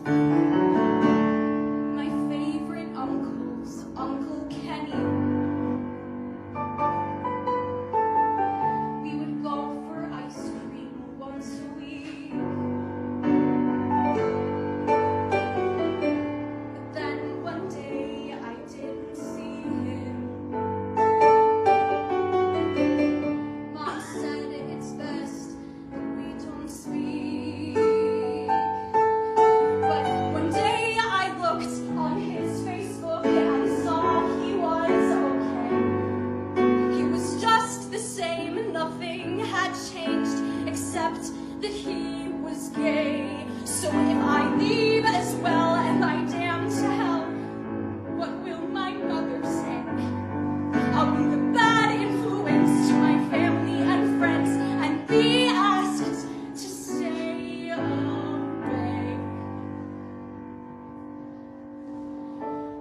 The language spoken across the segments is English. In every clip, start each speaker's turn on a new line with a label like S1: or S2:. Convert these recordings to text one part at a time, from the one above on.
S1: My favorite uncles, Uncle Kenny. We would go for ice cream once a week. But then one day I didn't see him. Mom said it's best that we don't speak. But one day I looked on his Facebook and saw he was okay. He was just the same, nothing had changed except that he was gay. So if I leave as well and I damn to hell, what will my mother say? I'll be the bad influence to my family and friends and be asked to stay away.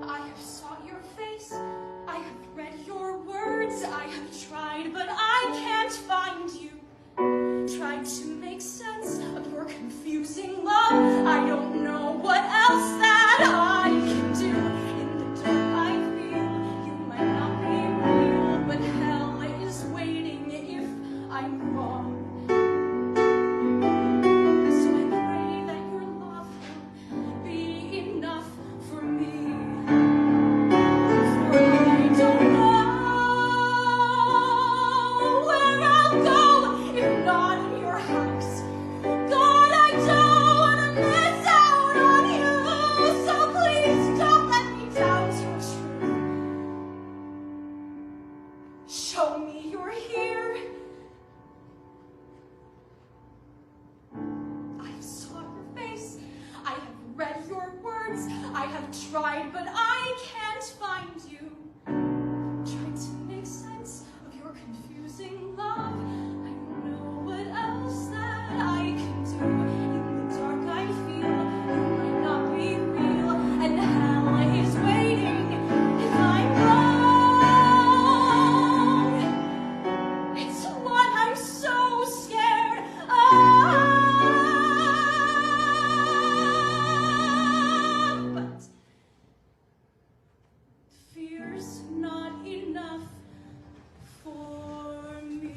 S1: I have sought your face, I have read your words, I have tried, but I can't find you. Tried to make sense of your confusing love. I don't know what else that I can do. In the dark I feel you might not be real, but hell is waiting if I'm wrong. So I pray that your love will be enough for me. For I don't know where I'll go if not in your house. God, I don't want to miss out on you, so please don't let me doubt your truth. Show me you're here. I have sought your face, I have read your words, I have tried, but I can't find you. Tried to make sense of your confusing love. I don't know what else that I can do. In the dark I feel you might not be real, and hell is waiting if I'm wrong. It's what I'm so scared of. But fear's not enough for me.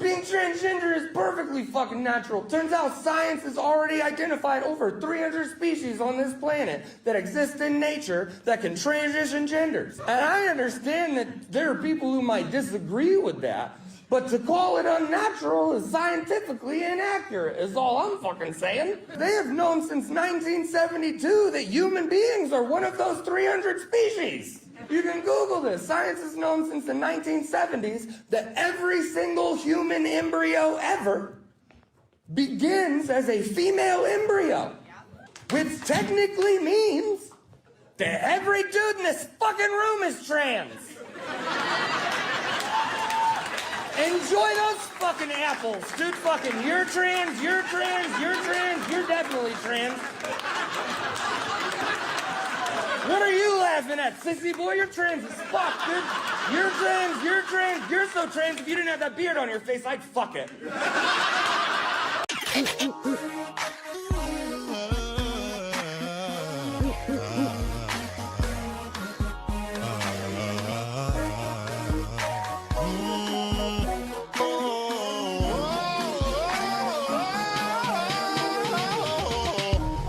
S2: Being transgender is perfectly fucking natural. Turns out science has already identified over 300 species on this planet that exist in nature that can transition genders. And I understand that there are people who might disagree with that, but to call it unnatural is scientifically inaccurate, is all I'm fucking saying. They have known since 1972 that human beings are one of those 300 species. You can Google this. Science has known since the 1970s that every single human embryo ever begins as a female embryo, which technically means that every dude in this fucking room is trans. Enjoy those fucking apples, dude. Fucking, you're trans, you're trans, you're trans, you're definitely trans. What are you laughing at, sissy boy? You're trans as fuck, dude. You're trans, you're trans, you're so trans. If you didn't have that beard on your face, I'd fuck it.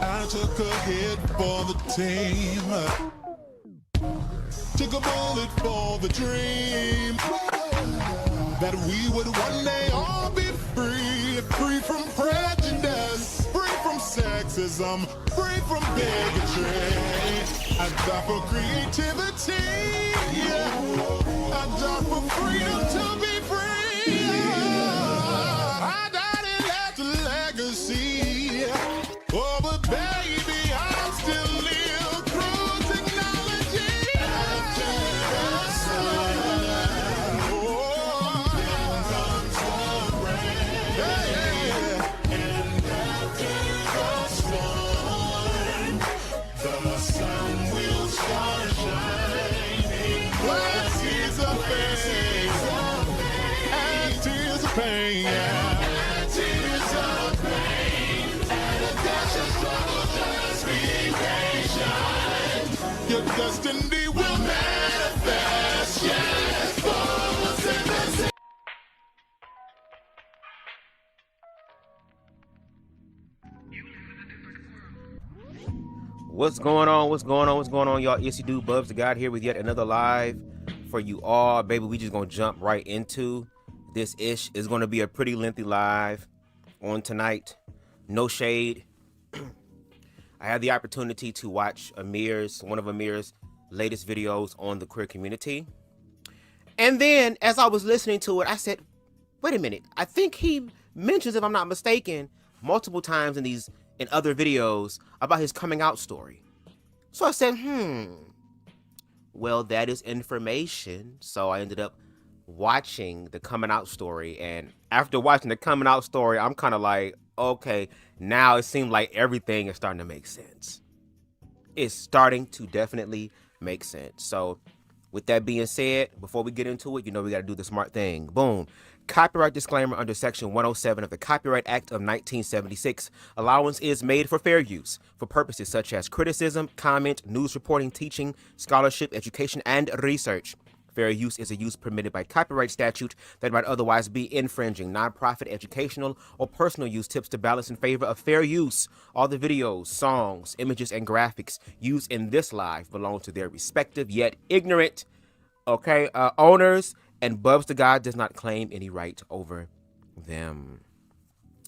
S3: I took a hit for the team. Took a bullet for the dream that we would one day all be free, free from prejudice, free from sexism, free from bigotry. I die for creativity, I die for freedom to be free. I died and left a legacy. Oh, but baby, I'm still live through technology. After the sun, comes the rain. And after the storm, the sun will start shining. Glass is a destiny will manifest. Yes, Bubz in the city.
S4: What's going on? What's going on? What's going on, y'all? It's your dude BubzDaGawd here with yet another live for you all. Baby, we just gonna jump right into this ish. It's gonna be a pretty lengthy live on tonight. No shade. I had the opportunity to watch one of Amir's latest videos on the queer community. And then as I was listening to it, I said, wait a minute. I think he mentions, if I'm not mistaken, multiple times in other videos about his coming out story. So I said, well, that is information. So I ended up watching the coming out story. And after watching the coming out story, I'm kind of like, okay, now it seems like everything is starting to make sense. It's starting to definitely make sense. So with that being said, before we get into it, you know we got to do the smart thing. Boom. Copyright disclaimer under Section 107 of the Copyright Act of 1976. Allowance is made for fair use for purposes such as criticism, comment, news reporting, teaching, scholarship, education, and research. Fair use is a use permitted by copyright statute that might otherwise be infringing. Nonprofit, educational, or personal use tips to balance in favor of fair use. All the videos, songs, images, and graphics used in this live belong to their respective yet ignorant, owners, and BubzDaGawd does not claim any right over them.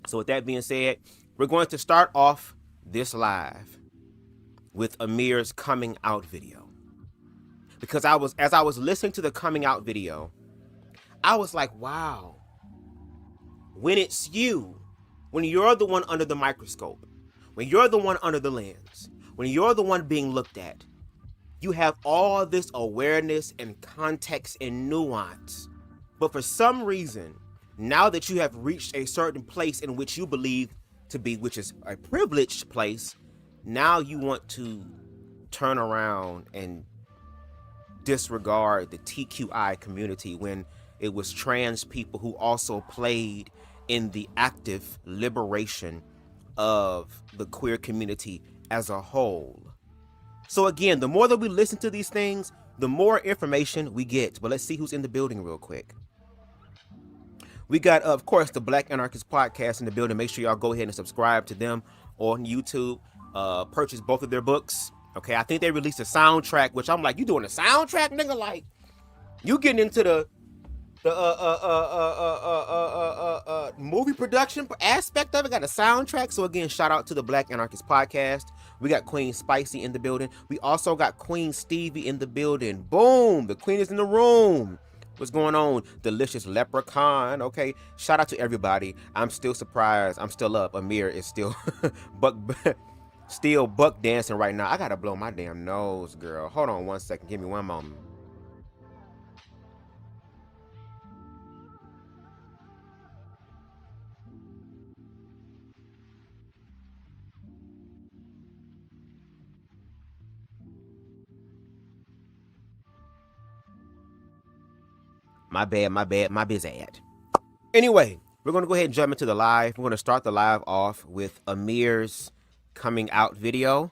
S4: So with that being said, we're going to start off this live with Amir's coming out video. Because as I was listening to the coming out video, I was like, wow, when it's you, when you're the one under the microscope, when you're the one under the lens, when you're the one being looked at, you have all this awareness and context and nuance. But for some reason, now that you have reached a certain place in which you believe to be, which is a privileged place, now you want to turn around and disregard the TQI community when it was trans people who also played in the active liberation of the queer community as a whole. So again, the more that we listen to these things, the more information we get. But let's see who's in the building real quick. We got, of course, the Black Anarchist Podcast in the building. Make sure y'all go ahead and subscribe to them on YouTube. Purchase both of their books. Okay, I think they released a soundtrack, which I'm like, you doing a soundtrack, nigga? Like, you getting into the movie production aspect of it, got a soundtrack. So again, shout out to the Black Anarchist Podcast. We got Queen Spicy in the building. We also got Queen Stevie in the building. Boom, the queen is in the room. What's going on? Delicious Leprechaun. Okay, shout out to everybody. I'm still surprised. I'm still up. Amir is still buck dancing right now. I gotta blow my damn nose, girl. Hold on 1 second. Give me one moment. My bad. Anyway, we're going to go ahead and jump into the live. We're going to start the live off with Amir's coming out video,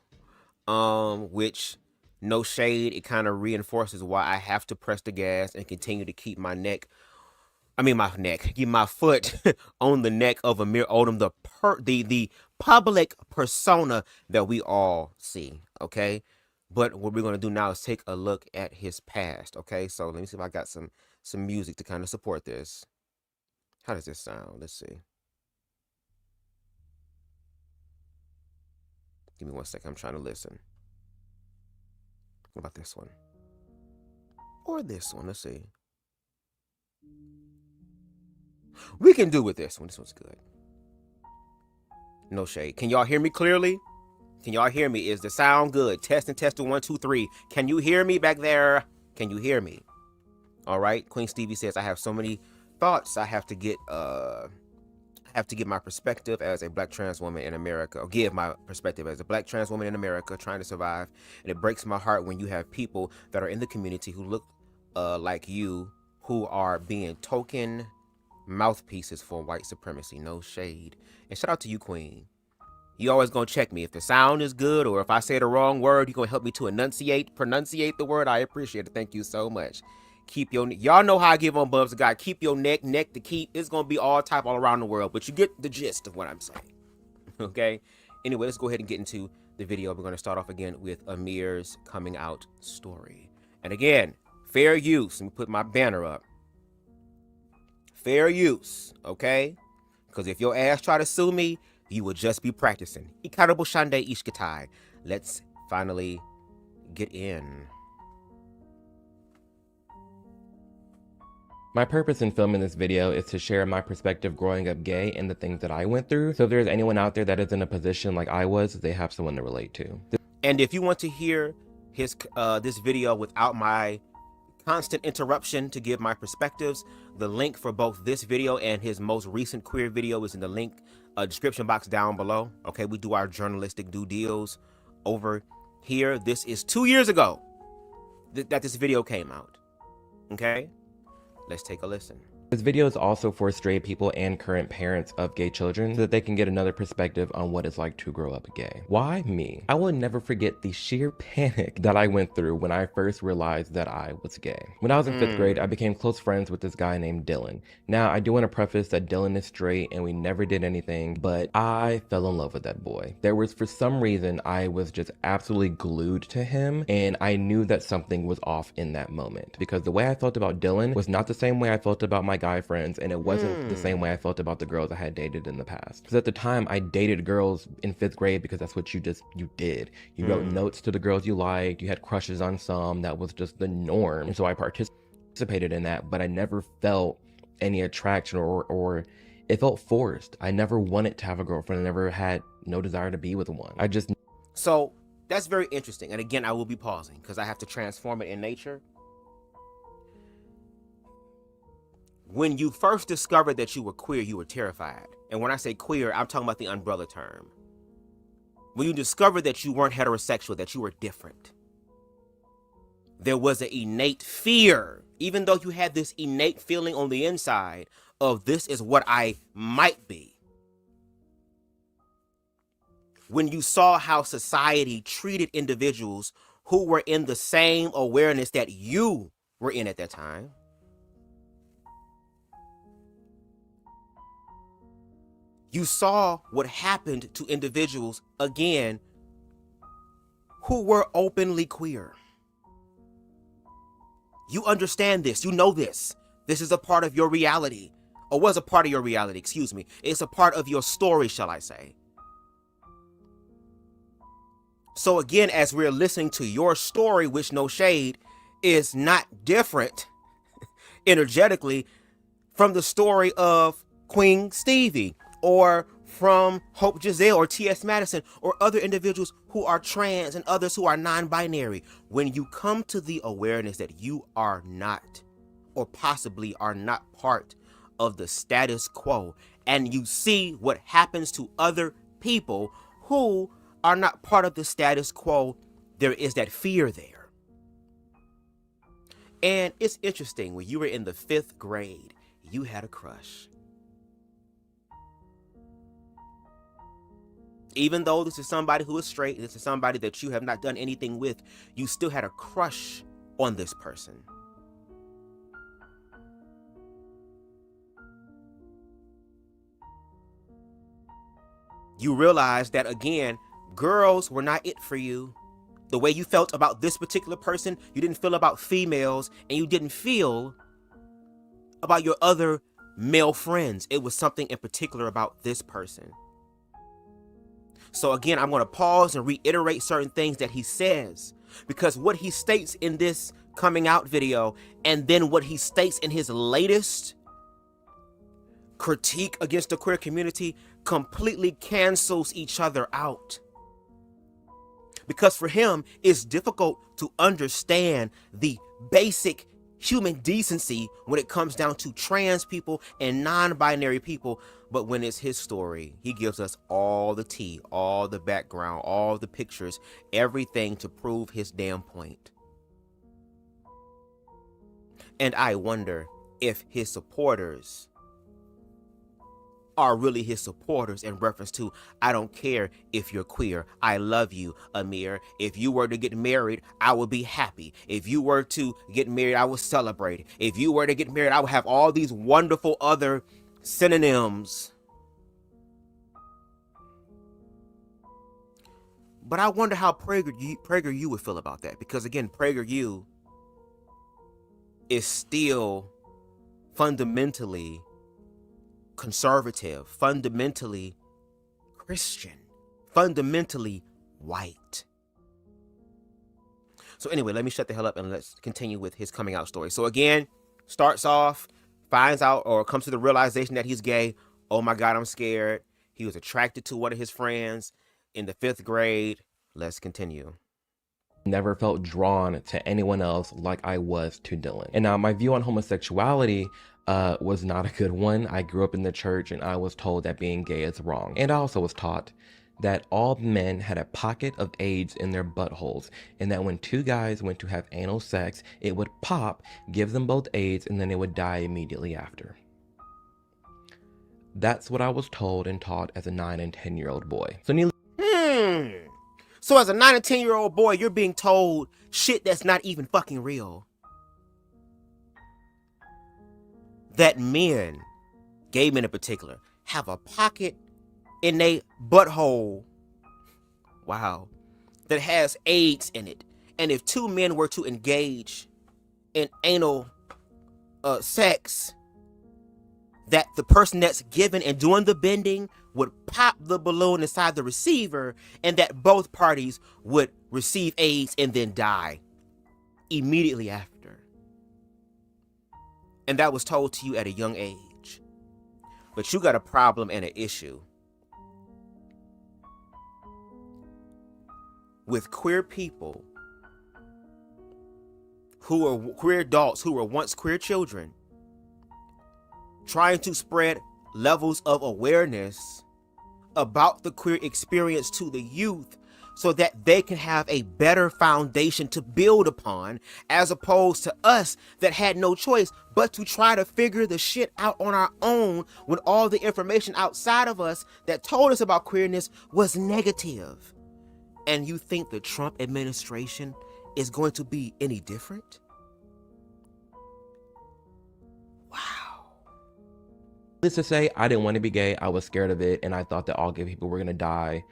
S4: which, no shade, it kind of reinforces why I have to press the gas and continue to keep my foot on the neck of Amir Odom, the public persona that we all see, okay? But what we're going to do now is take a look at his past, okay? So let me see if I got some music to kind of support this. How does this sound? Let's see. Give me 1 second. I'm trying to listen. What about this one? Or this one? Let's see. We can do with this one. This one's good. No shade. Can y'all hear me clearly? Can y'all hear me? Is the sound good? Testing, 1, 2, 3. Can you hear me back there? Can you hear me? All right. Queen Stevie says, I have so many thoughts. I have to get my perspective as a black trans woman in America, or give my perspective as a black trans woman in America trying to survive. And it breaks my heart when you have people that are in the community who look like you, who are being token mouthpieces for white supremacy. No shade. And shout out to you, Queen. You always gonna check me. If the sound is good or if I say the wrong word, you're gonna help me to pronunciate the word. I appreciate it. Thank you so much. Keep your, y'all know how I give on BubzDaGawd. Keep your neck to keep. It's gonna be all type all around the world, but you get the gist of what I'm saying. Okay? Anyway, let's go ahead and get into the video. We're gonna start off again with Amir's coming out story. And again, fair use. Let me put my banner up. Fair use, okay? Because if your ass try to sue me, you will just be practicing. Ikarabo Shande Ishkatai. Let's finally get in.
S2: My purpose in filming this video is to share my perspective growing up gay and the things that I went through. So if there's anyone out there that is in a position like I was, they have someone to relate to.
S4: And if you want to hear his this video without my constant interruption to give my perspectives, the link for both this video and his most recent queer video is in the link description box down below. Okay, we do our journalistic due deals over here. This is 2 years ago that this video came out. Okay, let's take a listen.
S2: This video is also for straight people and current parents of gay children so that they can get another perspective on what it's like to grow up gay. Why me? I will never forget the sheer panic that I went through when I first realized that I was gay. When I was in 5th grade, I became close friends with this guy named Dylan. Now, I do want to preface that Dylan is straight and we never did anything, but I fell in love with that boy. There was, for some reason, I was just absolutely glued to him, and I knew that something was off in that moment because the way I felt about Dylan was not the same way I felt about my guy friends, and it wasn't the same way I felt about the girls I had dated in the past. Because at the time, I dated girls in 5th grade because that's what you did. You wrote notes to the girls you liked, you had crushes on some, that was just the norm. And so I participated in that, but I never felt any attraction or it felt forced. I never wanted to have a girlfriend. I never had no desire to be with one.
S4: So that's very interesting. And again, I will be pausing because I have to transform it in nature. When you first discovered that you were queer, you were terrified. And when I say queer, I'm talking about the umbrella term. When you discovered that you weren't heterosexual, that you were different, there was an innate fear, even though you had this innate feeling on the inside of this is what I might be. When you saw how society treated individuals who were in the same awareness that you were in at that time, you saw what happened to individuals, again, who were openly queer. You understand this. You know this. This is a part of your reality, or was a part of your reality, excuse me. It's a part of your story, shall I say. So again, as we're listening to your story, which no shade, is not different energetically from the story of Queen Stevie, or from Hope Giselle or T.S. Madison or other individuals who are trans and others who are non-binary. When you come to the awareness that you are not, or possibly are not part of the status quo, and you see what happens to other people who are not part of the status quo, there is that fear there. And it's interesting, when you were in the 5th grade, you had a crush. Even though this is somebody who is straight, this is somebody that you have not done anything with, you still had a crush on this person. You realize that, again, girls were not it for you. The way you felt about this particular person, you didn't feel about females, and you didn't feel about your other male friends. It was something in particular about this person. So again, I'm going to pause and reiterate certain things that he says, because what he states in this coming out video and then what he states in his latest critique against the queer community completely cancels each other out. Because for him, it's difficult to understand the basic human decency when it comes down to trans people and non-binary people. But when it's his story, he gives us all the tea, all the background, all the pictures, everything to prove his damn point. And I wonder if his supporters are really his supporters in reference to, I don't care if you're queer. I love you, Amir. If you were to get married, I would be happy. If you were to get married, I would celebrate. If you were to get married, I would have all these wonderful other synonyms. But I wonder how PragerU would feel about that. Because again, PragerU is still fundamentally conservative, fundamentally Christian, fundamentally white. So anyway, let me shut the hell up and let's continue with his coming out story. So again, starts off, finds out or comes to the realization that he's gay. Oh my God, I'm scared. He was attracted to one of his friends in the 5th grade. Let's continue.
S2: Never felt drawn to anyone else like I was to Dylan. And now my view on homosexuality was not a good one. I grew up in the church and I was told that being gay is wrong. And I also was taught that all men had a pocket of AIDS in their buttholes, and that when 2 guys went to have anal sex, it would pop, give them both AIDS, and then they would die immediately after. That's what I was told and taught as a 9 and 10-year-old boy.
S4: So as a 9 and 10-year-old boy, you're being told shit that's not even fucking real. That men, gay men in particular, have a pocket in a butthole, wow, that has AIDS in it. And if 2 men were to engage in anal sex, that the person that's giving and doing the bending would pop the balloon inside the receiver, and that both parties would receive AIDS and then die immediately after. And that was told to you at a young age. But you got a problem and an issue with queer people who are queer adults who were once queer children, trying to spread levels of awareness about the queer experience to the youth so that they can have a better foundation to build upon, as opposed to us that had no choice but to try to figure the shit out on our own when all the information outside of us that told us about queerness was negative. And you think the Trump administration is going to be any different?
S2: Let's just say I didn't want to be gay. I was scared of it, and I thought that all gay people were gonna die,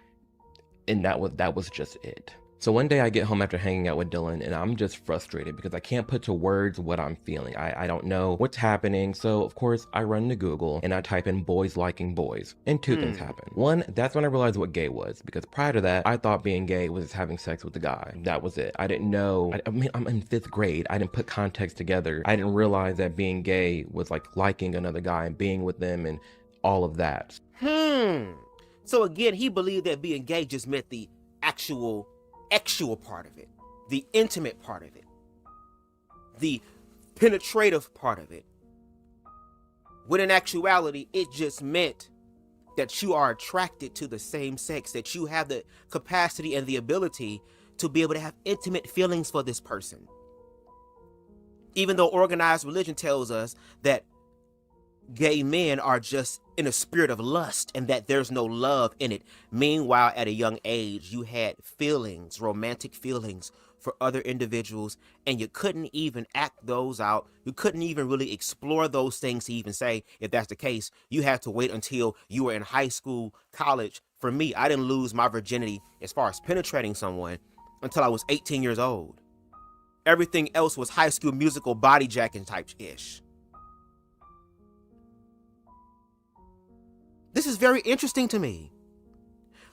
S2: and that was just it. So one day I get home after hanging out with Dylan, and I'm just frustrated because I can't put to words what I'm feeling. I don't know what's happening. So of course I run to Google and I type in boys liking boys, and 2 things happen. One, that's when I realized what gay was, because prior to that I thought being gay was just having sex with a guy. That was it. I didn't know. I mean, I'm in 5th grade. I didn't put context together. I didn't realize that being gay was like liking another guy and being with them and all of that.
S4: So again, he believed that being gay just meant the actual part of it, the intimate part of it, the penetrative part of it, when in actuality it just meant that you are attracted to the same sex, that you have the capacity and the ability to be able to have intimate feelings for this person. Even though organized religion tells us that gay men are just in a spirit of lust and that there's no love in it. Meanwhile, at a young age, you had feelings, romantic feelings for other individuals, and you couldn't even act those out. You couldn't even really explore those things to even say, if that's the case, you had to wait until you were in high school, college. For me, I didn't lose my virginity as far as penetrating someone until I was 18 years old. Everything else was High School Musical body jacking type-ish. This is very interesting to me,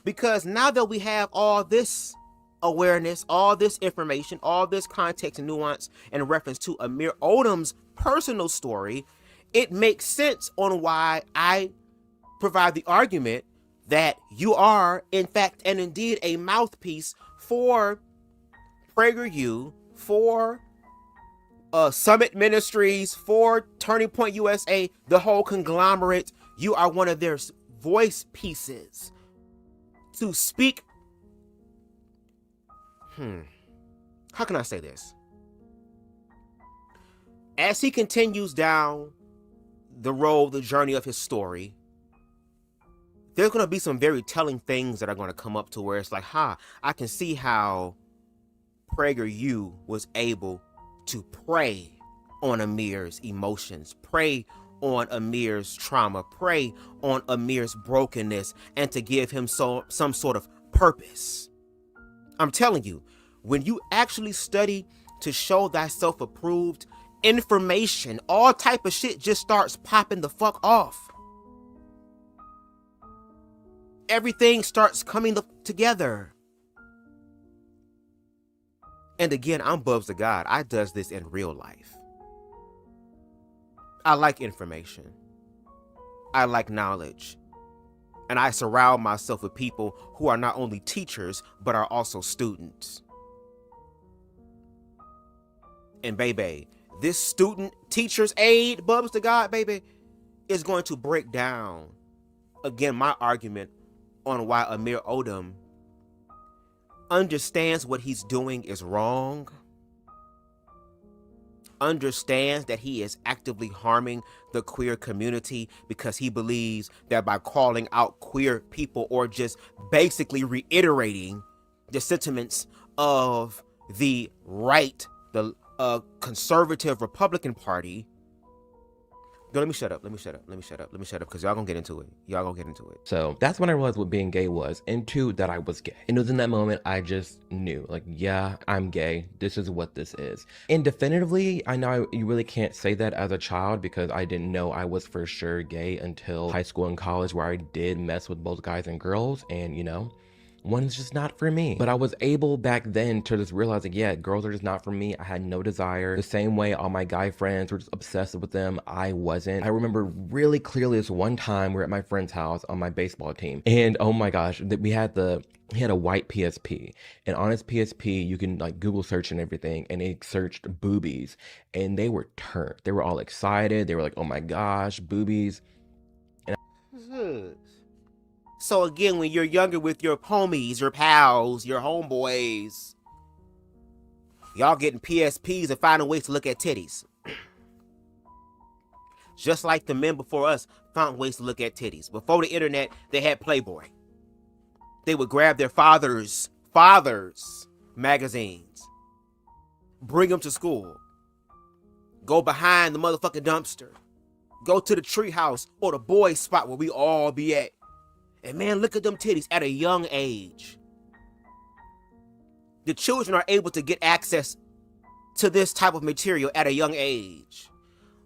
S4: because now that we have all this awareness, all this information, all this context and nuance in reference to Amir Odom's personal story, it makes sense on why I provide the argument that you are, in fact and indeed, a mouthpiece for PragerU, for Summit Ministries, for Turning Point USA, the whole conglomerate. You are one of their voice pieces to speak. How can I say this? As he continues down the road, the journey of his story, there's going to be some very telling things that are going to come up to where it's like, I can see how PragerU was able to prey on Amir's emotions, prey on Amir's trauma, prey on Amir's brokenness, and to give him some sort of purpose. I'm telling you, when you actually study to show thyself approved, information, all type of shit just starts popping the fuck off. Everything starts coming together. And again, I'm BubzDaGawd. I does this in real life. I like information. I like knowledge. And I surround myself with people who are not only teachers, but are also students. And baby, this student teacher's aid, BubzDaGawd, baby, is going to break down, again, my argument on why Amir Odom understands what he's doing is wrong, understands that he is actively harming the queer community because he believes that by calling out queer people or just basically reiterating the sentiments of the right, the conservative Republican Party. Go, let me shut up, because y'all gonna get into it.
S5: So that's when I realized what being gay was, and two, that I was gay. And it was in that moment I just knew, like, yeah, I'm gay. This is what this is. And definitively, I know you really can't say that as a child because I didn't know I was for sure gay until high school and college, where I did mess with both guys and girls, and you know, one's just not for me. But I was able back then to just realize that, yeah, girls are just not for me. I had no desire. The same way all my guy friends were just obsessed with them, I wasn't. I remember really clearly this one time we're at my friend's house on my baseball team. And oh my gosh, he had a white PSP. And on his PSP, you can like Google search and everything. And they searched boobies. And they were turned. They were all excited. They were like, oh my gosh, boobies.
S4: So again, when you're younger with your homies, your pals, your homeboys, y'all getting PSPs and finding ways to look at titties. Just like the men before us found ways to look at titties. Before the internet, they had Playboy. They would grab their father's magazines, bring them to school, go behind the motherfucking dumpster, go to the treehouse or the boys spot where we all be at. And man, look at them titties at a young age. The children are able to get access to this type of material at a young age.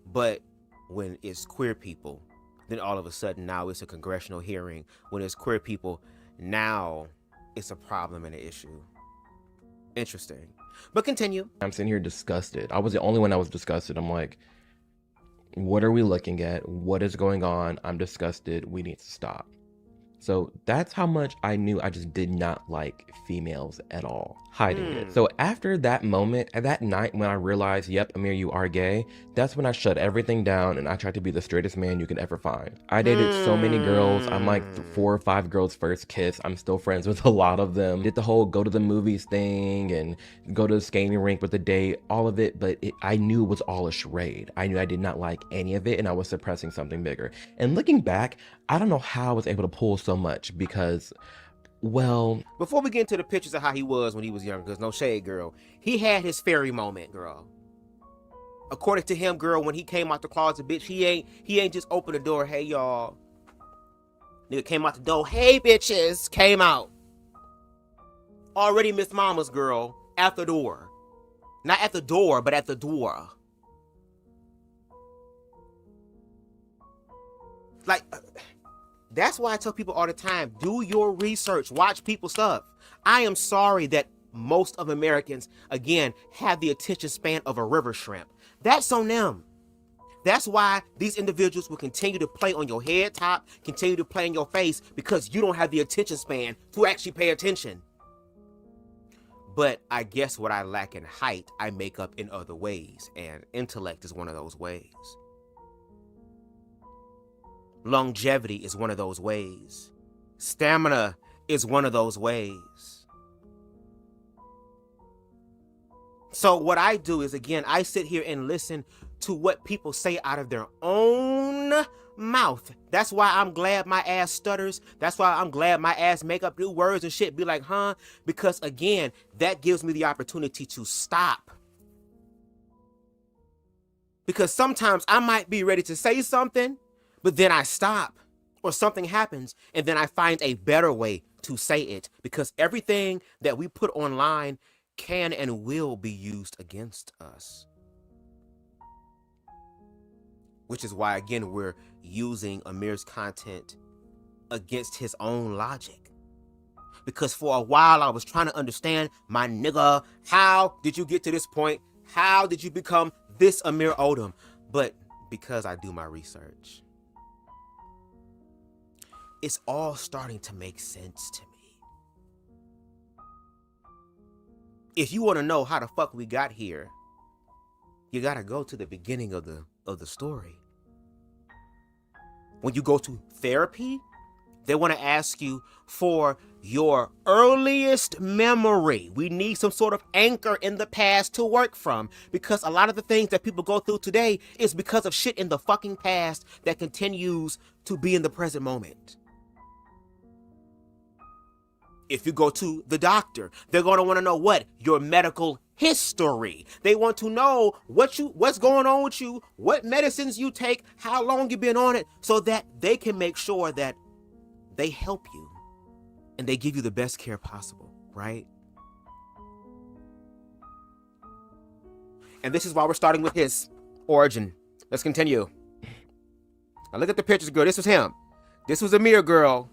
S4: But when it's queer people, then all of a sudden now it's a congressional hearing. When it's queer people, now it's a problem and an issue. Interesting. But continue.
S5: I'm sitting here disgusted. I was the only one that was disgusted. I'm like, what are we looking at? What is going on? I'm disgusted. We need to stop. So that's how much I knew I just did not like females at all, hiding it. So after that moment, at that night when I realized, yep, Amir, you are gay, that's when I shut everything down and I tried to be the straightest man you can ever find. I dated so many girls. I'm like 4 or 5 girls' first kiss. I'm still friends with a lot of them. Did the whole go to the movies thing and go to the skating rink with a date, all of it, but I knew it was all a charade. I knew I did not like any of it and I was suppressing something bigger. And looking back, I don't know how I was able to pull so much because, well...
S4: Before we get into the pictures of how he was when he was younger, because no shade, girl, he had his fairy moment, girl. According to him, girl, when he came out the closet, bitch, he ain't just opened the door, hey, y'all. Nigga came out the door, hey, bitches, came out. Already Miss Mama's, girl, at the door. Not at the door, but at the door. Like... That's why I tell people all the time, do your research, watch people's stuff. I am sorry that most of Americans, again, have the attention span of a river shrimp. That's on them. That's why these individuals will continue to play on your head top, continue to play in your face, because you don't have the attention span to actually pay attention. But I guess what I lack in height, I make up in other ways, and intellect is one of those ways. Longevity is one of those ways. Stamina is one of those ways. So what I do is, again, I sit here and listen to what people say out of their own mouth. That's why I'm glad my ass stutters. That's why I'm glad my ass make up new words and shit, be like, huh? Because again, that gives me the opportunity to stop. Because sometimes I might be ready to say something, but then I stop, or something happens, and then I find a better way to say it, because everything that we put online can and will be used against us. Which is why, again, we're using Amir's content against his own logic. Because for a while I was trying to understand, my nigga, how did you get to this point? How did you become this Amir Odom? But because I do my research, it's all starting to make sense to me. If you want to know how the fuck we got here, you gotta go to the beginning of the story. When you go to therapy, they want to ask you for your earliest memory. We need some sort of anchor in the past to work from, because a lot of the things that people go through today is because of shit in the fucking past that continues to be in the present moment. If you go to the doctor, they're going to want to know what? Your medical history. They want to know what's going on with you, what medicines you take, how long you've been on it, so that they can make sure that they help you and they give you the best care possible, right? And this is why we're starting with his origin. Let's continue. Now look at the pictures, girl. This was him. This was Amir, girl.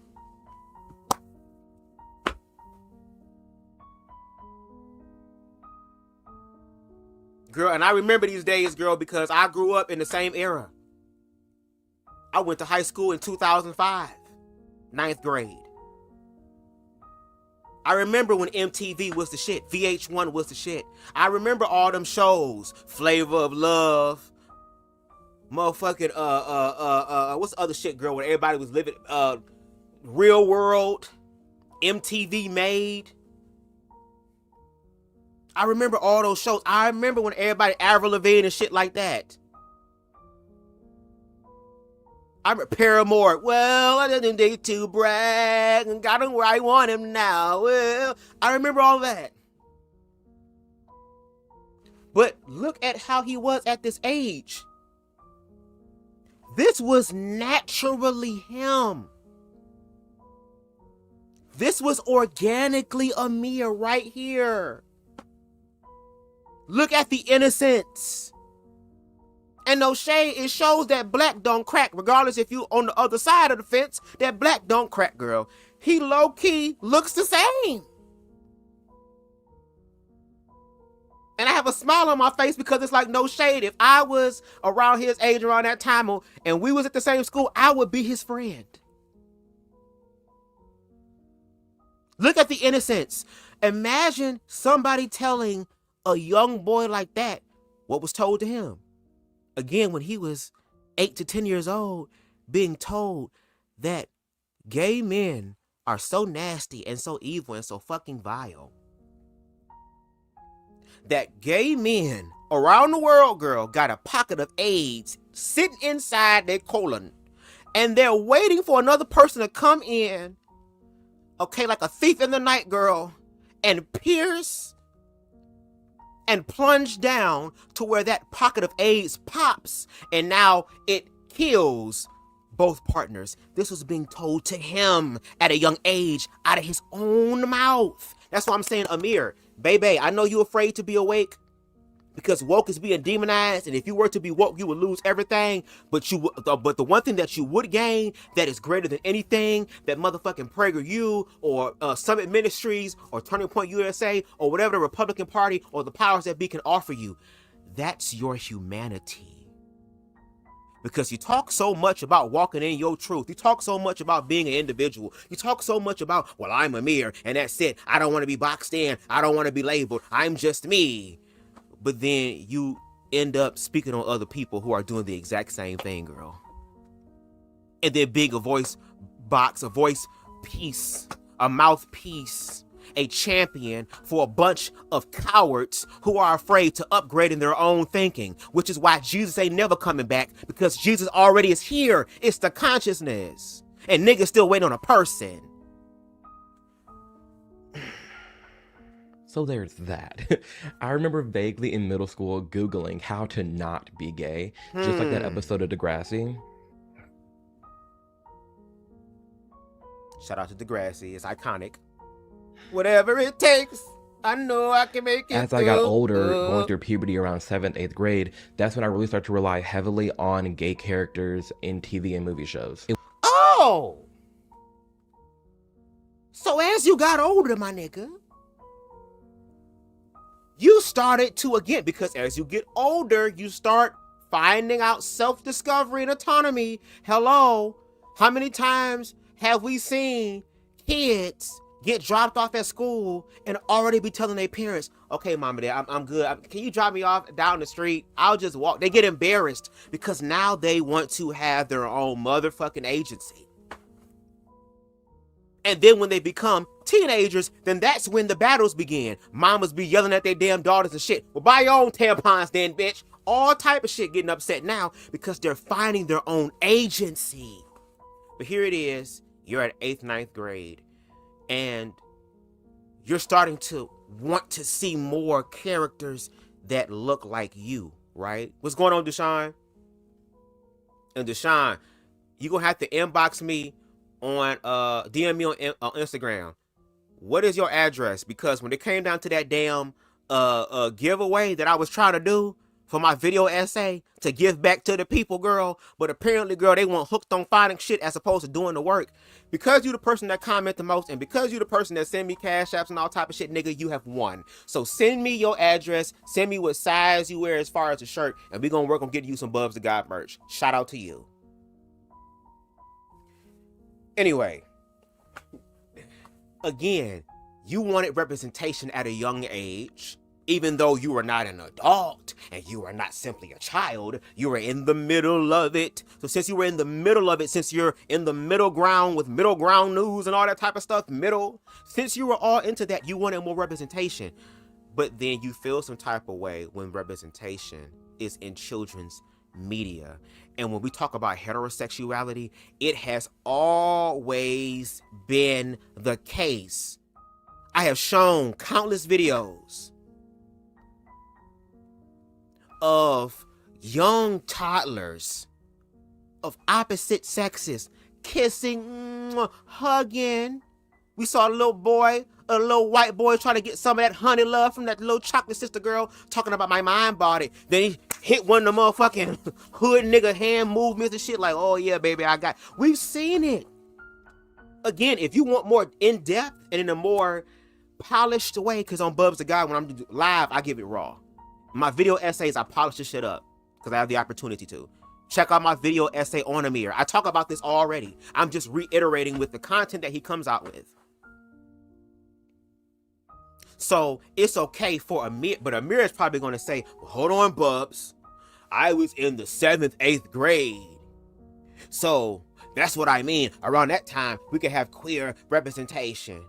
S4: Girl, and I remember these days, girl, because I grew up in the same era. I went to high school in 2005, 9th grade. I remember when MTV was the shit, VH1 was the shit. I remember all them shows, Flavor of Love, motherfucking, what's the other shit, girl, when everybody was living, Real World, MTV Made. I remember all those shows. I remember when everybody, Avril Lavigne and shit like that. I remember Paramore. Well, I didn't need to brag and got him where I want him now. Well, I remember all that. But look at how he was at this age. This was naturally him. This was organically Amir right here. Look at the innocence. And no shade, it shows that black don't crack, regardless if you on the other side of the fence, that black don't crack, girl. He low-key looks the same. And I have a smile on my face because it's like no shade. If I was around his age, around that time, and we was at the same school, I would be his friend. Look at the innocence. Imagine somebody telling a young boy like that what was told to him. Again, when he was 8 to 10 years old, being told that gay men are so nasty and so evil and so fucking vile. That gay men around the world, girl, got a pocket of AIDS sitting inside their colon. And they're waiting for another person to come in, okay, like a thief in the night, girl, and pierce and plunge down to where that pocket of AIDS pops, and now it kills both partners. This was being told to him at a young age out of his own mouth. That's why I'm saying, Amir, baby, I know you're afraid to be awake because woke is being demonized, and if you were to be woke, you would lose everything. But the one thing that you would gain that is greater than anything that motherfucking PragerU or Summit Ministries or Turning Point USA or whatever the Republican Party or the powers that be can offer you, that's your humanity. Because you talk so much about walking in your truth. You talk so much about being an individual. You talk so much about, well, I'm Amir, and that's it. I don't want to be boxed in. I don't want to be labeled. I'm just me. But then you end up speaking on other people who are doing the exact same thing, girl. And then being a voice box, a voice piece, a mouthpiece. a champion for a bunch of cowards who are afraid to upgrade in their own thinking, which is why Jesus ain't never coming back, because Jesus already is here. It's the consciousness. And niggas still waiting on a person.
S5: So there's that. I remember vaguely in middle school Googling how to not be gay, just like that episode of Degrassi.
S4: Shout out to Degrassi, it's iconic. Whatever it takes, I know I can make it.
S5: As I got older, going through puberty around 7th, 8th grade, that's when I really started to rely heavily on gay characters in TV and movie shows.
S4: Oh! So as you got older, my nigga, you started to, again, because as you get older, you start finding out self-discovery and autonomy. Hello, how many times have we seen kids get dropped off at school and already be telling their parents, okay, mom and dad, I'm good. Can you drop me off down the street? I'll just walk. They get embarrassed because now they want to have their own motherfucking agency. And then when they become teenagers, then that's when the battles begin. Mamas be yelling at their damn daughters and shit. Well, buy your own tampons then, bitch. All type of shit getting upset now because they're finding their own agency. But here it is. You're at 8th, 9th grade. And you're starting to want to see more characters that look like you, right? What's going on, Deshaun? And Deshaun, you're going to have to inbox me on DM me on Instagram. What is your address? Because when it came down to that damn giveaway that I was trying to do for my video essay to give back to the people, girl, but apparently, girl, they want hooked on finding shit as opposed to doing the work. Because you the person that comment the most, and because you the person that send me cash apps and all type of shit, nigga, you have won. So send me your address, send me what size you wear as far as the shirt, and we gonna work on getting you some BubzDaGawd merch. Shout out to you. Anyway, again, you wanted representation at a young age, even though you were not an adult and you are not simply a child, you were in the middle of it. So since you were in the middle of it, since you're in the middle ground with middle ground news and all that type of stuff, since you were all into that, you wanted more representation. But then you feel some type of way when representation is in children's media. And when we talk about heterosexuality, it has always been the case. I have shown countless videos of young toddlers of opposite sexes kissing, hugging. We saw a little boy, a little white boy trying to get some of that honey love from that little chocolate sister girl talking about my mind body. Then he hit one of the motherfucking hood nigga hand movements and shit like, oh yeah, baby, I got. We've seen it. Again, if you want more in-depth and in a more polished way, because on BubzDaGawd, when I'm live, I give it raw. My video essays, I polish this shit up because I have the opportunity to. Check out my video essay on Amir. I talk about this already. I'm just reiterating with the content that he comes out with. So it's okay for Amir, but Amir is probably going to say, well, hold on, Bubs. I was in the 7th, 8th grade. So that's what I mean. Around that time, we could have queer representation.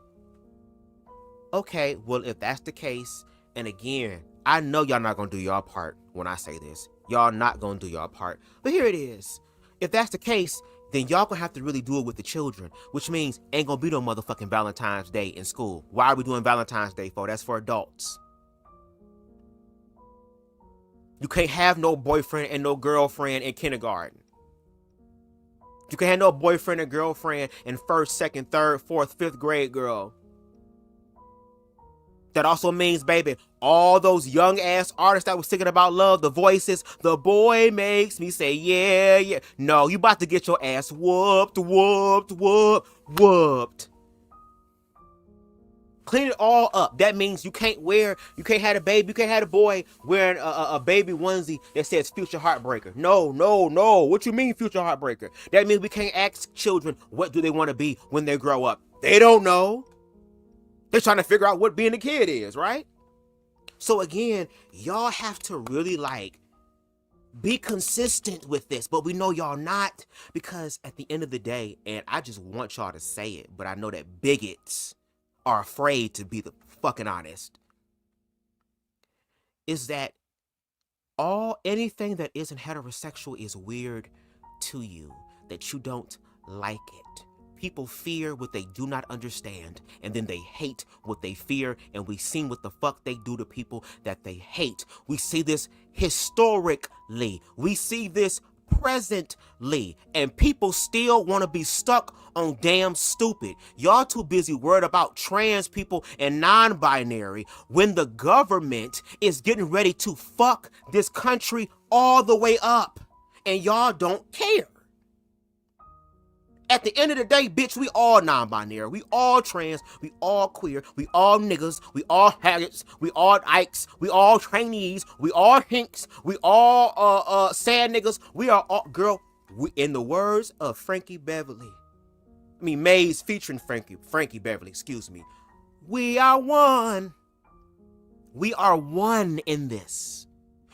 S4: Okay, well, if that's the case, and again, I know y'all not going to do y'all part when I say this. Y'all not going to do y'all part. But here it is. If that's the case, then y'all gonna have to really do it with the children, which means ain't gonna be no motherfucking Valentine's Day in school. Why are we doing Valentine's Day for? That's for adults. You can't have no boyfriend and no girlfriend in kindergarten. You can't have no boyfriend and girlfriend in 1st, 2nd, 3rd, 4th, 5th grade, girl. That also means, baby, all those young ass artists that was singing about love, the voices, the boy makes me say, yeah, yeah. No, you about to get your ass whooped, whooped, whooped, whooped. Clean it all up. That means you can't have a baby, you can't have a boy wearing a baby onesie that says future heartbreaker. No, no, no. What you mean future heartbreaker? That means we can't ask children what do they want to be when they grow up. They don't know. They're trying to figure out what being a kid is, right? So again, y'all have to really be consistent with this, but we know y'all not, because at the end of the day, and I just want y'all to say it, but I know that bigots are afraid to be the fucking honest, is that anything that isn't heterosexual is weird to you, that you don't like it. People fear what they do not understand, and then they hate what they fear, and we see what the fuck they do to people that they hate. We see this historically. We see this presently, and people still want to be stuck on damn stupid. Y'all too busy worried about trans people and non-binary when the government is getting ready to fuck this country all the way up, and y'all don't care. At the end of the day, bitch, we all non-binary, we all trans, we all queer, we all niggas, we all haggots, we all ikes, we all trainees, we all hinks, we all sad niggas, we are all, girl, in the words of Maze featuring Frankie Beverly, excuse me, we are one. We are one in this.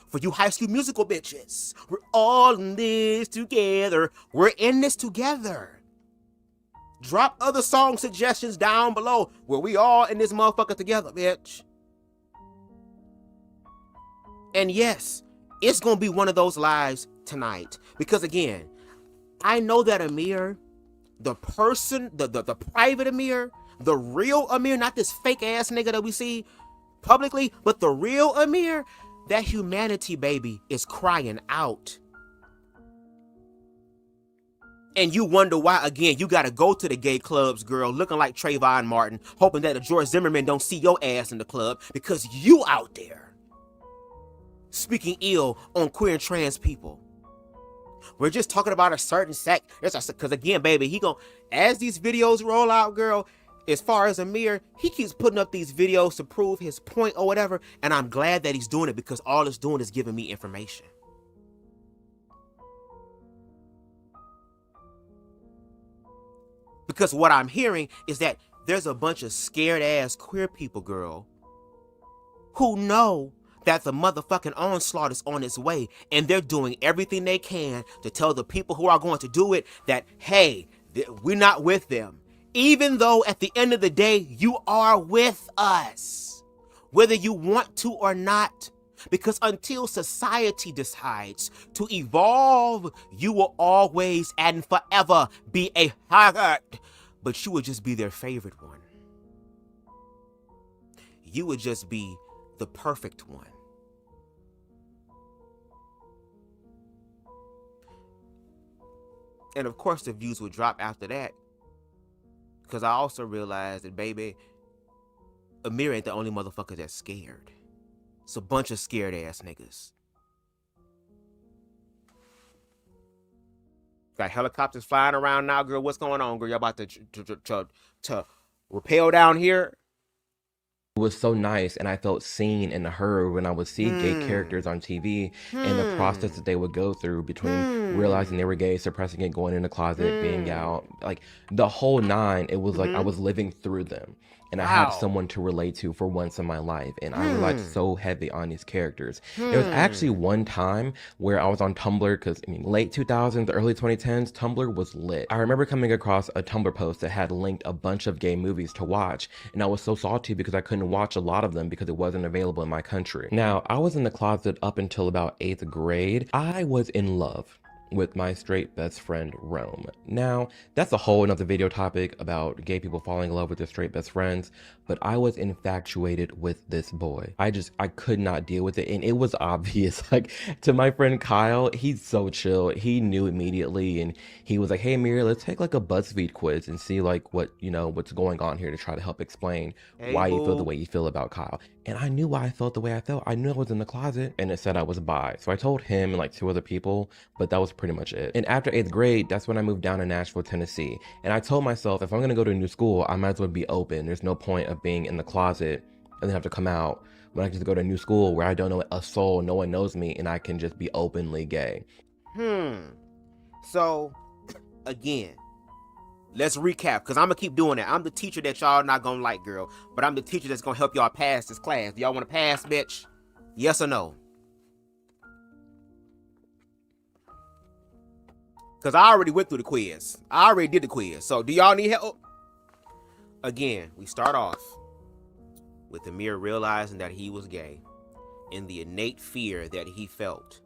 S4: For you High School Musical bitches, we're all in this together. We're in this together. Drop other song suggestions down below where we all in this motherfucker together, bitch. And yes, it's gonna be one of those lives tonight. Because again, I know that Amir, the person, the private Amir, the real Amir, not this fake ass nigga that we see publicly, but the real Amir, that humanity baby is crying out. And you wonder why, again, you gotta go to the gay clubs, girl, looking like Trayvon Martin, hoping that a George Zimmerman don't see your ass in the club, because you out there speaking ill on queer and trans people. We're just talking about a certain sect. Because again, baby, as these videos roll out, girl, as far as Amir, he keeps putting up these videos to prove his point or whatever, and I'm glad that he's doing it, because all it's doing is giving me information. Because what I'm hearing is that there's a bunch of scared ass queer people, girl, who know that the motherfucking onslaught is on its way, and they're doing everything they can to tell the people who are going to do it that, hey, we're not with them. Even though at the end of the day, you are with us, whether you want to or not. Because until society decides to evolve, you will always and forever be a haggard, but you would just be their favorite one. You would just be the perfect one. And of course the views would drop after that, because I also realized that, baby, Amir ain't the only motherfucker that's scared. It's a bunch of scared ass niggas. Got helicopters flying around now, girl. What's going on, girl? Y'all about to rappel down here?
S5: It was so nice, and I felt seen and heard when I would see gay characters on TV and the process that they would go through between realizing they were gay, suppressing it, going in the closet, being out, like the whole nine. It was like I was living through them, and I had someone to relate to for once in my life, and I relied so heavy on these characters. There was actually one time where I was on Tumblr, because I mean, late 2000s, early 2010s, Tumblr was lit. I remember coming across a Tumblr post that had linked a bunch of gay movies to watch, and I was so salty because I couldn't watch a lot of them because it wasn't available in my country. Now, I was in the closet up until about 8th grade. I was in love with my straight best friend, Rome. Now, that's a whole another video topic about gay people falling in love with their straight best friends, but I was infatuated with this boy. I could not deal with it, and it was obvious. Like, to my friend Kyle, he's so chill. He knew immediately, and he was like, hey, Amir, let's take like a BuzzFeed quiz and see like what's going on here to try to help explain why you feel the way you feel about Kyle. And I knew why I felt the way I felt. I knew I was in the closet, and it said I was bi. So I told him and like 2 other people, but that was pretty much it. And after 8th grade, that's when I moved down to Nashville, Tennessee. And I told myself, if I'm gonna go to a new school, I might as well be open. There's no point of being in the closet and then have to come out when I can just go to a new school where I don't know a soul, no one knows me, and I can just be openly gay.
S4: So, again, let's recap, because I'm gonna keep doing that. I'm the teacher that y'all not gonna like, girl, but I'm the teacher that's gonna help y'all pass this class. Do y'all want to pass, bitch? Yes or no? Because I already went through the quiz. I already did the quiz. So do y'all need help? Again, we start off with Amir realizing that he was gay and the innate fear that he felt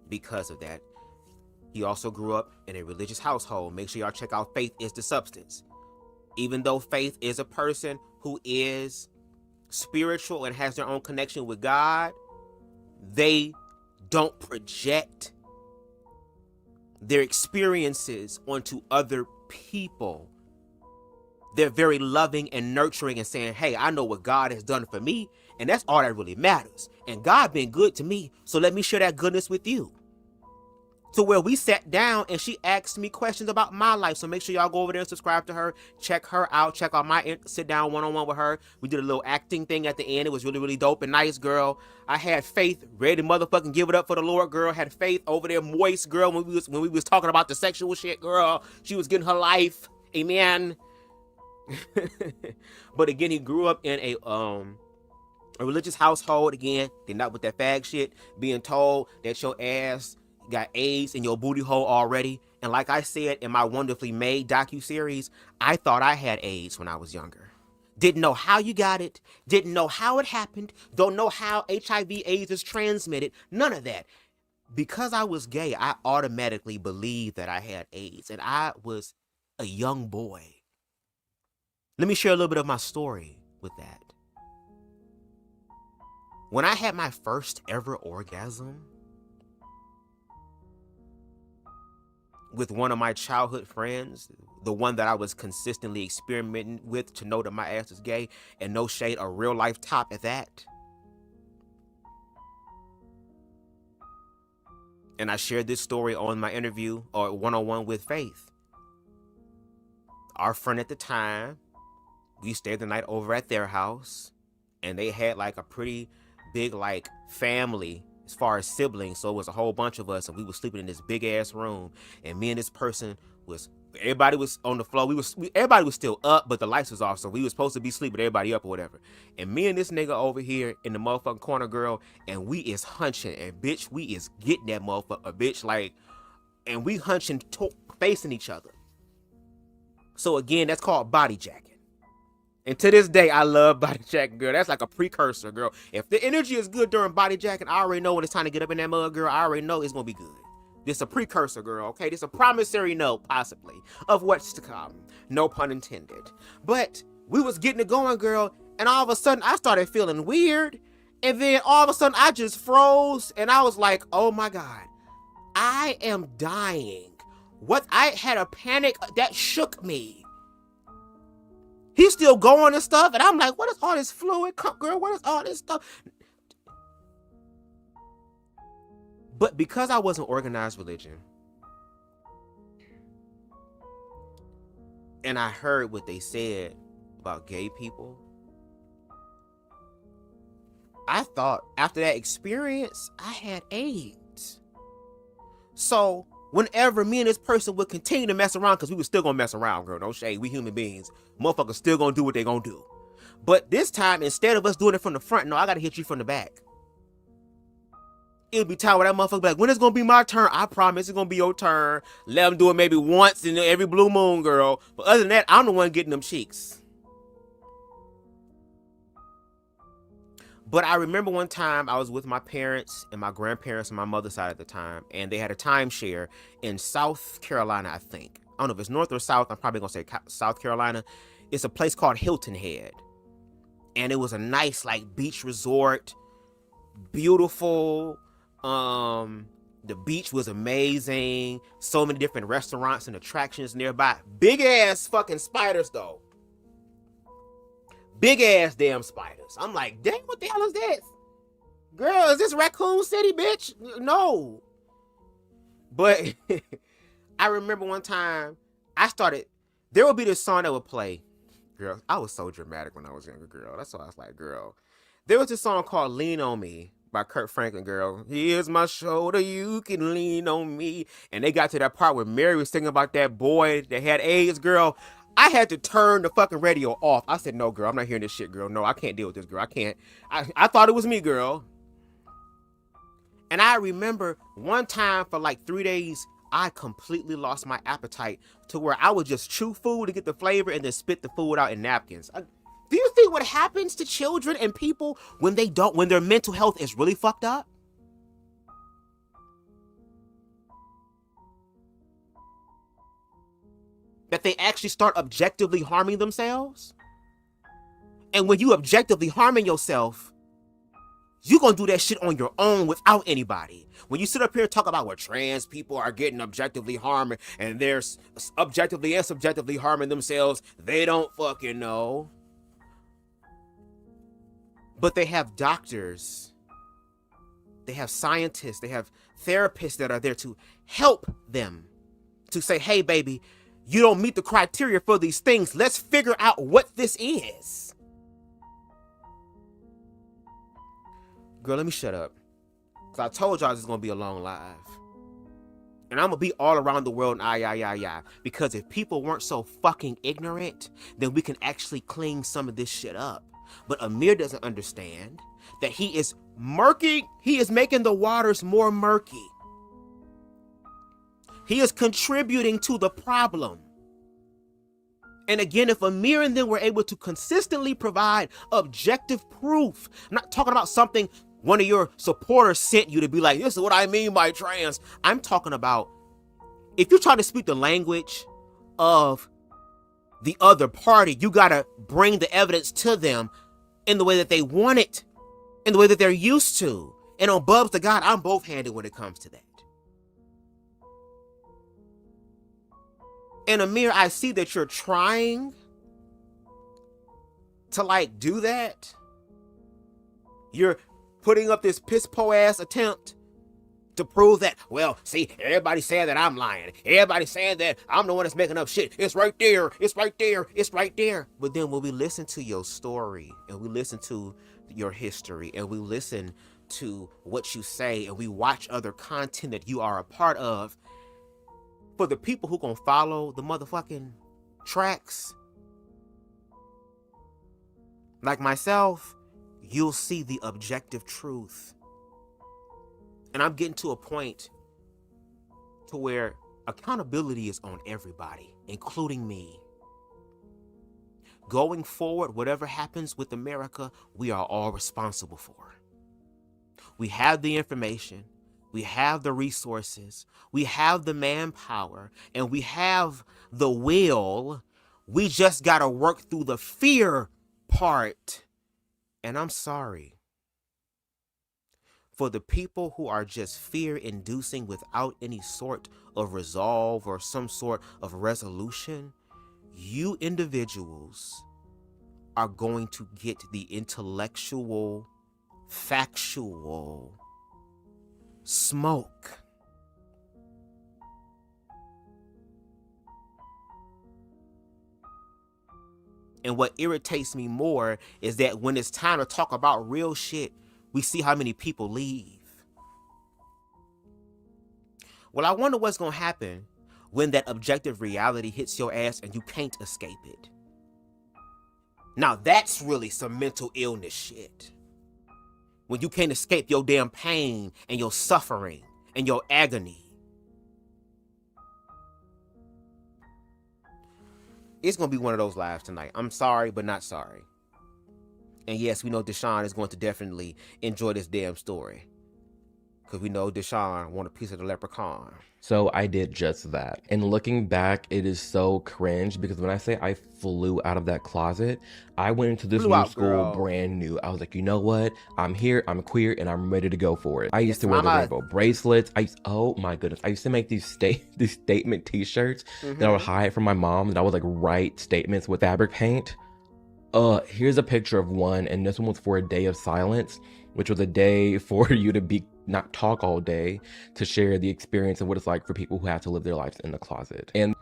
S4: because of that. He also grew up in a religious household. Make sure y'all check out Faith is the Substance. Even though Faith is a person who is spiritual and has their own connection with God, they don't project their experiences onto other people. They're very loving and nurturing and saying, hey, I know what God has done for me, and that's all that really matters. And God been good to me, so let me share that goodness with you. To where we sat down and she asked me questions about my life. So make sure y'all go over there and subscribe to her. Check her out. Check out my sit down one-on-one with her. We did a little acting thing at the end. It was really, really dope and nice, girl. I had Faith ready to motherfucking give it up for the Lord, girl. Had Faith over there moist, girl, when we was talking about the sexual shit, girl. She was getting her life. Amen. But again, he grew up in a religious household. Again, they're not with that fag shit. Being told that your ass got AIDS in your booty hole already. And like I said in my Wonderfully Made docuseries, I thought I had AIDS when I was younger. Didn't know how you got it. Didn't know how it happened. Don't know how HIV/AIDS is transmitted. None of that. Because I was gay, I automatically believed that I had AIDS. And I was a young boy. Let me share a little bit of my story with that. When I had my first ever orgasm with one of my childhood friends, the one that I was consistently experimenting with to know that my ass is gay, and no shade, a real life top at that. And I shared this story on my interview or one-on-one with Faith. Our friend at the time, we stayed the night over at their house, and they had like a pretty big like family as far as siblings. So it was a whole bunch of us, and we were sleeping in this big ass room. And me and this person everybody was on the floor. Everybody was still up, but the lights was off. So we was supposed to be sleeping, everybody up or whatever. And me and this nigga over here in the motherfucking corner, girl, and we is hunching, and bitch, we is getting that motherfucker, bitch, like, and we hunching, facing each other. So again, that's called body jacking. And to this day, I love body jacking, girl. That's like a precursor, girl. If the energy is good during body jacking, I already know when it's time to get up in that mud, girl. I already know it's going to be good. This is a precursor, girl, okay? This is a promissory note, possibly, of what's to come. No pun intended. But we was getting it going, girl, and all of a sudden, I started feeling weird. And then all of a sudden, I just froze, and I was like, oh my God, I am dying. What? I had a panic that shook me. He's still going and stuff, and I'm like, what is all this fluid? Girl, what is all this stuff? But because I wasn't organized religion, and I heard what they said about gay people, I thought after that experience, I had AIDS. So whenever me and this person would continue to mess around, because we were still gonna mess around, girl, no shade, we human beings, motherfuckers still gonna do what they gonna do. But this time, instead of us doing it from the front, no, I gotta hit you from the back. It'll be time where that motherfucker be like, when it's gonna be my turn? I promise it's gonna be your turn. Let them do it maybe once in every blue moon, girl. But other than that, I'm the one getting them cheeks. But I remember one time I was with my parents and my grandparents on my mother's side at the time, and they had a timeshare in South Carolina, I think. I don't know if it's North or South. I'm probably gonna say South Carolina. It's a place called Hilton Head. And it was a nice like beach resort, beautiful. The beach was amazing. So many different restaurants and attractions nearby. Big ass fucking spiders though. Big ass damn spiders. I'm like, dang, what the hell is this? Girl, is this Raccoon City, bitch? No. But I remember one time there would be this song that would play. Girl, I was so dramatic when I was younger, girl. That's why I was like, girl. There was this song called Lean on Me by Kurt Franklin, girl. Here's my shoulder, you can lean on me. And they got to that part where Mary was singing about that boy that had AIDS, girl. I had to turn the fucking radio off. I said, no, girl, I'm not hearing this shit, girl. No, I can't deal with this, girl. I can't. I thought it was me, girl. And I remember one time for like 3 days, I completely lost my appetite to where I would just chew food to get the flavor and then spit the food out in napkins. Do you think what happens to children and people when their mental health is really fucked up? That they actually start objectively harming themselves? And when you objectively harming yourself, you're going to do that shit on your own without anybody. When you sit up here and talk about where trans people are getting objectively harmed and they're objectively and subjectively harming themselves, they don't fucking know. But they have doctors, they have scientists, they have therapists that are there to help them. To say, hey, baby, you don't meet the criteria for these things. Let's figure out what this is. Girl, let me shut up. Because I told y'all this is going to be a long live. And I'm going to be all around the world and because if people weren't so fucking ignorant, then we can actually clean some of this shit up. But Amir doesn't understand that he is making the waters more murky. He is contributing to the problem. And again, if Amir and them were able to consistently provide objective proof, I'm not talking about something one of your supporters sent you to be like, this is what I mean by trans. I'm talking about if you're trying to speak the language of the other party, you got to bring the evidence to them in the way that they want it, in the way that they're used to. And on BubzDaGawd, I'm both handed when it comes to that. And Amir, I see that you're trying to do that. You're putting up this piss po ass attempt to prove that, well, see, everybody's saying that I'm lying. Everybody's saying that I'm the one that's making up shit. It's right there. It's right there. It's right there. But then when we listen to your story and we listen to your history and we listen to what you say and we watch other content that you are a part of, for the people who gonna follow the motherfucking tracks, like myself, you'll see the objective truth. And I'm getting to a point to where accountability is on everybody, including me. Going forward, whatever happens with America, we are all responsible for. We have the information, we have the resources, we have the manpower, and we have the will. We just gotta work through the fear part. And I'm sorry for the people who are just fear-inducing without any sort of resolve or some sort of resolution. You individuals are going to get the intellectual, factual smoke. And what irritates me more is that when it's time to talk about real shit, we see how many people leave. Well, I wonder what's going to happen when that objective reality hits your ass and you can't escape it. Now, that's really some mental illness shit. When you can't escape your damn pain and your suffering and your agony. It's going to be one of those lives tonight. I'm sorry, but not sorry. And yes, we know Deshaun is going to definitely enjoy this damn story. Because we know Deshaun want a piece of the leprechaun.
S5: So I did just that. And looking back, it is so cringe because when I say I flew out of that closet, I went into this new school brand new. I was like, you know what? I'm here, I'm queer, and I'm ready to go for it. I used to wear the rainbow bracelets. Oh my goodness. I used to make these statement t-shirts that I would hide from my mom, and I would write statements with fabric paint. Here's a picture of one, and this one was for a day of silence, which was a day for you to not talk all day, to share the experience of what it's like for people who have to live their lives in the closet. And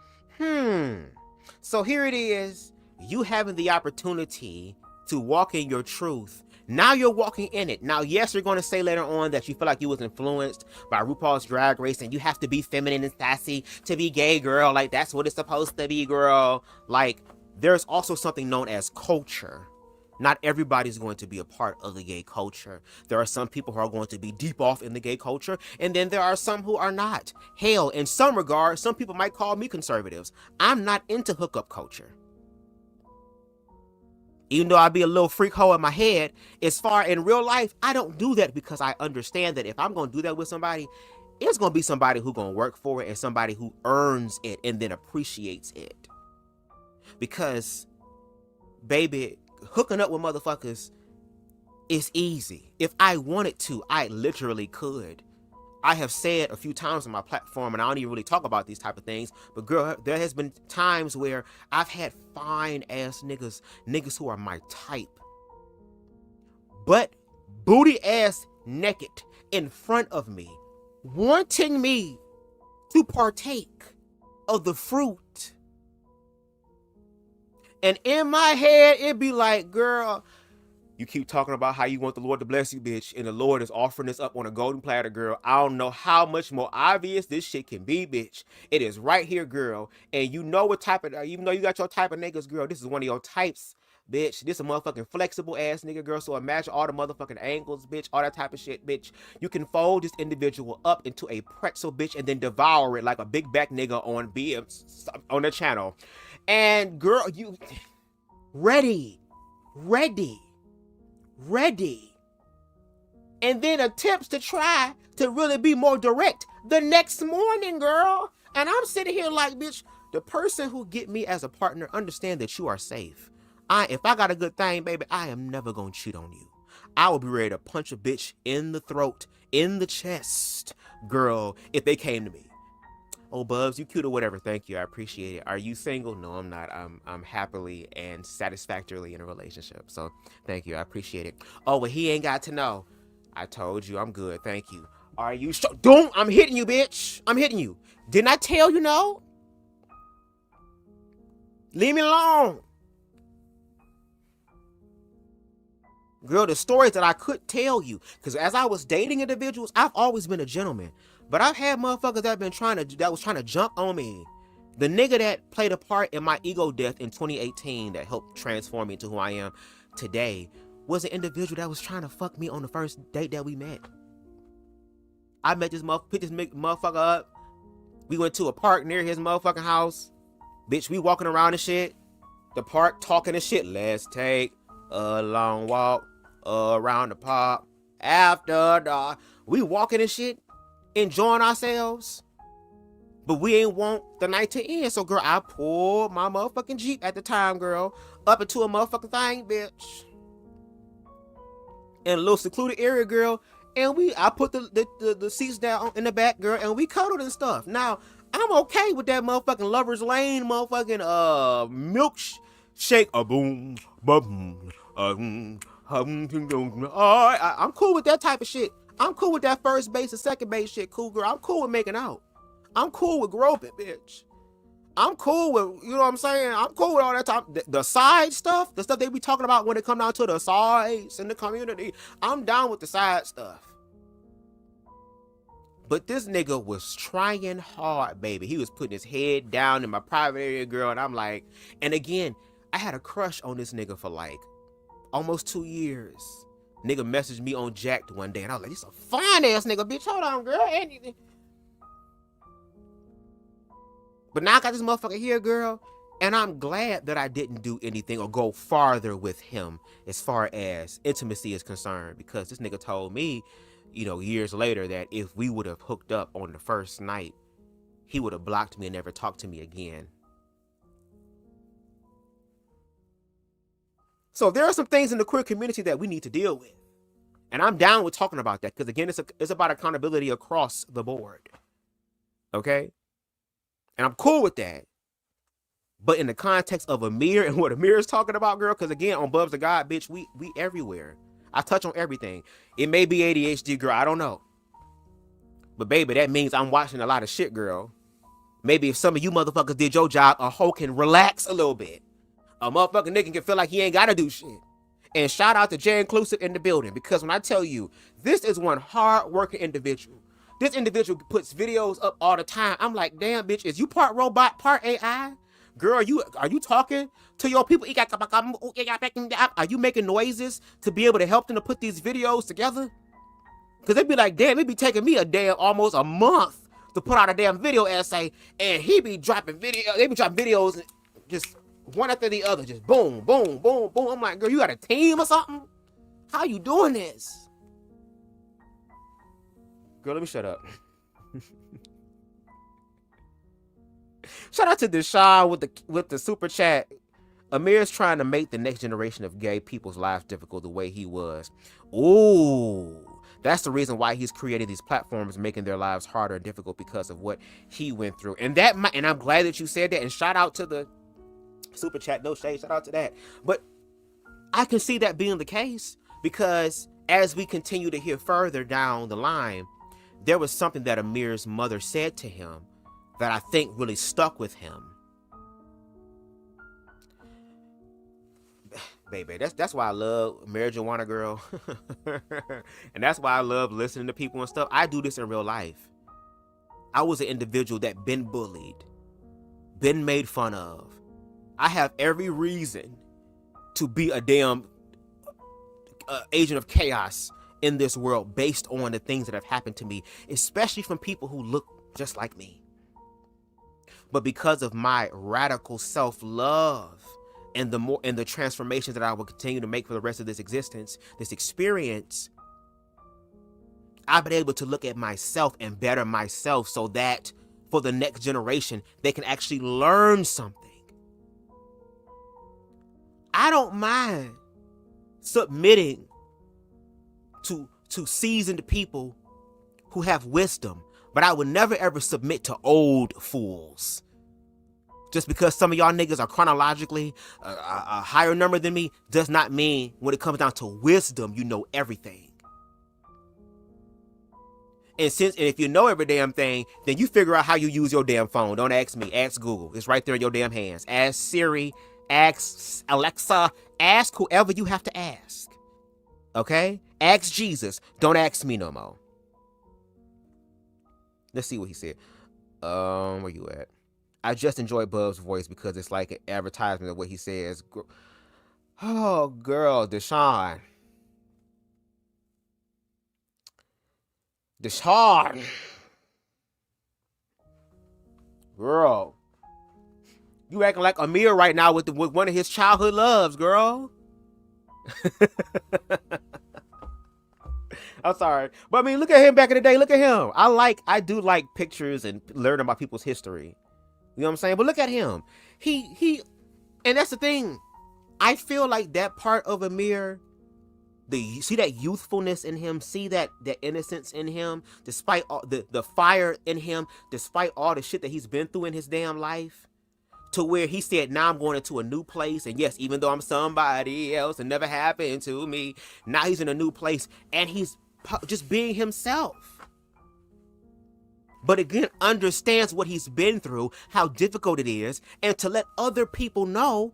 S4: so here it is, you having the opportunity to walk in your truth. Now you're walking in it. Now, yes, you're going to say later on that you feel like you was influenced by RuPaul's Drag Race and you have to be feminine and sassy to be gay, girl. Like, that's what it's supposed to be, girl. Like, there's also something known as culture. Not everybody's going to be a part of the gay culture. There are some people who are going to be deep off in the gay culture, and then there are some who are not. Hell, in some regards, some people might call me conservatives. I'm not into hookup culture. Even though I be a little freak hoe in my head, as far in real life, I don't do that because I understand that if I'm going to do that with somebody, it's going to be somebody who's going to work for it and somebody who earns it and then appreciates it. Because, baby, hooking up with motherfuckers is easy. If I wanted to, I literally could. I have said a few times on my platform, and I don't even really talk about these type of things, but girl, there has been times where I've had fine ass niggas who are my type, but booty ass naked in front of me, wanting me to partake of the fruit. And in my head, it'd be like, girl, you keep talking about how you want the Lord to bless you, bitch, and the Lord is offering this up on a golden platter, girl. I don't know how much more obvious this shit can be, bitch. It is right here, girl. And you know what type of, even though you got your type of niggas, girl, this is one of your types, bitch. This a motherfucking flexible ass nigga, girl. So imagine all the motherfucking angles, bitch, all that type of shit, bitch. You can fold this individual up into a pretzel, bitch, and then devour it like a big back nigga on on the channel. And girl, you ready. And then attempts to try to really be more direct the next morning, girl. And I'm sitting here like, bitch, the person who get me as a partner, understand that you are safe. If I got a good thing, baby, I am never gonna cheat on you. I will be ready to punch a bitch in the throat, in the chest, girl, if they came to me. Oh, Bubs, you cute or whatever. Thank you. I appreciate it. Are you single? No, I'm not. I'm happily and satisfactorily in a relationship. So thank you. I appreciate it. Oh, well, he ain't got to know. I told you I'm good. Thank you. Are you sure? Don't. I'm hitting you, bitch. I'm hitting you. Didn't I tell you no? Leave me alone. Girl, the stories that I could tell you, because as I was dating individuals, I've always been a gentleman. But I've had motherfuckers that was trying to jump on me. The nigga that played a part in my ego death in 2018 that helped transform me into who I am today was an individual that was trying to fuck me on the first date that we met. I met picked this motherfucker up. We went to a park near his motherfucking house. Bitch, we walking around and shit. The park talking and shit. Let's take a long walk around the park after dark. We walking and shit, enjoying ourselves, but we ain't want the night to end. So, girl, I pulled my motherfucking Jeep at the time, girl, up into a motherfucking thing, bitch, in a little secluded area, girl. And I put the seats down in the back, girl, and we cuddled and stuff. Now, I'm okay with that motherfucking Lover's Lane motherfucking milkshake, boom, boom, I'm cool with that type of shit. I'm cool with that first base and second base shit, cool, girl. I'm cool with making out. I'm cool with groping, bitch. I'm cool with, you know what I'm saying? I'm cool with all that time. The side stuff, the stuff they be talking about when it come down to the sides in the community, I'm down with the side stuff. But this nigga was trying hard, baby. He was putting his head down in my private area, girl, and I'm like, and again, I had a crush on this nigga for like almost 2 years. Nigga messaged me on Jacked one day, and I was like, "This a fine ass nigga, bitch. Hold on, girl." But now I got this motherfucker here, girl, and I'm glad that I didn't do anything or go farther with him as far as intimacy is concerned, because this nigga told me, you know, years later that if we would have hooked up on the first night, he would have blocked me and never talked to me again. So there are some things in the queer community that we need to deal with. And I'm down with talking about that because, again, it's about accountability across the board. Okay? And I'm cool with that. But in the context of Amir and what Amir is talking about, girl, because, again, on BubzDaGawd, bitch, we everywhere. I touch on everything. It may be ADHD, girl. I don't know. But, baby, that means I'm watching a lot of shit, girl. Maybe if some of you motherfuckers did your job, a hoe can relax a little bit. A motherfucking nigga can feel like he ain't gotta do shit. And shout out to Jay Inclusive in the building, because when I tell you, this is one hard-working individual. This individual puts videos up all the time. I'm like, damn, bitch, is you part robot, part AI? Girl, are you talking to your people? Are you making noises to be able to help them to put these videos together? Because they'd be like, damn, it'd be taking me almost a month to put out a damn video essay, and he be dropping videos just one after the other, just boom, boom, boom, boom. I'm like, girl, you got a team or something? How you doing this? Girl, let me shut up. Shout out to Deshaun with the super chat. Amir's trying to make the next generation of gay people's lives difficult the way he was. Ooh, that's the reason why he's created these platforms, making their lives harder and difficult because of what he went through. And I'm glad that you said that. And shout out to the super chat, no shade, shout out to that. But I can see that being the case because as we continue to hear further down the line, there was something that Amir's mother said to him that I think really stuck with him. Baby, that's why I love Marijuana Girl. And that's why I love listening to people and stuff. I do this in real life. I was an individual that been bullied, been made fun of. I have every reason to be a damn agent of chaos in this world based on the things that have happened to me, especially from people who look just like me. But because of my radical self-love and the transformations that I will continue to make for the rest of this existence, this experience, I've been able to look at myself and better myself so that for the next generation, they can actually learn something. I don't mind submitting to seasoned people who have wisdom, but I would never ever submit to old fools. Just because some of y'all niggas are chronologically a higher number than me does not mean when it comes down to wisdom, you know everything. And if you know every damn thing, then you figure out how you use your damn phone. Don't ask me, ask Google. It's right there in your damn hands. Ask Siri, ask Alexa, ask whoever you have to ask. Okay? Ask Jesus. Don't ask me no more. Let's see what he said. Where you at? I just enjoy Bub's voice because it's like an advertisement of what he says. Oh, girl, Deshaun. Girl. You acting like Amir right now with one of his childhood loves, girl. I'm sorry. But I mean, look at him back in the day. Look at him. I do like pictures and learning about people's history. You know what I'm saying? But look at him. And that's the thing. I feel like that part of Amir, see that youthfulness in him, see that innocence in him, despite all the fire in him, despite all the shit that he's been through in his damn life, to where he said, now I'm going into a new place. And yes, even though I'm somebody else and never happened to me, now he's in a new place and he's just being himself. But again, understands what he's been through, how difficult it is, and to let other people know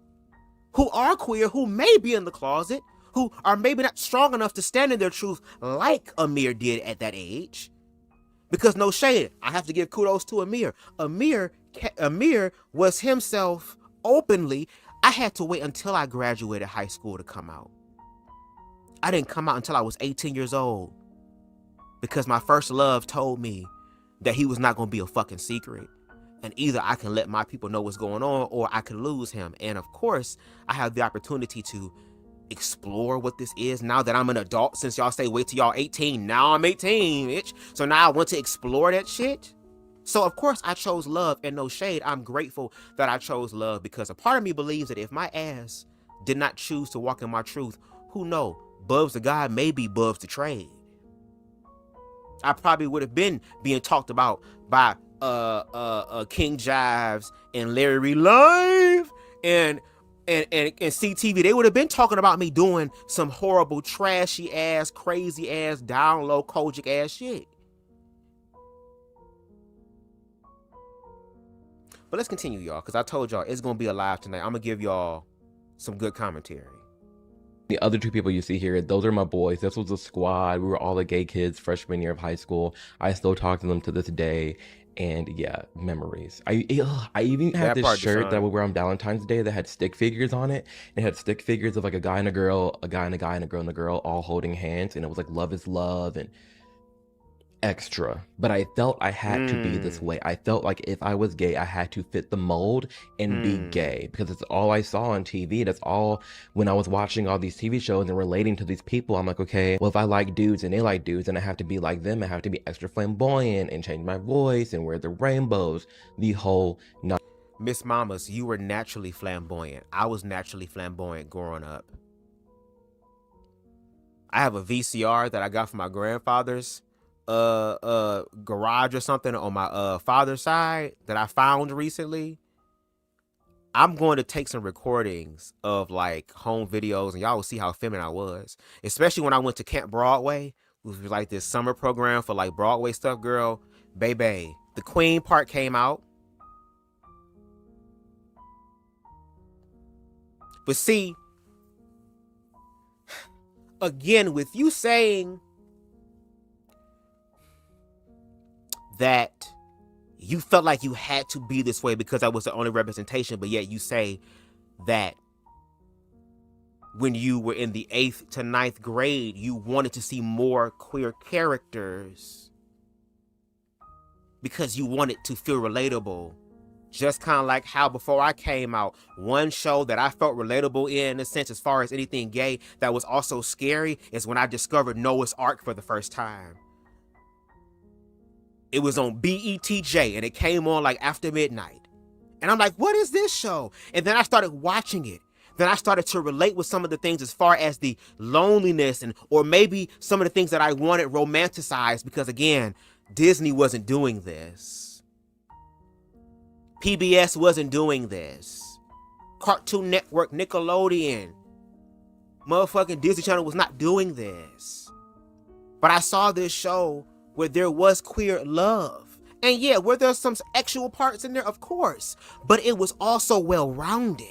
S4: who are queer, who may be in the closet, who are maybe not strong enough to stand in their truth like Amir did at that age. Because no shade, I have to give kudos to Amir. Amir was himself openly. I had to wait until I graduated high school to come out. I didn't come out until I was 18 years old because my first love told me that he was not going to be a fucking secret. And either I can let my people know what's going on or I can lose him. And of course, I have the opportunity to explore what this is now that I'm an adult. Since y'all say wait till y'all 18, now I'm 18, bitch. So now I want to explore that shit. So of course I chose love, and no shade, I'm grateful that I chose love, because a part of me believes that if my ass did not choose to walk in my truth, who know, BubzDaGawd may be Bubs the Trade. I probably would have been being talked about by King Jives and Larry Reed Live and CTV. They would have been talking about me doing some horrible, trashy ass, crazy ass, down low, Kojic ass shit. But let's continue, y'all, because I told y'all it's gonna be a live tonight. I'm gonna give y'all some good commentary.
S5: The other two people you see here, those are my boys. This was a squad. We were all the gay kids freshman year of high school. I still talk to them to this day. And yeah, memories. I even had
S4: That
S5: this
S4: part,
S5: shirt that I
S4: Deshaun.
S5: would wear on Valentine's Day that had stick figures on it. It had stick figures of like a guy and a girl, a guy and a guy and a girl and a girl all holding hands, and it was like love is love and extra. But I felt I had to be this way. I felt like if I was gay, I had to fit the mold and be gay because it's all I saw on TV. That's all when I was watching all these TV shows and relating to these people. I'm like, okay, well, if I like dudes and they like dudes, then I have to be like them. I have to be extra flamboyant and change my voice and wear the rainbows. The whole
S4: Miss Mamas, you were naturally flamboyant. I was naturally flamboyant growing up. I have a VCR that I got from my grandfather's garage or something on my father's side that I found recently. I'm going to take some recordings of like home videos and y'all will see how feminine I was, especially when I went to Camp Broadway, which was like this summer program for like Broadway stuff. Girl, baby, the Queen part came out. But see, again, with you saying that you felt like you had to be this way because that was the only representation, but yet you say that when you were in the 8th to 9th grade, you wanted to see more queer characters because you wanted to feel relatable. Just kind of like how before I came out, one show that I felt relatable in a sense as far as anything gay that was also scary is when I discovered Noah's Ark for the first time. It was on BETJ and it came on like after midnight. And I'm like, what is this show? And then I started watching it. Then I started to relate with some of the things as far as the loneliness and or maybe some of the things that I wanted romanticized because again, Disney wasn't doing this. PBS wasn't doing this. Cartoon Network, Nickelodeon, motherfucking Disney Channel was not doing this. But I saw this show where there was queer love. And yeah, were there some sexual parts in there? Of course. But it was also well-rounded.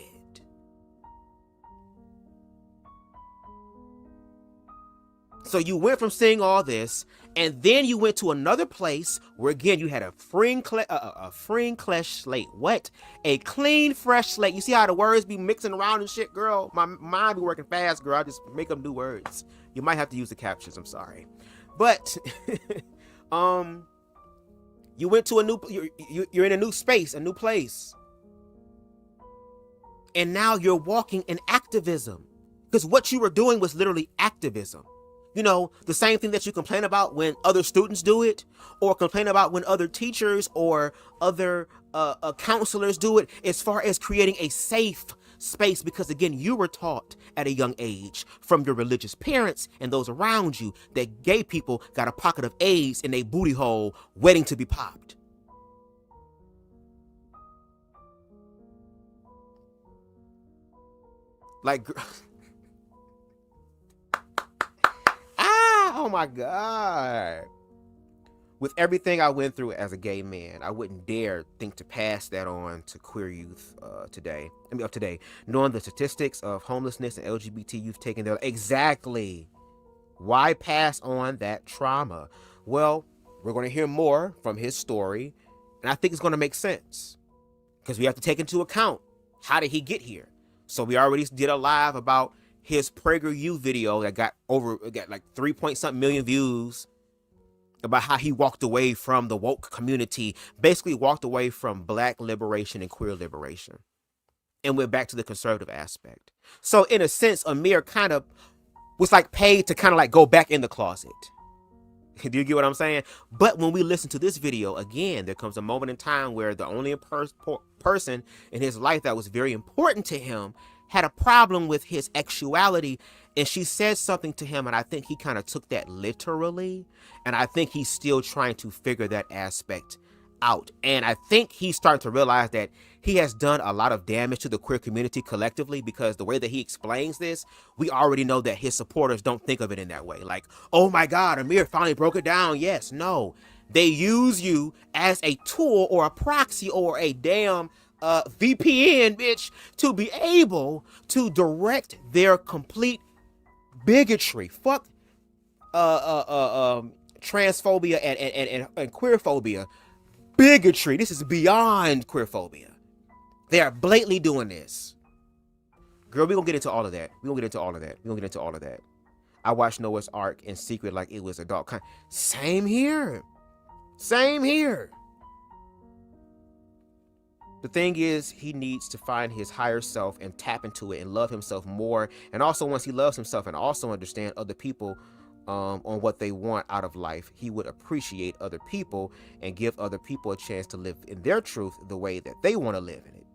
S4: So you went from seeing all this, and then you went to another place where again you had a freeing fresh slate. What? A clean, fresh slate. You see how the words be mixing around and shit, girl? My mind be working fast, girl. I just make up new words. You might have to use the captions. I'm sorry, but you went to a new. You're in a new space, a new place, and now you're walking in activism because what you were doing was literally activism. You know, the same thing that you complain about when other students do it, or complain about when other teachers or other counselors do it, as far as creating a safe space. Because again, you were taught at a young age from your religious parents and those around you that gay people got a pocket of AIDS in their booty hole waiting to be popped. Like, oh my God. With everything I went through as a gay man, I wouldn't dare think to pass that on to queer youth today. Knowing the statistics of homelessness and LGBT youth taking their... Exactly. Why pass on that trauma? Well, we're going to hear more from his story, and I think it's going to make sense because we have to take into account how did he get here. So we already did a live about his PragerU video that got like 3-point-something million views about how he walked away from the woke community, basically walked away from black liberation and queer liberation and went back to the conservative aspect. So in a sense, Amir kind of was like paid to kind of like go back in the closet. Do you get what I'm saying? But when we listen to this video, again, there comes a moment in time where the only person in his life that was very important to him had a problem with his sexuality, and she said something to him, and I think he kind of took that literally, and I think he's still trying to figure that aspect out. And I think he's starting to realize that he has done a lot of damage to the queer community collectively, because the way that he explains this, we already know that his supporters don't think of it in that way. Like, oh my God, Amir finally broke it down. Yes, no. They use you as a tool or a proxy or a damn VPN, bitch, to be able to direct their complete bigotry. Fuck transphobia and queerphobia. bigotry. This is beyond queerphobia. They are blatantly doing this. Girl, we're gonna get into all of that. We're gonna get into all of that. We're gonna get into all of that. I watched Noah's Ark in secret like it was adult kind. Same here. Same here. The thing is, he needs to find his higher self and tap into it and love himself more. And also, once he loves himself and also understand other people on what they want out of life, he would appreciate other people and give other people a chance to live in their truth the way that they want to live in it.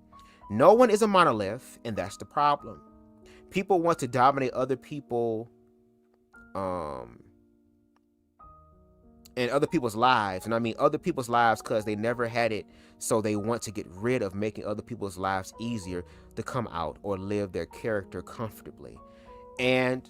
S4: No one is a monolith, and that's the problem. People want to dominate other people and other people's lives. And I mean other people's lives because they never had it, so they want to get rid of making other people's lives easier to come out or live their character comfortably. And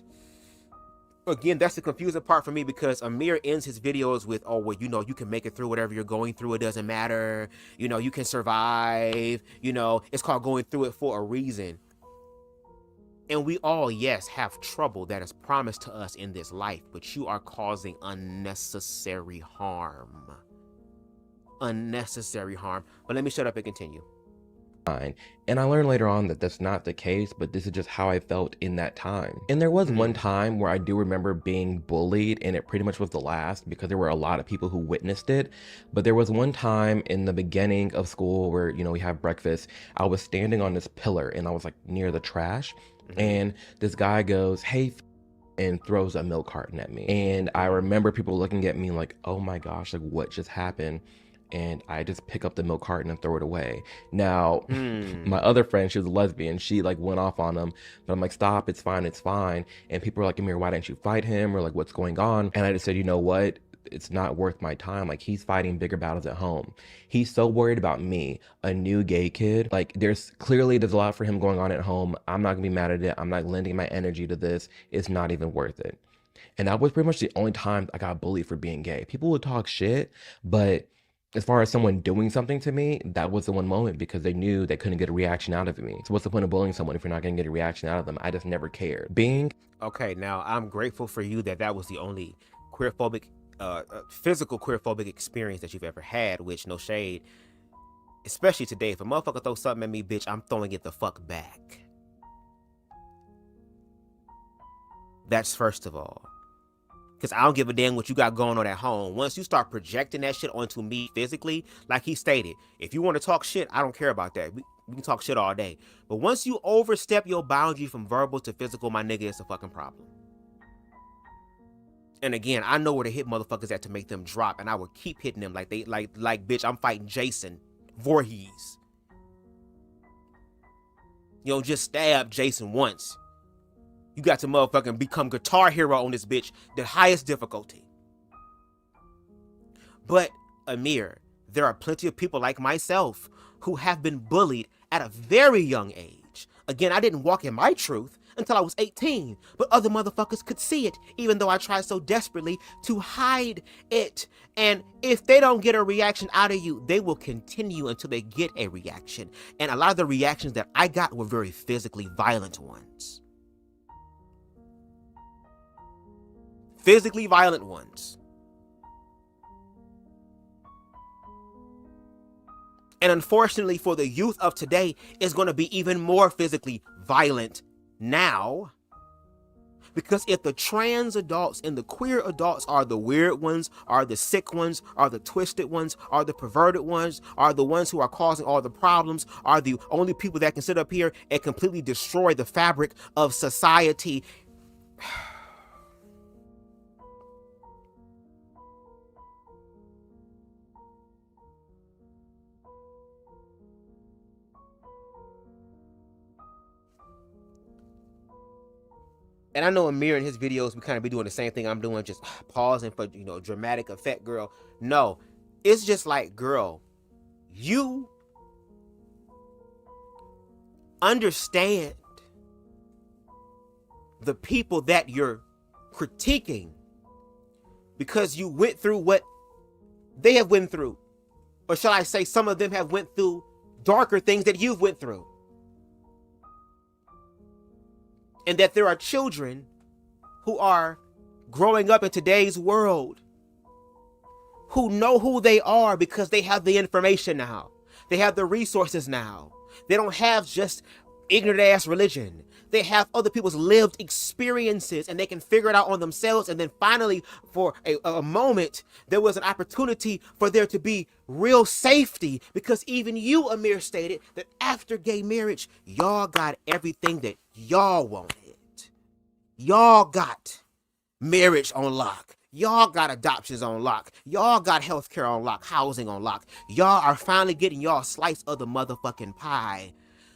S4: again, that's the confusing part for me, because Amir ends his videos with, oh, well, you know, you can make it through whatever you're going through. It doesn't matter. You know, you can survive. You know, it's called going through it for a reason. And we all, yes, have trouble that is promised to us in this life, but you are causing unnecessary harm. Unnecessary harm. But let me shut up and continue.
S5: And I learned later on that that's not the case, but this is just how I felt in that time. And there was one time where I do remember being bullied, and it pretty much was the last because there were a lot of people who witnessed it. But there was one time in the beginning of school where, you know, we have breakfast. I was standing on this pillar and I was like near the trash. And this guy goes, hey, and throws a milk carton at me. And I remember people looking at me like, oh my gosh, like what just happened? And I just pick up the milk carton and throw it away. Now, my other friend, she was a lesbian. She like went off on him, but I'm like, stop, it's fine, it's fine. And people were like, Amir, why didn't you fight him? Or like, what's going on? And I just said, you know what? It's not worth my time. Like, he's fighting bigger battles at home. He's so worried about me, a new gay kid. Like, there's a lot for him going on at home. I'm not gonna be mad at it. I'm not lending my energy to this. It's not even worth it. And that was pretty much the only time I got bullied for being gay. People would talk shit, but as far as someone doing something to me, that was the one moment, because they knew they couldn't get a reaction out of me. So what's the point of bullying someone if you're not gonna get a reaction out of them? I just never cared.
S4: Okay, now I'm grateful for you that was the only queerphobic physical queerphobic experience that you've ever had, which, no shade, especially today, if a motherfucker throws something at me, bitch, I'm throwing it the fuck back. That's first of all. Because I don't give a damn what you got going on at home. Once you start projecting that shit onto me physically, like he stated, if you want to talk shit, I don't care about that. We can talk shit all day. But once you overstep your boundary from verbal to physical, my nigga, it's a fucking problem. And again, I know where to hit motherfuckers at to make them drop, and I will keep hitting them like bitch, I'm fighting Jason Voorhees. You don't just stab Jason once. You got to motherfucking become Guitar Hero on this bitch, the highest difficulty. But Amir, there are plenty of people like myself who have been bullied at a very young age. Again, I didn't walk in my truth until I was 18, but other motherfuckers could see it, even though I tried so desperately to hide it. And if they don't get a reaction out of you, they will continue until they get a reaction. And a lot of the reactions that I got were very physically violent ones. Physically violent ones. And unfortunately for the youth of today, it's going to be even more physically violent now. Because if the trans adults and the queer adults are the weird ones, are the sick ones, are the twisted ones, are the perverted ones, are the ones who are causing all the problems, are the only people that can sit up here and completely destroy the fabric of society. And I know Amir in his videos, we kind of be doing the same thing I'm doing, just pausing for, you know, dramatic effect, girl. No, it's just like, girl, you understand the people that you're critiquing because you went through what they have went through. Or shall I say, some of them have went through darker things that you've went through. And that there are children who are growing up in today's world who know who they are because they have the information now. They have the resources now. They don't have just ignorant ass religion. They have other people's lived experiences and they can figure it out on themselves. And then finally, for a moment, there was an opportunity for there to be real safety, because even you, Amir, stated that after gay marriage, y'all got everything that y'all wanted. Y'all got marriage on lock. Y'all got adoptions on lock. Y'all got healthcare on lock, housing on lock. Y'all are finally getting y'all a slice of the motherfucking pie.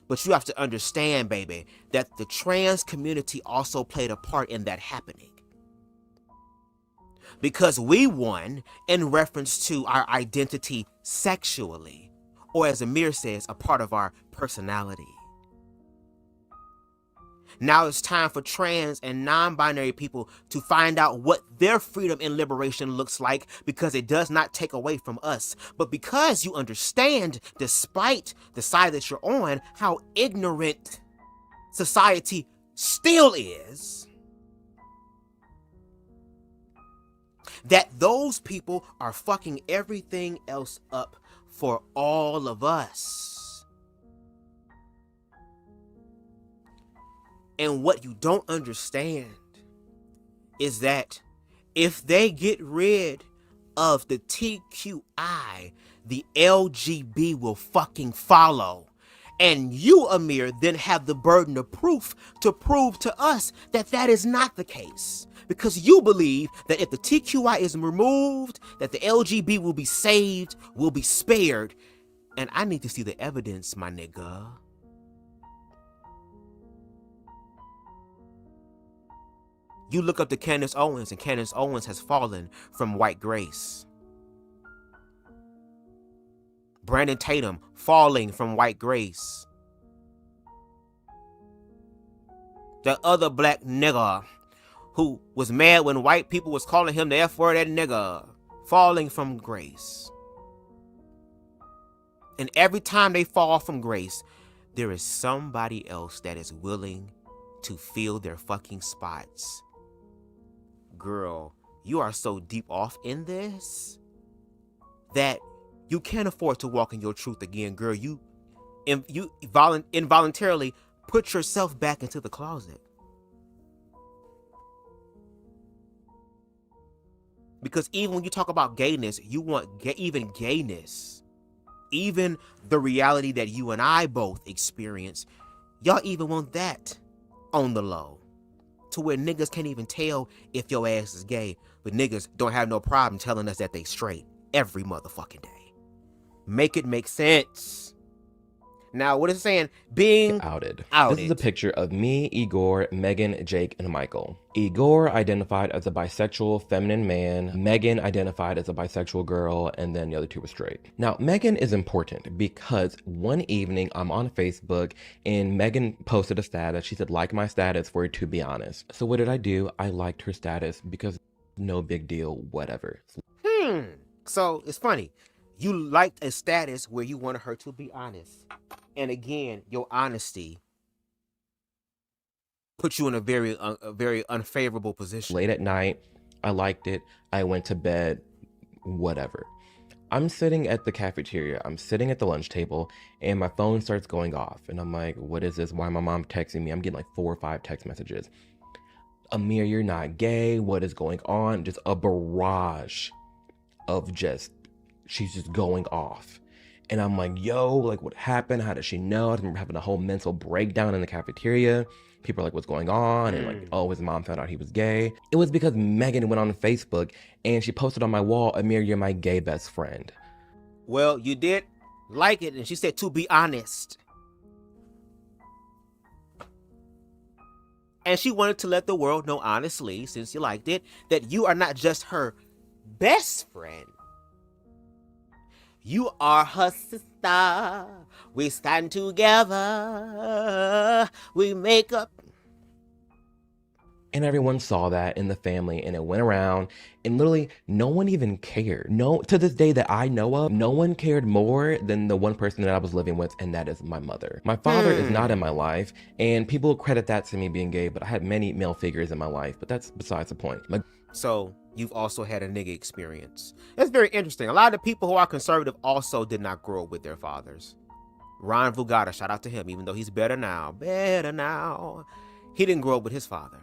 S4: But you have to understand, baby, that the trans community also played a part in that happening. Because we won in reference to our identity sexually, or as Amir says, a part of our personality. Now it's time for trans and non-binary people to find out what their freedom and liberation looks like, because it does not take away from us. But because you understand, despite the side that you're on, how ignorant society still is, that those people are fucking everything else up for all of us. And what you don't understand is that if they get rid of the TQI, the LGB will fucking follow. And you, Amir, then have the burden of proof to prove to us that that is not the case. Because you believe that if the TQI is removed, that the LGB will be saved, will be spared. And I need to see the evidence, my nigga. You look up to Candace Owens, and Candace Owens has fallen from white grace. Brandon Tatum falling from white grace. The other black nigga who was mad when white people was calling him the F word, that nigga, falling from grace. And every time they fall from grace, there is somebody else that is willing to fill their fucking spots. Girl, you are so deep off in this that you can't afford to walk in your truth again, girl. You involuntarily put yourself back into the closet. Because even when you talk about gayness, you want even gayness. Even the reality that you and I both experience, y'all even want that on the low. To where niggas can't even tell if your ass is gay, but niggas don't have no problem telling us that they straight every motherfucking day. Make it make sense. Now, what is it saying? Being
S5: outed.
S4: Outed.
S5: This is a picture of me, Igor, Megan, Jake, and Michael. Igor identified as a bisexual feminine man. Megan identified as a bisexual girl, and then the other two were straight. Now, Megan is important because one evening I'm on Facebook and Megan posted a status. She said, like my status for it to be honest. So what did I do? I liked her status because no big deal, whatever.
S4: So it's funny. You liked a status where you wanted her to be honest. And again, your honesty put you in a very unfavorable position.
S5: Late at night, I liked it. I went to bed, whatever. I'm sitting at the cafeteria. I'm sitting at the lunch table and my phone starts going off. And I'm like, what is this? Why is my mom texting me? I'm getting like 4 or 5 text messages. Amir, you're not gay. What is going on? Just a barrage of she's just going off. And I'm like, yo, like what happened? How does she know? I remember having a whole mental breakdown in the cafeteria. People are like, what's going on? And like, oh, his mom found out he was gay. It was because Megan went on Facebook and she posted on my wall, Amir, you're my gay best friend.
S4: Well, you did like it. And she said, to be honest. And she wanted to let the world know honestly, since you liked it, that you are not just her best friend. You are her sister. We stand together. We make up.
S5: And everyone saw that in the family and it went around and literally no one even cared. No, to this day that I know of, no one cared more than the one person that I was living with, and that is my mother. My father is not in my life, and people credit that to me being gay, but I had many male figures in my life, but that's besides the point.
S4: So you've also had a nigga experience. It's very interesting. A lot of the people who are conservative also did not grow up with their fathers. Ron Vugada, shout out to him, even though he's better now. Better now. He didn't grow up with his father.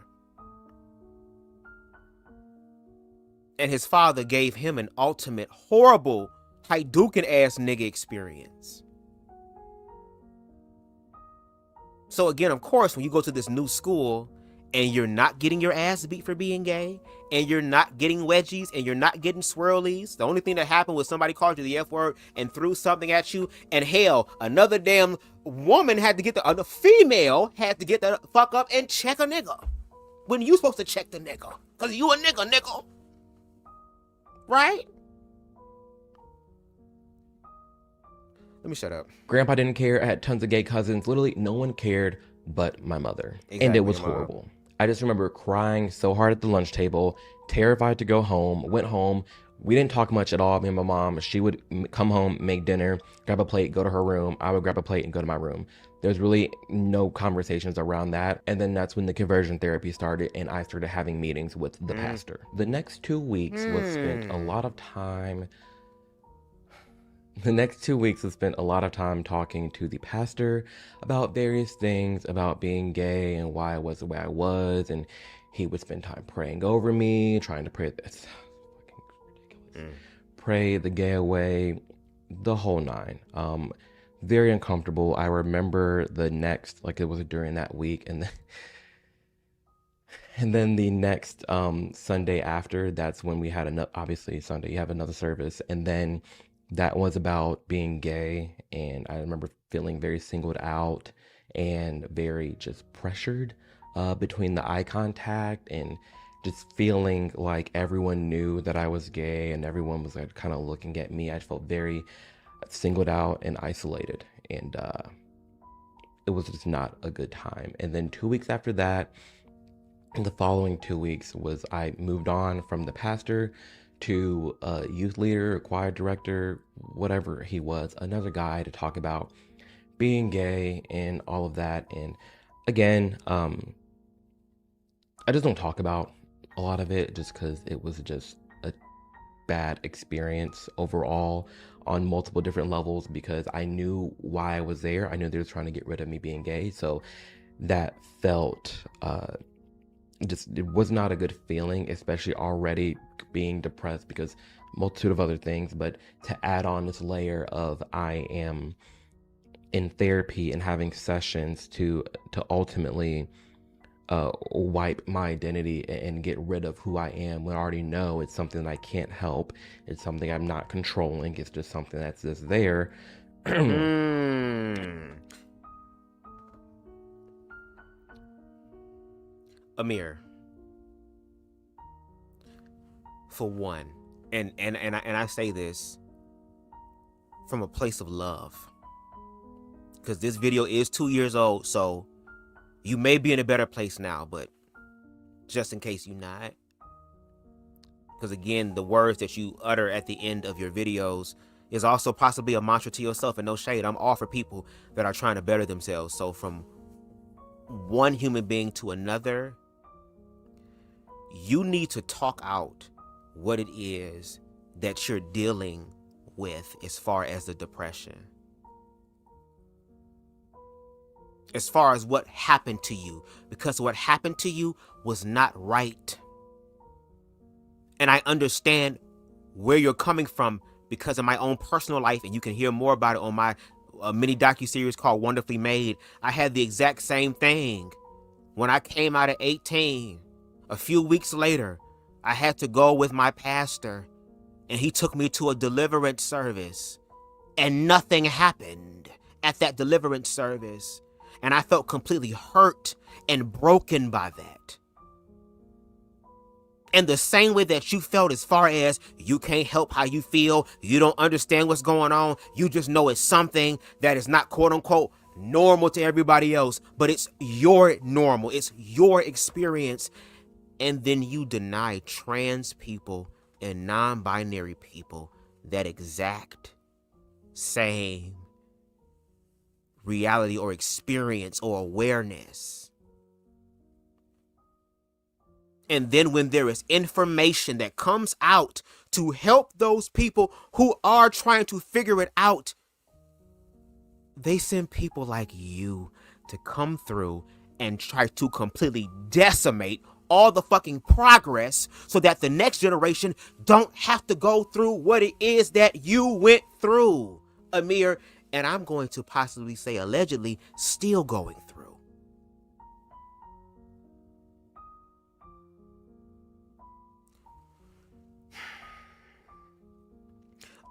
S4: And his father gave him an ultimate horrible Hadouken ass nigga experience. So again, of course, when you go to this new school and you're not getting your ass beat for being gay, and you're not getting wedgies, and you're not getting swirlies, the only thing that happened was somebody called you the F word and threw something at you, and hell, another damn woman had to get the female had to get the fuck up and check a nigga. When you supposed to check the nigga? Cause you a nigga. Right? Let me shut up.
S5: Grandpa didn't care. I had tons of gay cousins. Literally, no one cared but my mother.
S4: Exactly,
S5: and it was
S4: Mom.
S5: horrible. I just remember crying so hard at the lunch table, terrified to go home, went home. We didn't talk much at all, me and my mom. She would come home, make dinner, grab a plate, go to her room. I would grab a plate and go to my room. There's really no conversations around that. And then that's when the conversion therapy started and I started having meetings with the pastor. The next 2 weeks was spent a lot of time. The next 2 weeks was spent a lot of time talking to the pastor about various things about being gay and why I was the way I was. And he would spend time praying over me, trying to pray this. Fucking ridiculous. Pray the gay away, the whole nine. Very uncomfortable. I remember the next, like it was during that week, and then the next Sunday after, that's when we had another, obviously Sunday, you have another service, and then that was about being gay, and I remember feeling very singled out and very just pressured between the eye contact and just feeling like everyone knew that I was gay and everyone was like kind of looking at me. I felt very singled out and isolated, and it was just not a good time. And then 2 weeks after that, the following 2 weeks was I moved on from the pastor to a youth leader, choir director, whatever he was, another guy to talk about being gay and all of that. And again, I just don't talk about a lot of it just because it was just a bad experience overall on multiple different levels, because I knew why I was there. I knew they were trying to get rid of me being gay. So that felt it was not a good feeling, especially already being depressed because multitude of other things. But to add on this layer of I am in therapy and having sessions to ultimately wipe my identity and get rid of who I am, when I already know it's something that I can't help. It's something I'm not controlling. It's just something that's just there.
S4: Amir, for one, and I say this from a place of love, because this video is 2 years old, so you may be in a better place now, but just in case you're not, because again, the words that you utter at the end of your videos is also possibly a mantra to yourself. And no shade, I'm all for people that are trying to better themselves. So from one human being to another, you need to talk out what it is that you're dealing with as far as the depression, as far as what happened to you, because what happened to you was not right. And I understand where you're coming from because of my own personal life, and you can hear more about it on my mini docuseries called Wonderfully Made. I had the exact same thing. When I came out at 18, a few weeks later, I had to go with my pastor, and he took me to a deliverance service, and nothing happened at that deliverance service. And I felt completely hurt and broken by that. And the same way that you felt, as far as you can't help how you feel, you don't understand what's going on, you just know it's something that is not quote unquote normal to everybody else, but it's your normal, it's your experience. And then you deny trans people and non-binary people that exact same reality or experience or awareness. And then when there is information that comes out to help those people who are trying to figure it out, they send people like you to come through and try to completely decimate all the fucking progress so that the next generation don't have to go through what it is that you went through, Amir, and I'm going to possibly say allegedly still going through.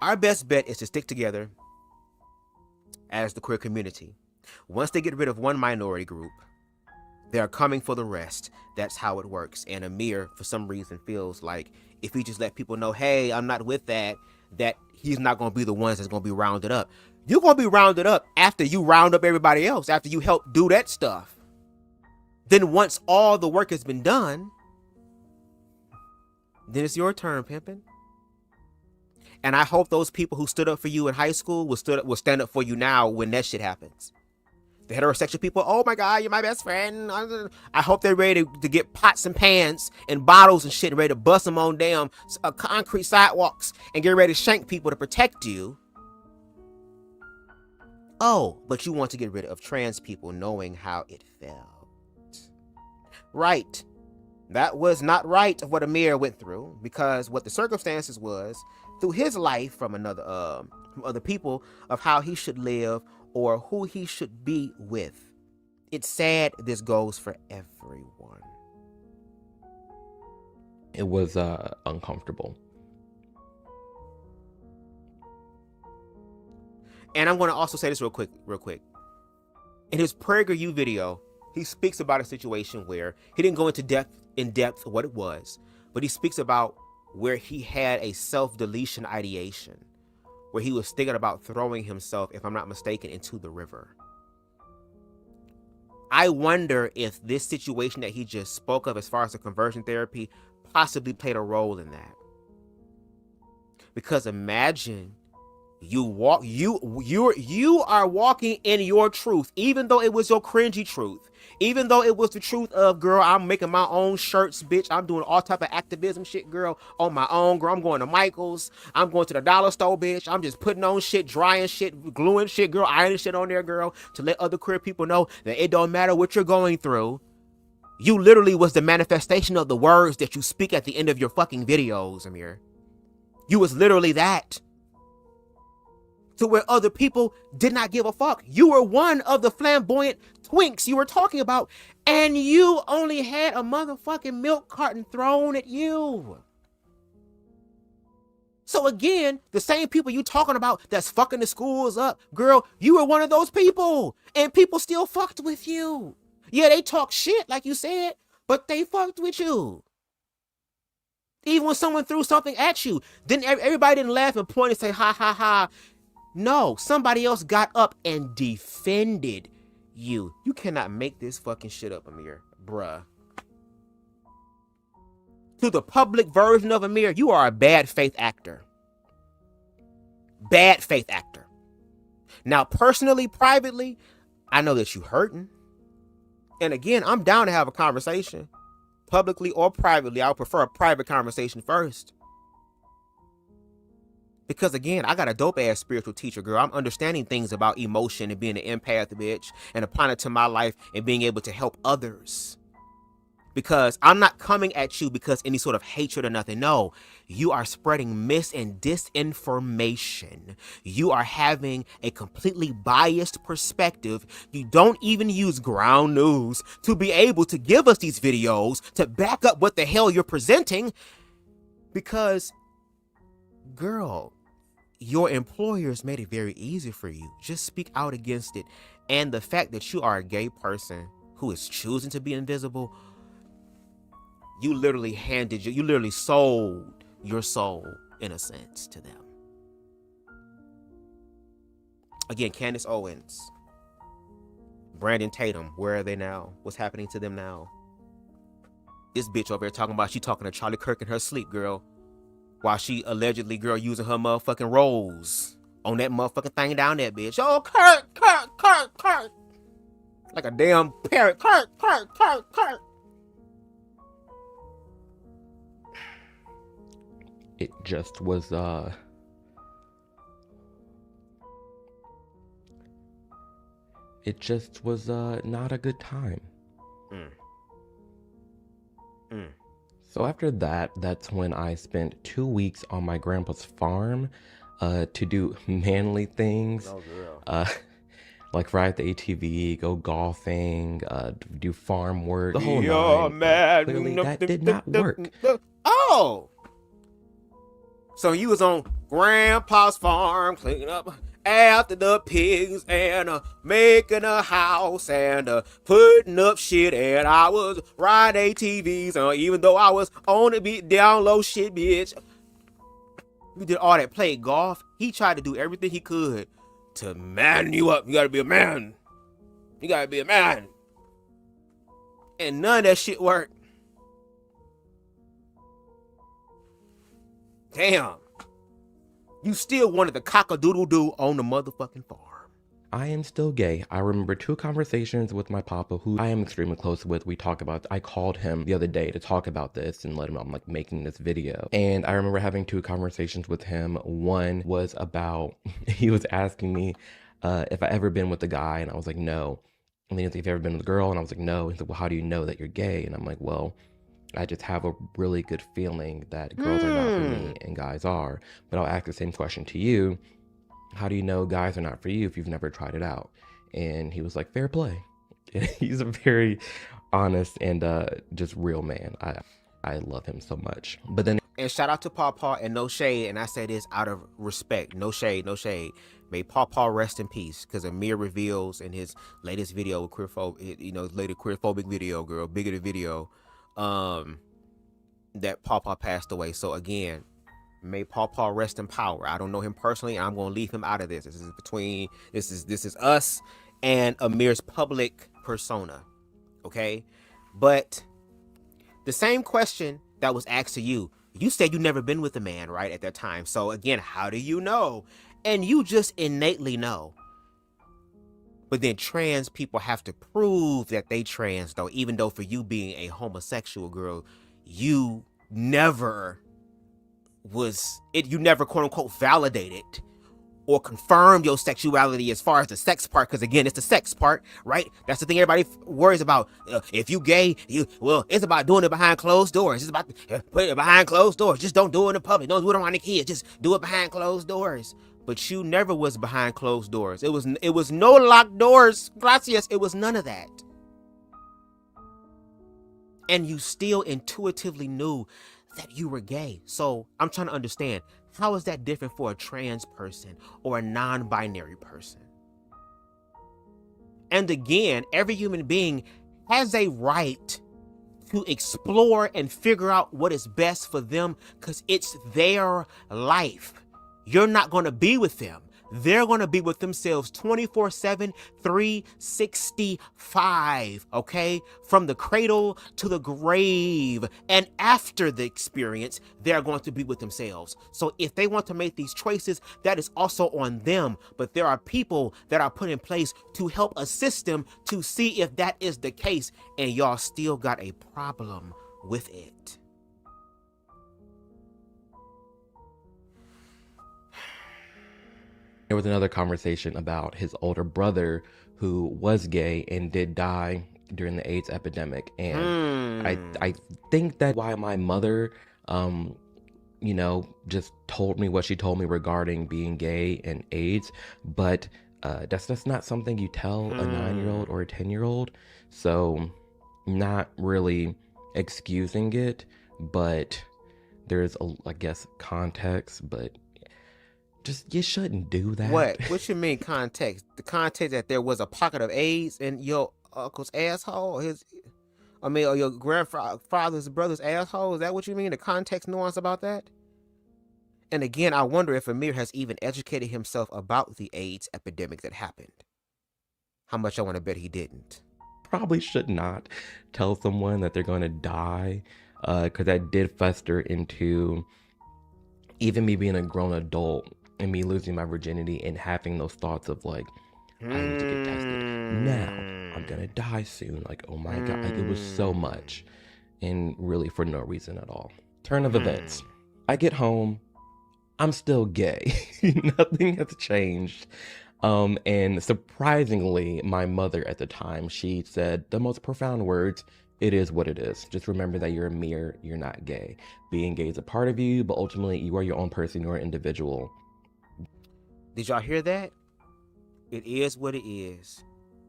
S4: Our best bet is to stick together as the queer community. Once they get rid of one minority group, they're coming for the rest. That's how it works. And Amir, for some reason, feels like if he just let people know, hey, I'm not with that he's not going to be the ones that's going to be rounded up. You're going to be rounded up after you round up everybody else, after you help do that stuff. Then once all the work has been done, then it's your turn, pimpin'. And I hope those people who stood up for you in high school will stand up for you now when that shit happens. The heterosexual people, oh my God, you're my best friend. I hope they're ready to get pots and pans and bottles and shit, ready to bust them on damn concrete sidewalks and get ready to shank people to protect you. Oh, but you want to get rid of trans people knowing how it felt. Right. That was not right of what Amir went through, because what the circumstances was through his life from other people of how he should live or who he should be with. It's sad this goes for everyone.
S5: It was uncomfortable.
S4: And I'm going to also say this real quick. In his PragerU video, he speaks about a situation where he didn't go into depth what it was, but he speaks about where he had a self-deletion ideation, where he was thinking about throwing himself, if I'm not mistaken, into the river. I wonder if this situation that he just spoke of as far as the conversion therapy possibly played a role in that. Because imagine you are walking in your truth, even though it was your cringy truth, even though it was the truth of, girl, I'm making my own shirts, bitch, I'm doing all type of activism shit, girl, on my own, girl, I'm going to Michael's, I'm going to the dollar store, bitch, I'm just putting on shit, drying shit, gluing shit, girl, ironing shit on there, girl, to let other queer people know that it don't matter what you're going through. You literally was the manifestation of the words that you speak at the end of your fucking videos, Amir. You was literally that. To where other people did not give a fuck. You were one of the flamboyant twinks you were talking about, and you only had a motherfucking milk carton thrown at you. So again, the same people you talking about that's fucking the schools up, girl, you were one of those people, and people still fucked with you. Yeah, they talk shit like you said, but they fucked with you. Even when someone threw something at you, everybody didn't laugh and point and say, ha, ha, ha. No, somebody else got up and defended you. You cannot make this fucking shit up, Amir. Bruh. To the public version of Amir, you are a bad faith actor. Bad faith actor. Now, personally, privately, I know that you hurting. And again, I'm down to have a conversation. Publicly or privately, I would prefer a private conversation first. Because again, I got a dope ass spiritual teacher, girl. I'm understanding things about emotion and being an empath, bitch, and applying it to my life and being able to help others. Because I'm not coming at you because any sort of hatred or nothing. No, you are spreading mis and disinformation. You are having a completely biased perspective. You don't even use ground news to be able to give us these videos to back up what the hell you're presenting. Because, girl, your employers made it very easy for you. Just speak out against it. And the fact that you are a gay person who is choosing to be invisible, you literally sold your soul, in a sense, to them. Again, Candace Owens, Brandon Tatum, where are they now? What's happening to them now? This bitch over here she talking to Charlie Kirk in her sleep, girl. While she allegedly, girl, using her motherfucking rolls on that motherfucking thing down there, bitch. Oh, Kirk. Like a damn parrot. Kirk.
S5: it just was not a good time. So after that, that's when I spent 2 weeks on my grandpa's farm to do manly things.
S4: Oh, girl.
S5: Like ride the ATV, go golfing, do farm work, the whole
S4: You're
S5: nine.
S4: mad.
S5: Clearly that did not work.
S4: Oh! So you was on Grandpa's farm cleaning up after the pigs and making a house and putting up shit, and I was riding ATVs, even though I was on the beat down low shit, bitch. You did all that, played golf. He tried to do everything he could to man you up. You gotta be a man. You gotta be a man. And none of that shit worked. Damn. You still wanted the cock-a-doodle-doo on the motherfucking farm.
S5: I am still gay. I remember 2 conversations with my papa, who I am extremely close with. I called him the other day to talk about this and let him know I'm like making this video. And I remember having 2 conversations with him. One was about, he was asking me if I ever been with a guy, and I was like, no. And then he was like, have you ever been with a girl? And I was like, no. He's like, well, how do you know that you're gay? And I'm like, well, I just have a really good feeling that girls are not for me and guys are. But I'll ask the same question to you. How do you know guys are not for you if you've never tried it out? And he was like, fair play. He's a very honest and just real man. I love him so much. But then,
S4: and shout out to Pawpaw, and no shade, and I say this out of respect. No shade, no shade. May Pawpaw rest in peace, because Amir reveals in his latest video with latest queerphobic video, girl, bigoted video, that Pawpaw passed away. So again, may Pawpaw rest in power. I don't know him personally, and I'm gonna leave him out of this. This is us and Amir's public persona. Okay? But the same question that was asked to you, you said you never been with a man, right, at that time. So again, how do you know? And you just innately know. But then trans people have to prove that they trans, though, even though for you being a homosexual girl, you never quote unquote validated or confirmed your sexuality as far as the sex part, because again, it's the sex part, right? That's the thing everybody worries about. If you gay, it's about doing it behind closed doors. It's about putting it behind closed doors. Just don't do it in public. Don't do it around the kids. Just do it behind closed doors. But you never was behind closed doors. It was no locked doors. Gracias. It was none of that. And you still intuitively knew that you were gay. So I'm trying to understand, how is that different for a trans person or a non-binary person? And again, every human being has a right to explore and figure out what is best for them, because it's their life. You're not going to be with them. They're going to be with themselves 24/7, 365, okay? From the cradle to the grave. And after the experience, they're going to be with themselves. So if they want to make these choices, that is also on them. But there are people that are put in place to help assist them to see if that is the case. And y'all still got a problem with it.
S5: there was another conversation about his older brother who was gay and did die during the AIDS epidemic. And I think that why my mother, just told me what she told me regarding being gay and AIDS, but that's just not something you tell a 9-year-old or a 10-year-old. So not really excusing it, but there's, I guess, context, but just, you shouldn't do that.
S4: What you mean context? The context that there was a pocket of AIDS in your uncle's asshole? Or your grandfather's brother's asshole? Is that what you mean? The context nuance about that? And again, I wonder if Amir has even educated himself about the AIDS epidemic that happened. How much I want to bet he didn't.
S5: Probably should not tell someone that they're going to die, because that did fester into even me being a grown adult and me losing my virginity and having those thoughts of like, I need to get tested now. I'm gonna die soon. Like, oh my God, like it was so much, and really for no reason at all. Turn of events. I get home, I'm still gay. Nothing has changed. And surprisingly, my mother at the time, she said the most profound words, "It is what it is. Just remember that you're Amir, you're not gay. Being gay is a part of you, but ultimately you are your own person, you're an individual."
S4: Did y'all hear that? It is what it is.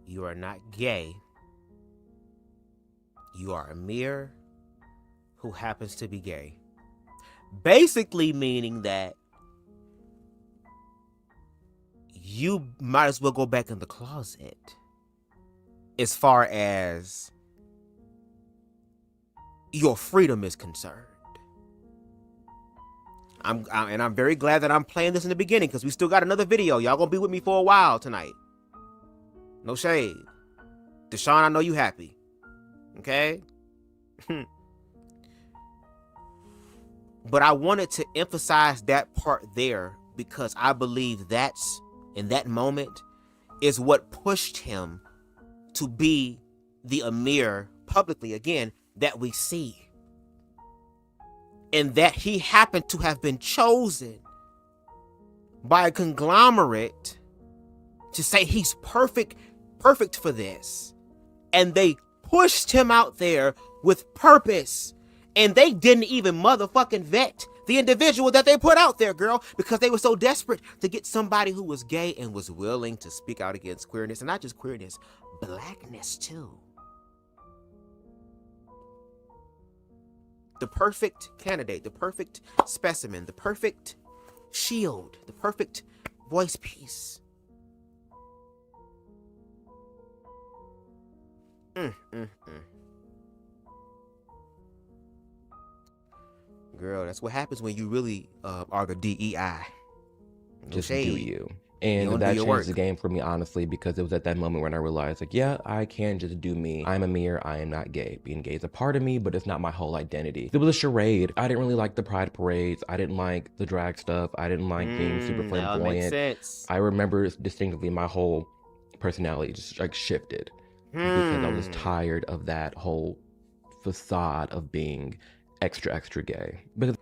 S4: You are not gay. You are Amir, who happens to be gay. Basically meaning that you might as well go back in the closet as far as your freedom is concerned. I'm very glad that I'm playing this in the beginning because we still got another video. Y'all gonna be with me for a while tonight. No shade. Deshaun, I know you happy. Okay? But I wanted to emphasize that part there because I believe that's, in that moment, is what pushed him to be the Amir publicly, again, that we see. And that he happened to have been chosen by a conglomerate to say he's perfect for this. And they pushed him out there with purpose. And they didn't even motherfucking vet the individual that they put out there, girl, because they were so desperate to get somebody who was gay and was willing to speak out against queerness. And not just queerness, blackness too. The perfect candidate, the perfect specimen, the perfect shield, the perfect voice piece. Girl, that's what happens when you really are the DEI. No
S5: Just
S4: shade.
S5: do you. And
S4: don't
S5: that
S4: do your
S5: changed
S4: work.
S5: the game for me, honestly, because it was at that moment when I realized, like, yeah, I can just do me. I'm Amir, I am not gay. Being gay is a part of me, but it's not my whole identity. It was a charade. I didn't really like the pride parades. I didn't like the drag stuff. I didn't like being super
S4: That
S5: flamboyant.
S4: makes sense.
S5: I remember distinctly my whole personality just like shifted because I was tired of that whole facade of being extra gay. Because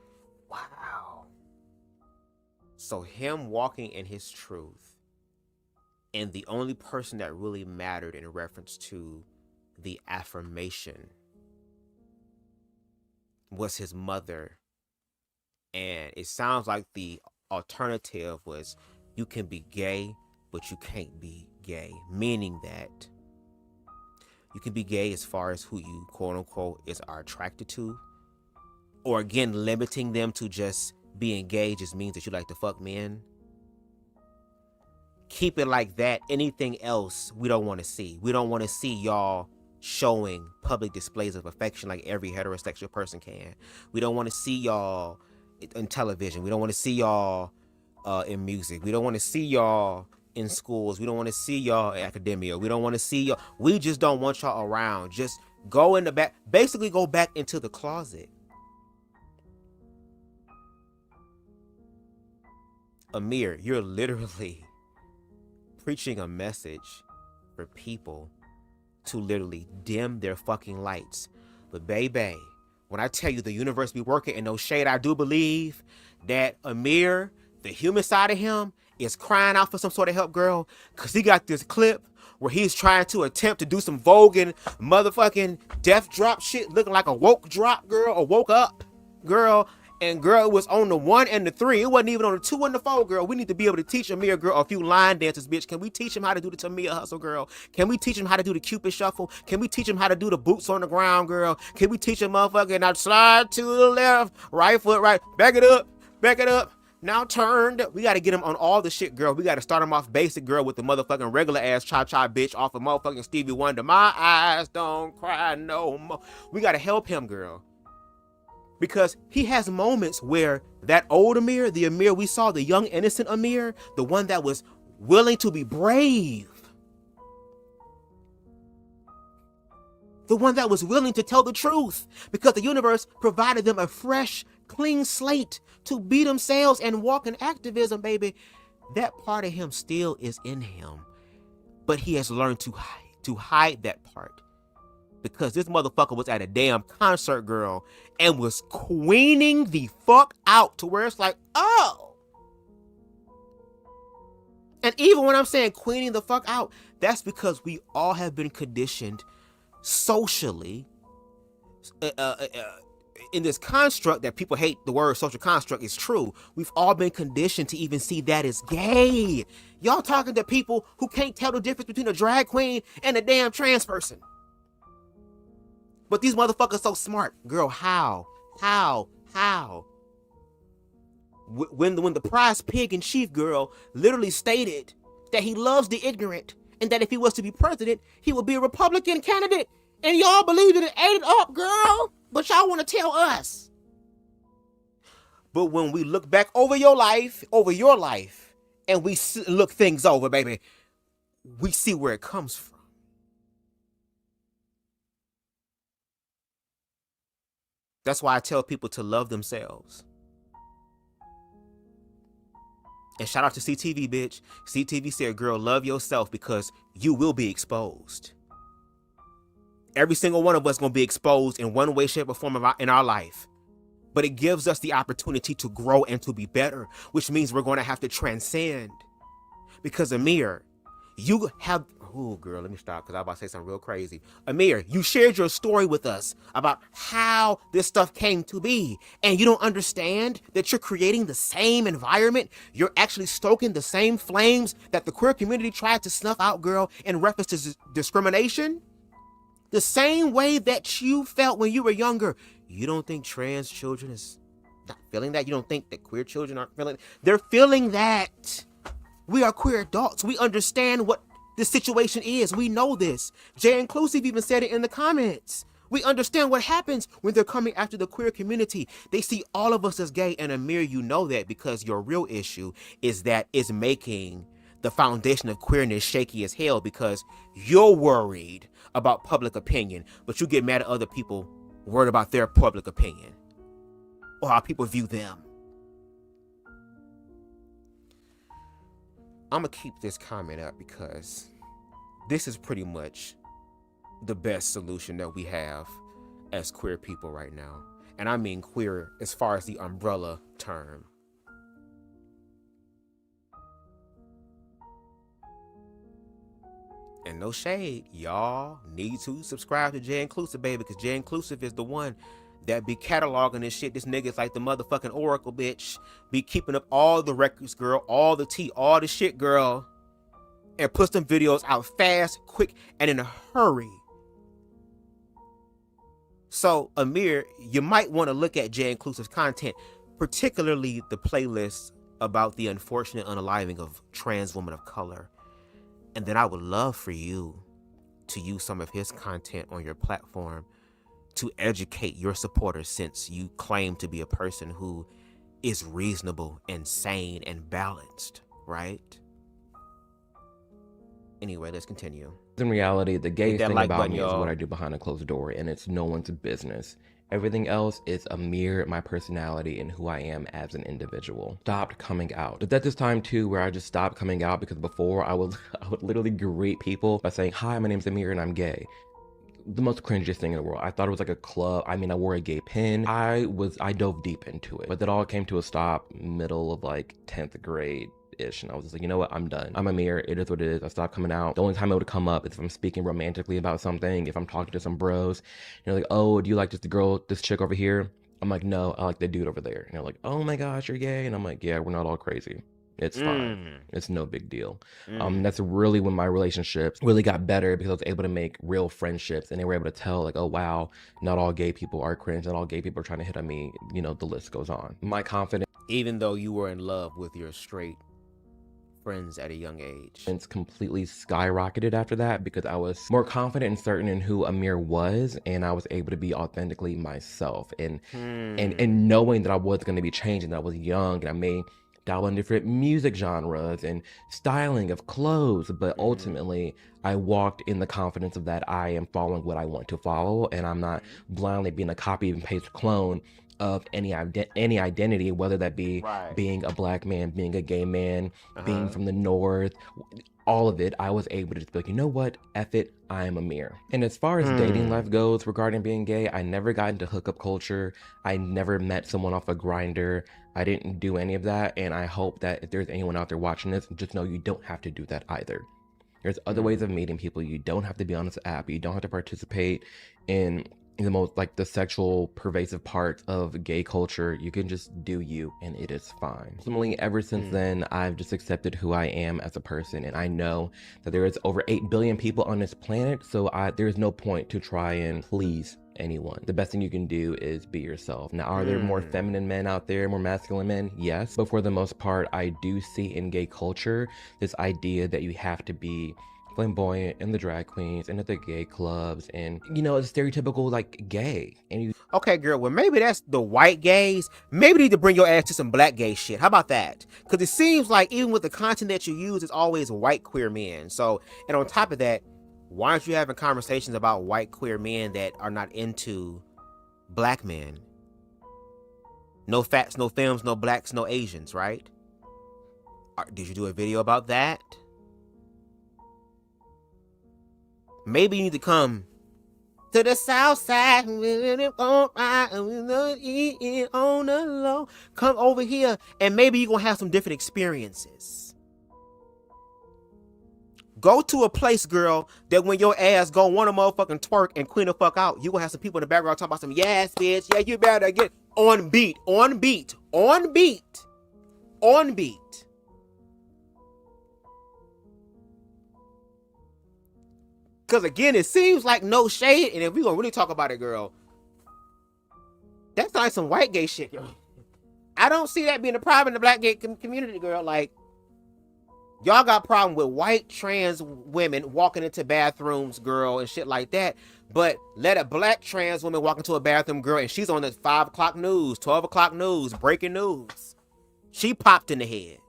S4: Wow. So him walking in his truth, and the only person that really mattered in reference to the affirmation was his mother. And it sounds like the alternative was you can be gay, but you can't be gay. Meaning that you can be gay as far as who you quote unquote are attracted to. Or again, limiting them to just being gay just means that you like to fuck men. Keep it like that. Anything else we don't want to see. We don't want to see y'all showing public displays of affection like every heterosexual person can. We don't want to see y'all in television. We don't want to see y'all in music. We don't want to see y'all in schools. We don't want to see y'all in academia. We don't want to see y'all. We just don't want y'all around. Just go in the back. Basically go back into the closet. Amir, you're literally preaching a message for people to literally dim their fucking lights. But baby, when I tell you the universe be working, and no shade, I do believe that Amir, the human side of him, is crying out for some sort of help, girl, because he got this clip where he's trying to attempt to do some voguing motherfucking death drop shit, looking like a woke drop, girl, or woke up, girl. And girl, it was on the 1 and the 3. It wasn't even on the 2 and the 4, girl. We need to be able to teach Amir, girl, a few line dances, bitch. Can we teach him how to do the Tamia hustle, girl? Can we teach him how to do the Cupid shuffle? Can we teach him how to do the boots on the ground, girl? Can we teach him, motherfucker, now slide to the left, right foot, right, back it up, now turned. We got to get him on all the shit, girl. We got to start him off basic, girl, with the motherfucking regular ass cha-cha bitch off of motherfucking Stevie Wonder. My eyes don't cry no more. We got to help him, girl. Because he has moments where that old Amir, the Amir we saw, the young innocent Amir, the one that was willing to be brave, the one that was willing to tell the truth, because the universe provided them a fresh, clean slate to be themselves and walk in activism, baby. That part of him still is in him, but he has learned to hide that part. because this motherfucker was at a damn concert, girl, and was queening the fuck out to where it's like, oh. And even when I'm saying queening the fuck out, that's because we all have been conditioned socially in this construct that people hate the word social construct. Is true. We've all been conditioned to even see that as gay. Y'all talking to people who can't tell the difference between a drag queen and a damn trans person. But these motherfuckers so smart. Girl, how? When the prize pig in chief, girl, literally stated that he loves the ignorant and that if he was to be president, he would be a Republican candidate. And y'all believed it and ate it up, girl. But y'all want to tell us. But when we look back over your life, and we look things over, baby, we see where it comes from. That's why I tell people to love themselves. And shout out to CTV, bitch. CTV said, girl, love yourself because you will be exposed. Every single one of us going to be exposed in one way, shape, or form in our life. But it gives us the opportunity to grow and to be better, which means we're going to have to transcend. Because Amir, you have... Oh, girl, let me stop because I'm about to say something real crazy. Amir, you shared your story with us about how this stuff came to be. And you don't understand that you're creating the same environment. You're actually stoking the same flames that the queer community tried to snuff out, girl, in reference to discrimination. The same way that you felt when you were younger. You don't think trans children is not feeling that? You don't think that queer children aren't feeling it? They're feeling that. We are queer adults. We understand what this situation is. We know this. J Inclusive even said it in the comments. We understand what happens when they're coming after the queer community. They see all of us as gay, and Amir, you know that because your real issue is that it's making the foundation of queerness shaky as hell because you're worried about public opinion, but you get mad at other people worried about their public opinion or how people view them. I'm gonna keep this comment up because this is pretty much the best solution that we have as queer people right now. And I mean queer as far as the umbrella term. And no shade, y'all need to subscribe to J Inclusive, baby, because J Inclusive is the one that be cataloging this shit. This nigga's like the motherfucking Oracle, bitch. Be keeping up all the records, girl, all the tea, all the shit, girl. And puts them videos out fast, quick, and in a hurry. So, Amir, you might want to look at J Inclusive's content, particularly the playlist about the unfortunate unaliving of trans women of color. And then I would love for you to use some of his content on your platform to educate your supporters, since you claim to be a person who is reasonable and sane and balanced, right? Anyway, let's continue.
S5: In reality, the gay thing
S4: like
S5: about
S4: button,
S5: me is
S4: y'all.
S5: what I do behind a closed door, and it's no one's business. Everything else is a mere my personality and who I am as an individual. Stopped coming out. But at this time too, where I just stopped coming out, because before I would literally greet people by saying, "Hi, my name's Amir and I'm gay." The most cringiest thing in the world. I thought it was like a club. I mean, I wore a gay pin. I dove deep into it, but that all came to a stop middle of like 10th grade. And I was just like, you know what, I'm done. I'm Amir, it is what it is. I stopped coming out. The only time it would come up is if I'm speaking romantically about something, if I'm talking to some bros, and they're like, oh, do you like this chick over here? I'm like, no, I like the dude over there. And they're like, oh my gosh, you're gay. And I'm like, yeah, we're not all crazy. It's fine. It's no big deal. That's really when my relationships really got better, because I was able to make real friendships, and they were able to tell like, oh wow, not all gay people are cringe, not all gay people are trying to hit on me. You know, the list goes on. My confidence,
S4: Even though you were in love with your straight friends at a young age.
S5: it's completely skyrocketed after that, because I was more confident and certain in who Amir was, and I was able to be authentically myself, and knowing that I was going to be changing, that I was young, and I may dabble in different music genres and styling of clothes, but ultimately I walked in the confidence of that I am following what I want to follow, and I'm not blindly being a copy and paste clone of any identity, whether that be
S4: Right.
S5: being a black man, being a gay man, being from the north, all of it, I was able to just be like, you know what, F it, I am Amir. And as far as dating life goes regarding being gay, I never got into hookup culture. I never met someone off a grinder. I didn't do any of that. And I hope that if there's anyone out there watching this, just know you don't have to do that either. There's other ways of meeting people. You don't have to be on this app. You don't have to participate in the most, like, the sexual pervasive parts of gay culture. You can just do you, and it is fine. Ultimately, ever since then, I've just accepted who I am as a person, and I know that there is over 8 billion people on this planet, so there's no point to try and please anyone. The best thing you can do is be yourself. Now, are there more feminine men out there, more masculine men? Yes, but for the most part, I do see in gay culture this idea that you have to be flamboyant and the drag queens and at the gay clubs, and you know, it's stereotypical like gay. And you
S4: Okay, girl, well, maybe that's the white gays. Maybe you need to bring your ass to some black gay shit. How about that? Because it seems like even with the content that you use, it's always white queer men. So, and on top of that, why aren't you having conversations about white queer men that are not into black men? No fats, no films, no blacks, no Asians, right? Did you do a video about that? Maybe you need to come to the south side on the low. Come over here and maybe you're going to have some different experiences. Go to a place, girl, that when your ass go want to motherfucking twerk and clean the fuck out, you going to have some people in the background talking about some, yes, bitch, yeah, you better get on beat, on beat, on beat, on beat. Because again, it seems like no shade, and if we gonna really talk about it, girl, that's like some white gay shit, yo. I don't see that being a problem in the black gay community, girl. Like, y'all got problem with white trans women walking into bathrooms, girl, and shit like that. But let a black trans woman walk into a bathroom, girl, and she's on the 5 o'clock news, 12 o'clock news, breaking news. She popped in the head.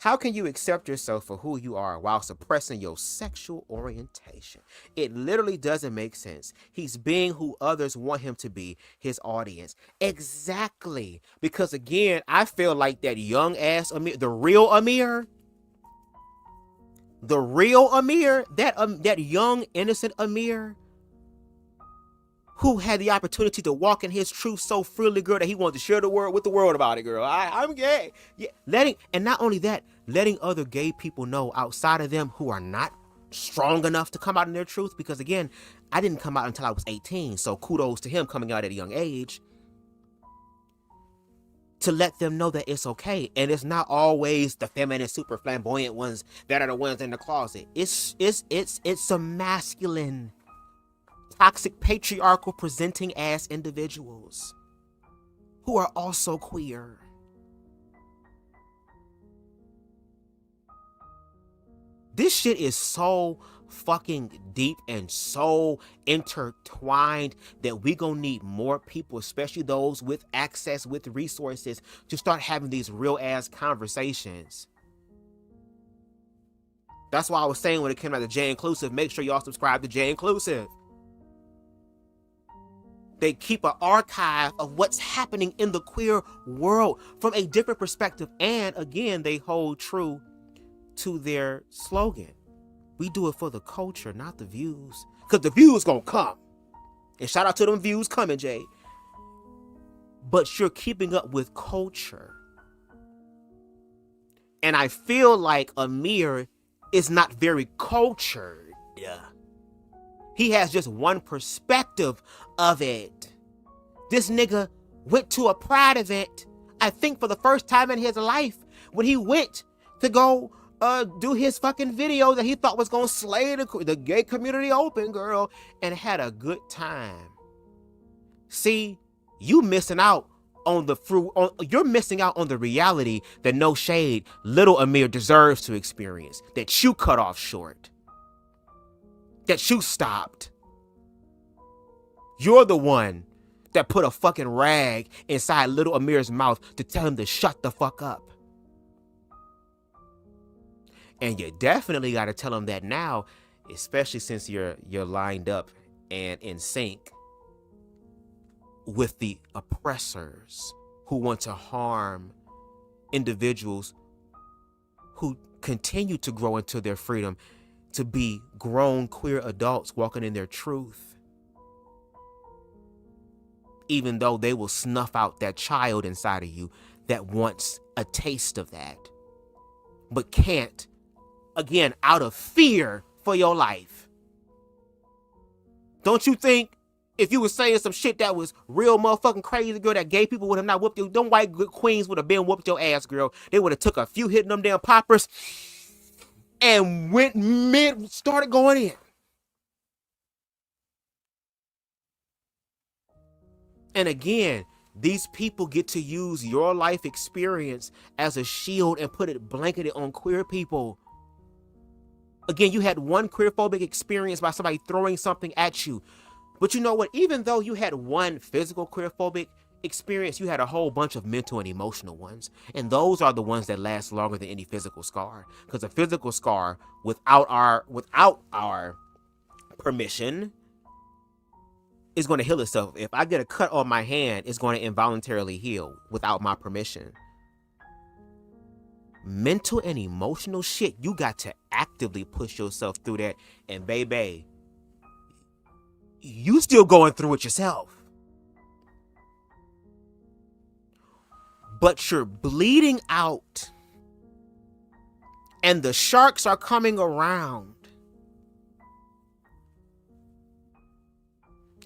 S4: How can you accept yourself for who you are while suppressing your sexual orientation? It literally doesn't make sense. He's being who others want him to be, his audience. Exactly. Because again, I feel like that young ass Amir, the real Amir, that young innocent Amir, who had the opportunity to walk in his truth so freely, girl, that he wanted to share the world with the world about it, girl. I'm gay. Yeah, and not only that, letting other gay people know outside of them who are not strong enough to come out in their truth. Because again, I didn't come out until I was 18, so kudos to him coming out at a young age. To let them know that it's okay, and it's not always the feminine, super flamboyant ones that are the ones in the closet. It's some masculine, toxic, patriarchal presenting ass individuals who are also queer. This shit is so fucking deep and so intertwined that we gonna need more people, especially those with access, with resources, to start having these real ass conversations. That's why I was saying when it came out to J Inclusive, make sure y'all subscribe to J Inclusive. They keep an archive of what's happening in the queer world from a different perspective. And again, they hold true to their slogan. We do it for the culture, not the views. Because the views gonna come. And shout out to them views coming, Jay. But you're keeping up with culture. And I feel like Amir is not very cultured. He has just one perspective of it. This nigga went to a pride event, I think for the first time in his life, when he went to go do his fucking video that he thought was gonna slay the gay community open, girl, and had a good time. See, you missing out on the fruit. You're missing out on the reality that no shade, little Amir deserves to experience, that you cut off short, that you stopped. You're the one that put a fucking rag inside little Amir's mouth to tell him to shut the fuck up. And you definitely got to tell him that now especially since you're lined up and in sync with the oppressors who want to harm individuals who continue to grow into their freedom, to be grown queer adults walking in their truth, even though they will snuff out that child inside of you that wants a taste of that, but can't, again, out of fear for your life. Don't you think if you were saying some shit that was real motherfucking crazy, girl, that gay people would have not whooped you? Them white queens would have been whooped your ass, girl. They would have took a few hitting them damn poppers and started going in. And again, these people get to use your life experience as a shield and put it blanketed on queer people. Again, you had one queerphobic experience by somebody throwing something at you. But you know what? Even though you had one physical queerphobic experience, you had a whole bunch of mental and emotional ones. And those are the ones that last longer than any physical scar. Because a physical scar, without our permission, is going to heal itself. If I get a cut on my hand, it's going to involuntarily heal without my permission. Mental and emotional shit, you got to actively push yourself through that. And baby, you still going through it yourself. But you're bleeding out. And the sharks are coming around.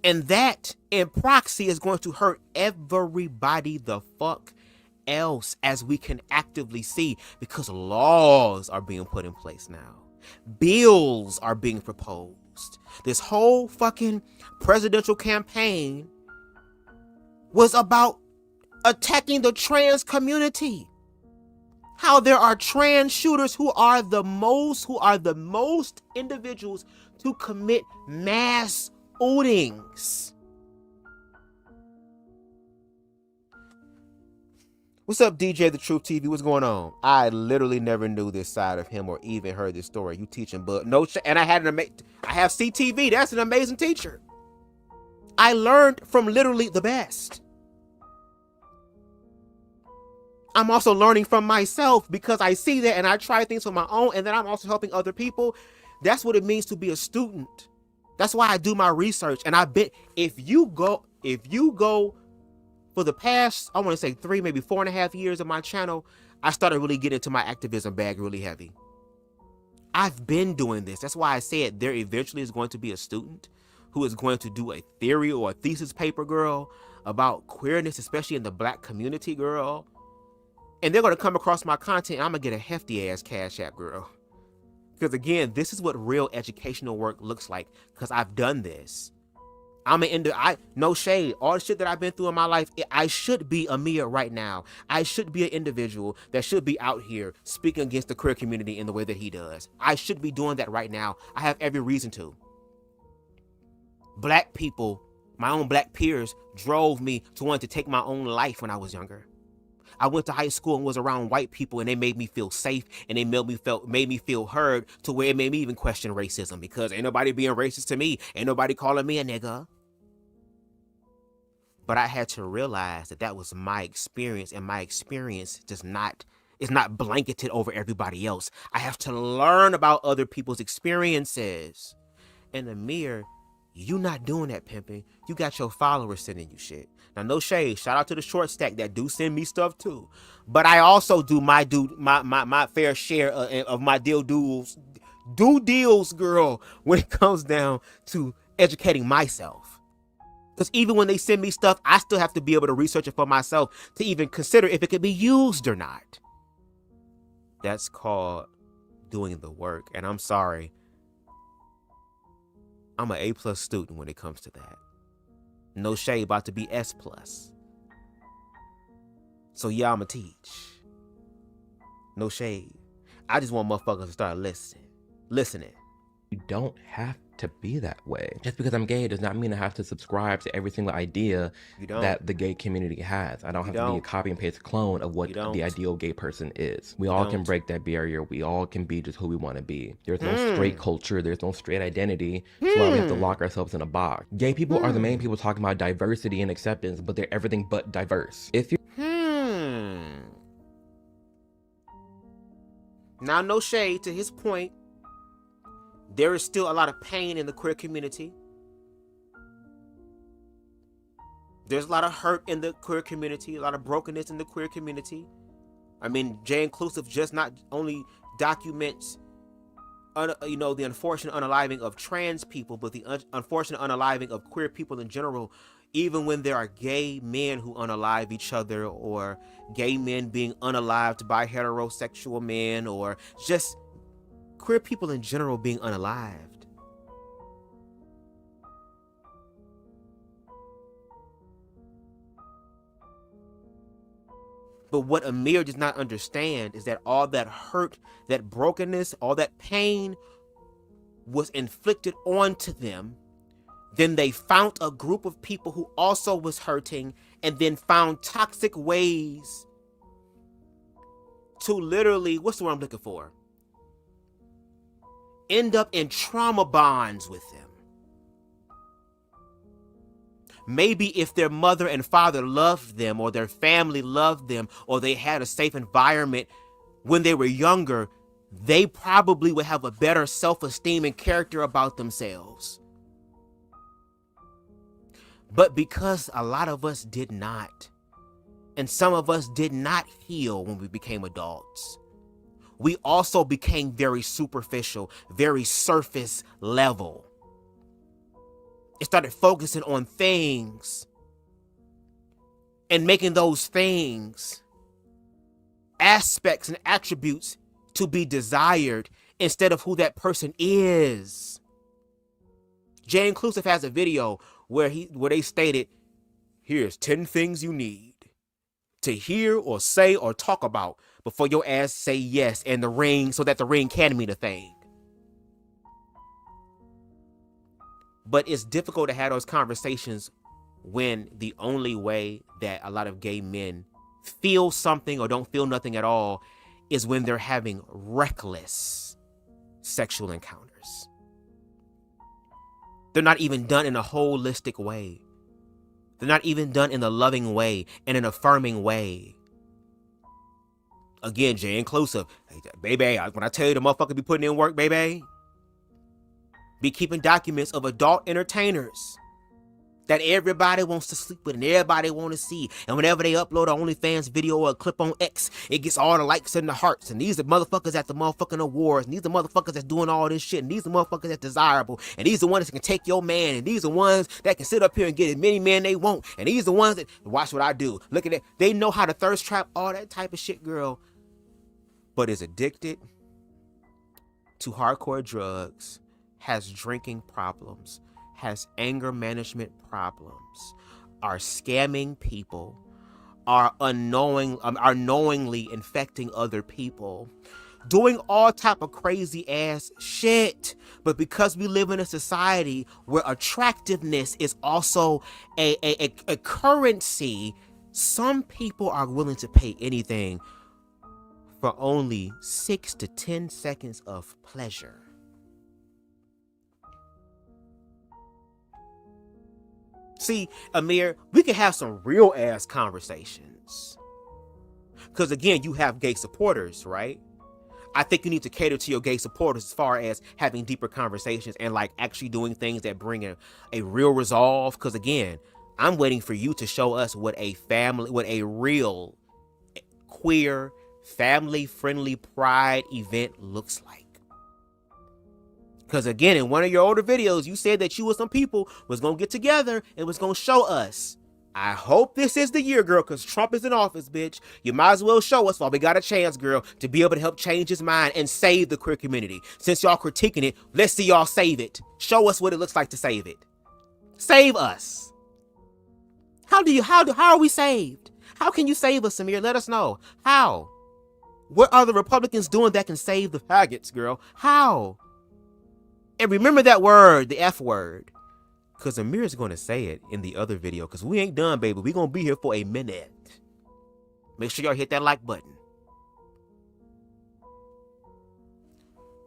S4: And that, in proxy, is going to hurt everybody the fuck else, as we can actively see, because laws are being put in place now. Bills are being proposed. This whole fucking presidential campaign was about attacking the trans community. How there are trans shooters who are the most individuals to commit mass shootings. What's up, DJ The Truth TV? What's going on? I literally never knew this side of him or even heard this story. You teaching, but no, and I have CTV. That's an amazing teacher. I learned from literally the best. I'm also learning from myself because I see that and I try things on my own, and then I'm also helping other people. That's what it means to be a student. That's why I do my research. And I bet if you go for the past, I want to say 3, maybe 4.5 years of my channel, I started really getting into my activism bag really heavy. I've been doing this. That's why I said there eventually is going to be a student who is going to do a theory or a thesis paper, girl, about queerness, especially in the Black community, girl. And they're going to come across my content and I'm going to get a hefty ass Cash App, girl. Because again, this is what real educational work looks like. Because I've done this. No shade. All the shit that I've been through in my life, I should be Amir right now. I should be an individual that should be out here speaking against the queer community in the way that he does. I should be doing that right now. I have every reason to. Black people, my own Black peers, drove me to want to take my own life when I was younger. I went to high school and was around white people, and they made me feel safe, and they made me feel heard, to where it made me even question racism, because ain't nobody being racist to me. Ain't nobody calling me a nigga. But I had to realize that that was my experience, and my experience is not blanketed over everybody else. I have to learn about other people's experiences. And Amir, you not doing that, pimping. You got your followers sending you shit. Now, no shade. Shout out to the short stack that do send me stuff too. But I also do my fair share of my deals, girl, when it comes down to educating myself. Because even when they send me stuff, I still have to be able to research it for myself to even consider if it could be used or not. That's called doing the work. And I'm sorry, I'm an A+ student when it comes to that. No shade, about to be S+. So yeah, I'ma teach. No shade. I just want motherfuckers to start listening.
S5: You don't have to be that way. Just because I'm gay does not mean I have to subscribe to every single idea that the gay community has. I don't have to be a copy and paste clone of what the ideal gay person is. We all can break that barrier. We all can be just who we want to be. There's no straight culture. There's no straight identity. So why we have to lock ourselves in a box. Gay people are the main people talking about diversity and acceptance, but they're everything but diverse. If you
S4: Now, no shade to his point. There is still a lot of pain in the queer community. There's a lot of hurt in the queer community, a lot of brokenness in the queer community. I mean, J Inclusive just not only documents, the unfortunate unaliving of trans people, but the unfortunate unaliving of queer people in general, even when there are gay men who unalive each other, or gay men being unalived by heterosexual men, or just queer people in general being unalived. But what Amir does not understand is that all that hurt, that brokenness, all that pain was inflicted onto them. Then they found a group of people who also was hurting, and then found toxic ways to literally, what's the word I'm looking for? End up in trauma bonds with them. Maybe if their mother and father loved them, or their family loved them, or they had a safe environment when they were younger, they probably would have a better self-esteem and character about themselves. But because a lot of us did not, and some of us did not heal when we became adults, we also became very superficial, very surface level. It started focusing on things and making those things aspects and attributes to be desired instead of who that person is. J Inclusive has a video where they stated, here's 10 things you need to hear or say or talk about before your ass say yes in the ring, so that the ring can mean a thing. But it's difficult to have those conversations when the only way that a lot of gay men feel something or don't feel nothing at all is when they're having reckless sexual encounters. They're not even done in a holistic way. They're not even done in a loving way, in an affirming way. Again, J Inclusive, hey, baby, when I tell you the motherfucker be putting in work, baby, be keeping documents of adult entertainers that everybody wants to sleep with and everybody want to see. And whenever they upload an OnlyFans video or a clip on X, it gets all the likes and the hearts. And these are motherfuckers at the motherfucking awards. And these are motherfuckers that's doing all this shit. And these are motherfuckers that's desirable. And these are ones that can take your man. And these are ones that can sit up here and get as many men they want. And these are ones that, watch what I do. Look at that. They know how to thirst trap, all that type of shit, girl. But is addicted to hardcore drugs, has drinking problems, has anger management problems, are scamming people, are knowingly infecting other people, doing all type of crazy ass shit. But because we live in a society where attractiveness is also a currency, some people are willing to pay anything for only 6 to 10 seconds of pleasure. See, Amir, we can have some real ass conversations. Because again, you have gay supporters, right? I think you need to cater to your gay supporters as far as having deeper conversations and like actually doing things that bring a real resolve. Because again, I'm waiting for you to show us what a real queer, family-friendly pride event looks like. Because again, in one of your older videos, you said that you and some people was going to get together and was going to show us. I hope this is the year, girl, because Trump is in office, bitch. You might as well show us while we got a chance, girl, to be able to help change his mind and save the queer community. Since y'all critiquing it, let's see y'all save it. Show us what it looks like to save it. Save us. How are we saved? How can you save us, Amir? Let us know. How? What are the Republicans doing that can save the faggots, girl? How? And remember that word, the F word. Because Amir is going to say it in the other video. Because we ain't done, baby. We're going to be here for a minute. Make sure y'all hit that like button.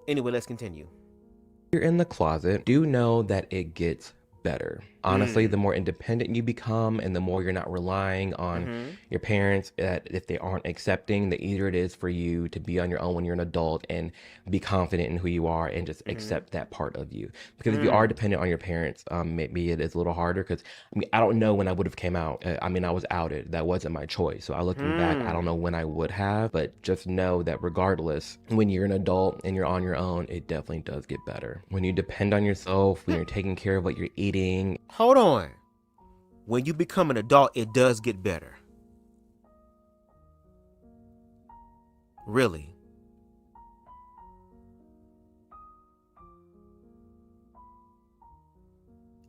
S4: Anyway, let's continue.
S5: You're in the closet. Do know that it gets better. Honestly, the more independent you become and the more you're not relying on your parents, that if they aren't accepting, the easier it is for you to be on your own when you're an adult and be confident in who you are and just accept that part of you. Because if you are dependent on your parents, maybe it is a little harder. Because I mean, I don't know when I would have came out. I mean, I was outed. That wasn't my choice. So looking back, I don't know when I would have, but just know that regardless, when you're an adult and you're on your own, it definitely does get better. When you depend on yourself, when you're taking care of what you're eating.
S4: Hold on. When you become an adult, it does get better. Really?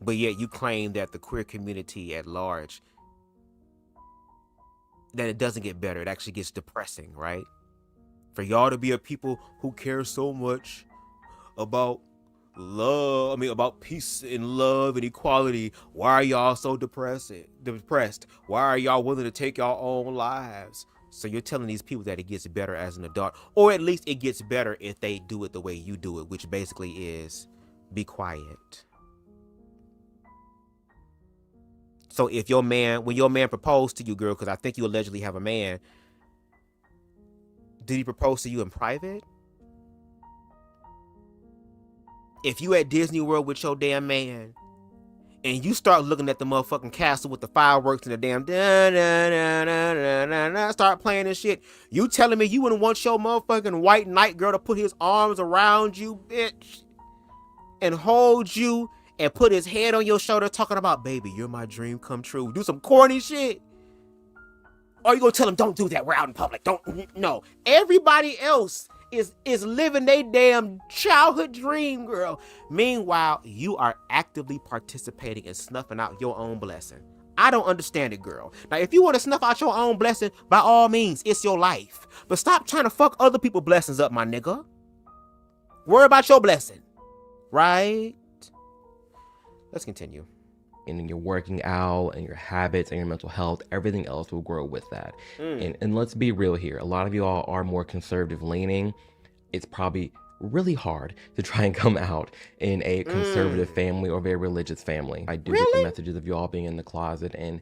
S4: But yet you claim that the queer community at large, that it doesn't get better. It actually gets depressing, right? For y'all to be a people who care so much about love, about peace and love and equality, why are y'all so depressed? Why are y'all willing to take y'all own lives? So you're telling these people that it gets better as an adult, or at least it gets better if they do it the way you do it, which basically is be quiet. So if when your man proposed to you, girl, because I think you allegedly have a man, did he propose to you in private? If you at Disney World with your damn man and you start looking at the motherfucking castle with the fireworks and the damn start playing this shit, you telling me you wouldn't want your motherfucking white knight girl to put his arms around you, bitch, and hold you and put his head on your shoulder talking about, baby, you're my dream come true, do some corny shit? Or you gonna tell him, don't do that, we're out in public, no. Everybody else is living their damn childhood dream, girl. Meanwhile, you are actively participating in snuffing out your own blessing. I don't understand it, girl. Now, if you want to snuff out your own blessing, by all means, it's your life. But stop trying to fuck other people's blessings up, my nigga. Worry about your blessing, right? Let's continue.
S5: And you're working out and your habits and your mental health, everything else will grow with that. And let's be real here. A lot of you all are more conservative leaning. It's probably really hard to try and come out in a conservative family or very religious family. I do get the messages of you all being in the closet, and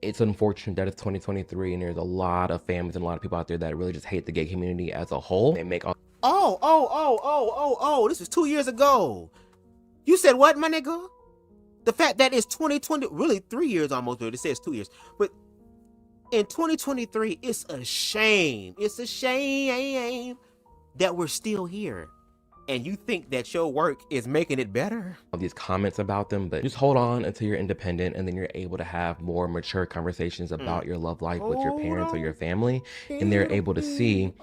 S5: it's unfortunate that it's 2023 and there's a lot of families and a lot of people out there that really just hate the gay community as a whole. They make all
S4: this was 2 years ago. You said what, my nigga? The fact that it's 2020, really 3 years almost, but it says 2 years. But in 2023, it's a shame. It's a shame that we're still here. And you think that your work is making it better?
S5: These comments about them, but just hold on until you're independent and then you're able to have more mature conversations about your love life with your parents or your family. And they're able to see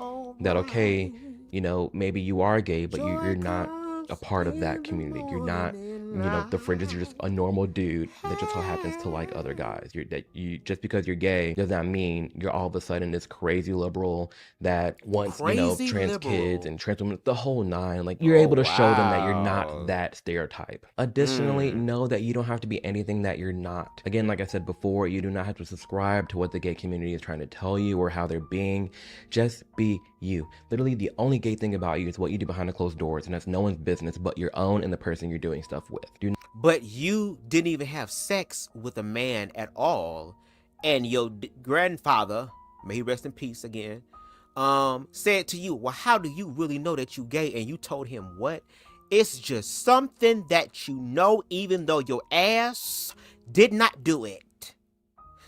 S5: that, okay, you know, maybe you are gay, but you're not a part of that community. You're not, you know, the fringes. You're just a normal dude that just so happens to like other guys. Just because you're gay does not mean you're all of a sudden this crazy liberal that wants, you know, trans kids and trans women, the whole nine. Like, you're able to show them that you're not that stereotype. Additionally, know that you don't have to be anything that you're not. Again, like I said before, you do not have to subscribe to what the gay community is trying to tell you or how they're being. Just be you. Literally, the only gay thing about you is what you do behind the closed doors, and that's no one's business but your own and the person you're doing stuff with.
S4: But you didn't even have sex with a man at all, and your grandfather, may he rest in peace again, said to you, well, how do you really know that you gay? And you told him what? It's just something that you know, even though your ass did not do it.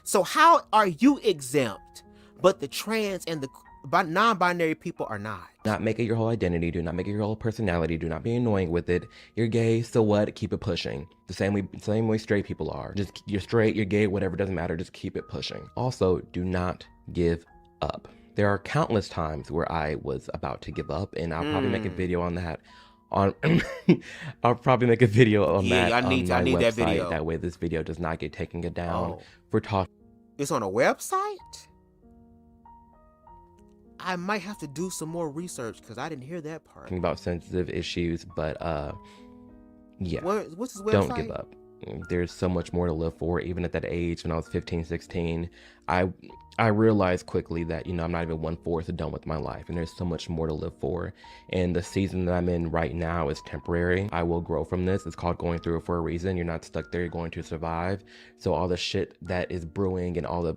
S4: So how are you exempt, but the trans and the non-binary people are not?
S5: Not make it your whole identity. Do not make it your whole personality. Do not be annoying with it. You're gay, so what? Keep it pushing. The same way straight people are. Just, you're straight, you're gay, whatever, doesn't matter. Just keep it pushing. Also, do not give up. There are countless times where I was about to give up, and I'll probably make a video on that. I'll probably make a video on that on my website.
S4: That video.
S5: That way this video does not get taken down for talking.
S4: It's on a website? I might have to do some more research because I didn't hear that part.
S5: About sensitive issues, but Yeah.
S4: What's his website?
S5: Don't give up. There's so much more to live for. Even at that age, when I was 15, 16, I realized quickly that, you know, I'm not even 1/4 done with my life, and there's so much more to live for. And the season that I'm in right now is temporary. I will grow from this. It's called going through it for a reason. You're not stuck there. You're going to survive. So all the shit that is brewing and all the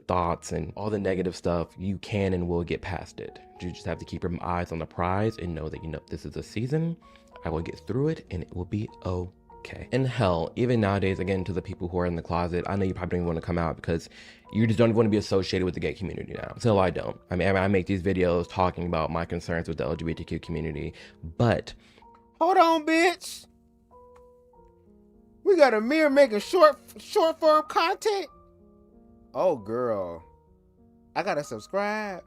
S5: thoughts and all the negative stuff, you can and will get past it. You just have to keep your eyes on the prize and know that, you know, this is a season. I will get through it and it will be okay. And hell, even nowadays, again, to the people who are in the closet, I know you probably don't even want to come out because you just don't even want to be associated with the gay community now. So I don't. I mean, I make these videos talking about my concerns with the LGBTQ community, but...
S4: Hold on, bitch. We got Amir making short form content? Oh, girl. I gotta subscribe.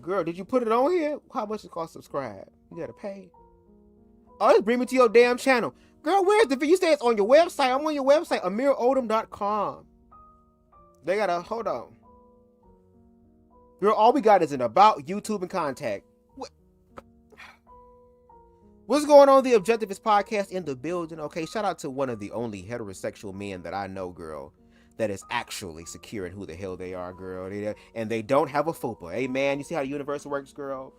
S4: Girl, did you put it on here? How much it cost to subscribe? You gotta pay. Oh, just bring me to your damn channel. Girl, where's the video? You say it's on your website. I'm on your website, amirodom.com. They gotta, hold on. Girl, all we got is an about, YouTube, and contact. What's going on? The Objectivist podcast in the building. Okay, shout out to one of the only heterosexual men that I know, girl, that is actually secure in who the hell they are, girl. And they don't have a fupa. Hey, man, you see how the universe works, girl?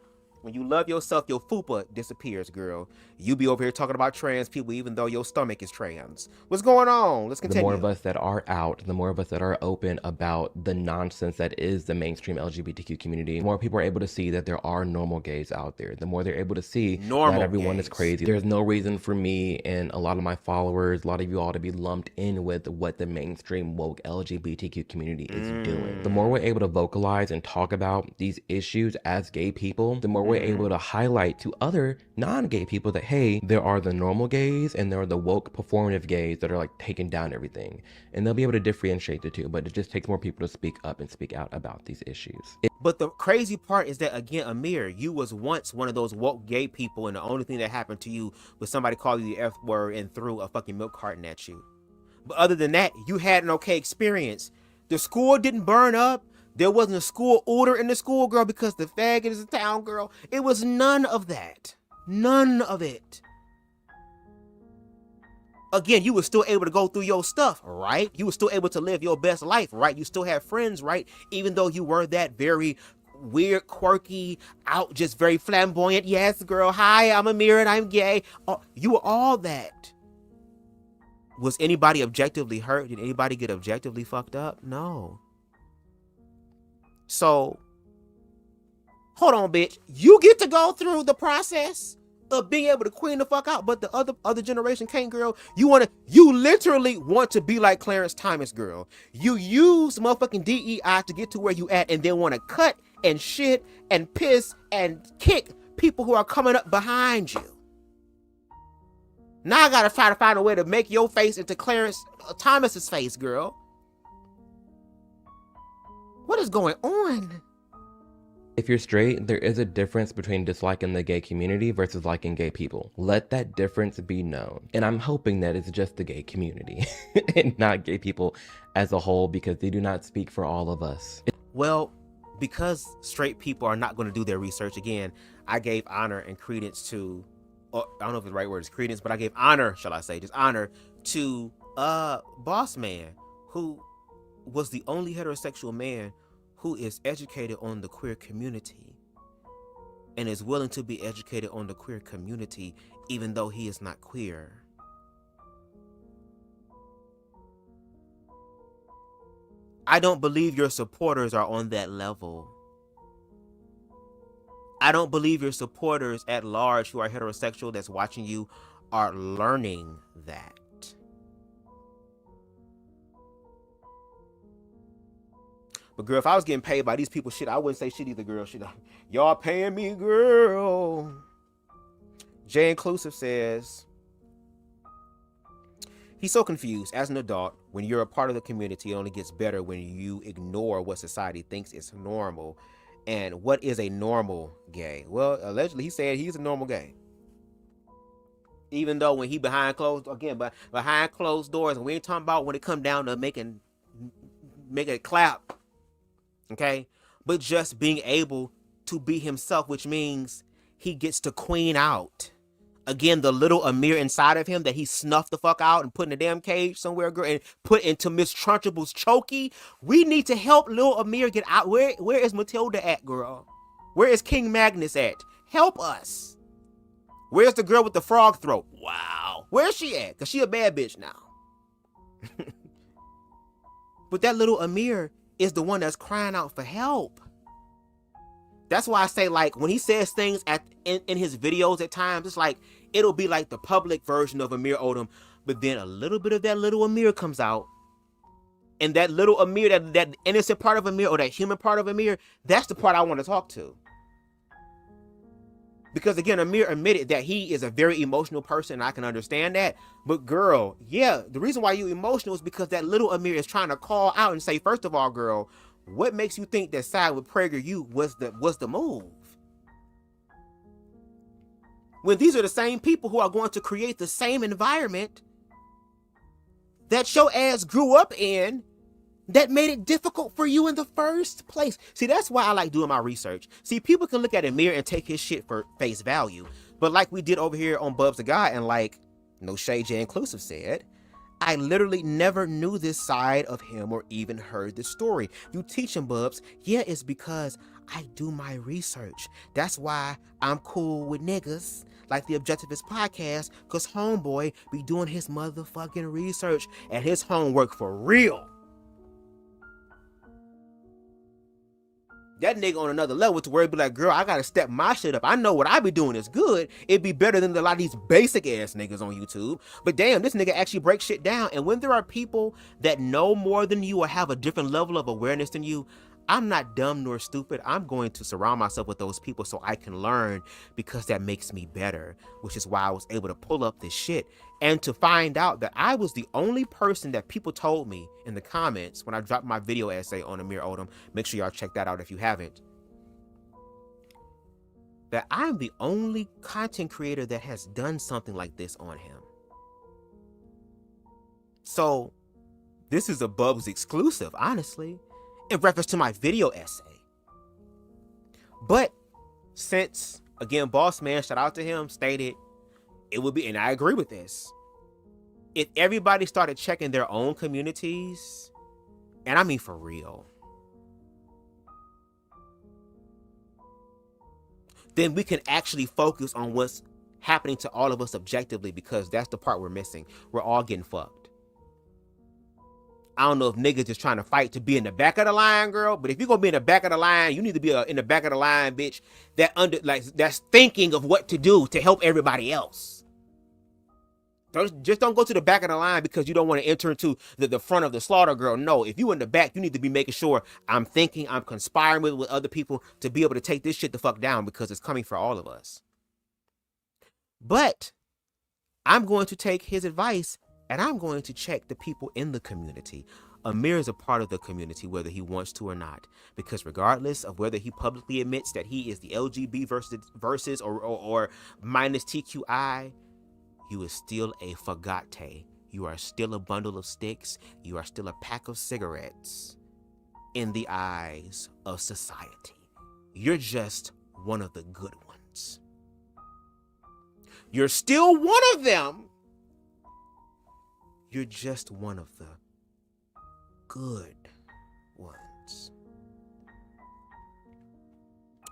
S4: When you love yourself, your fupa disappears, girl. You be over here talking about trans people even though your stomach is trans. What's going on? Let's continue.
S5: The more of us that are out, the more of us that are open about the nonsense that is the mainstream LGBTQ community, the more people are able to see that there are normal gays out there. The more they're able to see
S4: normal
S5: that everyone
S4: gays
S5: is crazy. There's no reason for me and a lot of my followers, a lot of you all to be lumped in with what the mainstream woke LGBTQ community is doing. The more we're able to vocalize and talk about these issues as gay people, the more we're able to highlight to other non-gay people that, hey, there are the normal gays and there are the woke performative gays that are like taking down everything. And they'll be able to differentiate the two, but it just takes more people to speak up and speak out about these issues.
S4: But the crazy part is that, again, Amir, you was once one of those woke gay people, and the only thing that happened to you was somebody called you the F word and threw a fucking milk carton at you. But other than that, you had an okay experience. The school didn't burn up. There wasn't a school order in the school, girl, because the faggot is a town, girl. It was none of that. None of it. Again, you were still able to go through your stuff, right? You were still able to live your best life, right? You still have friends, right? Even though you were that very weird, quirky, out, just very flamboyant. Yes, girl. Hi, I'm Amir and I'm gay. Oh, you were all that. Was anybody objectively hurt? Did anybody get objectively fucked up? No. So, hold on, bitch. You get to go through the process of being able to queen the fuck out, but the other generation can't, girl. You literally want to be like Clarence Thomas, girl. You use motherfucking DEI to get to where you at, and then want to cut and shit and piss and kick people who are coming up behind you. Now I gotta try to find a way to make your face into Clarence Thomas's face, girl. What is going on?
S5: If you're straight, there is a difference between disliking the gay community versus liking gay people. Let that difference be known. And I'm hoping that it's just the gay community and not gay people as a whole, because they do not speak for all of us.
S4: Well, because straight people are not going to do their research, again, I gave honor and credence to, I don't know if the right word is credence, but I gave honor, shall I say, just honor to Boss Man, who was the only heterosexual man who is educated on the queer community and is willing to be educated on the queer community even though he is not queer. I don't believe your supporters are on that level. I don't believe your supporters at large who are heterosexual that's watching you are learning that. But girl, if I was getting paid by these people, shit, I wouldn't say shit either, girl. Shit, y'all paying me, girl. J Inclusive says, he's so confused. As an adult, when you're a part of the community, it only gets better when you ignore what society thinks is normal. And what is a normal gay? Well, allegedly, he said he's a normal gay. Even though when he behind closed doors, and we ain't talking about when it come down to making it clap. Okay, but just being able to be himself, which means he gets to queen out. Again, the little Amir inside of him that he snuffed the fuck out and put in a damn cage somewhere, girl, and put into Miss Trunchbuble's chokey. We need to help little Amir get out. Where is Matilda at, girl? Where is King Magnus at? Help us. Where's the girl with the frog throat? Wow. Where's she at? Because she a bad bitch now. But that little Amir is the one that's crying out for help. That's why I say, like, when he says things in his videos at times, it's like, it'll be like the public version of Amir Odom, but then a little bit of that little Amir comes out. And that little Amir, that innocent part of Amir, or that human part of Amir, that's the part I want to talk to. Because again, Amir admitted that he is a very emotional person, and I can understand that. But girl, yeah, the reason why you emotional is because that little Amir is trying to call out and say, first of all, girl, what makes you think that side with PragerU was the move? When these are the same people who are going to create the same environment that your ass grew up in, that made it difficult for you in the first place. See, that's why I like doing my research. See, people can look at Amir and take his shit for face value. But like we did over here on BubzDaGawd, and like No Shade J Inclusive said, I literally never knew this side of him or even heard this story. You teach him, Bubs. Yeah, it's because I do my research. That's why I'm cool with niggas like the Objectivist podcast, because homeboy be doing his motherfucking research and his homework for real. That nigga on another level to where he be like, girl, I gotta step my shit up. I know what I be doing is good. It'd be better than a lot of these basic ass niggas on YouTube. But damn, this nigga actually breaks shit down. And when there are people that know more than you or have a different level of awareness than you, I'm not dumb nor stupid. I'm going to surround myself with those people so I can learn, because that makes me better, which is why I was able to pull up this shit and to find out that I was the only person that people told me in the comments when I dropped my video essay on Amir Odom. Make sure y'all check that out if you haven't. That I'm the only content creator that has done something like this on him. So this is a Bubz exclusive, honestly, in reference to my video essay. But since, again, Boss Man, shout out to him, stated it would be, and I agree with this, if everybody started checking their own communities, and I mean for real, then we can actually focus on what's happening to all of us objectively, because that's the part we're missing. We're all getting fucked. I don't know if niggas just trying to fight to be in the back of the line, girl. But if you're gonna be in the back of the line, you need to be in the back of the line, bitch. That's thinking of what to do to help everybody else. Just don't go to the back of the line because you don't want to enter into the front of the slaughter, girl. No, if you in the back, you need to be making sure I'm thinking, I'm conspiring with other people to be able to take this shit the fuck down, because it's coming for all of us. But I'm going to take his advice, and I'm going to check the people in the community. Amir is a part of the community, whether he wants to or not. Because regardless of whether he publicly admits that he is the LGB versus or minus TQI, you are still a fagate. You are still a bundle of sticks. You are still a pack of cigarettes in the eyes of society. You're just one of the good ones. You're still one of them. You're just one of the good ones.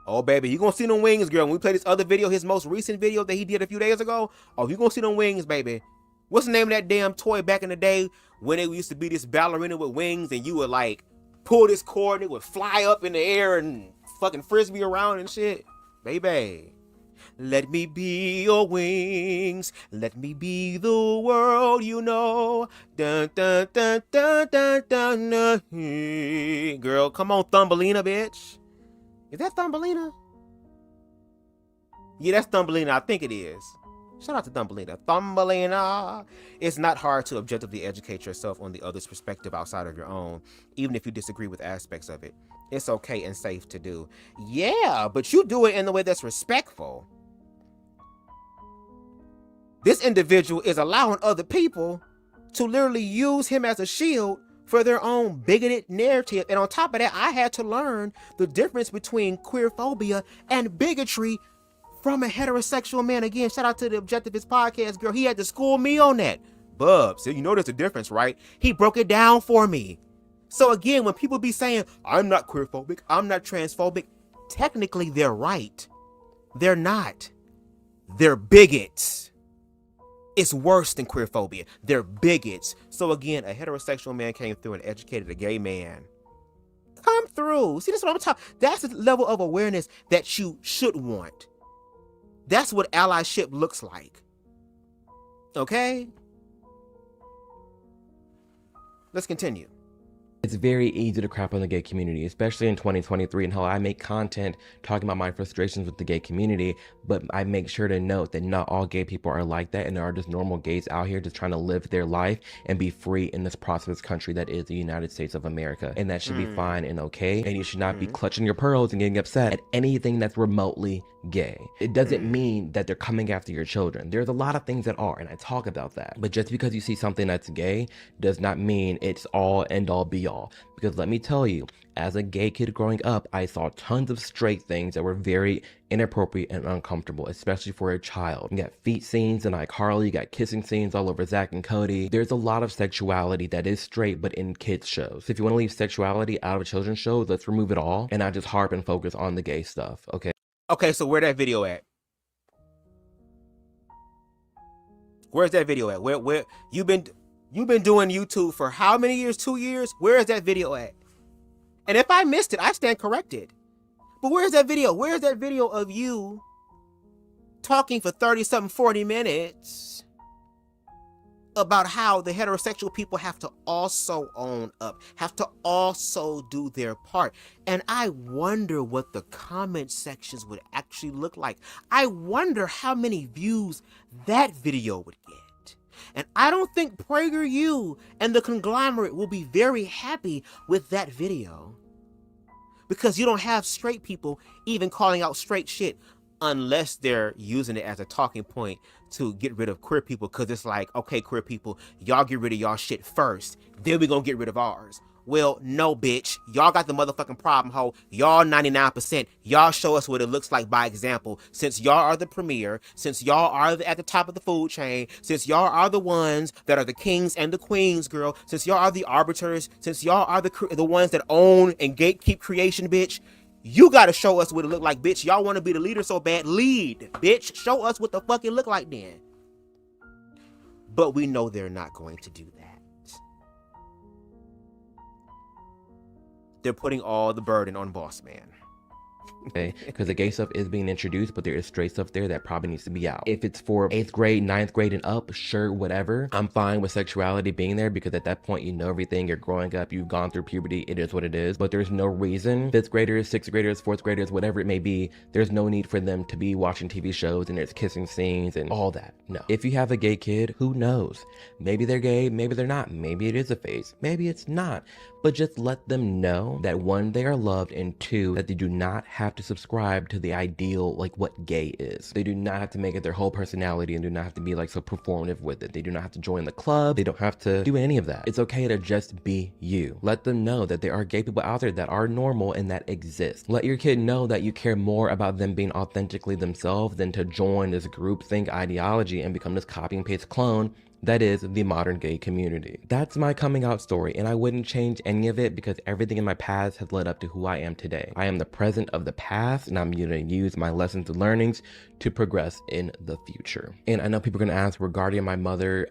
S4: Oh, baby, you gonna see them wings, girl. When we play this other video, his most recent video that he did a few days ago, oh, you gonna see them wings, baby. What's the name of that damn toy back in the day when it used to be this ballerina with wings and you would, like, pull this cord and it would fly up in the air and fucking frisbee around and shit? Baby. Let me be your wings. Let me be the world you know. Dun, dun, dun, dun, dun, dun, dun. Girl, come on, Thumbelina, bitch. Is that Thumbelina? Yeah, that's Thumbelina. I think it is. Shout out to Thumbelina. Thumbelina. It's not hard to objectively educate yourself on the other's perspective outside of your own, even if you disagree with aspects of it. It's okay and safe to do. Yeah, but you do it in the way that's respectful. This individual is allowing other people to literally use him as a shield for their own bigoted narrative. And on top of that, I had to learn the difference between queerphobia and bigotry from a heterosexual man. Again, shout out to the Objectivist podcast girl. He had to school me on that. Bubs, so you know there's a difference, right? He broke it down for me. So again, when people be saying, I'm not queerphobic, I'm not transphobic, technically they're right. They're not. They're bigots. It's worse than queerphobia. They're bigots. So again, a heterosexual man came through and educated a gay man. Come through. See, that's what I'm talking. That's the level of awareness that you should want. That's what allyship looks like. Okay? Let's continue.
S5: It's very easy to crap on the gay community, especially in 2023, and how I make content talking about my frustrations with the gay community, but I make sure to note that not all gay people are like that, and there are just normal gays out here just trying to live their life and be free in this prosperous country that is the United States of America, and that should be fine and okay, and you should not be clutching your pearls and getting upset at anything that's remotely gay. It doesn't mean that they're coming after your children. There's a lot of things that are, and I talk about that, but just because you see something that's gay does not mean it's all end all be all. Because let me tell you, as a gay kid growing up, I saw tons of straight things that were very inappropriate and uncomfortable, especially for a child. You got feet scenes in iCarly, you got kissing scenes all over Zach and Cody. There's a lot of sexuality that is straight, but in kids shows. So if you want to leave sexuality out of children's shows, let's remove it all and not just harp and focus on the gay stuff, okay?
S4: Okay, so where that video at? Where's that video at? Where you've been doing YouTube for how many years? 2 years? Where is that video at? And if I missed it, I stand corrected. But where's that video? Where's that video of you talking for 30-something, 40 minutes about how the heterosexual people have to also own up, have to also do their part? And I wonder what the comment sections would actually look like. I wonder how many views that video would get. And I don't think PragerU and the conglomerate will be very happy with that video. Because you don't have straight people even calling out straight shit unless they're using it as a talking point to get rid of queer people. Because it's like, okay, queer people, y'all get rid of y'all shit first. Then we gonna get rid of ours. Well, no, bitch. Y'all got the motherfucking problem, ho. Y'all 99%. Y'all show us what it looks like by example. Since y'all are the premier, since y'all are at the top of the food chain, since y'all are the ones that are the kings and the queens, girl, since y'all are the arbiters, since y'all are the ones that own and gatekeep creation, bitch, you gotta show us what it look like, bitch. Y'all want to be the leader so bad. Lead, bitch. Show us what the fuck it look like then. But we know they're not going to do that. They're putting all the burden on Boss Man.
S5: Okay, because the gay stuff is being introduced, but there is straight stuff there that probably needs to be out. If it's for 8th grade, 9th grade and up, sure, whatever. I'm fine with sexuality being there because at that point you know everything, you're growing up, you've gone through puberty, it is what it is. But there's no reason 5th graders, 6th graders, 4th graders, whatever it may be, there's no need for them to be watching TV shows and there's kissing scenes and all that. No. If you have a gay kid, who knows? Maybe they're gay, maybe they're not. Maybe it is a phase, maybe it's not. But just let them know that 1, they are loved, and 2, that they do not have to subscribe to the ideal, like what gay is. They do not have to make it their whole personality and do not have to be like so performative with it. They do not have to join the club. They don't have to do any of that. It's okay to just be you. Let them know that there are gay people out there that are normal and that exist. Let your kid know that you care more about them being authentically themselves than to join this groupthink ideology and become this copy and paste clone that is the modern gay community. That's my coming out story, and I wouldn't change any of it because everything in my past has led up to who I am today. I am the present of the past, and I'm going to use my lessons and learnings to progress in the future. And I know people are going to ask regarding my mother,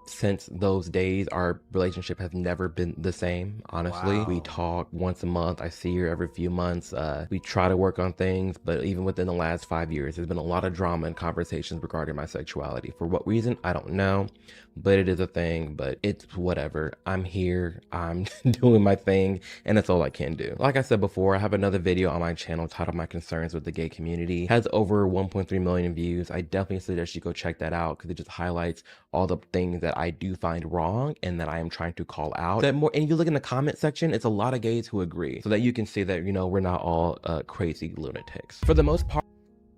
S5: since those days, our relationship has never been the same, honestly. Wow. We talk once a month. I see her every few months. We try to work on things, but even within the last 5 years, there's been a lot of drama and conversations regarding my sexuality. For what reason, I don't know. But it is a thing, but it's whatever. I'm here, I'm doing my thing, and that's all I can do. Like I said before, I have another video on my channel titled My Concerns with the Gay Community. It has over 1.3 million views. I definitely suggest you go check that out because it just highlights all the things that I do find wrong and that I am trying to call out. And you look in the comment section, it's a lot of gays who agree, so that you can see that, you know, we're not all crazy lunatics. For the most part.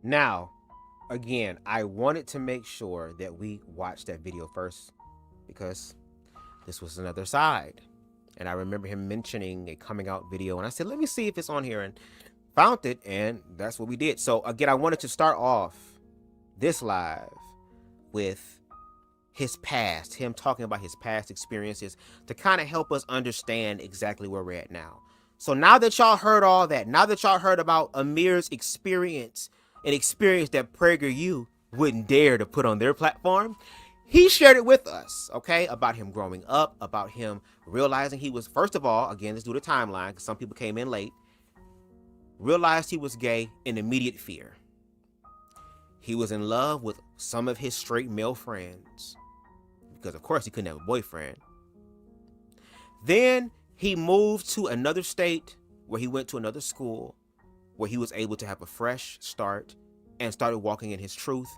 S4: Now, again, I wanted to make sure that we watched that video first because this was another side. And I remember him mentioning a coming out video, and I said, let me see if it's on here. And found it, and that's what we did. So again, I wanted to start off this live with his past, him talking about his past experiences to kind of help us understand exactly where we're at now. So now that y'all heard all that, now that y'all heard about Amir's experience, an experience that PragerU wouldn't dare to put on their platform, he shared it with us, okay, about him growing up, about him realizing he was, first of all, again, let's do the timeline because some people came in late, realized he was gay in immediate fear. He was in love with some of his straight male friends because, of course, he couldn't have a boyfriend. Then he moved to another state where he went to another school where he was able to have a fresh start and started walking in his truth.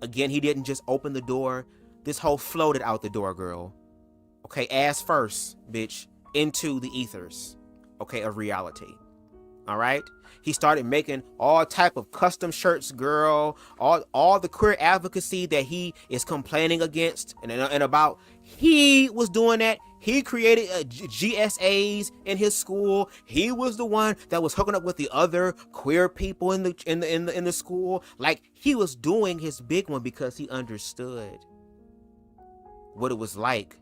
S4: Again, he didn't just open the door. This whole floated out the door, girl. Okay, ass first, bitch, into the ethers, okay, of reality. All right? He started making all type of custom shirts, girl. All the queer advocacy that he is complaining against and about. He was doing that. He created GSAs in his school. He was the one that was hooking up with the other queer people in the school. Like, he was doing his big one because he understood what it was like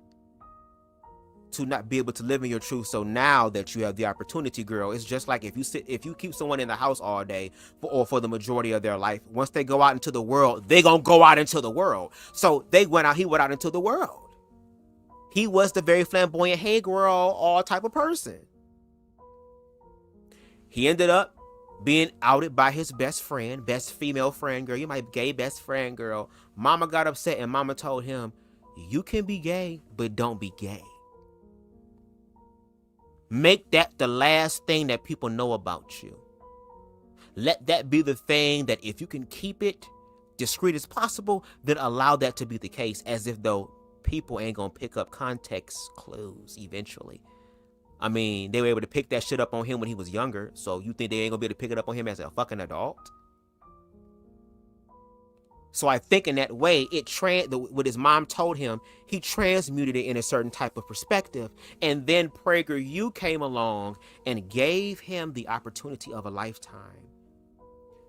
S4: to not be able to live in your truth. So now that you have the opportunity, girl, it's just like if you keep someone in the house all day for the majority of their life, once they go out into the world, they gonna go out into the world. So he went out into the world. He was the very flamboyant, hey girl, all type of person. He ended up being outed by his best friend, best female friend, girl. You're my gay best friend, girl. Mama got upset and mama told him, you can be gay, but don't be gay. Make that the last thing that people know about you. Let that be the thing that if you can keep it discreet as possible, then allow that to be the case, as if though people ain't gonna pick up context clues eventually. I mean, they were able to pick that shit up on him when he was younger, so you think they ain't gonna be able to pick it up on him as a fucking adult? So I think in that way, what his mom told him, he transmuted it in a certain type of perspective. And then PragerU came along and gave him the opportunity of a lifetime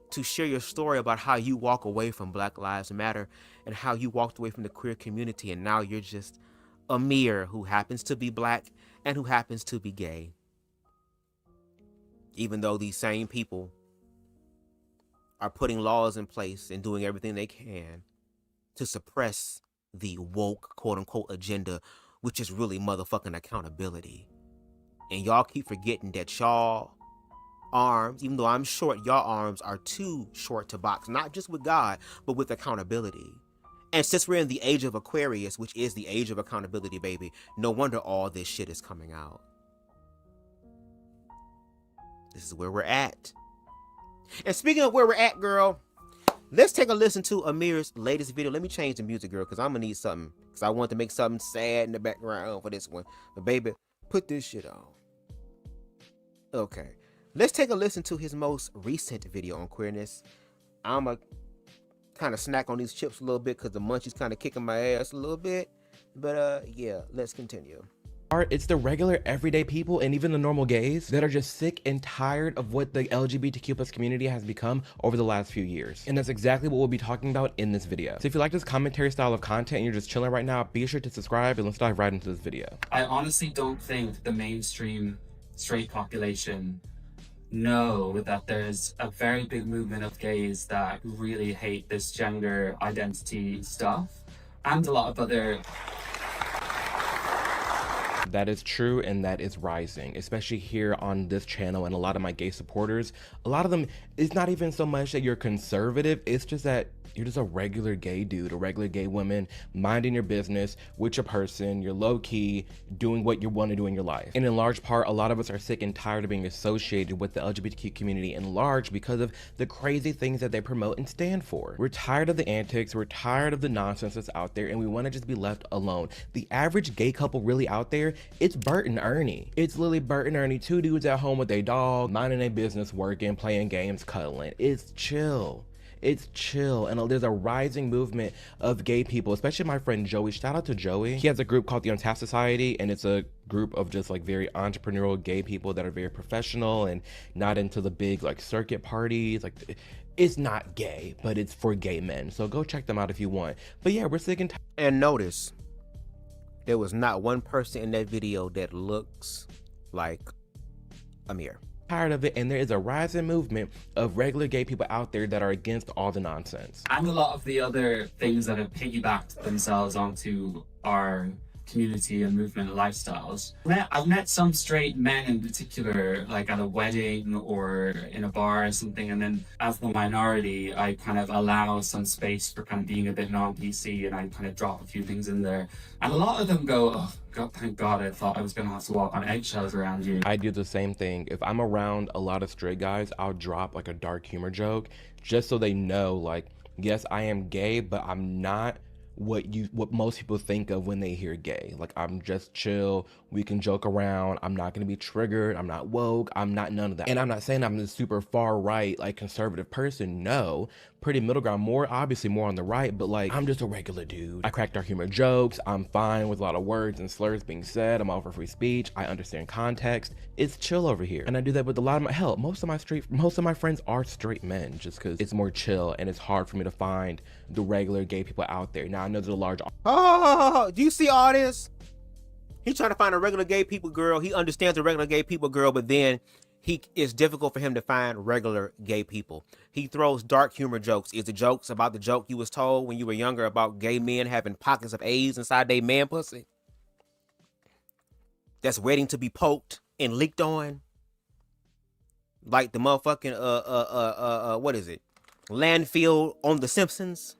S4: to share your story about how you walk away from Black Lives Matter and how you walked away from the queer community. And now you're just Amir, who happens to be Black and who happens to be gay. Even though these same people are putting laws in place and doing everything they can to suppress the woke, quote-unquote, agenda, which is really motherfucking accountability. And y'all keep forgetting that y'all arms, even though I'm short, y'all arms are too short to box, not just with God, but with accountability. And since we're in the age of Aquarius, which is the age of accountability, baby, no wonder all this shit is coming out. This is where we're at. And speaking of where we're at, girl, let's take a listen to Amir's latest video. Let me change the music, girl, because I'm going to need something. Because I want to make something sad in the background for this one. But, baby, put this shit on. Okay. Let's take a listen to his most recent video on queerness. I'm going to kind of snack on these chips a little bit because the munchie's kind of kicking my ass a little bit. But, yeah, let's continue.
S5: It's the regular everyday people and even the normal gays that are just sick and tired of what the LGBTQ+ community has become over the last few years. And that's exactly what we'll be talking about in this video. So if you like this commentary style of content and you're just chilling right now, be sure to subscribe and let's dive right into this video.
S6: I honestly don't think the mainstream straight population know that there's a very big movement of gays that really hate this gender identity stuff and a lot of other.
S5: That is true, and that is rising, especially here on this channel. And a lot of my gay supporters, a lot of them, it's not even so much that you're conservative, it's just that you're just a regular gay dude, a regular gay woman, minding your business with your person, you're low-key, doing what you want to do in your life. And in large part, a lot of us are sick and tired of being associated with the LGBTQ community in large because of the crazy things that they promote and stand for. We're tired of the antics, we're tired of the nonsense that's out there, and we want to just be left alone. The average gay couple really out there, it's Bert and Ernie. It's literally Bert and Ernie, two dudes at home with their dog, minding their business, working, playing games, cuddling. It's chill. It's chill. And there's a rising movement of gay people, especially my friend Joey. Shout out to Joey. He has a group called the Untapped Society, and it's a group of just like very entrepreneurial gay people that are very professional and not into the big like circuit parties. Like, it's not gay, but it's for gay men. So go check them out if you want. But yeah, we're sick and tired.
S4: And notice, there was not one person in that video that looks like Amir.
S5: Tired of it, and there is a rising movement of regular gay people out there that are against all the nonsense.
S6: And a lot of the other things that have piggybacked themselves onto our community and movement and lifestyles. I've met some straight men in particular, like at a wedding or in a bar or something, and then as the minority, I kind of allow some space for kind of being a bit non-PC, and I kind of drop a few things in there. And a lot of them go, oh, God, thank God, I thought I was going to have to walk on eggshells around you.
S5: I do the same thing. If I'm around a lot of straight guys, I'll drop like a dark humor joke just so they know, like, yes, I am gay, but I'm not what most people think of when they hear gay. Like, I'm just chill, we can joke around, I'm not gonna be triggered, I'm not woke, I'm not none of that. And I'm not saying I'm this super far right, like conservative person, no. Pretty middle ground, obviously more on the right, but like, I'm just a regular dude. I crack dark humor jokes, I'm fine with a lot of words and slurs being said, I'm all for free speech, I understand context. It's chill over here. And I do that with a lot of my, hell, most of my friends are straight men, just because it's more chill and it's hard for me to find the regular gay people out there. Now I know there's a large...
S4: Oh, do you see all this? He's trying to find a regular gay people girl. He understands a regular gay people girl, but then it's difficult for him to find regular gay people. He throws dark humor jokes. Is the jokes about the joke you was told when you were younger about gay men having pockets of AIDS inside their man pussy? That's waiting to be poked and leaked on? Like the motherfucking, what is it? Landfill on The Simpsons?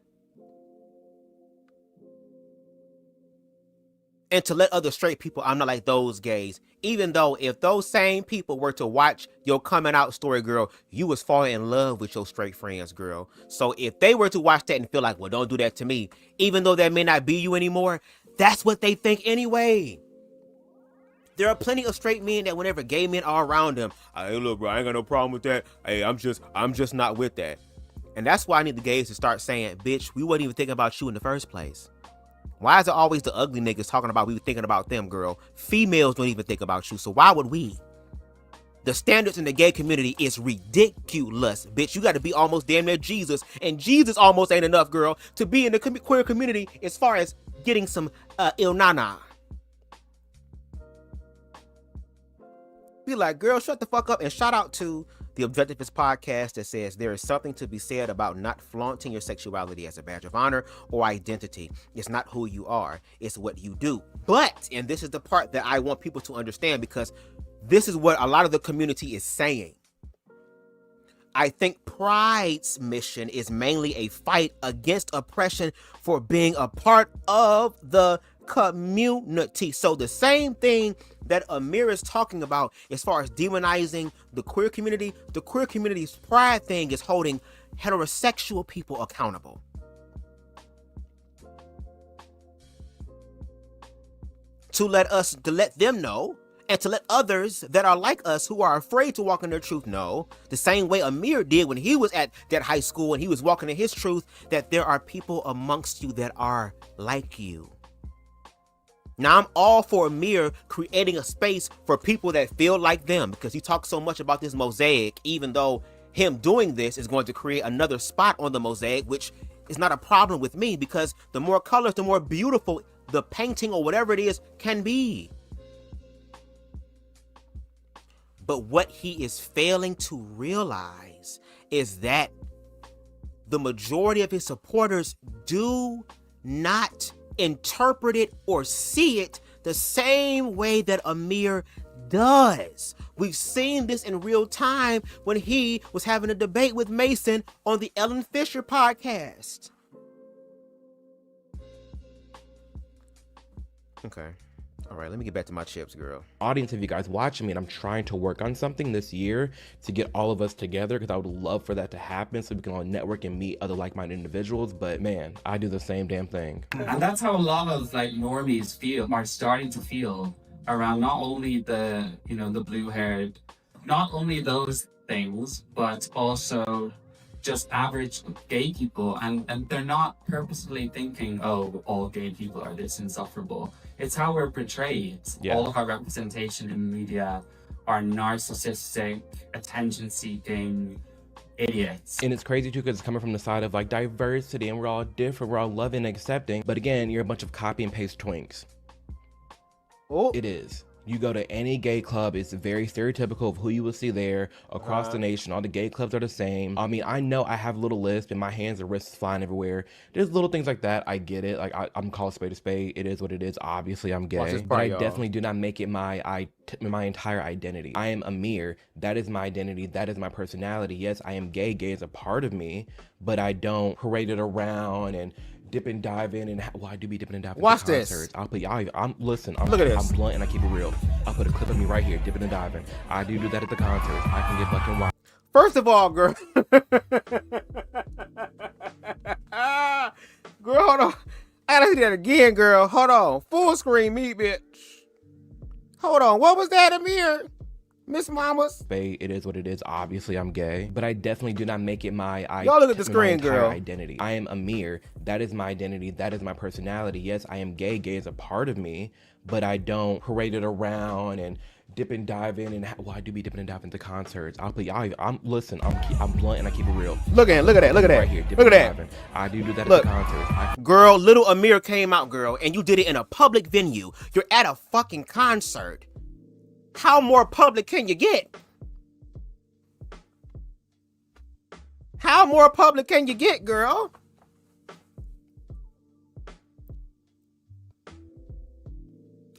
S4: And to let other straight people, I'm not like those gays. Even though if those same people were to watch your coming out story, girl, you was falling in love with your straight friends, girl. So if they were to watch that and feel like, well, don't do that to me, even though that may not be you anymore, that's what they think anyway. There are plenty of straight men that whenever gay men are around them, hey, look, bro, I ain't got no problem with that. Hey, I'm just not with that. And that's why I need the gays to start saying, bitch, we wasn't even thinking about you in the first place. Why is it always the ugly niggas talking about we were thinking about them, girl? Females don't even think about you, so why would we? The standards in the gay community is ridiculous, bitch. You got to be almost damn near Jesus, and Jesus almost ain't enough, girl, to be in the queer community as far as getting some il-nana. Be like, girl, shut the fuck up. And shout out to the Objectivist podcast that says there is something to be said about not flaunting your sexuality as a badge of honor or identity. It's not who you are, it's what you do. But, and this is the part that I want people to understand, because this is what a lot of the community is saying. I think Pride's mission is mainly a fight against oppression for being a part of the community. So the same thing that Amir is talking about as far as demonizing the queer community's pride thing is holding heterosexual people accountable. To let them know, and to let others that are like us who are afraid to walk in their truth know, the same way Amir did when he was at that high school and he was walking in his truth, that there are people amongst you that are like you. Now, I'm all for Amir creating a space for people that feel like them, because he talks so much about this mosaic, even though him doing this is going to create another spot on the mosaic, which is not a problem with me, because the more colors, the more beautiful the painting or whatever it is can be. But what he is failing to realize is that the majority of his supporters do not interpret it or see it the same way that Amir does. We've seen this in real time when he was having a debate with Mason on the Ellen Fisher podcast. Okay. All right, let me get back to my chips, girl.
S5: Audience of you guys watching me, and I'm trying to work on something this year to get all of us together, because I would love for that to happen so we can all network and meet other like-minded individuals. But man, I do the same damn thing.
S6: And that's how a lot of like normies are starting to feel around not only the, the blue-haired, not only those things, but also just average gay people, and they're not purposefully thinking, oh, all gay people are this insufferable. It's how we're portrayed.
S5: Yeah.
S6: All of our representation in media are narcissistic, attention-seeking idiots.
S5: And it's crazy too, because it's coming from the side of like diversity and we're all different, we're all loving and accepting. But again, you're a bunch of copy and paste twinks.
S4: Oh,
S5: It is. You go to any gay club, it's very stereotypical of who you will see there across the nation. All the gay clubs are the same. I mean, I know I have a little lisp and my hands and wrists flying everywhere. There's little things like that. I get it. Like, I'm called spade a spade. It is what it is. Obviously, I'm
S4: Watch
S5: gay.
S4: this
S5: But
S4: part,
S5: I
S4: y'all.
S5: definitely do not make it my entire identity. I am Amir. That is my identity. That is my personality. Yes, I am gay. Gay is a part of me. But I don't parade it around and dip and dive in, and well, I do be dipping and diving.
S4: Watch
S5: into
S4: this.
S5: concerts. I'll put y'all. Listen. I'm,
S4: Look at this.
S5: I'm blunt and I keep it real. I'll put a clip of me right here, dipping and diving. I do that at the concerts. I can get fucking wild.
S4: first of all, girl. Girl, hold on. I gotta see that again, girl. Hold on. Full screen me, bitch. Hold on. What was that, Amir? Miss Mamas?
S5: It is what it is. Obviously, I'm gay, but I definitely do not make it my
S4: Y'all look at the
S5: my
S4: screen,
S5: entire
S4: girl.
S5: identity. I am Amir. That is my identity. That is my personality. Yes, I am gay. Gay is a part of me, but I don't parade it around and dip and dive in, and well, I do be dipping and diving into concerts. I'll put y'all. I'm blunt and I keep it real.
S4: Look at that. Look at that.
S5: Right here,
S4: Look
S5: dipping
S4: at
S5: and
S4: that.
S5: diving. I do that
S4: Look.
S5: at the concerts.
S4: Girl, little Amir came out, girl, and you did it in a public venue. You're at a fucking concert. How more public can you get? How more public can you get, girl?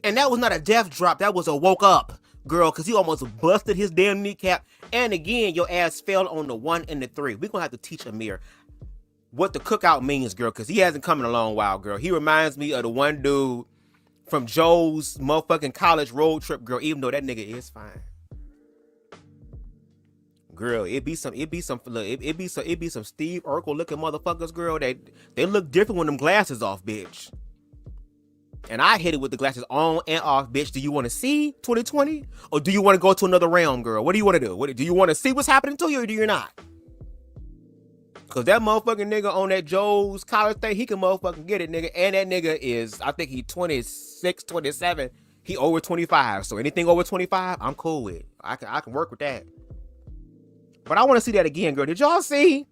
S4: And that was not a death drop. That was a woke up, girl, because he almost busted his damn kneecap. And again, your ass fell on the 1 and the 3. We're going to have to teach Amir what the cookout means, girl, because he hasn't come in a long while, girl. He reminds me of the one dude from Joe's motherfucking college road trip, girl, even though that nigga is fine. Girl, it be some Steve Urkel looking motherfuckers, girl. They look different with them glasses off, bitch. And I hit it with the glasses on and off, bitch. Do you want to see 2020? Or do you want to go to another realm, girl? What do you want to do? Do you want to see what's happening to you, or do you not? Because that motherfucking nigga on that Joe's college thing, he can motherfucking get it, nigga. And that nigga is, I think he 26, 27. He over 25. So anything over 25, I'm cool with. I can work with that. But I want to see that again, girl. Did y'all see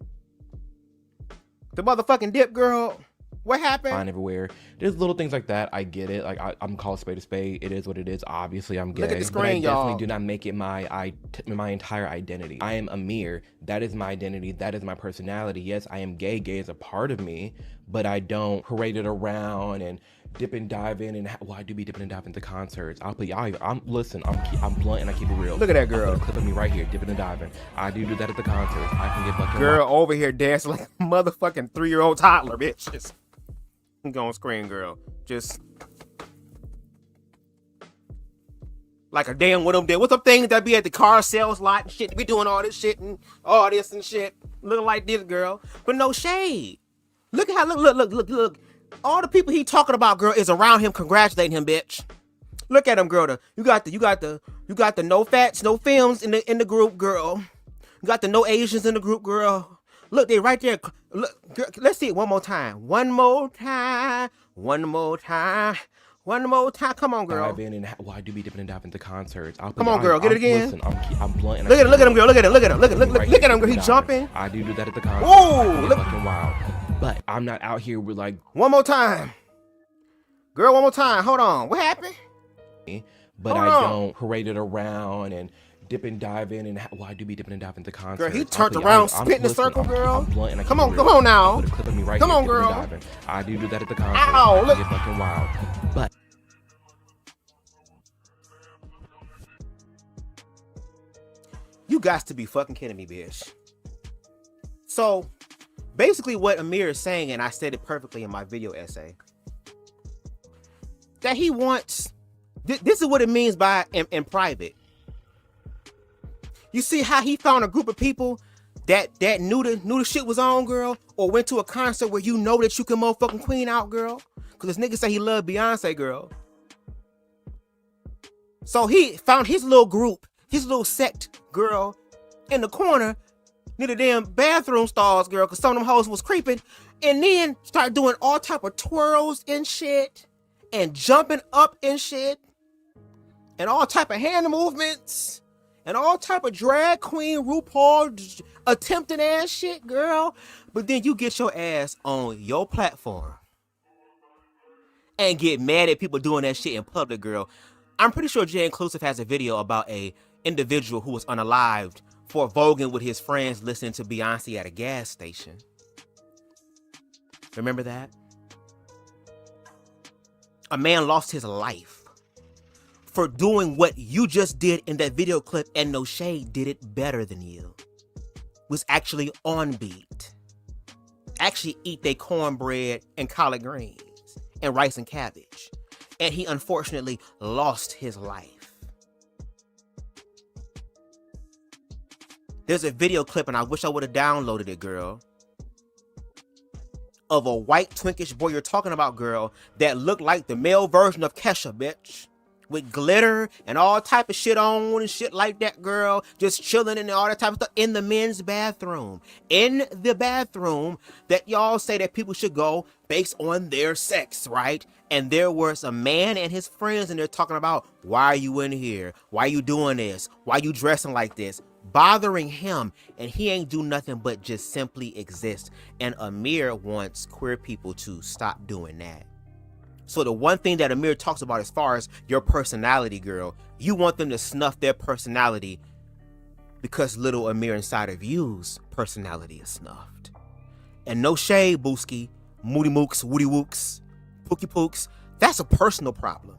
S4: the motherfucking dip, girl? What happened?
S5: Fine everywhere. There's little things like that. I get it. Like, I'm called spade a spade. It is what it is. Obviously, I'm gay.
S4: Look at the
S5: but I
S4: screen,
S5: definitely
S4: y'all.
S5: do not make it my entire identity. I am Amir. That is my identity. That is my personality. Yes, I am gay. Gay is a part of me, but I don't parade it around and dip and dive in, and well, I do be dipping and diving into concerts. I'll put y'all. I'm blunt and I keep it real.
S4: Look at that girl.
S5: I'll put a clip of me right here, dipping and diving. I do that at the concerts. I can get fucking
S4: Girl over here dancing like a motherfucking 3-year-old toddler, bitch. Just go on screen, girl. Just like a damn what them did. What's them things that be at the car sales lot and shit? Be doing all this shit and all this and shit. Looking like this, girl. But no shade. Look at how look. All the people he talking about, girl, is around him congratulating him, bitch. Look at him, girl. You got the no fats, no films in the group, girl. You got the no Asians in the group, girl. Look, they right there. Look, girl, let's see it one more time. One more time. Come on, girl.
S5: dive in, and well, I do be dipping and diving into concerts.
S4: Come on, girl, get it again.
S5: Listen, I'm blunt. And
S4: Look
S5: I
S4: at him, girl. Look at him. Look at him, girl. He
S5: diving.
S4: jumping.
S5: I do that at the concert.
S4: Whoa,
S5: I can get
S4: look.
S5: fucking wild. But I'm not out here with like,
S4: One more time. Girl, one more time. Hold on. What happened?
S5: but
S4: Hold
S5: I
S4: on.
S5: don't parade it around and dip and dive in, and well, I do be dipping and diving into concerts.
S4: Girl, he
S5: I'll
S4: turned
S5: put-
S4: around,
S5: I'm-
S4: spit in a
S5: listen,
S4: circle, girl.
S5: I'm blunt and I
S4: Come
S5: keep
S4: on,
S5: it
S4: come
S5: real.
S4: on now.
S5: I'll put a clip of me right
S4: Come
S5: here,
S4: on,
S5: dipping and
S4: girl.
S5: diving. I do that at the concert.
S4: Ow,
S5: I can
S4: look.
S5: get fucking wild. But
S4: You got to be fucking kidding me, bitch. So, basically what Amir is saying, and I said it perfectly in my video essay, that he wants, this is what it means by in private. You see how he found a group of people that knew the shit was on, girl, or went to a concert where you know that you can motherfucking queen out, girl, because this nigga say he loved Beyonce, girl. So he found his little group, his little sect, girl, in the corner. near the damn bathroom stalls, girl, because some of them hoes was creeping, and then start doing all type of twirls and shit, and jumping up and shit, and all type of hand movements, and all type of drag queen RuPaul attempting ass shit, girl. But then you get your ass on your platform and get mad at people doing that shit in public, girl. I'm pretty sure Jay Inclusive has a video about a individual who was unalived for voguing with his friends listening to Beyonce at a gas station. Remember that? A man lost his life for doing what you just did in that video clip, and No Shade did it better than you. Was actually on beat. Actually eat their cornbread and collard greens and rice and cabbage. And he unfortunately lost his life. There's a video clip, and I wish I would have downloaded it, girl, of a white twinkish boy you're talking about, girl, that looked like the male version of Kesha, bitch. With glitter and all type of shit on and shit like that, girl. Just chilling and all that type of stuff in the men's bathroom. In the bathroom that y'all say that people should go based on their sex, right? And there was a man and his friends, and they're talking about, why are you in here? Why you doing this? Why you dressing like this? Bothering him, and he ain't do nothing but just simply exist. And Amir wants queer people to stop doing that. So the one thing that Amir talks about as far as your personality, girl, you want them to snuff their personality because little Amir inside of you's personality is snuffed. And no shade, Booski, Moody Mooks, Woody Wooks, Pookie Pooks, that's a personal problem.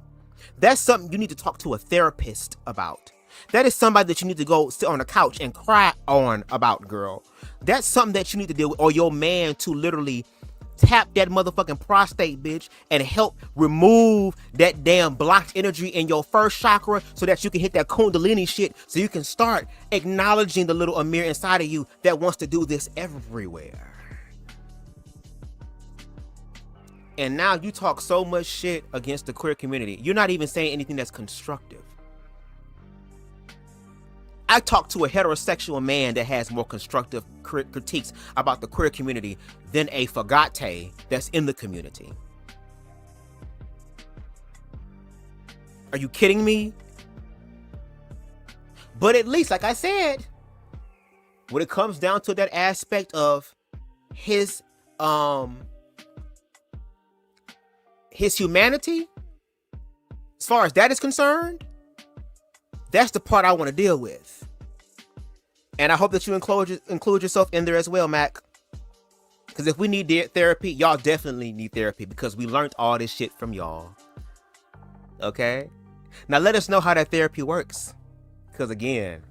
S4: That's something you need to talk to a therapist about. That is somebody that you need to go sit on the couch and cry on about, girl. That's something that you need to deal with, or your man to literally tap that motherfucking prostate, bitch, and help remove that damn blocked energy in your first chakra so that you can hit that kundalini shit, so you can start acknowledging the little Amir inside of you that wants to do this everywhere. And now you talk so much shit against the queer community. You're not even saying anything that's constructive. I talked to a heterosexual man that has more constructive critiques about the queer community than a fagate that's in the community. Are you kidding me? But at least, like I said, when it comes down to that aspect of his humanity, as far as that is concerned, that's the part I want to deal with. And I hope that you include yourself in there as well, Mac. Because if we need therapy, y'all definitely need therapy, because we learned all this shit from y'all. Okay? Now let us know how that therapy works. Because again,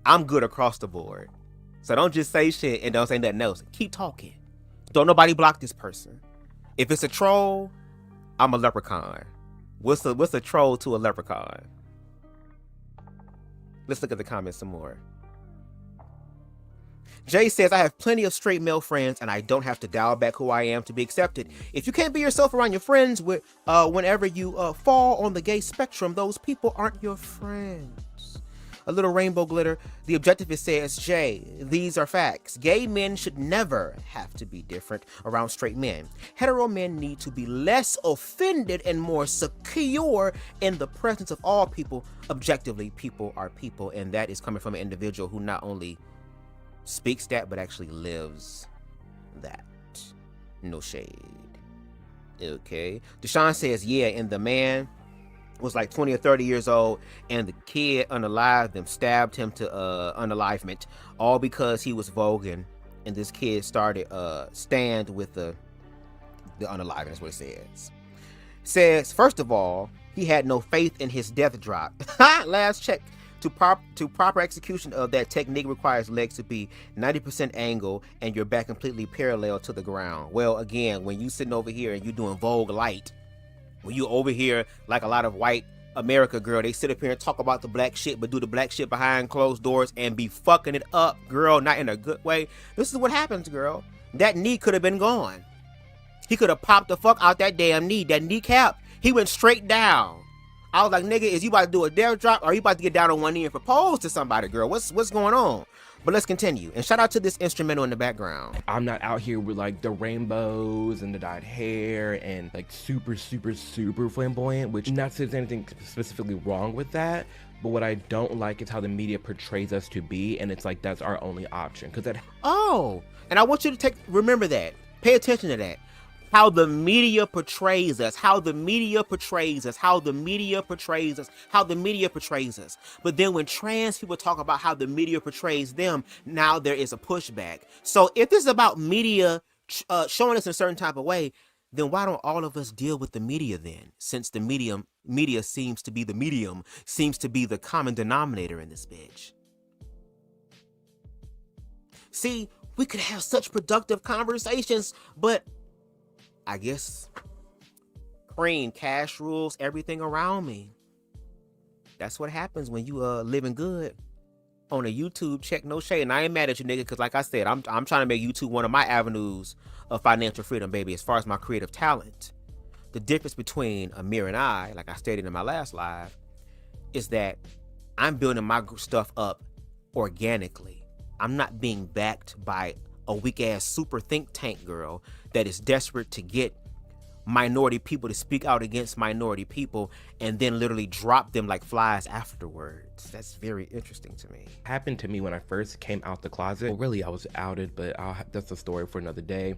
S4: I'm good across the board. So don't just say shit and don't say nothing else. Keep talking. Don't nobody block this person. If it's a troll, I'm a leprechaun. What's a troll to a leprechaun? Let's look at the comments some more. Jay says, I have plenty of straight male friends and I don't have to dial back who I am to be accepted. If you can't be yourself around your friends whenever you fall on the gay spectrum, those people aren't your friends. A little rainbow glitter. The objectivist says, Jay, these are facts. Gay men should never have to be different around straight men. Hetero men need to be less offended and more secure in the presence of all people. Objectively, people are people, and that is coming from an individual who not only speaks that, but actually lives that. No shade. Okay. Deshaun says, yeah, and the man was like 20 or 30 years old, and the kid unalived them, stabbed him to unalivement, all because he was voguing, and this kid started stand with the unaliving. That's what it says. Says, first of all, he had no faith in his death drop. Last check. To proper execution of that technique requires legs to be 90% angle and your back completely parallel to the ground. Well, again, when you sitting over here and you doing Vogue light, when you over here like a lot of white America, girl, they sit up here and talk about the black shit, but do the black shit behind closed doors and be fucking it up, girl, not in a good way. This is what happens, girl. That knee could have been gone. He could have popped the fuck out that damn knee, that kneecap. He went straight down. I was like, nigga, is you about to do a dare drop, or are you about to get down on one knee and propose to somebody, girl? What's going on? But let's continue. And shout out to this instrumental in the background.
S5: I'm not out here with like the rainbows and the dyed hair and like super flamboyant, which not to say anything specifically wrong with that. But what I don't like is how the media portrays us to be, and it's like that's our only option. Cause that.
S4: Oh, and I want you to remember that. Pay attention to that. How the media portrays us, how the media portrays us, how the media portrays us, how the media portrays us. But then when trans people talk about how the media portrays them, now there is a pushback. So if this is about media showing us in a certain type of way, then why don't all of us deal with the media then? Since the media seems to be the medium, seems to be the common denominator in this bitch. See, we could have such productive conversations, but I guess cream, cash rules everything around me. That's what happens when you living good on a YouTube check, no shade. And I ain't mad at you, nigga, because like I said, I'm trying to make YouTube one of my avenues of financial freedom, baby, as far as my creative talent. The difference between Amir and I, like I stated in my last live, is that I'm building my stuff up organically. I'm not being backed by a weak-ass super think tank girl that is desperate to get minority people to speak out against minority people and then literally drop them like flies afterwards. That's very interesting to me.
S5: Happened to me when I first came out the closet. Well, really, I was outed, but that's a story for another day.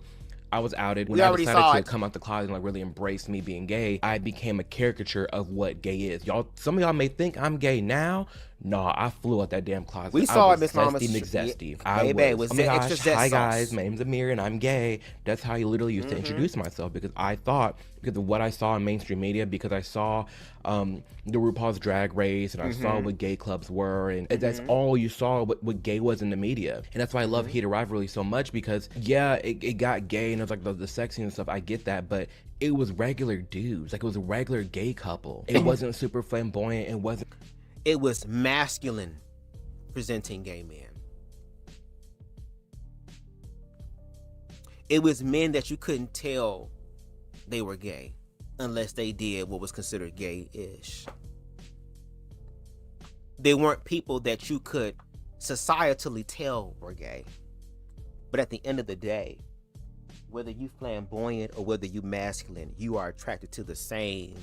S5: I was outed when I decided to come out the closet and like really embrace me being gay. I became a caricature of what gay is. Y'all, some of y'all may think I'm gay now. Nah, I flew out that damn closet.
S4: We saw it, Miss Mama.
S5: Zesty.
S4: Baby,
S5: oh my gosh, hi guys, my name's Amir and I'm gay. That's how I literally used to introduce myself, because I thought, because of what I saw in mainstream media, because I saw the RuPaul's Drag Race and I saw what gay clubs were, and that's all you saw what gay was in the media. And that's why I love Heated Rivalry so much, because yeah, it got gay and it was like the sexy and stuff, I get that, but it was regular dudes. Like, it was a regular gay couple. It wasn't super flamboyant.
S4: It was masculine presenting gay men. It was men that you couldn't tell they were gay unless they did what was considered gay-ish. They weren't people that you could societally tell were gay. But at the end of the day, whether you flamboyant or whether you masculine, you are attracted to the same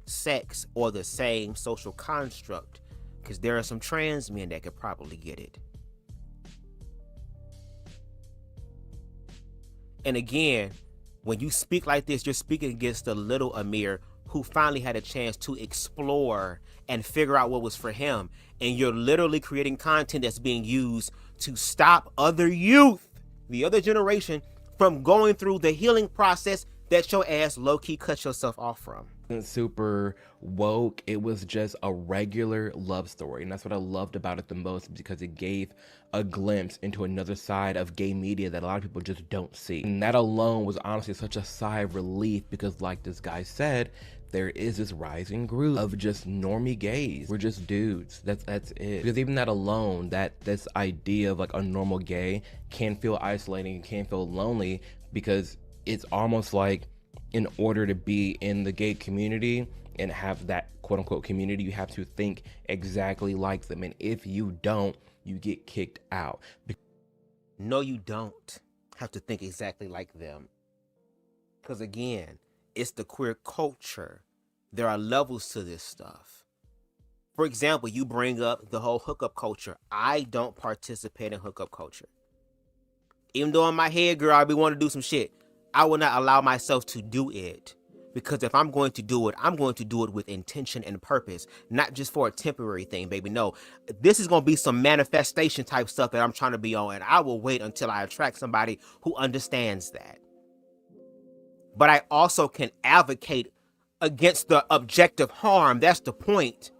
S4: sex or the same social construct, because there are some trans men that could probably get it. And again, when you speak like this, you're speaking against the little Amir who finally had a chance to explore and figure out what was for him. And you're literally creating content that's being used to stop other youth, the other generation, from going through the healing process that your ass low-key cut yourself off from.
S5: Super woke. It was just a regular love story, and that's what I loved about it the most, because it gave a glimpse into another side of gay media that a lot of people just don't see. And that alone was honestly such a sigh of relief, because like this guy said, there is this rising group of just normie gays. We're just dudes. That's it. Because even that alone, this idea of like a normal gay can feel isolating and can feel lonely, because it's almost like, in order to be in the gay community and have that quote unquote community, you have to think exactly like them. And if you don't, you get kicked out.
S4: No, you don't have to think exactly like them. Because again, it's the queer culture. There are levels to this stuff. For example, you bring up the whole hookup culture. I don't participate in hookup culture. Even though in my head, girl, I be wanting to do some shit, I will not allow myself to do it, because if I'm going to do it, I'm going to do it with intention and purpose, not just for a temporary thing, baby. No, this is going to be some manifestation type stuff that I'm trying to be on, and I will wait until I attract somebody who understands that. But I also can advocate against the objective harm. That's the point.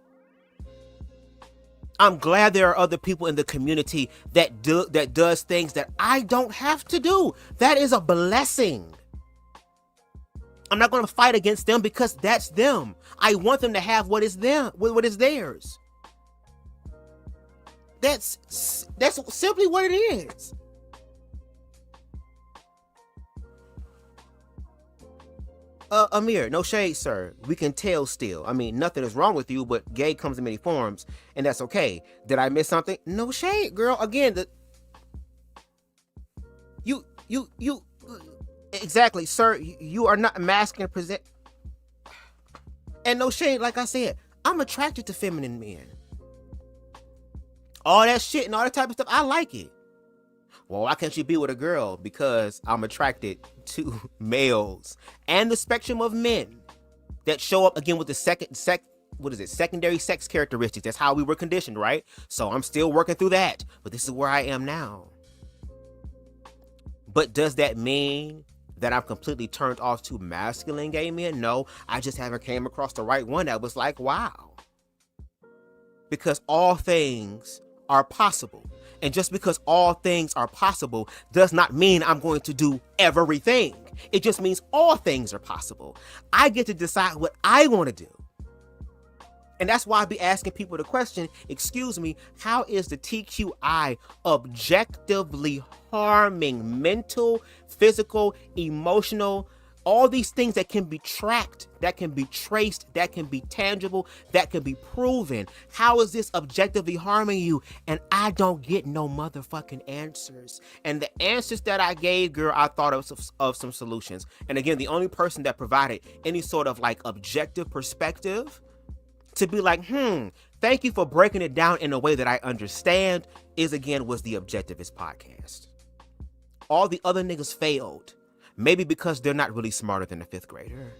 S4: I'm glad there are other people in the community that does things that I don't have to do. That is a blessing. I'm not going to fight against them, because that's them. I want them to have what is them, what is theirs. That's simply what it is. Amir, no shade, sir. We can tell still. I mean, nothing is wrong with you, but gay comes in many forms, and that's okay. Did I miss something? No shade, girl. Again, you exactly, sir. You are not masculine present. And no shade, like I said, I'm attracted to feminine men. All that shit and all that type of stuff, I like it. Well, why can't you be with a girl? Because I'm attracted to males and the spectrum of men that show up again with the secondary sex characteristics. That's how we were conditioned, right? So I'm still working through that, but this is where I am now. But does that mean that I'm completely turned off to masculine gay men? No, I just haven't came across the right one that was like, wow. Because all things are possible. And just because all things are possible does not mean I'm going to do everything. It just means all things are possible. I get to decide what I want to do. And that's why I be asking people the question, excuse me, how is the TQI objectively harming mental, physical, emotional, all these things that can be tracked, that can be traced, that can be tangible, that can be proven? How is this objectively harming you? And I don't get no motherfucking answers. And the answers that I gave, girl, I thought of some solutions. And again, the only person that provided any sort of like objective perspective to be like, thank you for breaking it down in a way that I understand, was the Objectivist podcast. All the other niggas failed. Maybe because they're not really smarter than a 5th grader.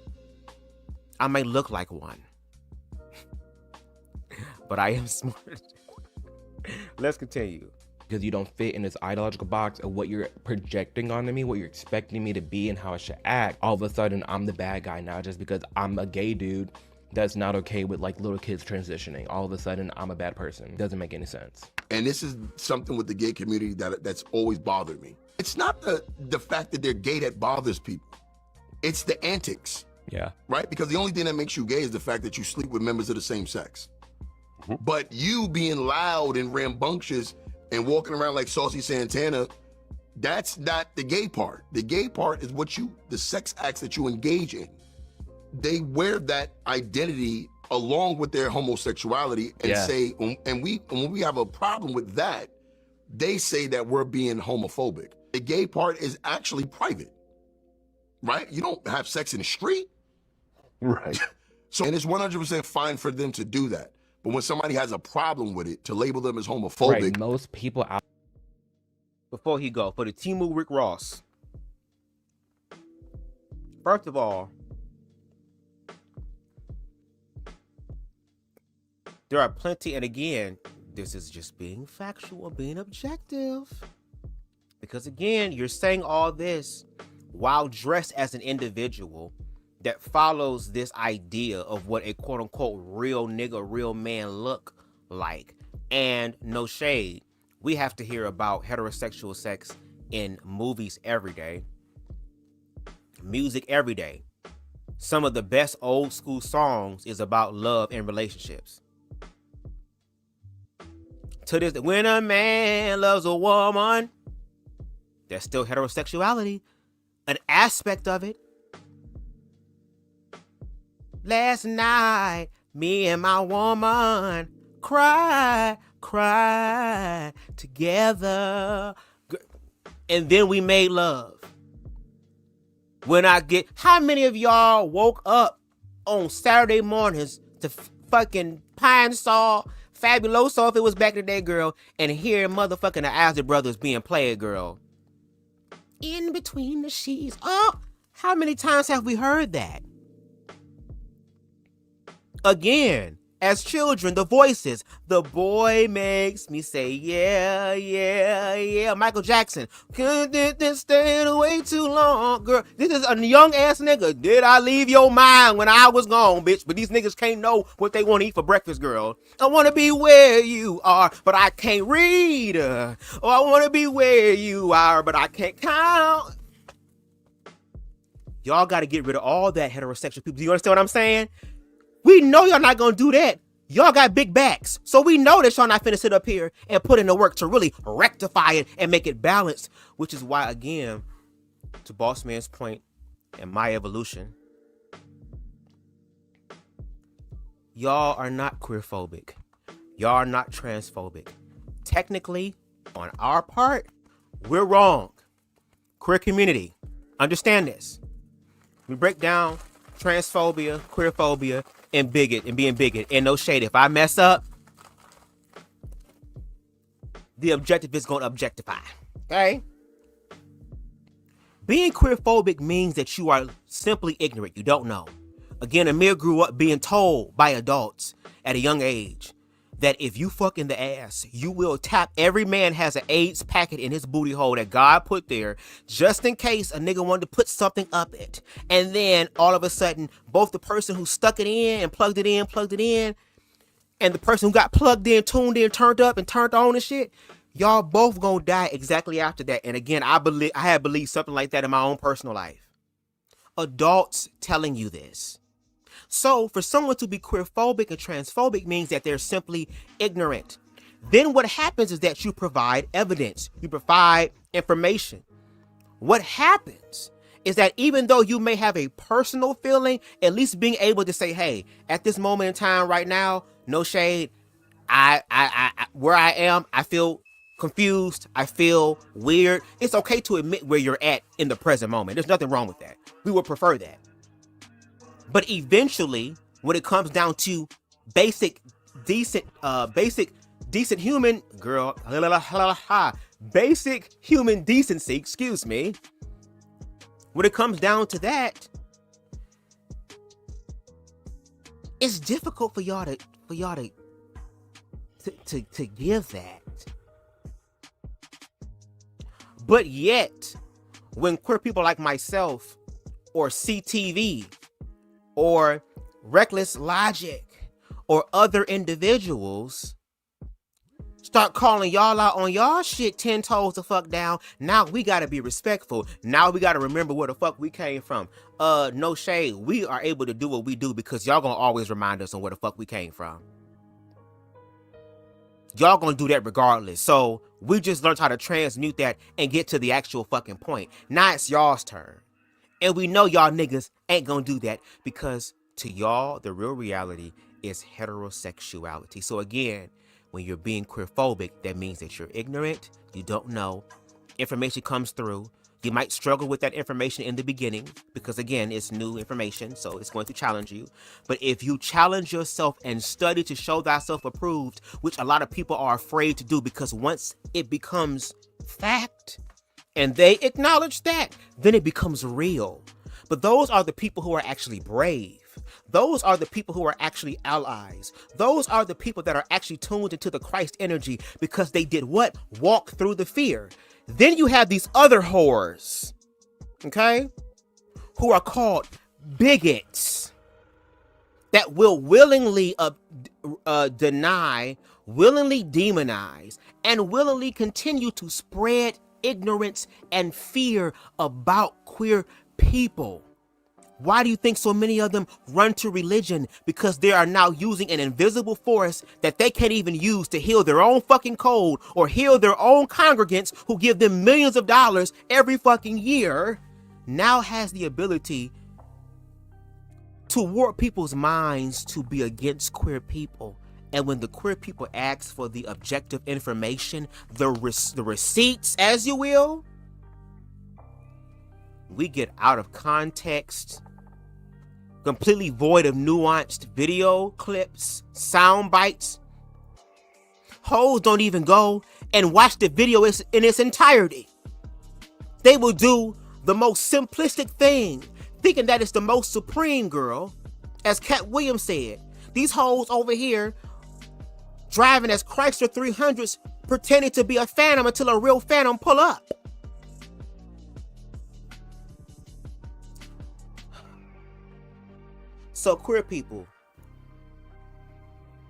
S4: I may look like one. But I am smart. Let's continue.
S5: Because you don't fit in this ideological box of what you're projecting onto me, what you're expecting me to be and how I should act. All of a sudden, I'm the bad guy now just because I'm a gay dude that's not okay with like little kids transitioning. All of a sudden, I'm a bad person. Doesn't make any sense.
S7: And this is something with the gay community that's always bothered me. It's not the fact that they're gay that bothers people. It's the antics.
S5: Yeah.
S7: Right? Because the only thing that makes you gay is the fact that you sleep with members of the same sex. But you being loud and rambunctious and walking around like Saucy Santana, that's not the gay part. The gay part is the sex acts that you engage in. They wear that identity along with their homosexuality and say, and when we have a problem with that, they say that we're being homophobic. The gay part is actually private, right? You don't have sex in the street.
S8: Right.
S7: So, and it's 100% fine for them to do that. But when somebody has a problem with it, to label them as homophobic.
S5: Right, most people out.
S4: Before he go, for the Timu Rick Ross. First of all, there are plenty, and again, this is just being factual, being objective. Because again, you're saying all this while dressed as an individual that follows this idea of what a quote unquote real nigga, real man look like. And no shade, we have to hear about heterosexual sex in movies every day, music every day. Some of the best old school songs is about love and relationships. To this, when a man loves a woman, there's still heterosexuality, an aspect of it. Last night, me and my woman cried together. And then we made love. How many of y'all woke up on Saturday mornings to fucking Pine Saw, Fabuloso if it was back in the day, girl, and hear motherfucking the Isley Brothers being played, girl? In between the sheets. Oh, how many times have we heard that? Again, as children, the voices. The boy makes me say, yeah, yeah, yeah. Michael Jackson. Couldn't this stay away too long, girl? This is a young ass nigga. Did I leave your mind when I was gone, bitch? But these niggas can't know what they want to eat for breakfast, girl. I want to be where you are, but I can't read. Oh, I want to be where you are, but I can't count. Y'all got to get rid of all that heterosexual people. Do you understand what I'm saying? We know y'all not gonna do that. Y'all got big backs. So we know that y'all not finna sit up here and put in the work to really rectify it and make it balanced. Which is why, again, to Boss Man's point and my evolution, y'all are not queerphobic. Y'all are not transphobic. Technically, on our part, we're wrong. Queer community, understand this. We break down transphobia, queerphobia, and being bigot. And no shade. If I mess up, the objective is going to objectify. Okay? Being queerphobic means that you are simply ignorant. You don't know. Again, Amir grew up being told by adults at a young age that if you fuck in the ass, you will tap. Every man has an AIDS packet in his booty hole that God put there just in case a nigga wanted to put something up it. And then all of a sudden, both the person who stuck it in and plugged it in, and the person who got plugged in, tuned in, turned up and turned on and shit, y'all both gonna die exactly after that. And again, I have believed something like that in my own personal life. Adults telling you this. So for someone to be queerphobic and transphobic means that they're simply ignorant. Then what happens is that you provide evidence. You provide information. What happens is that even though you may have a personal feeling, at least being able to say, hey, at this moment in time right now, no shade, where I am, I feel confused, I feel weird. It's okay to admit where you're at in the present moment. There's nothing wrong with that. We would prefer that. But eventually, when it comes down to basic human, basic human decency, excuse me, when it comes down to that, it's difficult for y'all to give that. But yet, when queer people like myself, or CTV, or Reckless Logic, or other individuals start calling y'all out on y'all shit 10 toes the fuck down, now we gotta be respectful. Now we gotta remember where the fuck we came from. No shade. We are able to do what we do because y'all gonna always remind us on where the fuck we came from. Y'all gonna do that regardless. So we just learned how to transmute that and get to the actual fucking point. Now it's y'all's turn. And we know y'all niggas ain't gonna do that because to y'all, the real reality is heterosexuality. So again, when you're being queerphobic, that means that you're ignorant, you don't know, information comes through. You might struggle with that information in the beginning because again, it's new information, so it's going to challenge you. But if you challenge yourself and study to show thyself approved, which a lot of people are afraid to do because once it becomes fact, and they acknowledge that, then it becomes real. But those are the people who are actually brave. Those are the people who are actually allies. Those are the people that are actually tuned into the Christ energy because they did what? Walk through the fear. Then you have these other whores, okay, who are called bigots that will willingly deny, willingly demonize, and willingly continue to spread ignorance and fear about queer people. Why do you think so many of them run to religion? Because they are now using an invisible force that they can't even use to heal their own fucking cold or heal their own congregants who give them millions of dollars every fucking year, now has the ability to warp people's minds to be against queer people. And when the queer people ask for the objective information, the receipts, as you will, we get out of context, completely void of nuanced video clips, sound bites. Hoes don't even go and watch the video in its entirety. They will do the most simplistic thing, thinking that it's the most supreme, girl. As Cat Williams said, these hoes over here driving as Chrysler 300s, pretending to be a phantom until a real phantom pull up. So queer people,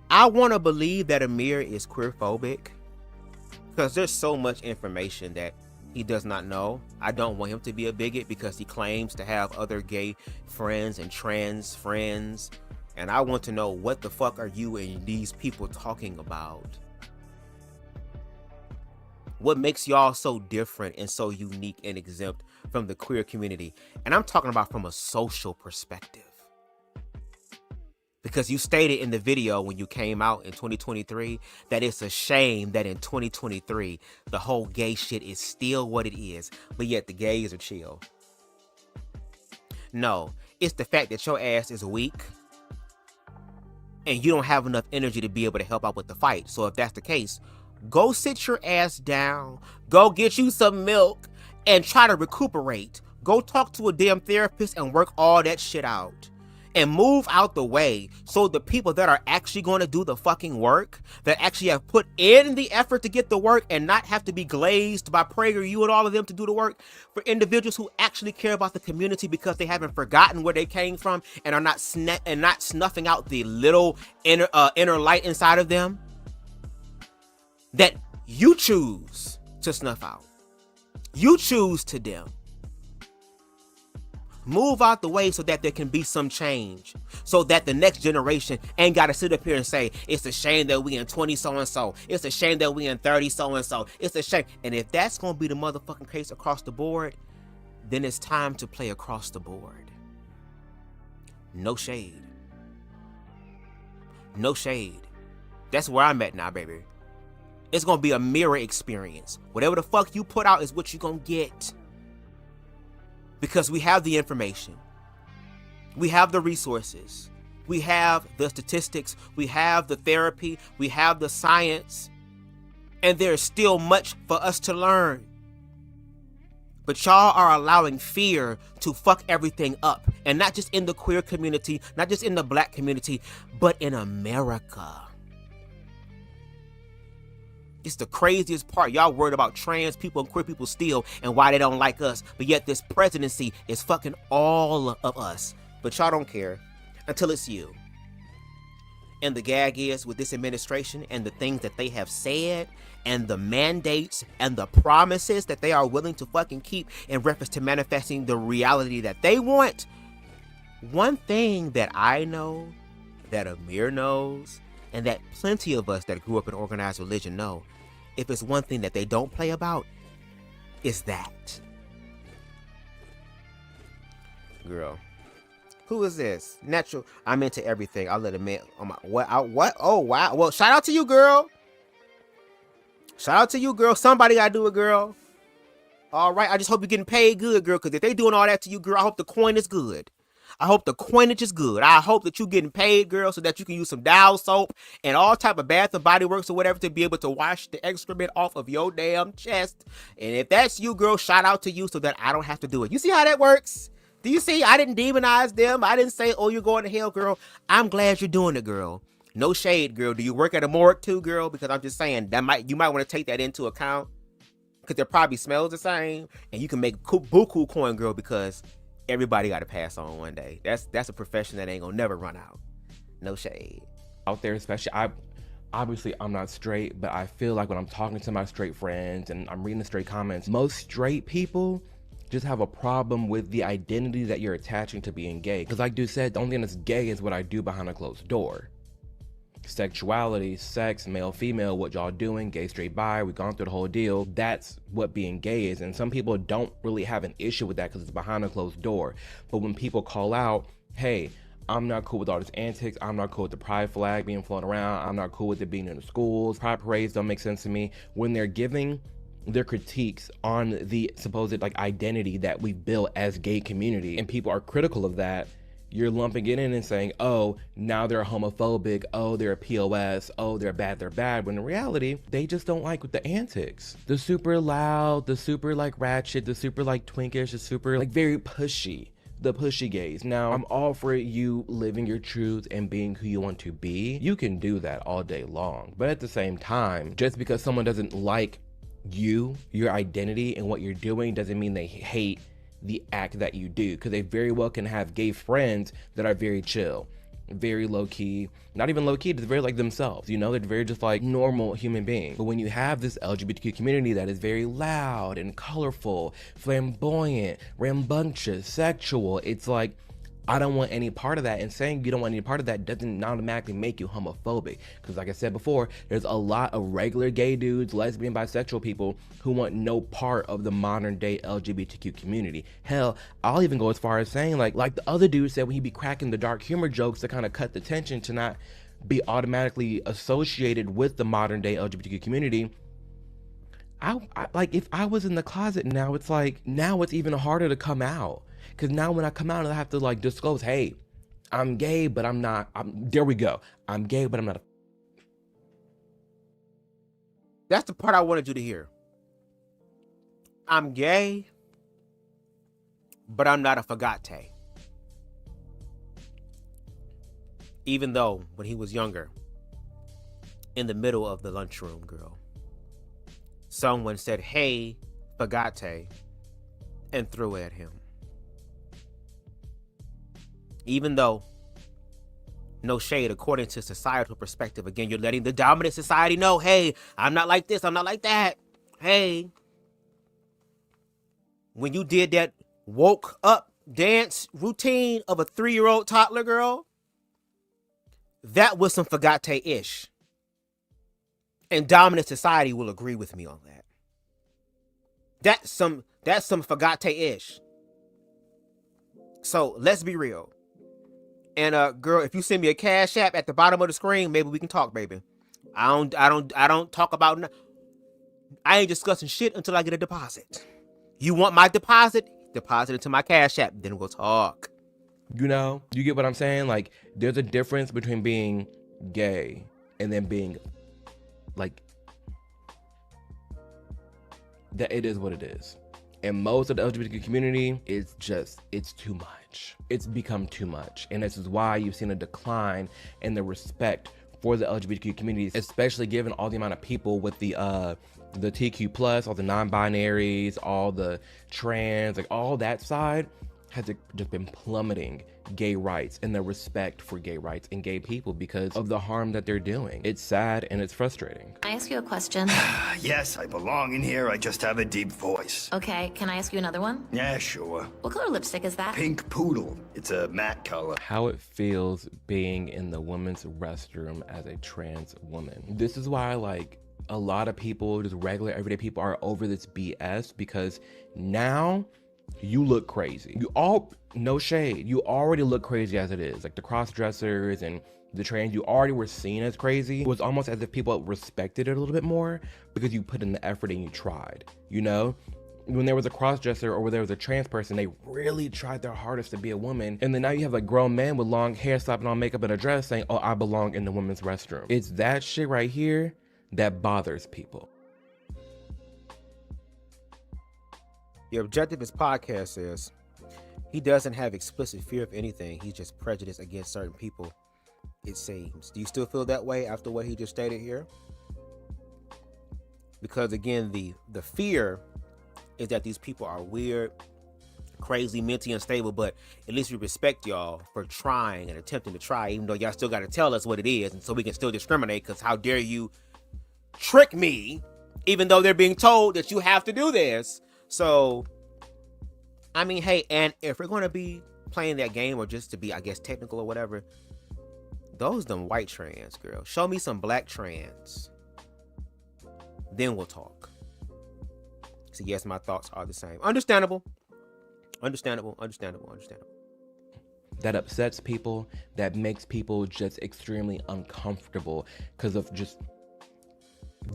S4: I want to believe that Amir is queerphobic because there's so much information that he does not know. I don't want him to be a bigot because he claims to have other gay friends and trans friends. And I want to know, what the fuck are you and these people talking about? What makes y'all so different and so unique and exempt from the queer community? And I'm talking about from a social perspective. Because you stated in the video when you came out in 2023 that it's a shame that in 2023 the whole gay shit is still what it is, but yet the gays are chill. No, it's the fact that your ass is weak and you don't have enough energy to be able to help out with the fight. So if that's the case, go sit your ass down, go get you some milk and try to recuperate. Go talk to a damn therapist and work all that shit out. And move out the way so the people that are actually going to do the fucking work, that actually have put in the effort to get the work and not have to be glazed by PragerU and all of them to do the work, for individuals who actually care about the community because they haven't forgotten where they came from and are not snuffing out the little inner light inside of them that you choose to snuff out. You choose to dim. Move out the way so that there can be some change. So that the next generation ain't got to sit up here and say, it's a shame that we in 20 so-and-so. It's a shame that we in 30 so-and-so. It's a shame. And if that's going to be the motherfucking case across the board, then it's time to play across the board. No shade. No shade. That's where I'm at now, baby. It's going to be a mirror experience. Whatever the fuck you put out is what you're going to get. Because we have the information, we have the resources, we have the statistics, we have the therapy, we have the science, and there's still much for us to learn. But y'all are allowing fear to fuck everything up, and not just in the queer community, not just in the black community, but in America. It's the craziest part. Y'all worried about trans people and queer people still and why they don't like us. But yet this presidency is fucking all of us. But y'all don't care until it's you. And the gag is with this administration and the things that they have said and the mandates and the promises that they are willing to fucking keep in reference to manifesting the reality that they want. One thing that I know, that Amir knows, and that plenty of us that grew up in organized religion know, if it's one thing that they don't play about, it's that. Girl, who is this? Natural. I'm into everything. I'll let a man. What? Oh wow. Well, shout out to you, girl. Shout out to you, girl. Somebody gotta do it, girl. All right. I just hope you're getting paid good, girl. Because if they doing all that to you, girl, I hope the coin is good. I hope the coinage is good. I hope that you're getting paid, girl, so that you can use some Dow soap and all type of Bath and Body Works or whatever to be able to wash the excrement off of your damn chest. And if that's you, girl, shout out to you so that I don't have to do it. You see how that works? Do you see? I didn't demonize them. I didn't say, oh, you're going to hell, girl. I'm glad you're doing it, girl. No shade, girl. Do you work at a morgue too, girl? Because I'm just saying you might want to take that into account because it probably smells the same and you can make buku coin, girl, because everybody got to pass on one day. That's a profession that ain't gonna never run out. No shade.
S5: Out there, especially, obviously I'm not straight, but I feel like when I'm talking to my straight friends and I'm reading the straight comments, most straight people just have a problem with the identity that you're attaching to being gay. Because like dude said, the only thing that's gay is what I do behind a closed door. Sexuality, sex, male, female, what y'all doing, gay, straight, bi, we've gone through the whole deal. That's what being gay is. And some people don't really have an issue with that because it's behind a closed door. But when people call out, hey, I'm not cool with all this antics, I'm not cool with the pride flag being flown around, I'm not cool with it being in the schools, pride parades don't make sense to me. When they're giving their critiques on the supposed like identity that we built as gay community and people are critical of that, you're lumping it in and saying, oh, now they're homophobic, oh, they're a POS, oh, they're bad, when in reality, they just don't like with the antics. The super loud, the super like ratchet, the super like twinkish, the super like very pushy, the pushy gays. Now, I'm all for you living your truth and being who you want to be. You can do that all day long. But at the same time, just because someone doesn't like you, your identity, and what you're doing doesn't mean they hate the act that you do, because they very well can have gay friends that are very chill, very low-key, not even low-key, they're very like themselves, you know, they're very just like normal human beings. But when you have this LGBTQ community that is very loud and colorful, flamboyant, rambunctious, sexual, it's like I don't want any part of that. And saying you don't want any part of that doesn't automatically make you homophobic. Because like I said before, there's a lot of regular gay dudes, lesbian, bisexual people who want no part of the modern day LGBTQ community. Hell, I'll even go as far as saying like the other dude said when he be cracking the dark humor jokes to kind of cut the tension to not be automatically associated with the modern day LGBTQ community. I like if I was in the closet now, it's like now it's even harder to come out. Because now when I come out, I have to like disclose, hey, I'm gay, but I'm not. There we go. I'm gay, but I'm not.
S4: That's the part I wanted you to hear. I'm gay, but I'm not a fagate. Even though when he was younger, in the middle of the lunchroom, girl, someone said, hey, fagate, and threw it at him. Even though, no shade, according to societal perspective, again, you're letting the dominant society know, hey, I'm not like this, I'm not like that. Hey, when you did that woke up dance routine of a 3-year-old toddler girl, that was some fagate-ish. And dominant society will agree with me on that. That's some fagate-ish. So let's be real. And girl, if you send me a Cash App at the bottom of the screen, maybe we can talk, baby. I don't talk about. I ain't discussing shit until I get a deposit. You want my deposit? Deposit it to my Cash App, then we'll talk.
S5: You know, you get what I'm saying? Like, there's a difference between being gay and then being like that. It is what it is. And most of the LGBTQ community is just, it's too much. It's become too much. And this is why you've seen a decline in the respect for the LGBTQ community, especially given all the amount of people with the TQ plus, all the non-binaries, all the trans, like all that side has just been plummeting gay rights and the respect for gay rights and gay people because of the harm that they're doing. It's sad and it's frustrating.
S8: Can I ask you a question?
S9: Yes, I belong in here. I just have a deep voice.
S8: Okay, can I ask you another one?
S9: Yeah, sure.
S8: What color lipstick is that?
S9: Pink poodle. It's a matte color.
S5: How it feels being in the women's restroom as a trans woman. This is why like a lot of people, just regular everyday people, are over this BS because now you look crazy. You all, no shade, you already look crazy as it is. Like the cross-dressers and the trans, you already were seen as crazy. It was almost as if people respected it a little bit more because you put in the effort and you tried, you know? When there was a cross-dresser or when there was a trans person, they really tried their hardest to be a woman. And then now you have a grown man with long hair slapping on makeup and a dress saying, oh, I belong in the women's restroom. It's that shit right here that bothers people.
S4: The objective of his podcast says he doesn't have explicit fear of anything. He's just prejudiced against certain people, it seems. Do you still feel that way after what he just stated here? Because again, the fear is that these people are weird, crazy, mentally unstable, but at least we respect y'all for trying and attempting to try, even though y'all still got to tell us what it is, and so we can still discriminate, because how dare you trick me, even though they're being told that you have to do this. So, I mean, hey, and if we're going to be playing that game or just to be, I guess, technical or whatever, those them white trans, girl. Show me some black trans. Then we'll talk. So, yes, my thoughts are the same. Understandable. Understandable.
S5: That upsets people, that makes people just extremely uncomfortable because of just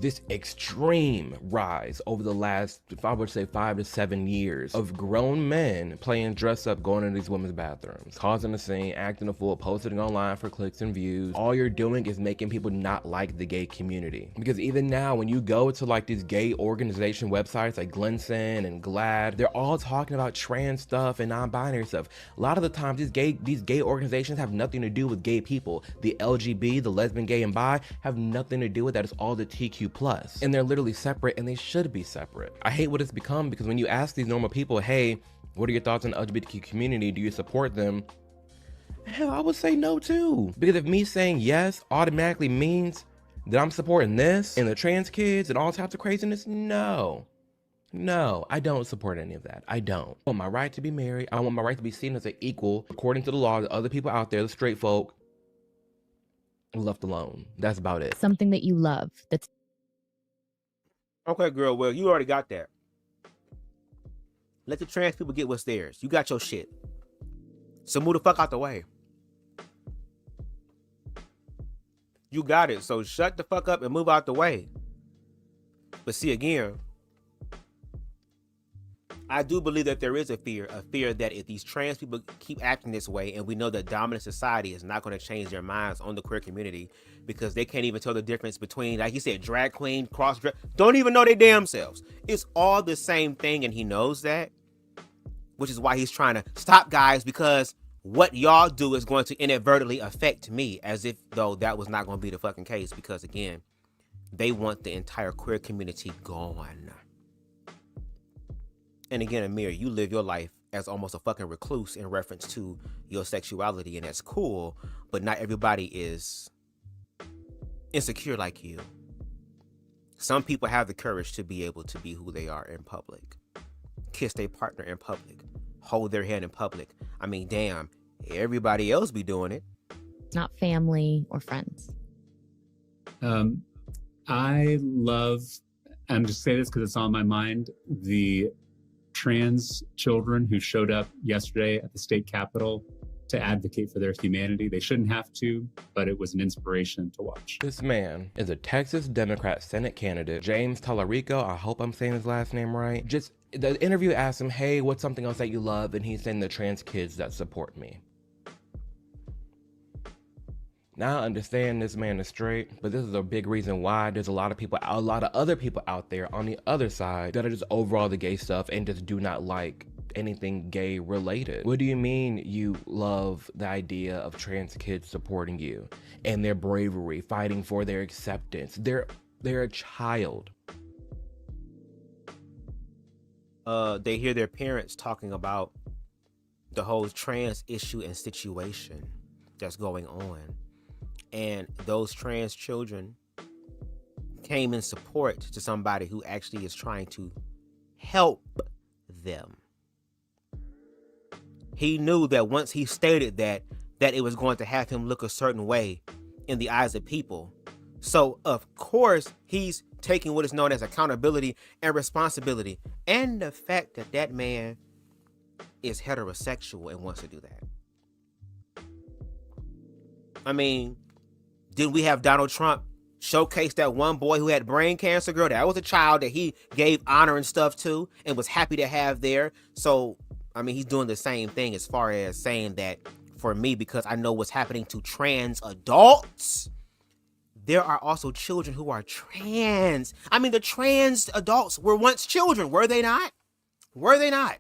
S5: this extreme rise over the last, if I would say 5 to 7 years of grown men playing dress up, going into these women's bathrooms, causing a scene, acting a fool, posting online for clicks and views. All you're doing is making people not like the gay community. Because even now, when you go to like these gay organization websites like Glenson and Glad, they're all talking about trans stuff and non-binary stuff. A lot of the times, these gay organizations have nothing to do with gay people. The LGB, the lesbian, gay, and bi have nothing to do with that. It's all the TQ+. And they're literally separate, and they should be separate. I hate what it's become, because when you ask these normal people, hey, what are your thoughts on the LGBTQ community? Do you support them? Hell, I would say no too. Because if me saying yes automatically means that I'm supporting this and the trans kids and all types of craziness, no. No, I don't support any of that. I don't. I want my right to be married. I want my right to be seen as an equal according to the law that other people out there, the straight folk, left alone. That's about it.
S10: Something that you love. That's
S4: Okay, girl. Well, you already got that. Let the trans people get what's theirs. You got your shit. So move the fuck out the way. You got it. So shut the fuck up and move out the way. But see, again, I do believe that there is a fear that if these trans people keep acting this way, and we know that dominant society is not going to change their minds on the queer community because they can't even tell the difference between, like he said, drag queen, cross-dress, don't even know their damn selves. It's all the same thing, and he knows that, which is why he's trying to stop guys, because what y'all do is going to inadvertently affect me, as if though that was not going to be the fucking case, because again, they want the entire queer community gone. And again, Amir, you live your life as almost a fucking recluse in reference to your sexuality, and that's cool, but not everybody is insecure like you. Some people have the courage to be able to be who they are in public. Kiss their partner in public. Hold their hand in public. I mean, damn, everybody else be doing it.
S10: not family or friends.
S11: I love, I'm just saying this because it's on my mind, the trans children who showed up yesterday at the state capitol to advocate for their humanity. They shouldn't have to, but it was an inspiration to watch.
S5: This man is a Texas Democrat Senate candidate, James Tallarico. I hope I'm saying his last name right. Just the interview asked him, hey, what's something else that you love? And he's saying the trans kids that support me. Now I understand this man is straight, but this is a big reason why there's a lot of other people out there on the other side that are just over all the gay stuff and just do not like anything gay related. What do you mean you love the idea of trans kids supporting you and their bravery, fighting for their acceptance? They're a child.
S4: They hear their parents talking about the whole trans issue and situation that's going on. And those trans children came in support to somebody who actually is trying to help them. He knew that once he stated that it was going to have him look a certain way in the eyes of people. So, of course, he's taking what is known as accountability and responsibility. And the fact that that man is heterosexual and wants to do that. I mean, didn't we have Donald Trump showcase that one boy who had brain cancer, girl? That was a child that he gave honor and stuff to and was happy to have there. So, I mean, he's doing the same thing as far as saying that for me, because I know what's happening to trans adults, there are also children who are trans. I mean, the trans adults were once children, were they not? Were they not?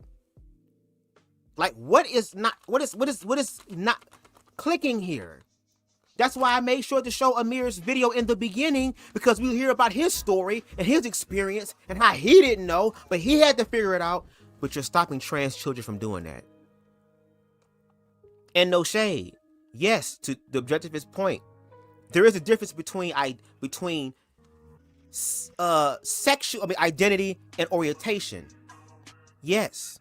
S4: Like, what is not clicking here? That's why I made sure to show Amir's video in the beginning, because we hear about his story and his experience and how he didn't know, but he had to figure it out. But you're stopping trans children from doing that. And no shade. Yes, to the objectivist point, there is a difference between identity and orientation. Yes,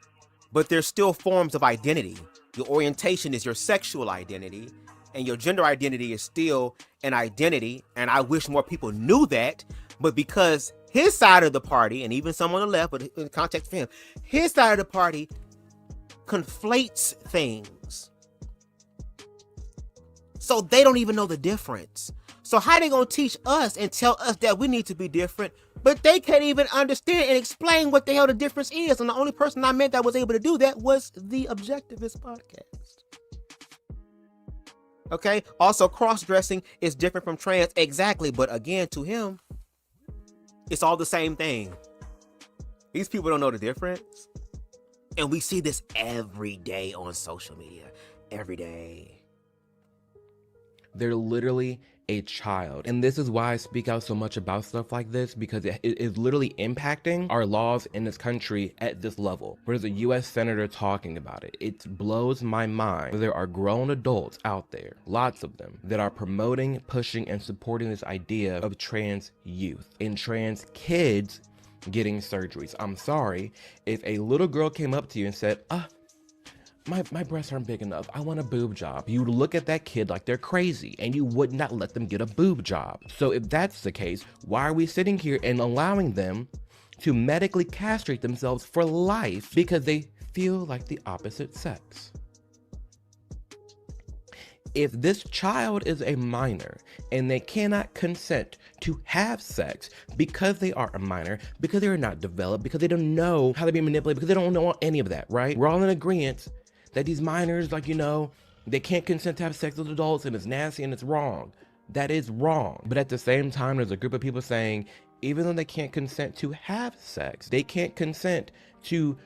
S4: but there's still forms of identity. Your orientation is your sexual identity, and your gender identity is still an identity. And I wish more people knew that, but because his side of the party, and even some on the left, but in the context of him, his side of the party conflates things. So they don't even know the difference. So how they gonna teach us and tell us that we need to be different, but they can't even understand and explain what the hell the difference is? And the only person I met that was able to do that was the Objectivist podcast. Okay, also cross-dressing is different from trans, exactly, but again, to him, it's all the same thing. These people don't know the difference. And we see this every day on social media. Every day.
S5: They're literally a child. And this is why I speak out so much about stuff like this, because it is literally impacting our laws in this country at this level. There's a US senator talking about it. It blows my mind. There are grown adults out there, lots of them, that are promoting, pushing, and supporting this idea of trans youth and trans kids getting surgeries. I'm sorry, if a little girl came up to you and said, my breasts aren't big enough, I want a boob job, you would look at that kid like they're crazy and you would not let them get a boob job. So if that's the case, why are we sitting here and allowing them to medically castrate themselves for life because they feel like the opposite sex? If this child is a minor and they cannot consent to have sex because they are a minor, because they are not developed, because they don't know how to be manipulated, because they don't know any of that, right? We're all in agreement that these minors, like, you know, they can't consent to have sex with adults and it's nasty and it's wrong. That is wrong. But at the same time, there's a group of people saying, even though they can't consent to have sex, they can't consent to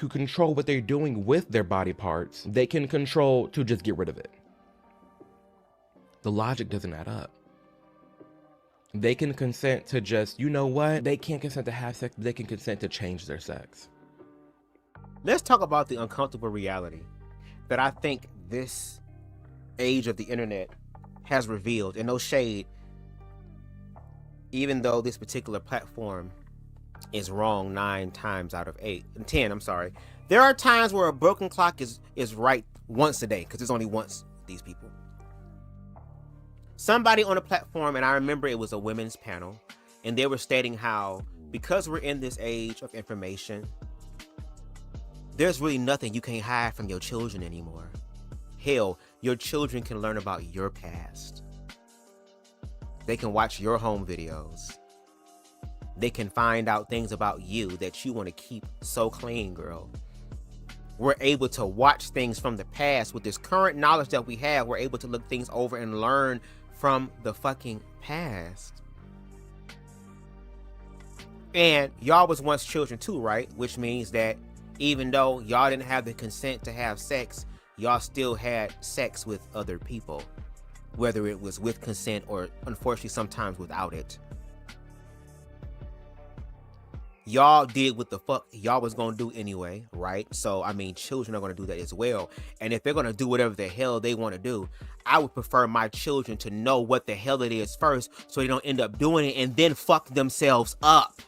S5: control what they're doing with their body parts. They can control to just get rid of it. The logic doesn't add up. They can consent to just, you know what? They can't consent to have sex, but they can consent to change their sex.
S4: Let's talk about the uncomfortable reality that I think this age of the internet has revealed. And no shade, even though this particular platform is wrong 9 times out of 10, I'm sorry. There are times where a broken clock is right once a day, because it's only once with these people. Somebody on a platform, and I remember it was a women's panel, and they were stating how, because we're in this age of information, there's really nothing you can't hide from your children anymore. Hell, your children can learn about your past. They can watch your home videos. They can find out things about you that you want to keep so clean, girl. We're able to watch things from the past. With this current knowledge that we have, we're able to look things over and learn from the fucking past. And y'all was once children too, right? Which means that even though y'all didn't have the consent to have sex, y'all still had sex with other people, whether it was with consent or unfortunately sometimes without it. Y'all did what the fuck y'all was gonna do anyway, right? So, I mean, children are gonna do that as well. And if they're gonna do whatever the hell they wanna do, I would prefer my children to know what the hell it is first so they don't end up doing it and then fuck themselves up.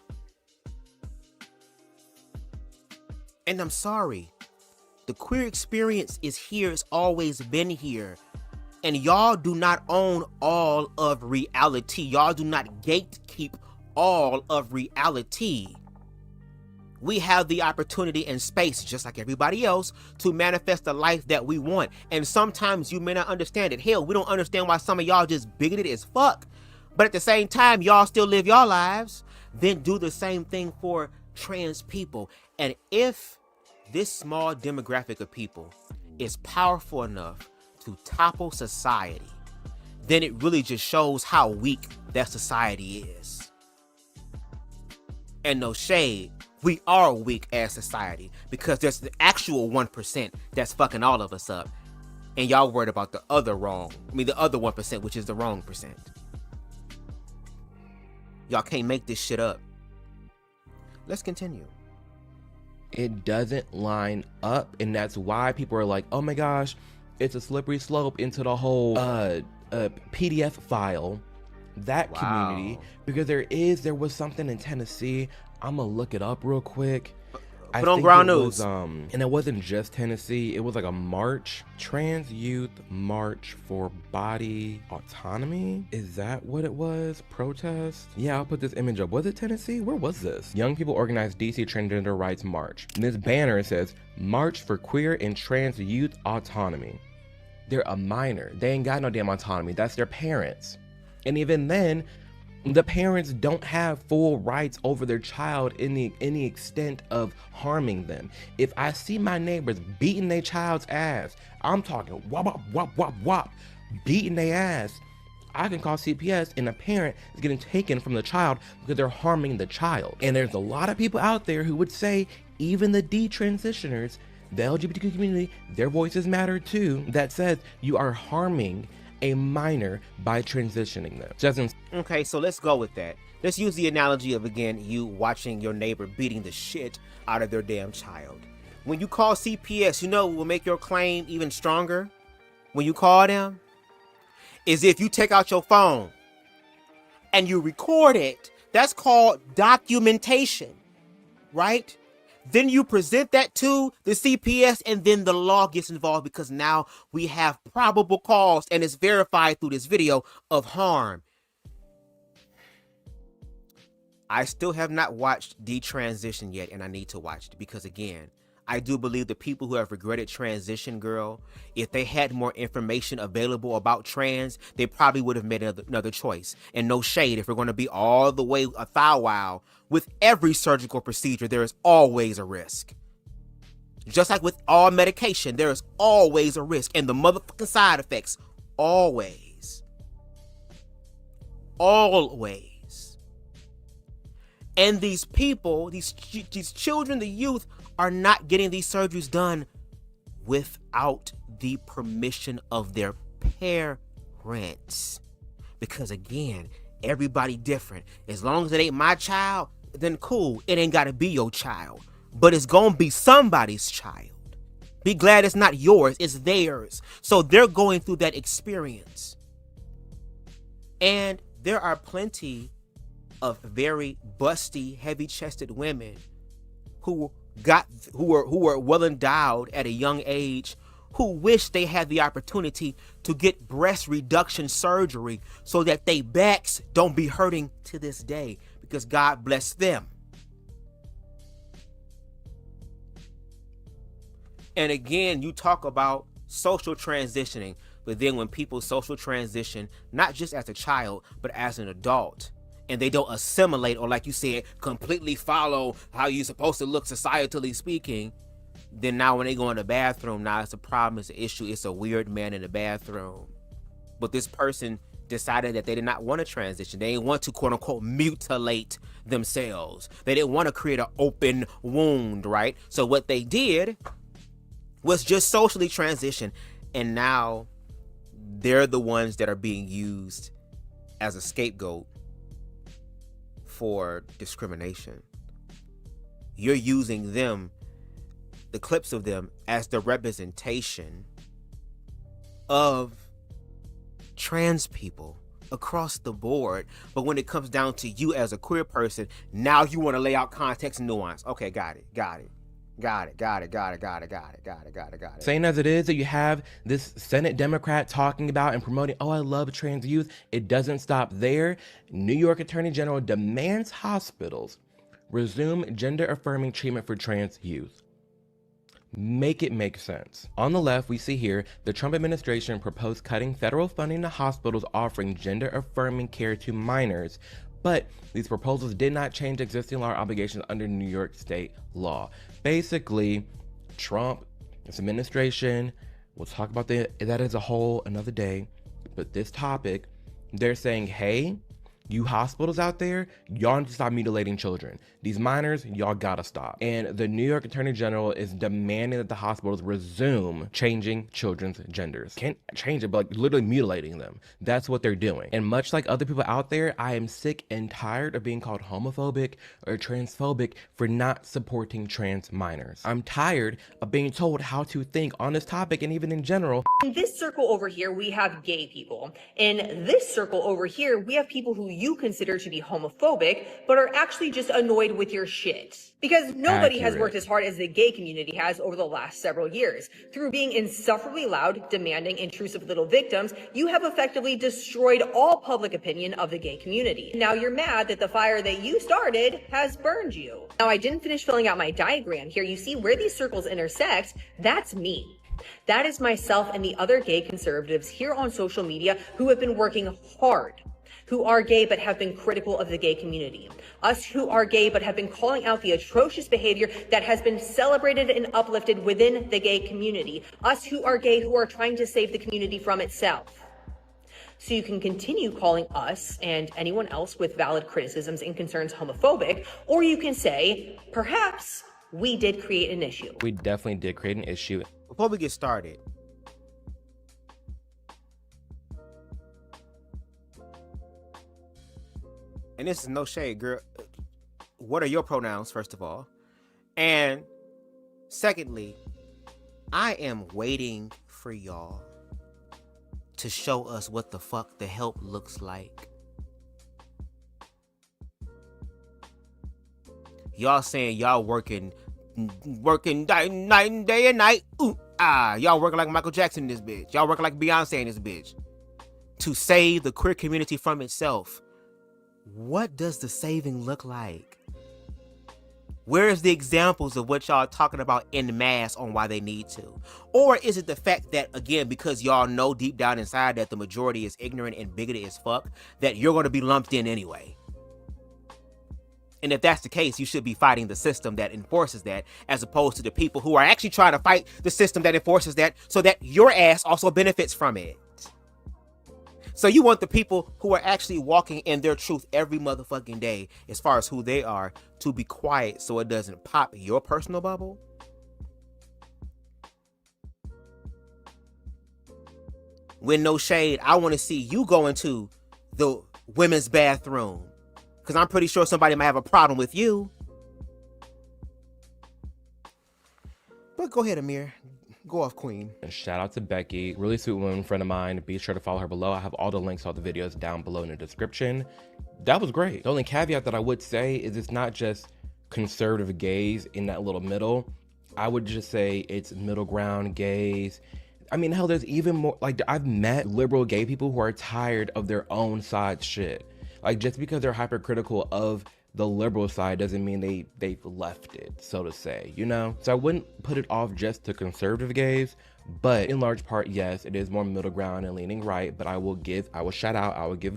S4: And I'm sorry, the queer experience is here, it's always been here. And y'all do not own all of reality. Y'all do not gatekeep all of reality. We have the opportunity and space, just like everybody else, to manifest the life that we want. And sometimes you may not understand it. Hell, we don't understand why some of y'all just bigoted as fuck. But at the same time, y'all still live your lives. Then do the same thing for trans people. And if this small demographic of people is powerful enough to topple society, then it really just shows how weak that society is. And no shade, we are a weak ass society because there's the actual 1% that's fucking all of us up. And y'all worried about the other 1%, which is the wrong percent. Y'all can't make this shit up. Let's continue.
S5: It doesn't line up, and that's why people are like, oh my gosh, it's a slippery slope into the whole PDF file, that community, because there was something in Tennessee. I'm gonna look it up real quick.
S4: Put on ground news.
S5: And it wasn't just Tennessee. It was like a march, trans youth march for body autonomy. Is that what it was? Protest? Yeah, I'll put this image up. Was it Tennessee? Where was this? Young people organized DC transgender rights march. And this banner says, March for Queer and Trans Youth Autonomy. They're a minor. They ain't got no damn autonomy. That's their parents. And even then, the parents don't have full rights over their child in any extent of harming them. If I see my neighbors beating their child's ass, I'm talking wop, wop, wop, wop, wop, beating their ass, I can call CPS and a parent is getting taken from the child because they're harming the child. And there's a lot of people out there who would say, even the detransitioners, the LGBTQ community, their voices matter too, that says you are harming a minor by transitioning them.
S4: Okay, so let's go with that. Let's use the analogy of, again, you watching your neighbor beating the shit out of their damn child. When you call CPS, you know what will make your claim even stronger? When you call them, is if you take out your phone and you record it That's called documentation, right? Then you present that to the CPS, and then the law gets involved because now we have probable cause, and it's verified through this video of harm. I still have not watched Detransition yet, and I need to watch it because, again, I do believe the people who have regretted transition, girl, if they had more information available about trans, they probably would have made another choice. And no shade, if we're going to be all the way a thou wow, with every surgical procedure, there is always a risk. Just like with all medication, there is always a risk. And the motherfucking side effects, always. Always. And these people, these children, the youth, are not getting these surgeries done without the permission of their parents. Because again, everybody different. As long as it ain't my child, then cool. It ain't gotta be your child. But it's gonna be somebody's child. Be glad it's not yours, it's theirs. So they're going through that experience. And there are plenty of very busty, heavy-chested women who were well endowed at a young age, who wish they had the opportunity to get breast reduction surgery so that their backs don't be hurting to this day, because God bless them. And again, you talk about social transitioning, but then when people social transition, not just as a child, but as an adult, and they don't assimilate, or like you said, completely follow how you're supposed to look societally speaking, then now when they go in the bathroom, now it's a problem, it's an issue, it's a weird man in the bathroom. But this person decided that they did not want to transition. They didn't want to, quote unquote, mutilate themselves. They didn't want to create an open wound, right? So what they did was just socially transition, and now they're the ones that are being used as a scapegoat for discrimination. You're using them, the clips of them, as the representation of trans people across the board. But when it comes down to you as a queer person, now you want to lay out context and nuance. Okay, got it.
S5: Saying as it is that you have this Senate Democrat talking about and promoting, oh, I love trans youth. It doesn't stop there. New York Attorney General demands hospitals resume gender-affirming treatment for trans youth. Make it make sense. On the left, we see here the Trump administration proposed cutting federal funding to hospitals offering gender-affirming care to minors, but these proposals did not change existing law obligations under New York state law. Basically, Trump, this administration, we'll talk about that as a whole another day, but this topic, they're saying, hey, you hospitals out there, y'all need to stop mutilating children. These minors, y'all gotta stop. And the New York Attorney General is demanding that the hospitals resume changing children's genders. Can't change it, but like literally mutilating them. That's what they're doing. And much like other people out there, I am sick and tired of being called homophobic or transphobic for not supporting trans minors. I'm tired of being told how to think on this topic and even in general.
S12: In this circle over here, we have gay people. In this circle over here, we have people who you consider to be homophobic, but are actually just annoyed with your shit. Because nobody has worked as hard as the gay community has over the last several years. Through being insufferably loud, demanding, intrusive little victims, you have effectively destroyed all public opinion of the gay community. Now you're mad that the fire that you started has burned you. Now I didn't finish filling out my diagram here. You see where these circles intersect? That's me. That is myself and the other gay conservatives here on social media who have been working hard, who are gay but have been critical of the gay community. Us who are gay but have been calling out the atrocious behavior that has been celebrated and uplifted within the gay community. Us who are gay who are trying to save the community from itself. So you can continue calling us and anyone else with valid criticisms and concerns homophobic, or you can say, perhaps we did create an issue.
S5: We definitely did create an issue.
S4: Before we get started, and this is no shade, girl, what are your pronouns, first of all? And secondly, I am waiting for y'all to show us what the fuck the help looks like. Y'all saying y'all working night and day and night. Y'all working like Michael Jackson in this bitch. Y'all working like Beyonce in this bitch. To save the queer community from itself. What does the saving look like? Where is the examples of what y'all are talking about en masse on why they need to? Or is it the fact that, again, because y'all know deep down inside that the majority is ignorant and bigoted as fuck, that you're going to be lumped in anyway? And if that's the case, you should be fighting the system that enforces that, as opposed to the people who are actually trying to fight the system that enforces that so that your ass also benefits from it. So you want the people who are actually walking in their truth every motherfucking day, as far as who they are, to be quiet so it doesn't pop your personal bubble? With no shade, I want to see you go into the women's bathroom, because I'm pretty sure somebody might have a problem with you. But go ahead, Amir. Go off, queen.
S5: And shout out to Becky, really sweet woman, friend of mine. Be sure to follow her below. I have all the links to all the videos down below in the description. That was great. The only caveat that I would say is it's not just conservative gays in that little middle. I would just say it's middle ground gays. I mean, hell, there's even more. Like, I've met liberal gay people who are tired of their own side shit. Like, just because they're hypercritical of the liberal side doesn't mean they've left it, so to say, you know? So I wouldn't put it off just to conservative gays, but in large part, yes, it is more middle ground and leaning right, but I will give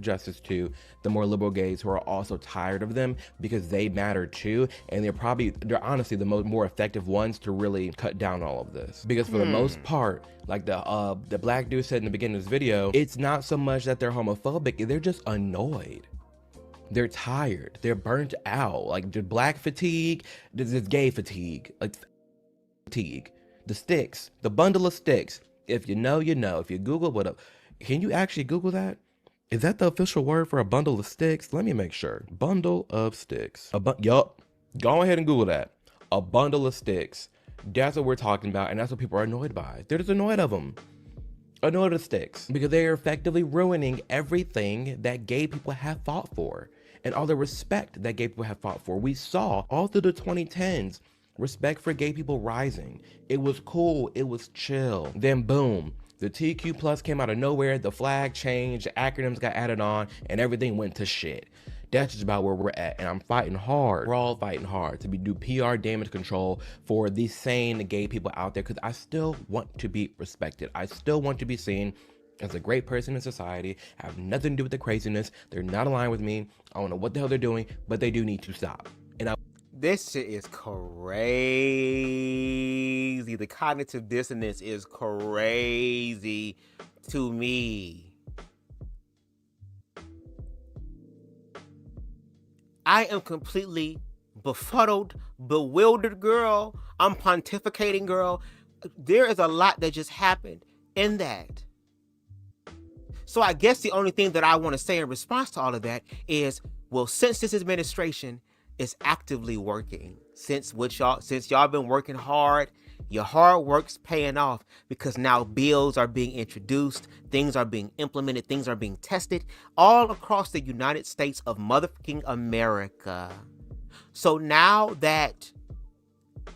S5: justice to the more liberal gays who are also tired of them, because they matter too, and they're honestly the more effective ones to really cut down all of this. Because for the most part, like the black dude said in the beginning of this video, it's not so much that they're homophobic, they're just annoyed. They're tired. They're burnt out. Like, the black fatigue, this is gay fatigue. Like, fatigue. The sticks. The bundle of sticks. If you know, you know. If you Google what up. Can you actually Google that? Is that the official word for a bundle of sticks? Let me make sure. Bundle of sticks. Yup. Go ahead and Google that. A bundle of sticks. That's what we're talking about, and that's what people are annoyed by. They're just annoyed of them. Annoyed of the sticks. Because they are effectively ruining everything that gay people have fought for. And all the respect that gay people have fought for. We saw all through the 2010s, respect for gay people rising. It was cool, it was chill. Then boom, the TQ plus came out of nowhere, the flag changed, the acronyms got added on, and everything went to shit. That's just about where we're at, and I'm fighting hard. We're all fighting hard to do PR damage control for these sane gay people out there, because I still want to be respected. I still want to be seen as a great person in society. I have nothing to do with the craziness. They're not aligned with me. I don't know what the hell they're doing, but they do need to stop. And
S4: this shit is crazy. The cognitive dissonance is crazy to me. I am completely befuddled, bewildered, girl. I'm pontificating, girl. There is a lot that just happened in that. So I guess the only thing that I want to say in response to all of that is, well, since this administration is actively working, since y'all been working hard, your hard work's paying off, because now bills are being introduced, things are being implemented, things are being tested all across the United States of motherfucking America. So now that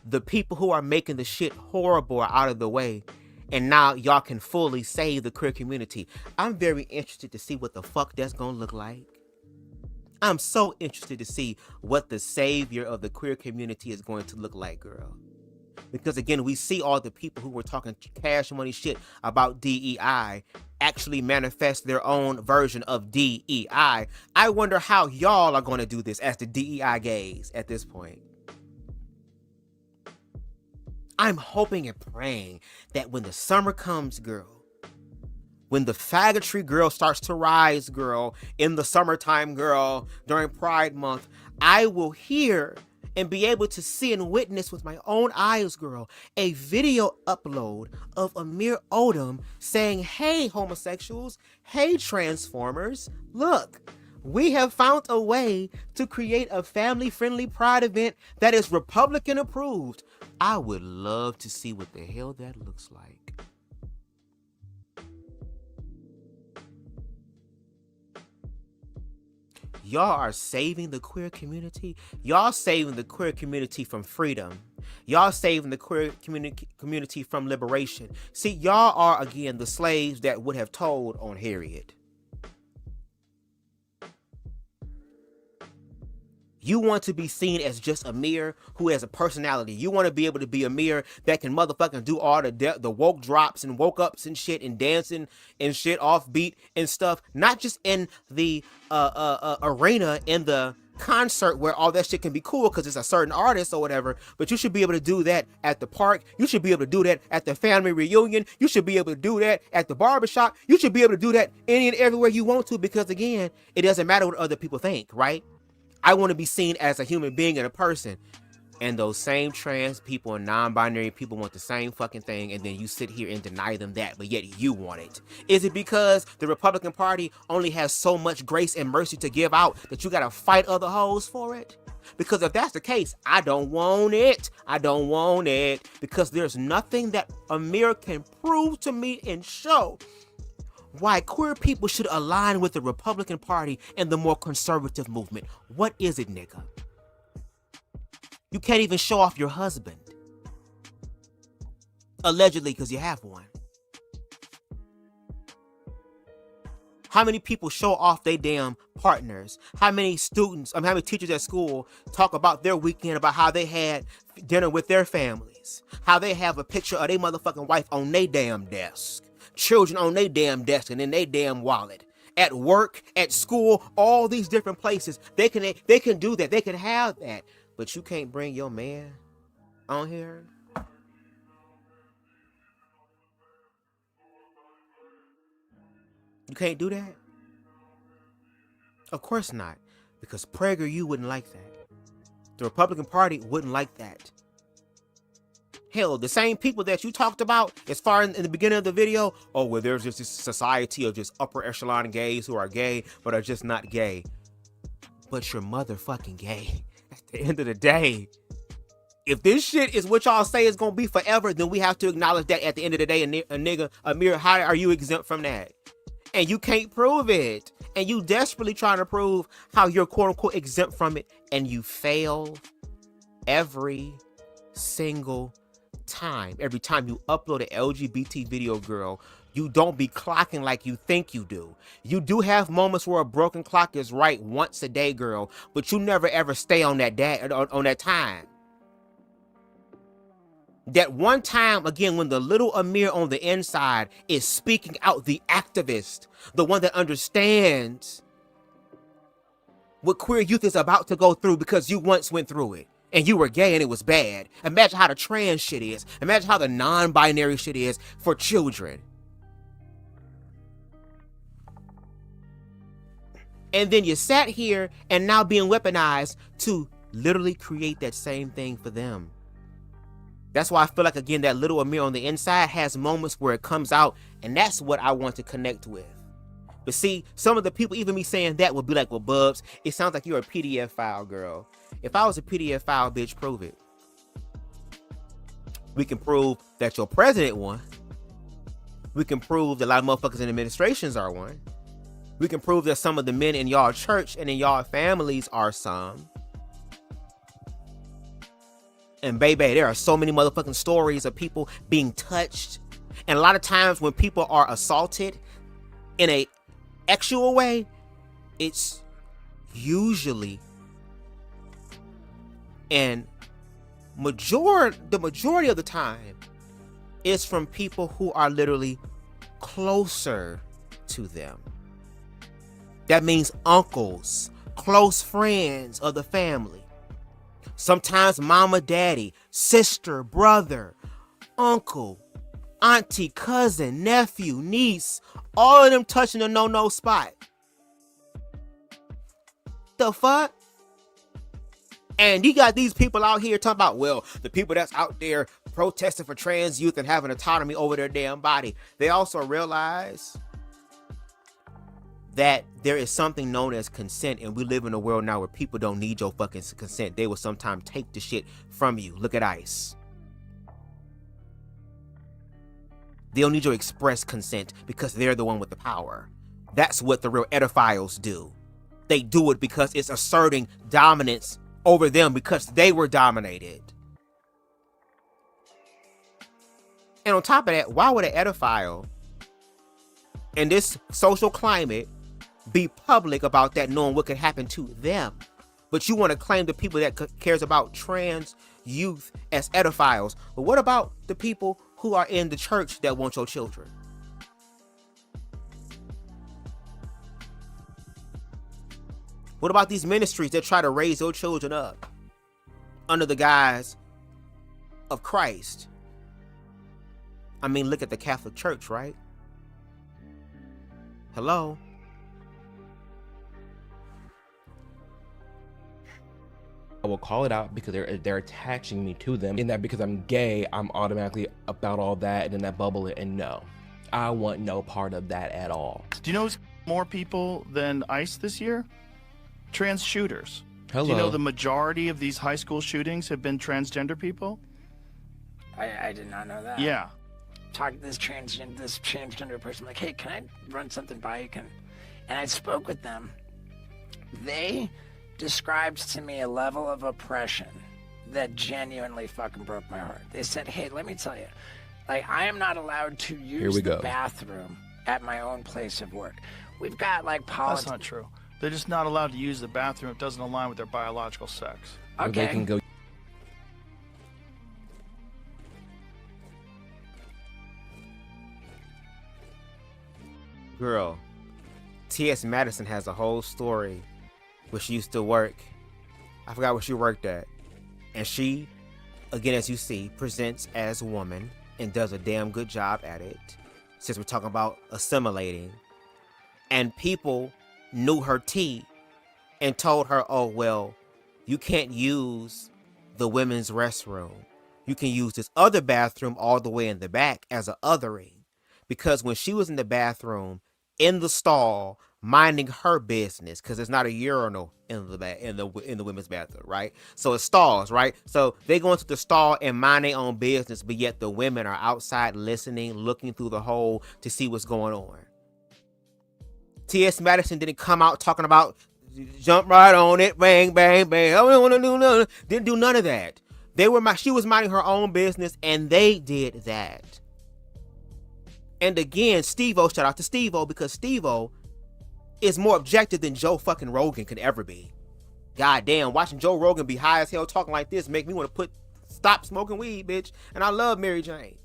S4: the people who are making the shit horrible are out of the way, and now y'all can fully save the queer community, I'm very interested to see what the fuck that's gonna look like. I'm so interested to see what the savior of the queer community is going to look like, girl. Because again, we see all the people who were talking cash money shit about DEI actually manifest their own version of DEI. I wonder how y'all are going to do this as the DEI gays at this point. I'm hoping and praying that when the summer comes, girl, when the faggotry, girl, starts to rise, girl, in the summertime, girl, during Pride Month, I will hear and be able to see and witness with my own eyes, girl, a video upload of Amir Odom saying, hey, homosexuals, hey, transformers, look, we have found a way to create a family-friendly Pride event that is Republican approved. I would love to see what the hell that looks like. Y'all are saving the queer community. Y'all saving the queer community from freedom. Y'all saving the queer community from liberation. See, y'all are, again, the slaves that would have told on Harriet. You want to be seen as just Amir who has a personality. You want to be able to be Amir that can motherfucking do all the woke drops and woke ups and shit and dancing and shit off beat and stuff. Not just in the arena, in the concert where all that shit can be cool because it's a certain artist or whatever, but you should be able to do that at the park. You should be able to do that at the family reunion. You should be able to do that at the barbershop. You should be able to do that any and everywhere you want to, because again, it doesn't matter what other people think, right? I want to be seen as a human being and a person. And those same trans people and non-binary people want the same fucking thing, and then you sit here and deny them that, but yet you want it. Is it because the Republican Party only has so much grace and mercy to give out that you gotta fight other hoes for it? Because if that's the case, I don't want it. I don't want it. Because there's nothing that Amir can prove to me and show why queer people should align with the Republican Party and the more conservative movement. What is it, nigga? You can't even show off your husband. Allegedly, because you have one. How many people show off their damn partners? How many students, how many teachers at school talk about their weekend, about how they had dinner with their families? How they have a picture of their motherfucking wife on their damn desk. Children on their damn desk and in their damn wallet. At work, at school, all these different places. They can do that. They can have that. But you can't bring your man on here. You can't do that? Of course not. Because PragerU wouldn't like that. The Republican Party wouldn't like that. Hell, the same people that you talked about as far in the beginning of the video, oh, well, there's just this society of just upper echelon gays who are gay, but are just not gay. But you're motherfucking gay. At the end of the day, if this shit is what y'all say is gonna be forever, then we have to acknowledge that at the end of the day, a nigga, Amir, how are you exempt from that? And you can't prove it. And you desperately trying to prove how you're quote unquote exempt from it, and you fail every single time. Every time you upload an LGBT video, girl, you don't be clocking like you think you do. You do have moments where a broken clock is right once a day, girl, but you never ever stay on that on that time. That one time, again, when the little Amir on the inside is speaking out, the activist, the one that understands what queer youth is about to go through because you once went through it. And you were gay and it was bad. Imagine how the trans shit is. Imagine how the non-binary shit is for children. And then you sat here and now being weaponized to literally create that same thing for them. That's why I feel like, again, that little Amir on the inside has moments where it comes out, and that's what I want to connect with. But see, some of the people, even me saying that, would be like, well, Bubs, it sounds like you're a PDF file, girl. If I was a PDF file, bitch, prove it. We can prove that your president won. We can prove that a lot of motherfuckers in administrations are one. We can prove that some of the men in y'all church and in y'all families are some. And baby, there are so many motherfucking stories of people being touched. And a lot of times when people are assaulted in a actual way, it's usually and the majority of the time is from people who are literally closer to them. That means uncles, close friends of the family. Sometimes mama, daddy, sister, brother, uncle, auntie, cousin, nephew, niece, all of them touching a no-no spot. The fuck? And you got these people out here talking about, well, the people that's out there protesting for trans youth and having autonomy over their damn body. They also realize that there is something known as consent, and we live in a world now where people don't need your fucking consent. They will sometimes take the shit from you. Look at ICE. They don't need your express consent because they're the one with the power. That's what the real edophiles do. They do it because it's asserting dominance over them because they were dominated. And on top of that, why would an pedophile in this social climate be public about that, knowing what could happen to them? But you want to claim the people that cares about trans youth as pedophiles. But what about the people who are in the church that want your children? What about these ministries that try to raise your children up under the guise of Christ? I mean, look at the Catholic Church, right? Hello?
S5: I will call it out because they're attaching me to them. In that because I'm gay, I'm automatically about all that and then that bubble it. And no, I want no part of that at all.
S13: Do you know who's more people than ICE this year? Trans shooters.
S5: Hello.
S13: Do you know the majority of these high school shootings have been transgender people?
S14: I did not know that.
S13: Yeah.
S14: Talked to this transgender person, like, hey, can I run something by you? And I spoke with them. They described to me a level of oppression that genuinely fucking broke my heart. They said, hey, let me tell you, like, I am not allowed to use the bathroom at my own place of work. We've got like politics.
S13: That's not true. They're just not allowed to use the bathroom. It doesn't align with their biological sex.
S5: Okay. Or they can go.
S4: Girl, T.S. Madison has a whole story where she used to work. I forgot where she worked at. And she, again, as you see, presents as a woman and does a damn good job at it. Since we're talking about assimilating. And people knew her tea and told her, oh, well, you can't use the women's restroom. You can use this other bathroom all the way in the back as a othering. Because when she was in the bathroom, in the stall, minding her business, because there's not a urinal in the women's bathroom, right? So it's stalls, right? So they go into the stall and mind their own business, but yet the women are outside listening, looking through the hole to see what's going on. T.S. Madison didn't come out talking about jump right on it, bang, bang, bang. I don't want to do nothing. Didn't do none of that. She was minding her own business, and they did that. And again, Steve-O, shout out to Steve-O, because Steve-O is more objective than Joe fucking Rogan could ever be. God damn, watching Joe Rogan be high as hell talking like this make me want to stop smoking weed, bitch. And I love Mary Jane.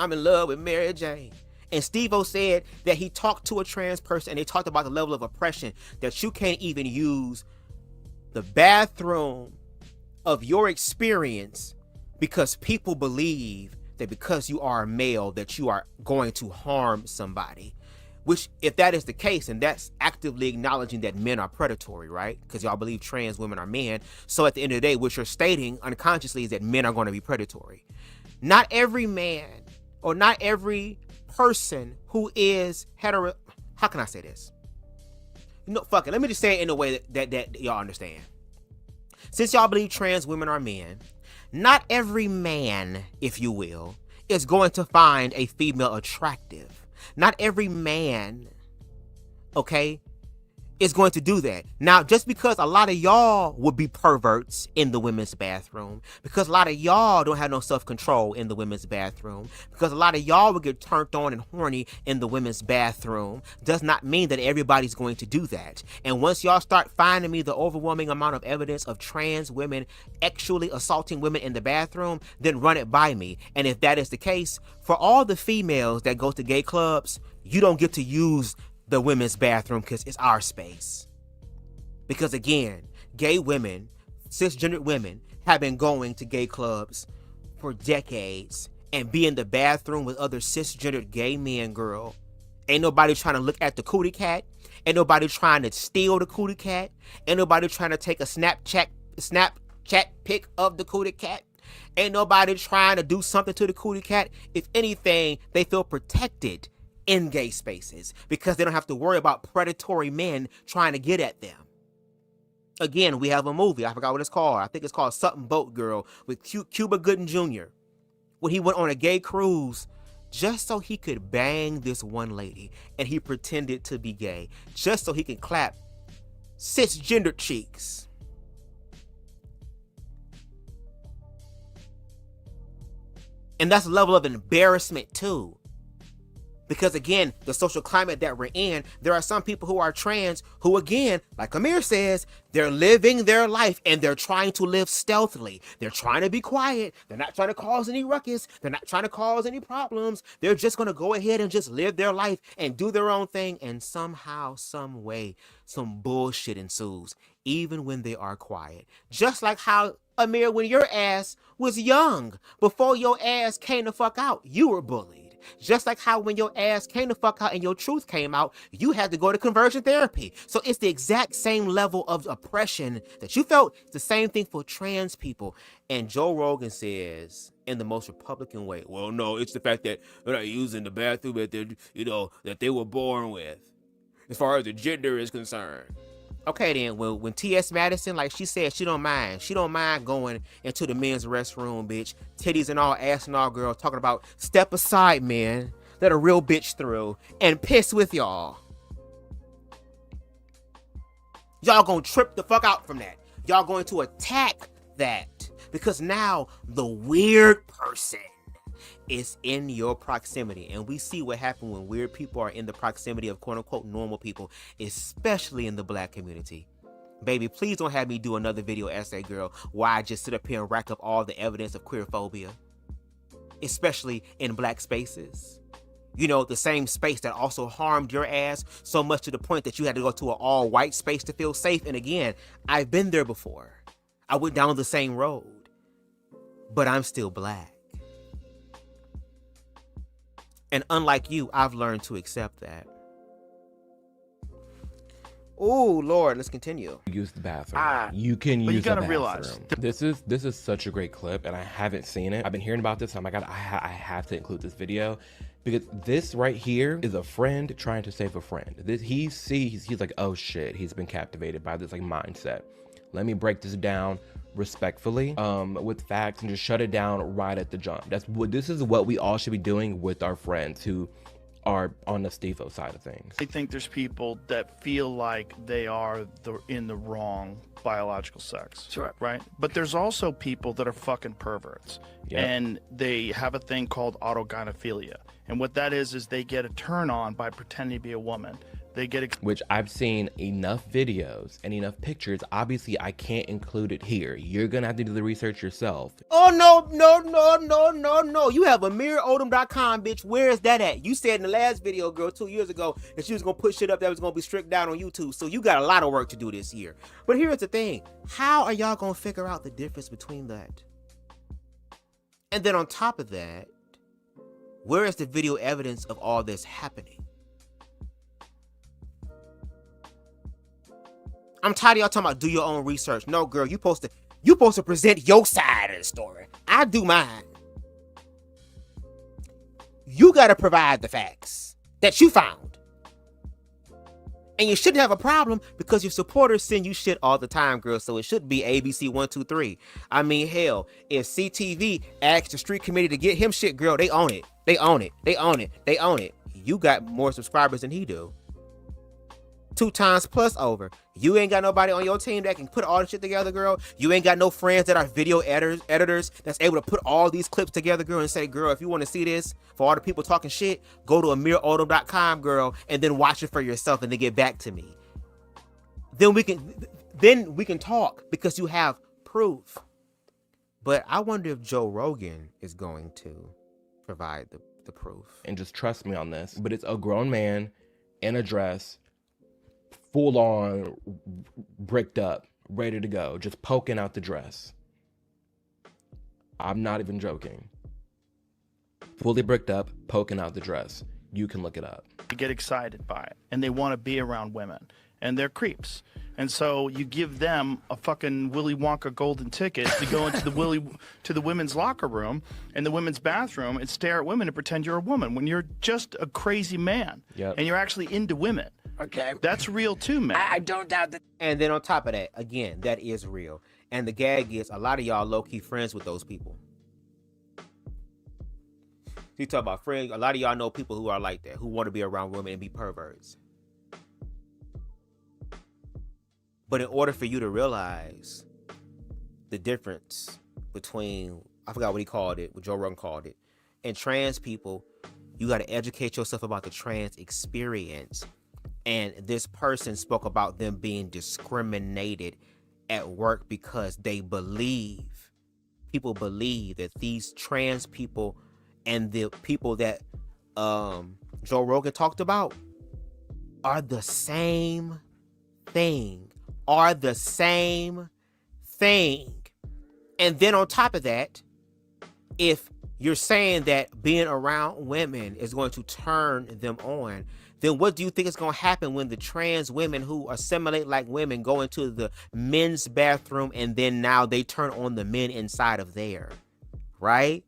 S4: I'm in love with Mary Jane. And Steve-O said that he talked to a trans person and they talked about the level of oppression that you can't even use the bathroom of your experience because people believe that because you are a male that you are going to harm somebody. Which, if that is the case, and that's actively acknowledging that men are predatory, right? Because y'all believe trans women are men. So at the end of the day, what you're stating unconsciously is that men are going to be predatory. Not every man or not every person who is hetero... How can I say this? No, fuck it. Let me just say it in a way that y'all understand. Since y'all believe trans women are men, not every man, if you will, is going to find a female attractive. Not every man, okay, is going to do that. Now, just because a lot of y'all would be perverts in the women's bathroom, because a lot of y'all don't have no self-control in the women's bathroom, because a lot of y'all would get turned on and horny in the women's bathroom, does not mean that everybody's going to do that. And once y'all start finding me the overwhelming amount of evidence of trans women actually assaulting women in the bathroom, then run it by me. And if that is the case, for all the females that go to gay clubs, you don't get to use the women's bathroom because it's our space. Because again, gay women, cisgendered women, have been going to gay clubs for decades and be in the bathroom with other cisgendered gay men, girl. Ain't nobody trying to look at the cootie cat. Ain't nobody trying to steal the cootie cat. Ain't nobody trying to take a Snapchat pic of the cootie cat. Ain't nobody trying to do something to the cootie cat. If anything, they feel protected in gay spaces because they don't have to worry about predatory men trying to get at them. Again, we have a movie. I forgot what it's called. I think it's called Something Boat Girl with Cuba Gooding Jr. when he went on a gay cruise just so he could bang this one lady and he pretended to be gay just so he could clap cisgender cheeks. And that's a level of embarrassment too. Because again, the social climate that we're in, there are some people who are trans who, again, like Amir says, they're living their life and they're trying to live stealthily. They're trying to be quiet. They're not trying to cause any ruckus. They're not trying to cause any problems. They're just going to go ahead and just live their life and do their own thing. And somehow, some way, some bullshit ensues, even when they are quiet. Just like how, Amir, when your ass was young, before your ass came the fuck out, you were bullied. Just like how when your ass came the fuck out and your truth came out, you had to go to conversion therapy. So it's the exact same level of oppression that you felt. It's the same thing for trans people. And Joe Rogan says, in the most Republican way, well, no, it's the fact that they're not using the bathroom that they, that they were born with, as far as the gender is concerned. Okay, then, when T.S. Madison, like she said, she don't mind going into the men's restroom, bitch, titties and all, ass and all, girl, talking about step aside, man, let a real bitch through, and piss with y'all. Y'all gonna trip the fuck out from that. Y'all going to attack that, because now the weird person is in your proximity. And we see what happens when weird people are in the proximity of quote-unquote normal people, especially in the black community. Baby, please don't have me do another video essay, girl, where I just sit up here and rack up all the evidence of queerphobia, especially in black spaces. You know, the same space that also harmed your ass so much to the point that you had to go to an all-white space to feel safe. And again, I've been there before. I went down the same road, but I'm still black. And unlike you, I've learned to accept that. Oh Lord, let's continue.
S5: Use the bathroom. You can use the bathroom.
S13: Realize
S5: this is such a great clip, and I haven't seen it. I've been hearing about this. Oh my God, I have to include this video, because this right here is a friend trying to save a friend. He's like, oh shit, he's been captivated by this like mindset. Let me break this down respectfully, with facts, and just shut it down right at the jump. This is what we all should be doing with our friends who are on the STIFO side of things.
S13: I think there's people that feel like they are in the wrong biological sex.
S14: Sure.
S13: Right? But there's also people that are fucking perverts. Yep. And they have a thing called autogynephilia. And what that is they get a turn on by pretending to be a woman. They get
S5: which I've seen enough videos and enough pictures. Obviously, I can't include it here. You're gonna have to do the research yourself.
S4: Oh, no. You have AmirOdom.com, bitch. Where is that at? You said in the last video, girl, 2 years ago, that she was gonna put shit up that was gonna be strict down on YouTube. So you got a lot of work to do this year. But here's the thing. How are y'all gonna figure out the difference between that? And then on top of that, where is the video evidence of all this happening? I'm tired of y'all talking about do your own research. No, girl, you supposed to present your side of the story. I do mine. You gotta provide the facts that you found. And you shouldn't have a problem because your supporters send you shit all the time, girl. So it should be ABC 1, 2, 3. I mean, hell, if CTV asked the street committee to get him shit, girl, they own it. They own it. They own it. They own it. You got more subscribers than he do. 2 times plus over. You ain't got nobody on your team that can put all the shit together, girl. You ain't got no friends that are video editors that's able to put all these clips together, girl, and say, girl, if you want to see this for all the people talking shit, go to AmirOdom.com, girl, and then watch it for yourself and then get back to me. Then we can talk because you have proof. But I wonder if Joe Rogan is going to provide the proof.
S5: And just trust me on this, but it's a grown man in a dress, full on bricked up, ready to go, just poking out the dress. I'm not even joking. Fully bricked up, poking out the dress. You can look it up.
S13: They get excited by it, and they want to be around women, and they're creeps. And so you give them a fucking Willy Wonka golden ticket to go into the women's locker room and the women's bathroom and stare at women and pretend you're a woman when you're just a crazy man.
S5: Yep.
S13: And you're actually into women.
S14: Okay.
S13: That's real too, man.
S14: I don't doubt that.
S4: And then on top of that, again, that is real. And the gag is a lot of y'all low-key friends with those people. You talk about friends, a lot of y'all know people who are like that, who want to be around women and be perverts. But in order for you to realize the difference between, I forgot what he called it, what Joe Rogan called it, and trans people, you got to educate yourself about the trans experience. And this person spoke about them being discriminated at work because people believe that these trans people and the people that Joe Rogan talked about are the same thing. And then on top of that, if you're saying that being around women is going to turn them on, then what do you think is going to happen when the trans women who assimilate like women go into the men's bathroom and then now they turn on the men inside of there, right?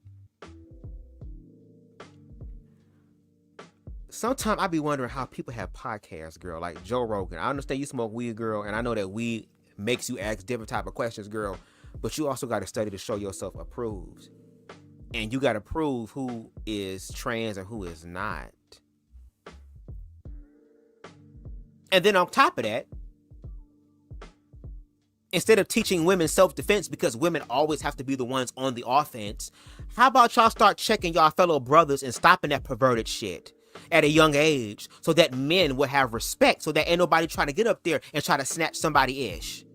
S4: Sometimes I be wondering how people have podcasts, girl, like Joe Rogan. I understand you smoke weed, girl, and I know that weed makes you ask different type of questions, girl, but you also got to study to show yourself approved. And you got to prove who is trans and who is not. And then on top of that, instead of teaching women self-defense because women always have to be the ones on the offense, how about y'all start checking y'all fellow brothers and stopping that perverted shit at a young age so that men will have respect, so that ain't nobody trying to get up there and try to snatch somebody-ish.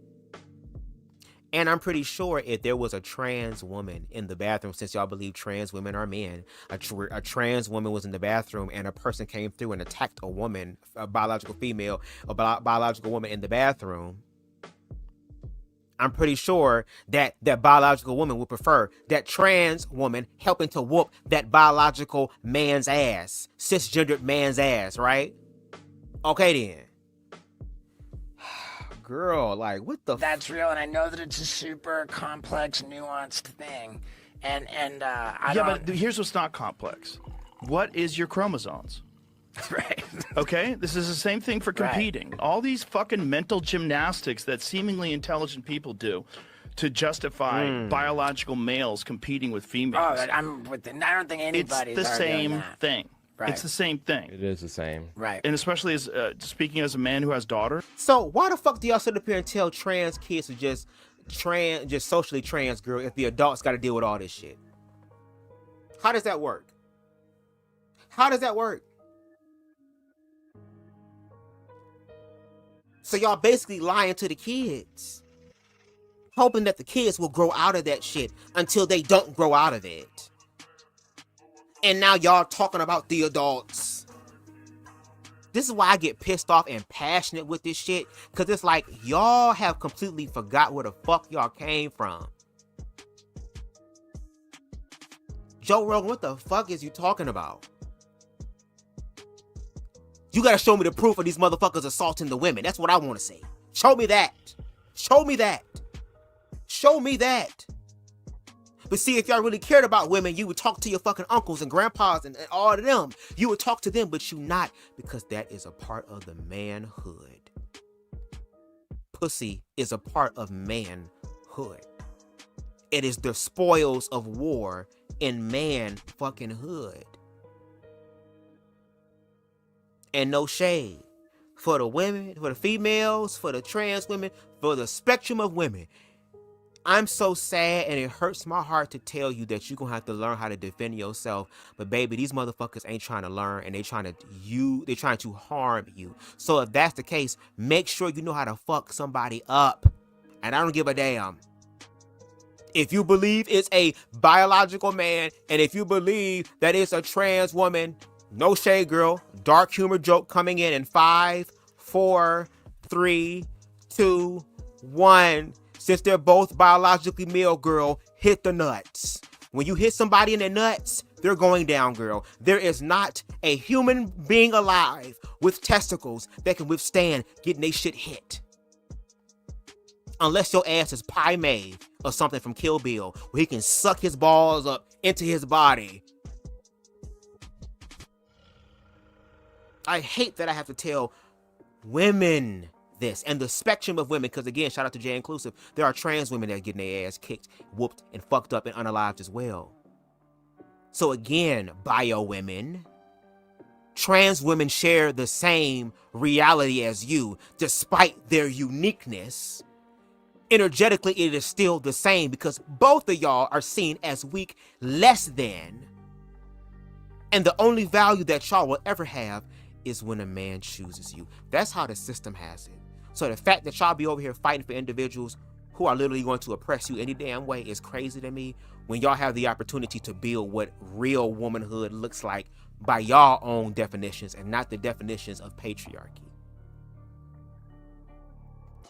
S4: And I'm pretty sure if there was a trans woman in the bathroom, since y'all believe trans women are men, a trans woman was in the bathroom and a person came through and attacked a woman, a biological female, a biological woman in the bathroom, I'm pretty sure that that biological woman would prefer that trans woman helping to whoop that biological man's ass, cisgendered man's ass, right? Okay then. Girl, like, what the?
S14: That's real, and I know that it's a super complex, nuanced thing, and
S13: but here's what's not complex. What is your chromosomes?
S14: Right.
S13: Okay, this is the same thing for competing.
S14: Right.
S13: All these fucking mental gymnastics that seemingly intelligent people do to justify biological males competing with females.
S14: Oh, I'm with the, I don't think anybody's
S13: It's the
S14: arguing
S13: same
S14: that.
S13: thing.
S14: Right.
S13: It's the same thing.
S5: It is the same.
S14: Right.
S13: And especially as speaking as a man who has daughters.
S4: So why the fuck do y'all sit up here and tell trans kids to just socially trans, girl, if the adults got to deal with all this shit? How does that work? How does that work? So y'all basically lying to the kids, hoping that the kids will grow out of that shit until they don't grow out of it. And now y'all talking about the adults. This is why I get pissed off and passionate with this shit, because it's like y'all have completely forgot where the fuck y'all came from. Joe Rogan, what the fuck is you talking about? You gotta show me the proof of these motherfuckers assaulting the women. That's what I want to see. Show me that. Show me that. Show me that. But see, if y'all really cared about women, you would talk to your fucking uncles and grandpas and all of them. You would talk to them, but you not, because that is a part of the manhood. Pussy is a part of manhood. It is the spoils of war in man fucking hood. And no shade for the women, for the females, for the trans women, for the spectrum of women. I'm so sad, and it hurts my heart to tell you that you're going to have to learn how to defend yourself. But baby, these motherfuckers ain't trying to learn, and they're trying to harm you. So if that's the case, make sure you know how to fuck somebody up. And I don't give a damn. If you believe it's a biological man, and if you believe that it's a trans woman, no shade, girl. Dark humor joke coming in 5, 4, 3, 2, 1. Since they're both biologically male, girl, hit the nuts. When you hit somebody in the nuts, they're going down, girl. There is not a human being alive with testicles that can withstand getting they shit hit. Unless your ass is Pai Mei or something from Kill Bill, where he can suck his balls up into his body. I hate that I have to tell women this, and the spectrum of women, because again, shout out to J Inclusive, there are trans women that are getting their ass kicked, whooped, and fucked up and unalived as well. So again, bio women, trans women share the same reality as you, despite their uniqueness, energetically it is still the same because both of y'all are seen as weak, less than. And the only value that y'all will ever have is when a man chooses you. That's how the system has it. So the fact that y'all be over here fighting for individuals who are literally going to oppress you any damn way is crazy to me, when y'all have the opportunity to build what real womanhood looks like by y'all own definitions and not the definitions of patriarchy.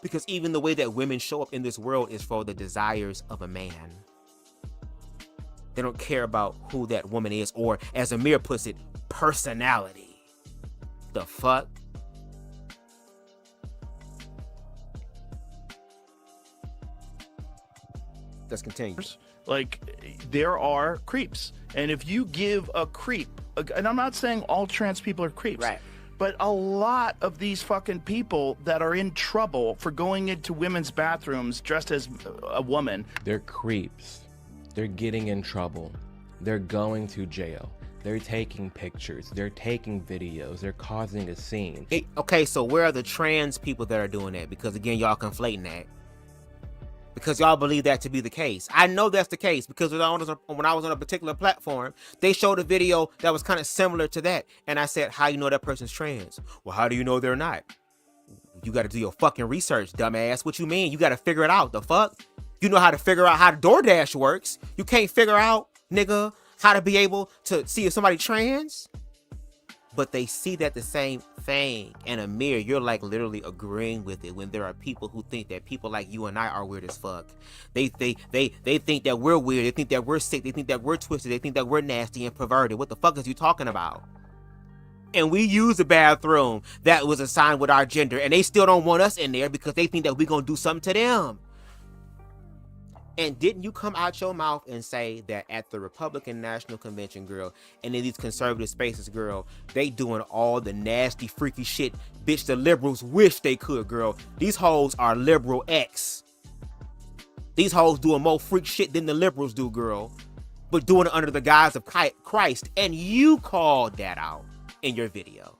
S4: Because even the way that women show up in this world is for the desires of a man. They don't care about who that woman is, or as Amir puts it, personality. The fuck? Let's continue.
S13: Like, there are creeps. And if you give a creep, and I'm not saying all trans people are creeps,
S14: Right.
S13: but a lot of these fucking people that are in trouble for going into women's bathrooms dressed as a woman.
S5: They're creeps. They're getting in trouble. They're going to jail. They're taking pictures. They're taking videos. They're causing a scene.
S4: Okay, so where are the trans people that are doing that? Because again, y'all conflating that. Because y'all believe that to be the case. I know that's the case because when I was on a particular platform, they showed a video that was kind of similar to that. And I said, how you know that person's trans? Well, how do you know they're not? You got to do your fucking research, dumbass. What you mean? You got to figure it out. The fuck? You know how to figure out how DoorDash works. You can't figure out, nigga, how to be able to see if somebody trans? But they see that the same thing. And Amir, you're like literally agreeing with it when there are people who think that people like you and I are weird as fuck. They think that we're weird. They think that we're sick. They think that we're twisted. They think that we're nasty and perverted. What the fuck is you talking about? And we use a bathroom that was assigned with our gender, and they still don't want us in there because they think that we're gonna do something to them. And didn't you come out your mouth and say that at the Republican National Convention, girl, and in these conservative spaces, girl, they doing all the nasty, freaky shit, bitch, the liberals wish they could, girl. These hoes are liberal X. These hoes doing more freak shit than the liberals do, girl, but doing it under the guise of Christ. And you called that out in your video.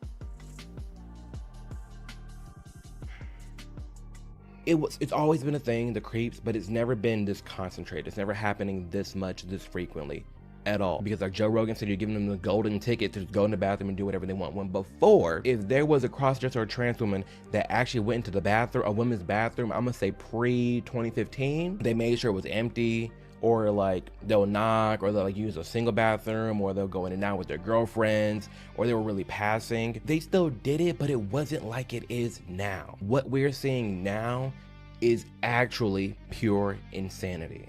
S5: It's always been a thing, the creeps, but it's never been this concentrated. It's never happening this much, this frequently at all. Because like Joe Rogan said, you're giving them the golden ticket to go in the bathroom and do whatever they want. When before, if there was a crossdresser or a trans woman that actually went into the bathroom, a women's bathroom, I'm gonna say pre-2015, they made sure it was empty, or like they'll knock, or they'll like use a single bathroom, or they'll go in and out with their girlfriends, or they were really passing. They still did it, but it wasn't like it is now. What we're seeing now is actually pure insanity.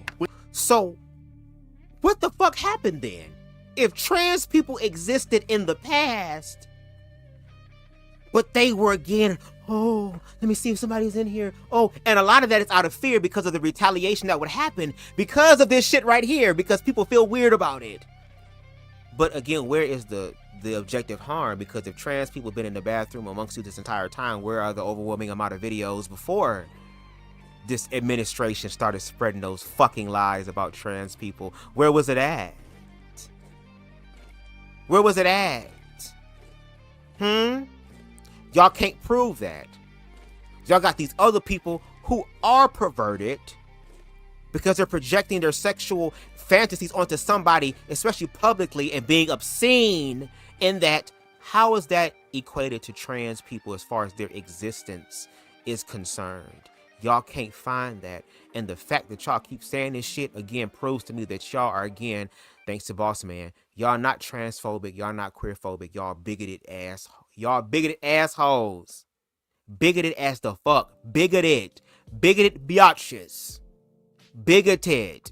S4: So what the fuck happened then? If trans people existed in the past, but they were again, oh, let me see if somebody's in here. Oh, and a lot of that is out of fear because of the retaliation that would happen because of this shit right here, because people feel weird about it. But again, where is the objective harm? Because if trans people have been in the bathroom amongst you this entire time, where are the overwhelming amount of videos before this administration started spreading those fucking lies about trans people? Where was it at? Where was it at? Y'all can't prove that. Y'all got these other people who are perverted because they're projecting their sexual fantasies onto somebody, especially publicly, and being obscene in that. How is that equated to trans people as far as their existence is concerned? Y'all can't find that. And the fact that y'all keep saying this shit again proves to me that y'all are, again, thanks to Boss Man, y'all not transphobic, y'all not queerphobic, y'all bigoted assholes. Y'all bigoted assholes. Bigoted as the fuck. Bigoted. Bigoted biatches. Bigoted.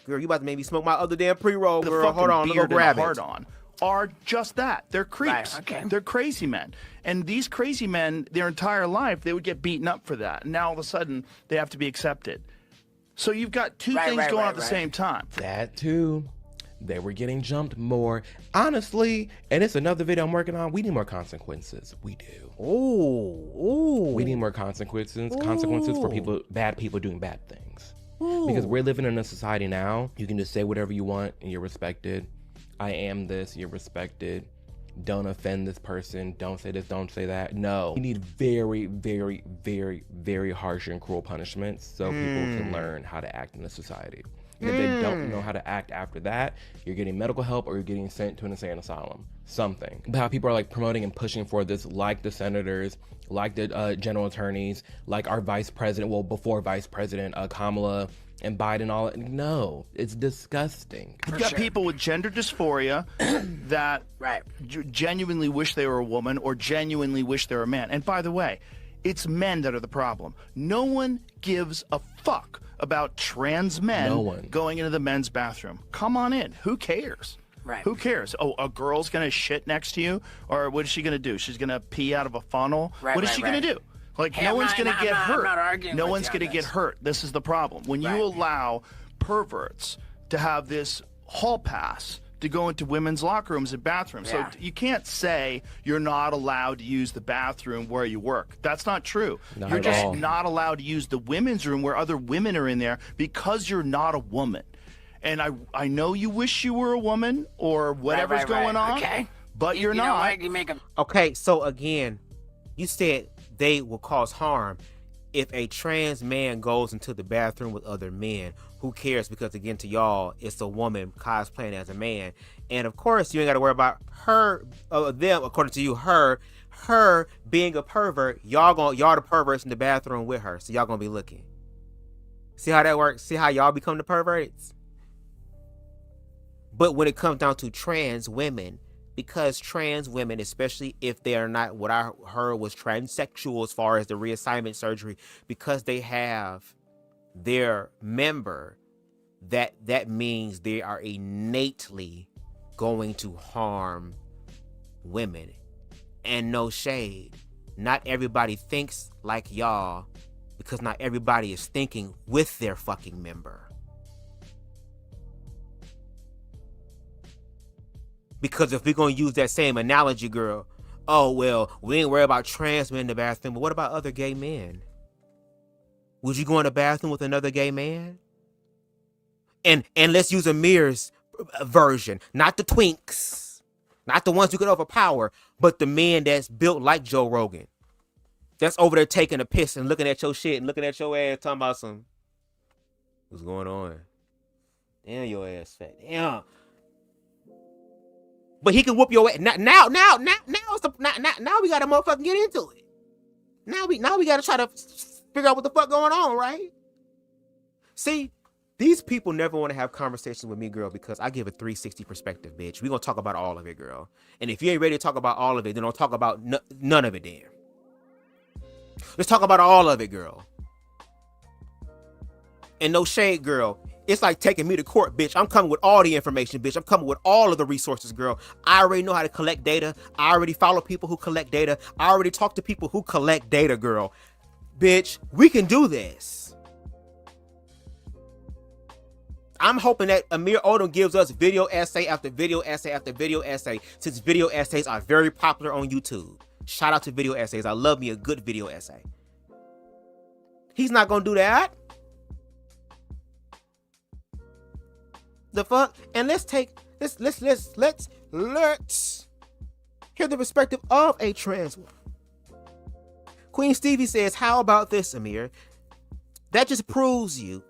S4: Girl, you about to make me smoke my other damn pre-roll, girl. Hold on, let me go grab it.
S13: On are just that. They're creeps.
S14: Right, okay.
S13: They're crazy men. And these crazy men, their entire life, they would get beaten up for that. And now all of a sudden, they have to be accepted. So you've got two things going on at the same time.
S5: That too. They were getting jumped more. Honestly, and it's another video I'm working on, we need more consequences. We do.
S4: Ooh.
S5: We need more consequences. Consequences for people, bad people doing bad things. Because we're living in a society now, you can just say whatever you want and you're respected. I am this, you're respected. don't offend this person, don't say this, don't say that. No, you need very, very, very, very harsh and cruel punishments so people can learn how to act in this society. And if they don't know how to act after that, you're getting medical help or you're getting sent to an insane asylum, something. But how people are like promoting and pushing for this, like the senators, like the general attorneys, like our vice president, well, before vice president, Kamala and Biden, all. No, it's disgusting.
S13: You've got people with gender dysphoria that genuinely wish they were a woman or genuinely wish they were a man. And by the way, it's men that are the problem. No one gives a fuck about trans men going into the men's bathroom. Come on in. Who cares?
S14: Right.
S13: Who cares? Oh, a girl's gonna shit next to you, or what is she gonna do? She's gonna pee out of a funnel.
S14: Right,
S13: what is she gonna do? Like,
S14: Hey,
S13: no
S14: I'm
S13: one's
S14: not-
S13: gonna
S14: I'm
S13: get
S14: not- I'm
S13: hurt.
S14: not arguing
S13: No
S14: with
S13: one's
S14: you on
S13: gonna get
S14: this.
S13: hurt. This is the problem. When you allow perverts to have this hall pass to go into women's locker rooms and bathrooms.
S14: Yeah.
S13: So you can't say you're not allowed to use the bathroom where you work. That's not true.
S5: Not
S13: You're
S5: at
S13: just
S5: all.
S13: not allowed to use the women's room where other women are in there because you're not a woman. And I know you wish you were a woman or whatever's
S14: right,
S13: going on,
S14: okay.
S13: but you're
S14: You know
S13: not.
S14: what? You make a
S4: Okay, so again, you said they will cause harm. If a trans man goes into the bathroom with other men, who cares? Because again, to y'all, it's a woman cosplaying as a man. And of course, you ain't got to worry about her, them, according to you, her being a pervert. Y'all the perverts in the bathroom with her. So y'all gonna be looking. See how that works? See how y'all become the perverts? But when it comes down to trans women, because trans women, especially if they are not what I heard was transsexual as far as the reassignment surgery, because they have their member, that means they are innately going to harm women. And no shade, not everybody thinks like y'all, because not everybody is thinking with their fucking member. Because if we're going to use that same analogy, girl, oh, well, we ain't worried about trans men in the bathroom, but what about other gay men? Would you go in the bathroom with another gay man? And let's use Amir's version, not the twinks, not the ones who could overpower, but the men that's built like Joe Rogan. That's over there taking a piss and looking at your shit and looking at your ass, talking about some, what's going on? Damn, your ass fat. Damn. But he can whoop your ass. Now we gotta motherfucking get into it. Now we gotta try to figure out what the fuck going on, right? See, these people never want to have conversations with me, girl, because I give a 360 perspective, bitch. We gonna talk about all of it, girl. And if you ain't ready to talk about all of it, then don't talk about none of it, then. Let's talk about all of it, girl. And no shade, girl. It's like taking me to court, bitch. I'm coming with all the information, bitch. I'm coming with all of the resources, girl. I already know how to collect data. I already follow people who collect data. I already talk to people who collect data, girl. Bitch, we can do this. I'm hoping that Amir Odom gives us video essay after video essay after video essay, since video essays are very popular on YouTube. Shout out to video essays. I love me a good video essay. He's not gonna do that. The fuck? And let's hear the perspective of a trans woman. Queen Stevie says, how about this, Amir? That just proves you,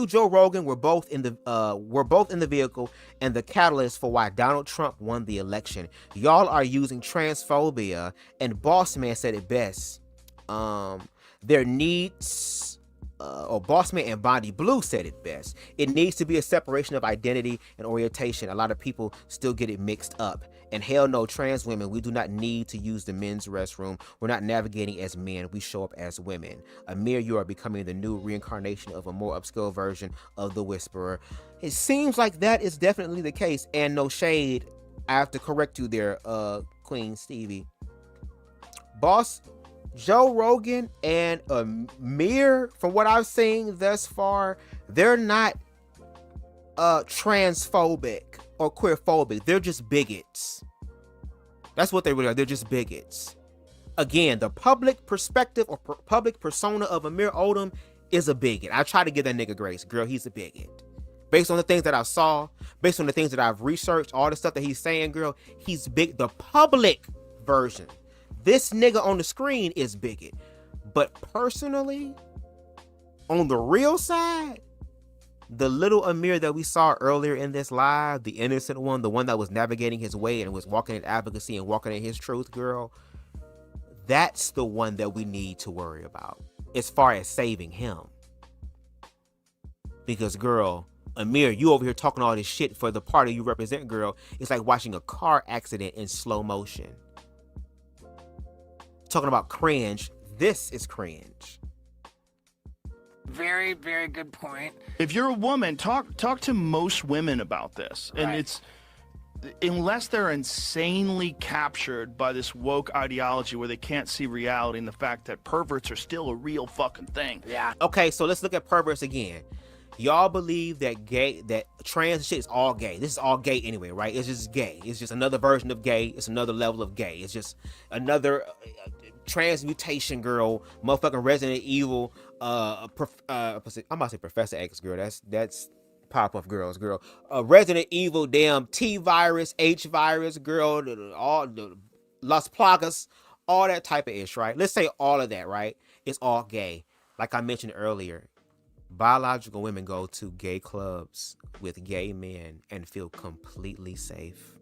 S4: Joe Rogan, were both in the vehicle and the catalyst for why Donald Trump won the election. Y'all are using transphobia, and Boss Man said it best. There needs, or Bossman and Bonnie Blue said it best. It needs to be a separation of identity and orientation. A lot of people still get it mixed up. And hell no, trans women, we do not need to use the men's restroom. We're not navigating as men. We show up as women. Amir, you are becoming the new reincarnation of a more upscale version of the Whisperer. It seems like that is definitely the case. And no shade, I have to correct you there, Queen Stevie. Boss Joe Rogan and Amir, from what I've seen thus far, they're not transphobic or queerphobic. They're just bigots. That's what they really are. They're just bigots. Again, the public perspective or public persona of Amir Odom is a bigot. I try to give that nigga grace. Girl, he's a bigot. Based on the things that I saw, based on the things that I've researched, all the stuff that he's saying, girl, he's big. The public version. This nigga on the screen is bigot. But personally, on the real side, the little Amir that we saw earlier in this live, the innocent one, the one that was navigating his way and was walking in advocacy and walking in his truth, girl, that's the one that we need to worry about as far as saving him. Because, girl, Amir, you over here talking all this shit for the party you represent, girl. It's like watching a car accident in slow motion. Talking about cringe, this is cringe.
S14: Very, very good point.
S13: If you're a woman, talk to most women about this. And it's, unless they're insanely captured by this woke ideology where they can't see reality and the fact that perverts are still a real fucking thing.
S14: Yeah.
S4: Okay, so let's look at perverts again. Y'all believe that trans shit is all gay. This is all gay anyway, right? It's just gay. It's just another version of gay. It's another level of gay. It's just another transmutation, girl. Motherfucking Resident Evil. I'm about to say Professor X, girl. That's Pop-Up Girls, girl. Resident Evil, damn T-Virus, H-Virus, girl. All the Las Plagas, all that type of ish, right? Let's say all of that, right? It's all gay. Like I mentioned earlier. Biological women go to gay clubs with gay men and feel completely safe.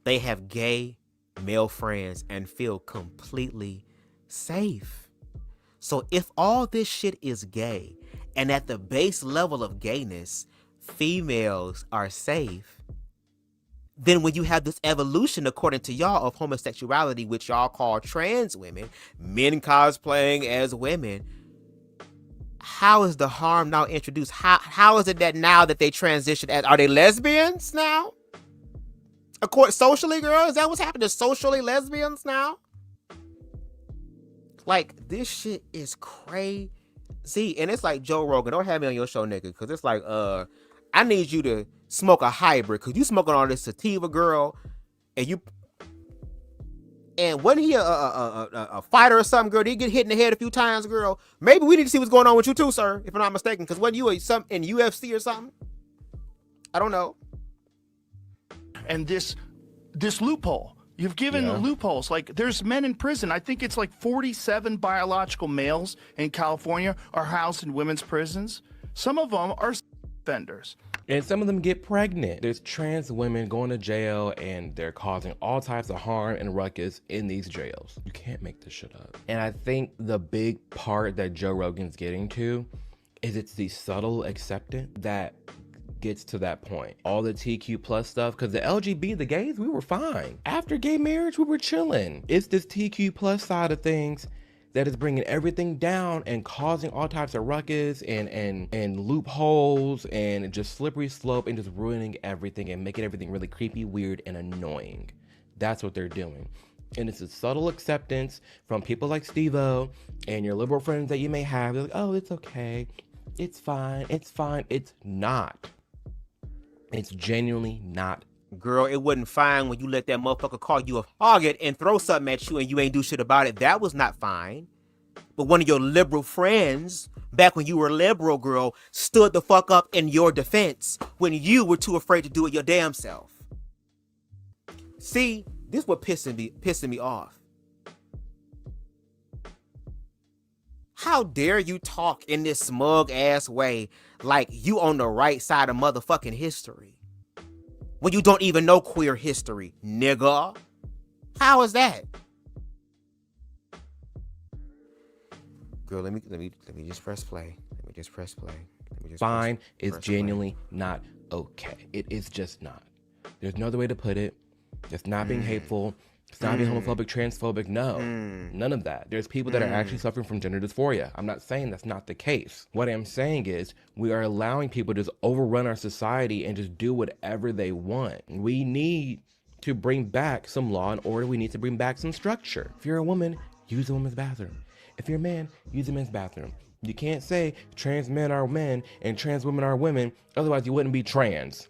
S4: They have gay male friends and feel completely safe. So if all this shit is gay and at the base level of gayness, females are safe, then when you have this evolution, according to y'all, of homosexuality, which y'all call trans women, men cosplaying as women, how is the harm now introduced? How is it that now that they transition as, are they lesbians now? Socially, girl, is that what's happening? Socially lesbians now? Like, this shit is crazy. And it's like, Joe Rogan, don't have me on your show, nigga, because it's like, I need you to smoke a hybrid, because you smoking all this sativa, girl, and wasn't he a fighter or something, girl? Did he get hit in the head a few times, girl? Maybe we need to see what's going on with you too, sir, if I'm not mistaken, because wasn't you in UFC or something? I don't know.
S13: And this loophole, you've given loopholes. Like, there's men in prison. I think it's like 47 biological males in California are housed in women's prisons. Some of them are offenders.
S5: And some of them get pregnant. There's trans women going to jail and they're causing all types of harm and ruckus in these jails. You can't make this shit up. And I think the big part that Joe Rogan's getting to is it's the subtle acceptance that gets to that point. All the TQ plus stuff, because the LGBT, the gays, we were fine. After gay marriage, we were chilling. It's this TQ plus side of things that is bringing everything down and causing all types of ruckus and loopholes and just slippery slope and just ruining everything and making everything really creepy, weird, and annoying. That's what they're doing. And it's a subtle acceptance from people like Steve-O and your liberal friends that you may have. They're like, oh, it's okay. It's fine. It's fine. It's not. It's genuinely not.
S4: Girl, it wasn't fine when you let that motherfucker call you a hogget and throw something at you and you ain't do shit about it. That was not fine. But one of your liberal friends, back when you were liberal, girl, stood the fuck up in your defense when you were too afraid to do it your damn self. See, this is what pissing me off. How dare you talk in this smug ass way like you on the right side of motherfucking history when you don't even know queer history, nigga? How is that? Girl, let me just press play. Let me just press play.
S5: Fine is genuinely not okay. It is just not. There's no other way to put it. It's not being hateful. It's not being homophobic, transphobic. No, none of that. There's people that are actually suffering from gender dysphoria. I'm not saying that's not the case. What I'm saying is we are allowing people to just overrun our society and just do whatever they want. We need to bring back some law and order. We need to bring back some structure. If you're a woman, use a woman's bathroom. If you're a man, use a men's bathroom. You can't say trans men are men and trans women are women. Otherwise, you wouldn't be trans.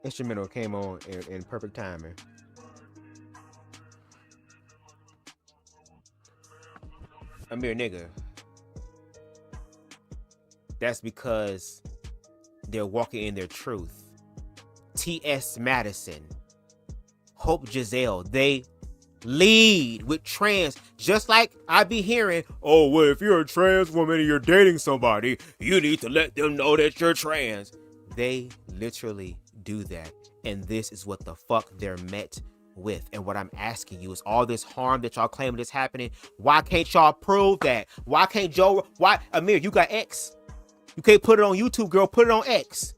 S4: Instrumental came on in perfect timing. Amir, nigga. That's because they're walking in their truth. T.S. Madison, Hope Giselle, they lead with trans, just like I be hearing, oh, well, if you're a trans woman and you're dating somebody, you need to let them know that you're trans. They literally do that. And this is what the fuck they're met with. And what I'm asking you is all this harm that y'all claiming is happening, why can't y'all prove that? Why can't Joe, why, Amir, you got X. You can't put it on YouTube, girl, put it on X.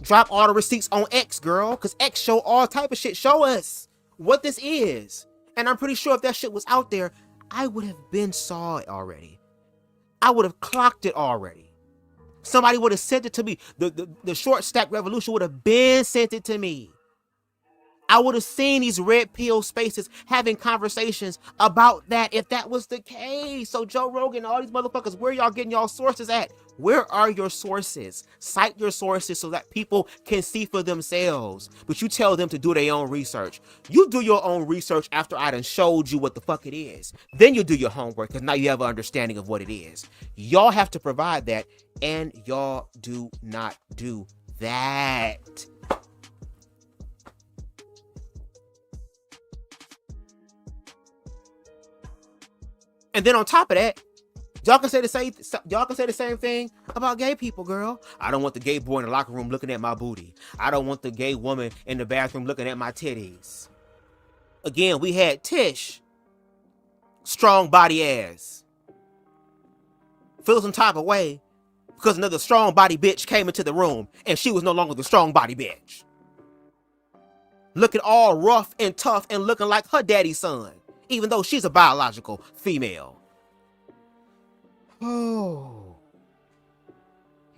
S4: Drop all the receipts on X, girl, because X show all type of shit. Show us what this is. And I'm pretty sure if that shit was out there, I would have been saw it already. I would have clocked it already. Somebody would have sent it to me. The short stack revolution would have been sent it to me. I would have seen these red pill spaces having conversations about that if that was the case. So Joe Rogan, all these motherfuckers, where y'all getting y'all sources at? Where are your sources? Cite your sources so that people can see for themselves. But you tell them to do their own research. You do your own research after I done showed you what the fuck it is. Then you do your homework because now you have an understanding of what it is. Y'all have to provide that, and y'all do not do that. And then on top of that, y'all can say the same thing about gay people, girl. I don't want the gay boy in the locker room looking at my booty. I don't want the gay woman in the bathroom looking at my titties. Again, we had Tish, strong body ass, feel some type of way because another strong body bitch came into the room and she was no longer the strong body bitch. Looking all rough and tough and looking like her daddy's son, even though she's a biological female. Oh.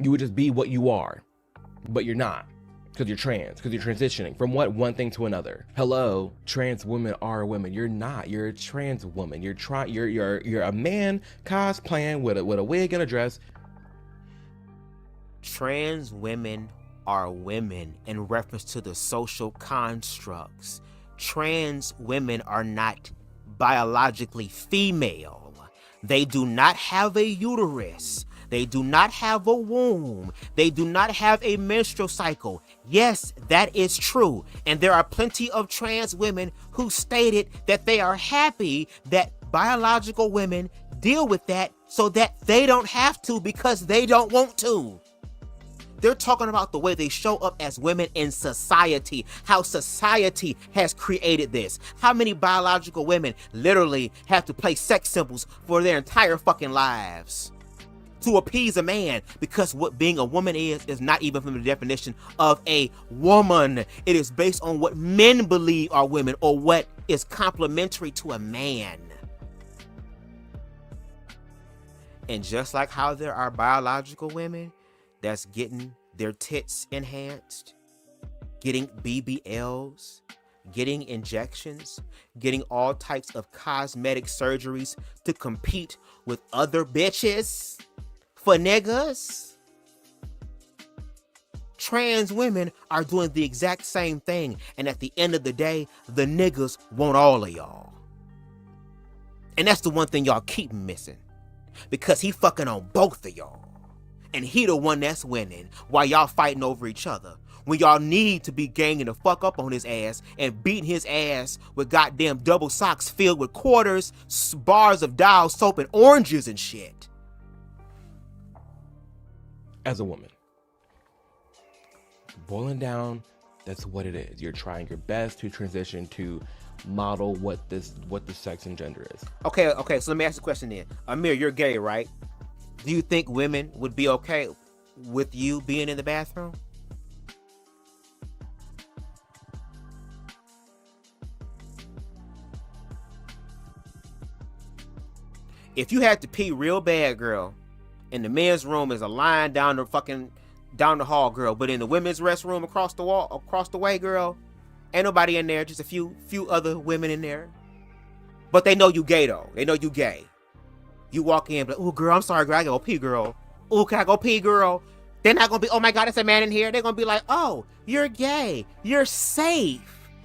S5: You would just be what you are, but you're not, because you're trans, because you're transitioning from one thing to another. Hello, trans women are women. You're not. You're a trans woman. You're a man cosplaying with a wig and a dress.
S4: Trans women are women in reference to the social constructs. Trans women are not biologically female. They do not have a uterus. They do not have a womb. They do not have a menstrual cycle. Yes, that is true. And there are plenty of trans women who stated that they are happy that biological women deal with that so that they don't have to because they don't want to. They're talking about the way they show up as women in society, how society has created this. How many biological women literally have to play sex symbols for their entire fucking lives to appease a man, because what being a woman is not even from the definition of a woman. It is based on what men believe are women or what is complementary to a man. And just like how there are biological women that's getting their tits enhanced, getting BBLs, getting injections, getting all types of cosmetic surgeries to compete with other bitches for niggas. Trans women are doing the exact same thing, and at the end of the day, the niggas want all of y'all. And that's the one thing y'all keep missing, because he fucking on both of y'all. And he the one that's winning while y'all fighting over each other. When y'all need to be ganging the fuck up on his ass and beating his ass with goddamn double socks filled with quarters, bars of Dial soap, and oranges and shit.
S5: As a woman, boiling down, that's what it is. You're trying your best to transition to model what the sex and gender is.
S4: Okay, so let me ask you a question then. Amir, you're gay, right? Do you think women would be okay with you being in the bathroom? If you had to pee real bad, girl, and the men's room is a line down the hall, girl, but in the women's restroom across the way, girl, ain't nobody in there, just a few other women in there. But they know you gay though. They know you gay. You walk in, but oh girl, I'm sorry, girl, I gotta go pee, girl. Oh, can I go pee, girl? They're not gonna be, oh my God, it's a man in here. They're gonna be like, oh, you're gay. You're safe.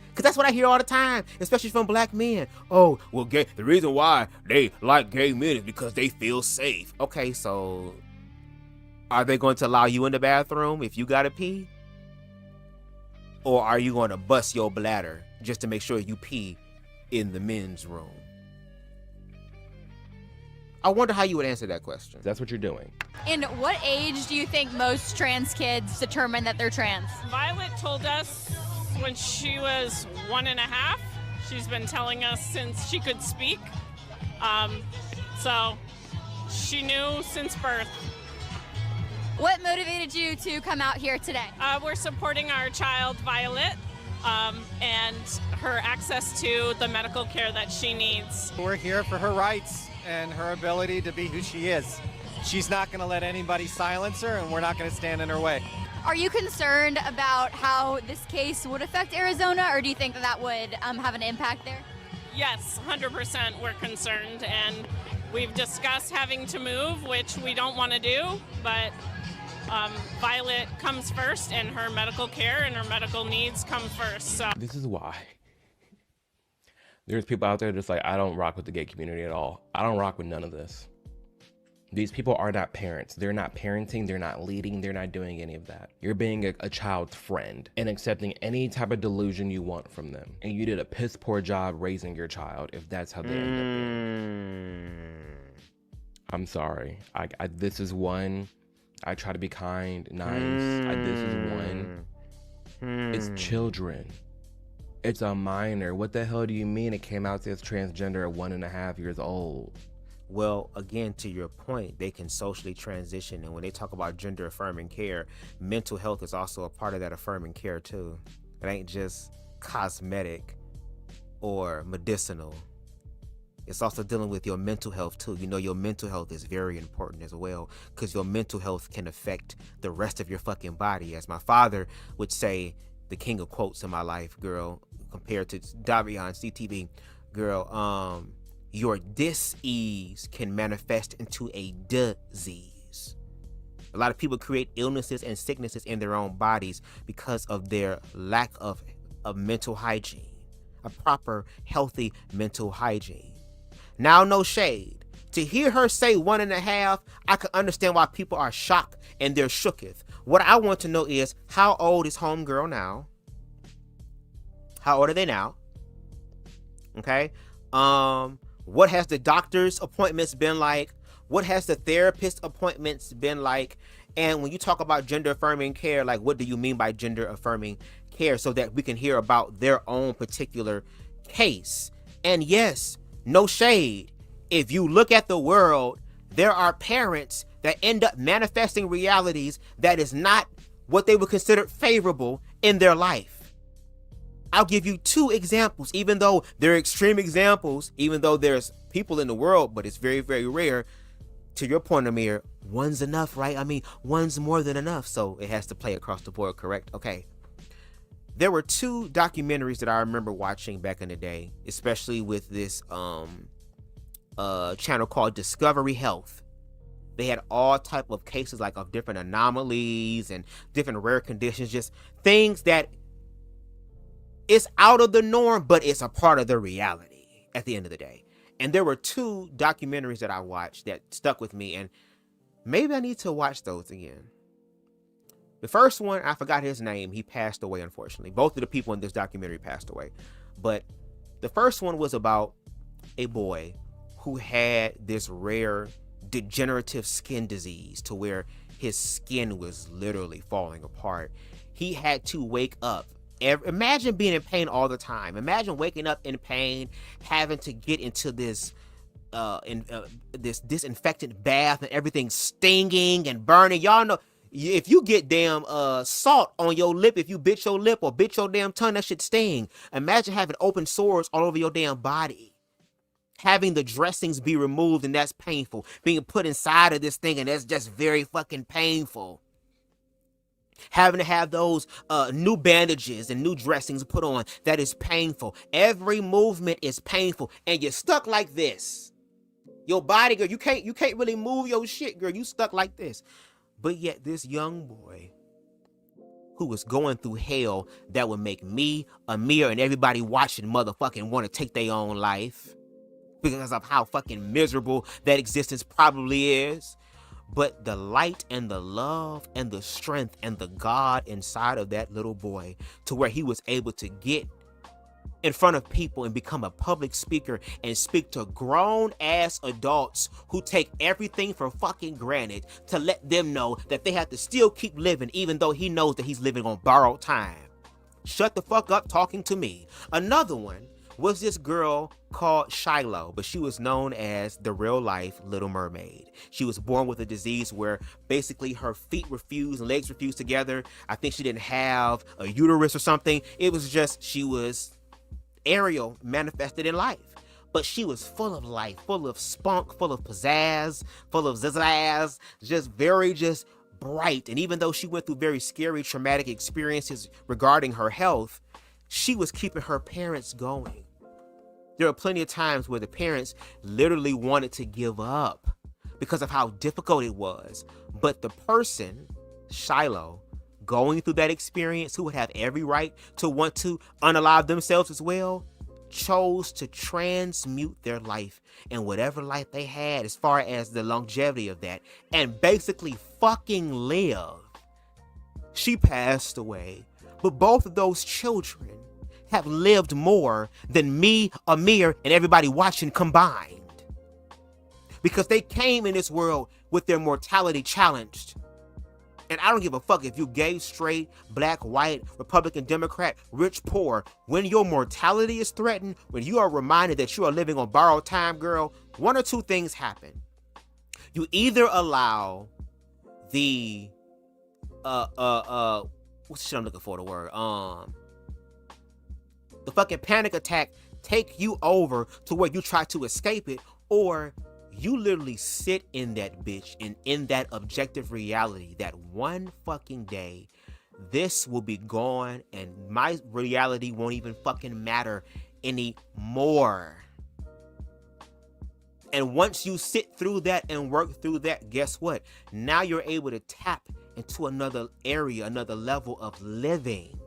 S4: Because that's what I hear all the time, especially from black men. Oh, well, gay. The reason why they like gay men is because they feel safe. Okay, so are they going to allow you in the bathroom if you gotta pee? Or are you going to bust your bladder just to make sure you pee in the men's room? I wonder how you would answer that question.
S5: That's what you're doing.
S15: In what age do you think most trans kids determine that they're trans?
S16: Violet told us when she was 1.5. She's been telling us since she could speak. So she knew since birth.
S15: What motivated you to come out here today?
S16: We're supporting our child, Violet, and her access to the medical care that she needs.
S17: We're here for her rights and her ability to be who she is. She's not going to let anybody silence her, and we're not going to stand in her way.
S15: Are you concerned about how this case would affect Arizona, or do you think that would have an impact there?
S16: Yes, 100% we're concerned, and we've discussed having to move, which we don't want to do, but Violet comes first, and her medical care and her medical needs come first. So
S5: This is why. There's people out there just like, I don't rock with the gay community at all. I don't rock with none of this. These people are not parents. They're not parenting. They're not leading. They're not doing any of that. You're being a child's friend and accepting any type of delusion you want from them. And you did a piss poor job raising your child if that's how they end up being. I'm sorry. This is one. I try to be kind, nice. This is one. It's children. It's a minor. What the hell do you mean it came out as transgender at 1.5 years old?
S4: Well, again, to your point, they can socially transition. And when they talk about gender affirming care, mental health is also a part of that affirming care too. It ain't just cosmetic or medicinal. It's also dealing with your mental health too. You know, your mental health is very important as well, because your mental health can affect the rest of your fucking body. As my father would say, the king of quotes in my life, girl, compared to Davion CTV, girl, your dis-ease can manifest into a disease. A lot of people create illnesses and sicknesses in their own bodies because of their lack of mental hygiene, a proper, healthy mental hygiene. Now, no shade. To hear her say 1.5, I can understand why people are shocked and they're shooketh. What I want to know is, how old is homegirl now? How old are they now? Okay. What has the doctor's appointments been like? What has the therapist appointments been like? And when you talk about gender affirming care, like, what do you mean by gender affirming care, so that we can hear about their own particular case? And yes, no shade. If you look at the world, there are parents that end up manifesting realities that is not what they would consider favorable in their life. I'll give you 2 examples, even though they're extreme examples, even though there's people in the world, but it's very, very rare. To your point, Amir, one's enough, right? I mean, one's more than enough, so it has to play across the board, correct? Okay. There were 2 documentaries that I remember watching back in the day, especially with this channel called Discovery Health. They had all type of cases, like, of different anomalies and different rare conditions, just things that it's out of the norm, but it's a part of the reality at the end of the day. And there were 2 documentaries that I watched that stuck with me, and maybe I need to watch those again. The first one, I forgot his name. He passed away, unfortunately. Both of the people in this documentary passed away. But the first one was about a boy who had this rare degenerative skin disease to where his skin was literally falling apart. He had to wake up. Imagine being in pain all the time. Imagine waking up in pain, having to get into this this disinfectant bath and everything stinging and burning. Y'all know, if you get damn salt on your lip, if you bit your lip or bit your damn tongue, that shit sting. Imagine having open sores all over your damn body. Having the dressings be removed, and that's painful. Being put inside of this thing, and that's just very fucking painful. Having to have those new bandages and new dressings put on, that is painful. Every movement is painful, and you're stuck like this. Your body, girl, you can't really move your shit, girl. You stuck like this. But yet this young boy who was going through hell that would make me, Amir, and everybody watching motherfucking want to take their own life because of how fucking miserable that existence probably is. But the light and the love and the strength and the God inside of that little boy, to where he was able to get in front of people and become a public speaker and speak to grown ass adults who take everything for fucking granted, to let them know that they have to still keep living even though he knows that he's living on borrowed time. Shut the fuck up talking to me. Another one was this girl called Shiloh, but she was known as the real life Little Mermaid. She was born with a disease where basically her feet refused and legs refused together. I think she didn't have a uterus or something. It was just, she was Ariel manifested in life. But she was full of life, full of spunk, full of pizzazz, full of zazazz, just very bright. And even though she went through very scary, traumatic experiences regarding her health, she was keeping her parents going. There were plenty of times where the parents literally wanted to give up because of how difficult it was. But the person, Shiloh, going through that experience, who would have every right to want to unalive themselves as well, chose to transmute their life and whatever life they had as far as the longevity of that, and basically fucking live. She passed away, but both of those children have lived more than me, Amir, and everybody watching combined. Because they came in this world with their mortality challenged. And I don't give a fuck if you gay, straight, black, white, Republican, Democrat, rich, poor. When your mortality is threatened, when you are reminded that you are living on borrowed time, girl, one or two things happen. You either allow the what's the shit I'm looking for, the word? The fucking panic attack take you over to where you try to escape it, or you literally sit in that bitch and in that objective reality that one fucking day this will be gone and my reality won't even fucking matter anymore. And once you sit through that and work through that, guess what? Now you're able to tap into another area, another level of living,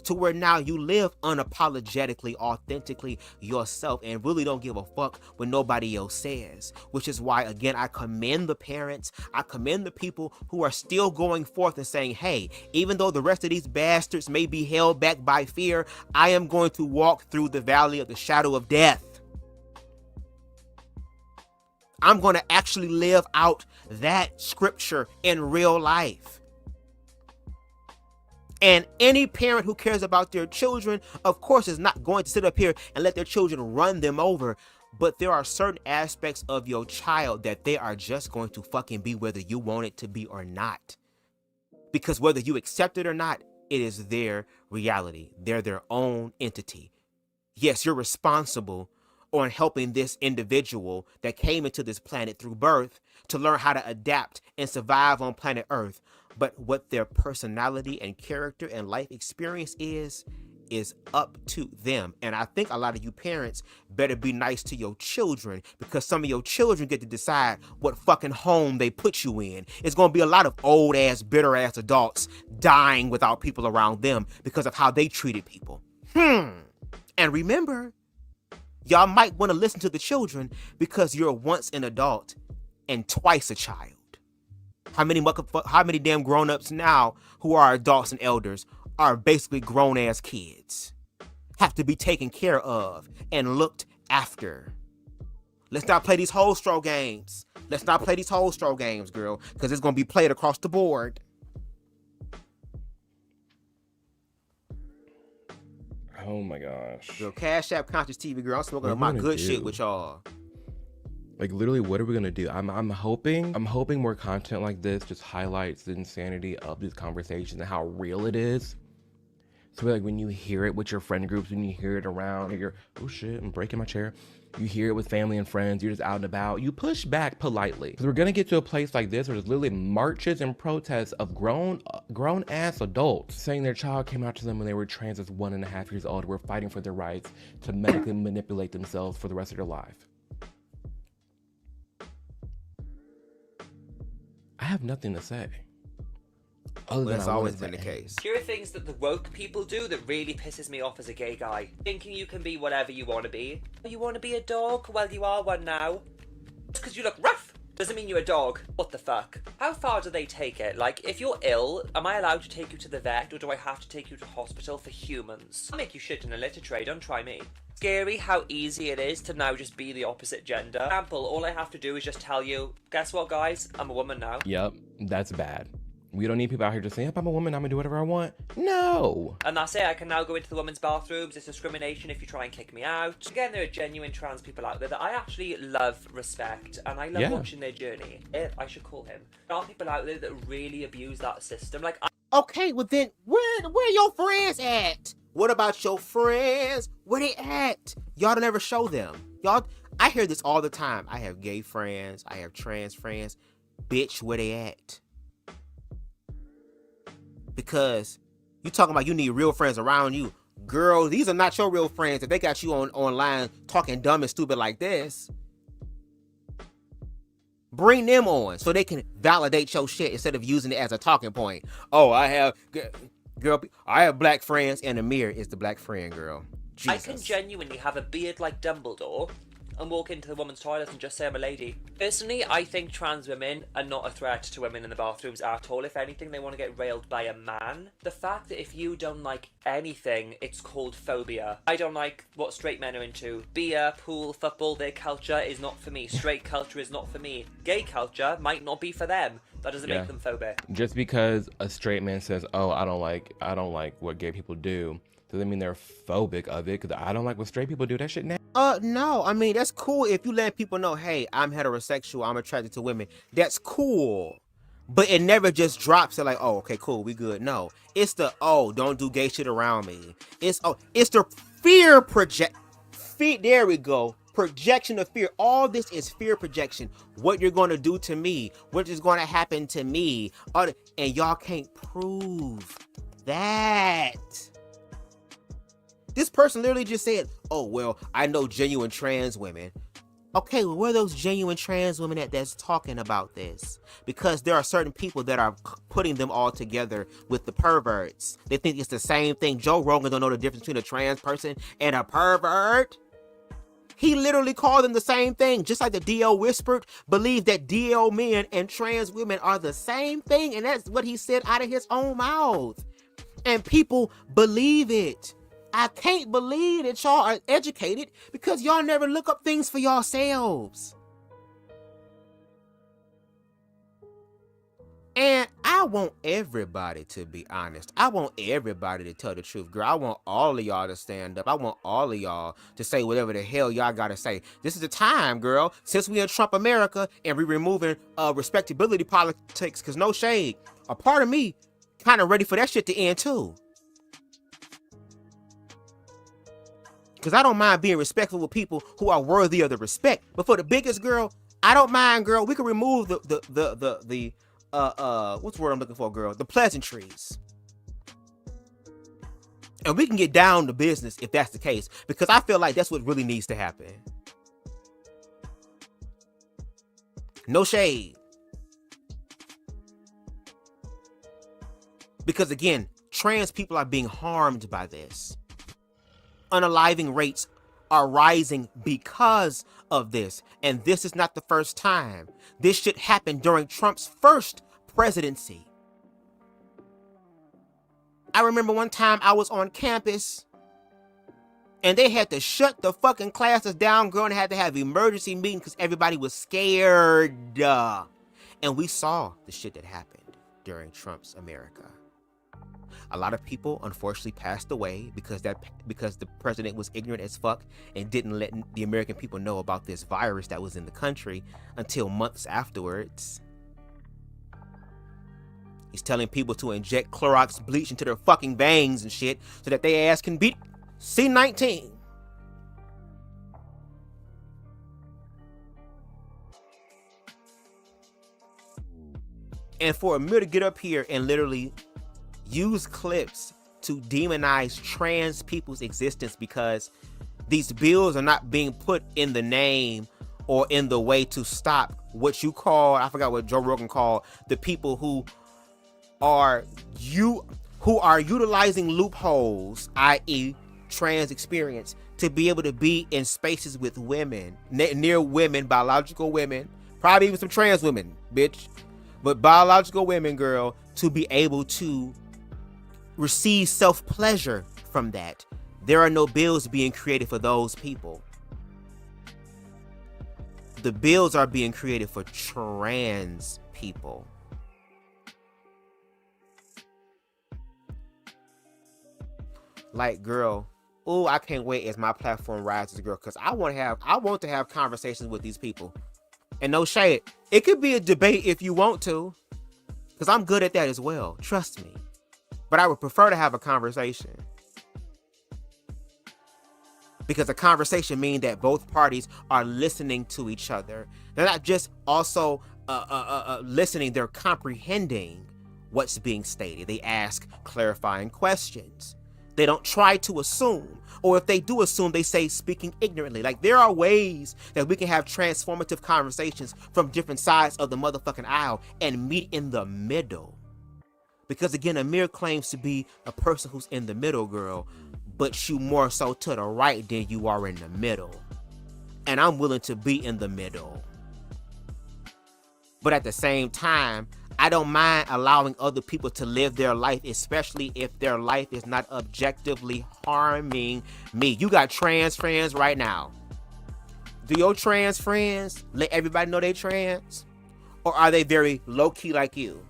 S4: to where now you live unapologetically, authentically yourself, and really don't give a fuck what nobody else says. Which is why, again, I commend the parents, I commend the people who are still going forth and saying, hey, even though the rest of these bastards may be held back by fear, I am going to walk through the valley of the shadow of death. I'm going to actually live out that scripture in real life. And any parent who cares about their children, of course, is not going to sit up here and let their children run them over. But there are certain aspects of your child that they are just going to fucking be, whether you want it to be or not. Because whether you accept it or not, it is their reality. They're their own entity. Yes, you're responsible on helping this individual that came into this planet through birth to learn how to adapt and survive on planet Earth. But what their personality and character and life experience is up to them. And I think a lot of you parents better be nice to your children, because some of your children get to decide what fucking home they put you in. It's going to be a lot of old ass, bitter ass adults dying without people around them because of how they treated people. And remember, y'all might want to listen to the children, because you're once an adult and twice a child. How many damn grown-ups now who are adults and elders are basically grown-ass kids? Have to be taken care of and looked after. Let's not play these whole-stro games. Let's not play these whole-stro games, girl, because it's going to be played across the board.
S5: Oh my gosh.
S4: Yo, Cash App Conscious TV, girl. I'm smoking up my good shit with y'all.
S5: Like, literally, what are we gonna do? I'm hoping more content like this just highlights the insanity of these conversations and how real it is. So like when you hear it with your friend groups, when you hear it around, and you're, oh shit, I'm breaking my chair. You hear it with family and friends, you're just out and about, you push back politely. Because we're gonna get to a place like this where there's literally marches and protests of grown ass adults saying their child came out to them when they were trans as 1.5 years old, were fighting for their rights to medically manipulate themselves for the rest of their life. I have nothing to say.
S4: Well, that's always been the case.
S18: Here are things that the woke people do that really pisses me off as a gay guy. Thinking you can be whatever you want to be. You want to be a dog? Well, you are one now. Just because you look rough doesn't mean you're a dog. What the fuck? How far do they take it? Like, if you're ill, am I allowed to take you to the vet, or do I have to take you to hospital for humans? I'll make you shit in a litter tray, don't try me. Scary how easy it is to now just be the opposite gender. For example, all I have to do is just tell you, guess what guys, I'm a woman now.
S5: Yep, that's bad. We don't need people out here just saying, yep, I'm a woman, I'm gonna do whatever I want. No!
S18: And that's it, I can now go into the women's bathrooms. It's discrimination if you try and kick me out. Again, there are genuine trans people out there that I actually love, respect, and I love watching their journey. I should call him. There are people out there that really abuse that system. Like,
S4: Okay, well then, where your friends at? What about your friends? Where they at? Y'all don't ever show them. Y'all, I hear this all the time. I have gay friends. I have trans friends. Bitch, where they at? Because you talking about you need real friends around you. Girl, these are not your real friends. If they got you online talking dumb and stupid like this, bring them on so they can validate your shit instead of using it as a talking point. Oh, I have black friends, and Amir is the black friend, girl. Jesus.
S18: I can genuinely have a beard like Dumbledore and walk into the woman's toilet and just say I'm a lady. Personally, I think trans women are not a threat to women in the bathrooms at all. If anything, they want to get railed by a man. The fact that if you don't like anything, it's called phobia. I don't like what straight men are into. Beer, pool, football, their culture is not for me. Straight culture is not for me. Gay culture might not be for them. That doesn't make them phobic.
S5: Just because a straight man says, oh, I don't like what gay people do, doesn't mean they're phobic of it, because I don't like what straight people do. That shit now.
S4: No, I mean, that's cool if you let people know, hey, I'm heterosexual, I'm attracted to women. That's cool. But it never just drops it like, oh, okay, cool, we good. No, it's the, oh, don't do gay shit around me. It's the fear there we go. Projection of fear. All this is fear projection. What you're going to do to me, what is going to happen to me. And y'all can't prove that. This person literally just said, oh, well, I know genuine trans women. Okay, well, where are those genuine trans women that's talking about this? Because there are certain people that are putting them all together with the perverts. They think it's the same thing. Joe Rogan don't know the difference between a trans person and a pervert. He literally called them the same thing, just like the DL whispered, believe that DL men and trans women are the same thing. And that's what he said out of his own mouth. And people believe it. I can't believe that y'all are educated because y'all never look up things for yourselves. And I want everybody to be honest. I want everybody to tell the truth, girl. I want all of y'all to stand up. I want all of y'all to say whatever the hell y'all gotta say. This is the time, girl. Since we in Trump America and we removing respectability politics, because no shade, a part of me kind of ready for that shit to end too. Because I don't mind being respectful with people who are worthy of the respect. But for the biggest girl, I don't mind, girl. We can remove what's the word I'm looking for, girl? The pleasantries. And we can get down to business if that's the case. Because I feel like that's what really needs to happen. No shade. Because again, trans people are being harmed by this. Unaliving rates are rising because of this. And this is not the first time. This shit happened during Trump's first presidency. I remember one time I was on campus and they had to shut the fucking classes down, girl, and had to have emergency meetings because everybody was scared. And we saw the shit that happened during Trump's America. A lot of people unfortunately passed away because the president was ignorant as fuck and didn't let the American people know about this virus that was in the country until months afterwards. He's telling people to inject Clorox bleach into their fucking veins and shit so that their ass can beat C-19. And for Amir to get up here and literally use clips to demonize trans people's existence because these bills are not being put in the name or in the way to stop what you call, I forgot what Joe Rogan called, the people who are you who are utilizing loopholes, i.e. trans experience, to be able to be in spaces with women, near women, biological women, probably even some trans women, bitch, but biological women, girl, to be able to receive self-pleasure from that. There are no bills being created for those people. The bills are being created for trans people. Like, girl, oh, I can't wait as my platform rises, girl, because I want to have conversations with these people. And no shade, it could be a debate if you want to, because I'm good at that as well. Trust me. But I would prefer to have a conversation. Because a conversation means that both parties are listening to each other. They're not just also listening, they're comprehending what's being stated. They ask clarifying questions. They don't try to assume, or if they do assume, they say speaking ignorantly. Like, there are ways that we can have transformative conversations from different sides of the motherfucking aisle and meet in the middle. Because again, Amir claims to be a person who's in the middle, girl, but you more so to the right than you are in the middle. And I'm willing to be in the middle. But at the same time, I don't mind allowing other people to live their life, especially if their life is not objectively harming me. You got trans friends right now. Do your trans friends let everybody know they trans? Or are they very low-key like you?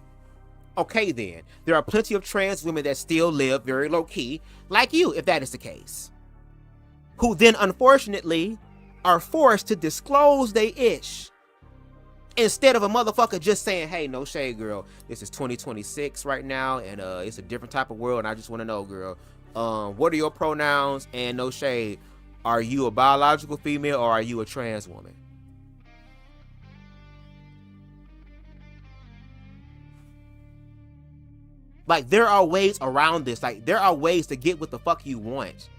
S4: Okay then, there are plenty of trans women that still live very low-key like you, if that is the case. Who then, unfortunately, are forced to disclose they ish. Instead of a motherfucker just saying, hey, no shade, girl, this is 2026 right now, and it's a different type of world, and I just want to know, girl, what are your pronouns? And no shade, are you a biological female or are you a trans woman? Like, there are ways around this. Like, there are ways to get what the fuck you want.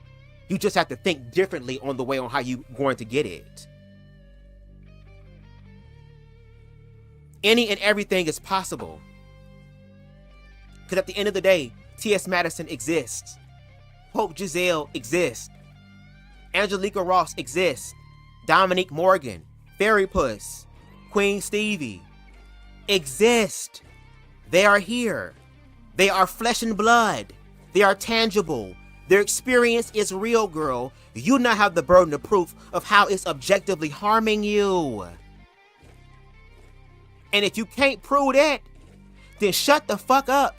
S4: You just have to think differently on the way on how you going to get it. Any and everything is possible. Because at the end of the day, T.S. Madison exists. Pope Giselle exists. Angelica Ross exists. Dominique Morgan, Fairy Puss, Queen Stevie exist. They are here. They are flesh and blood. They are tangible. Their experience is real, girl. You now have the burden of proof of how it's objectively harming you. And if you can't prove that, then shut the fuck up.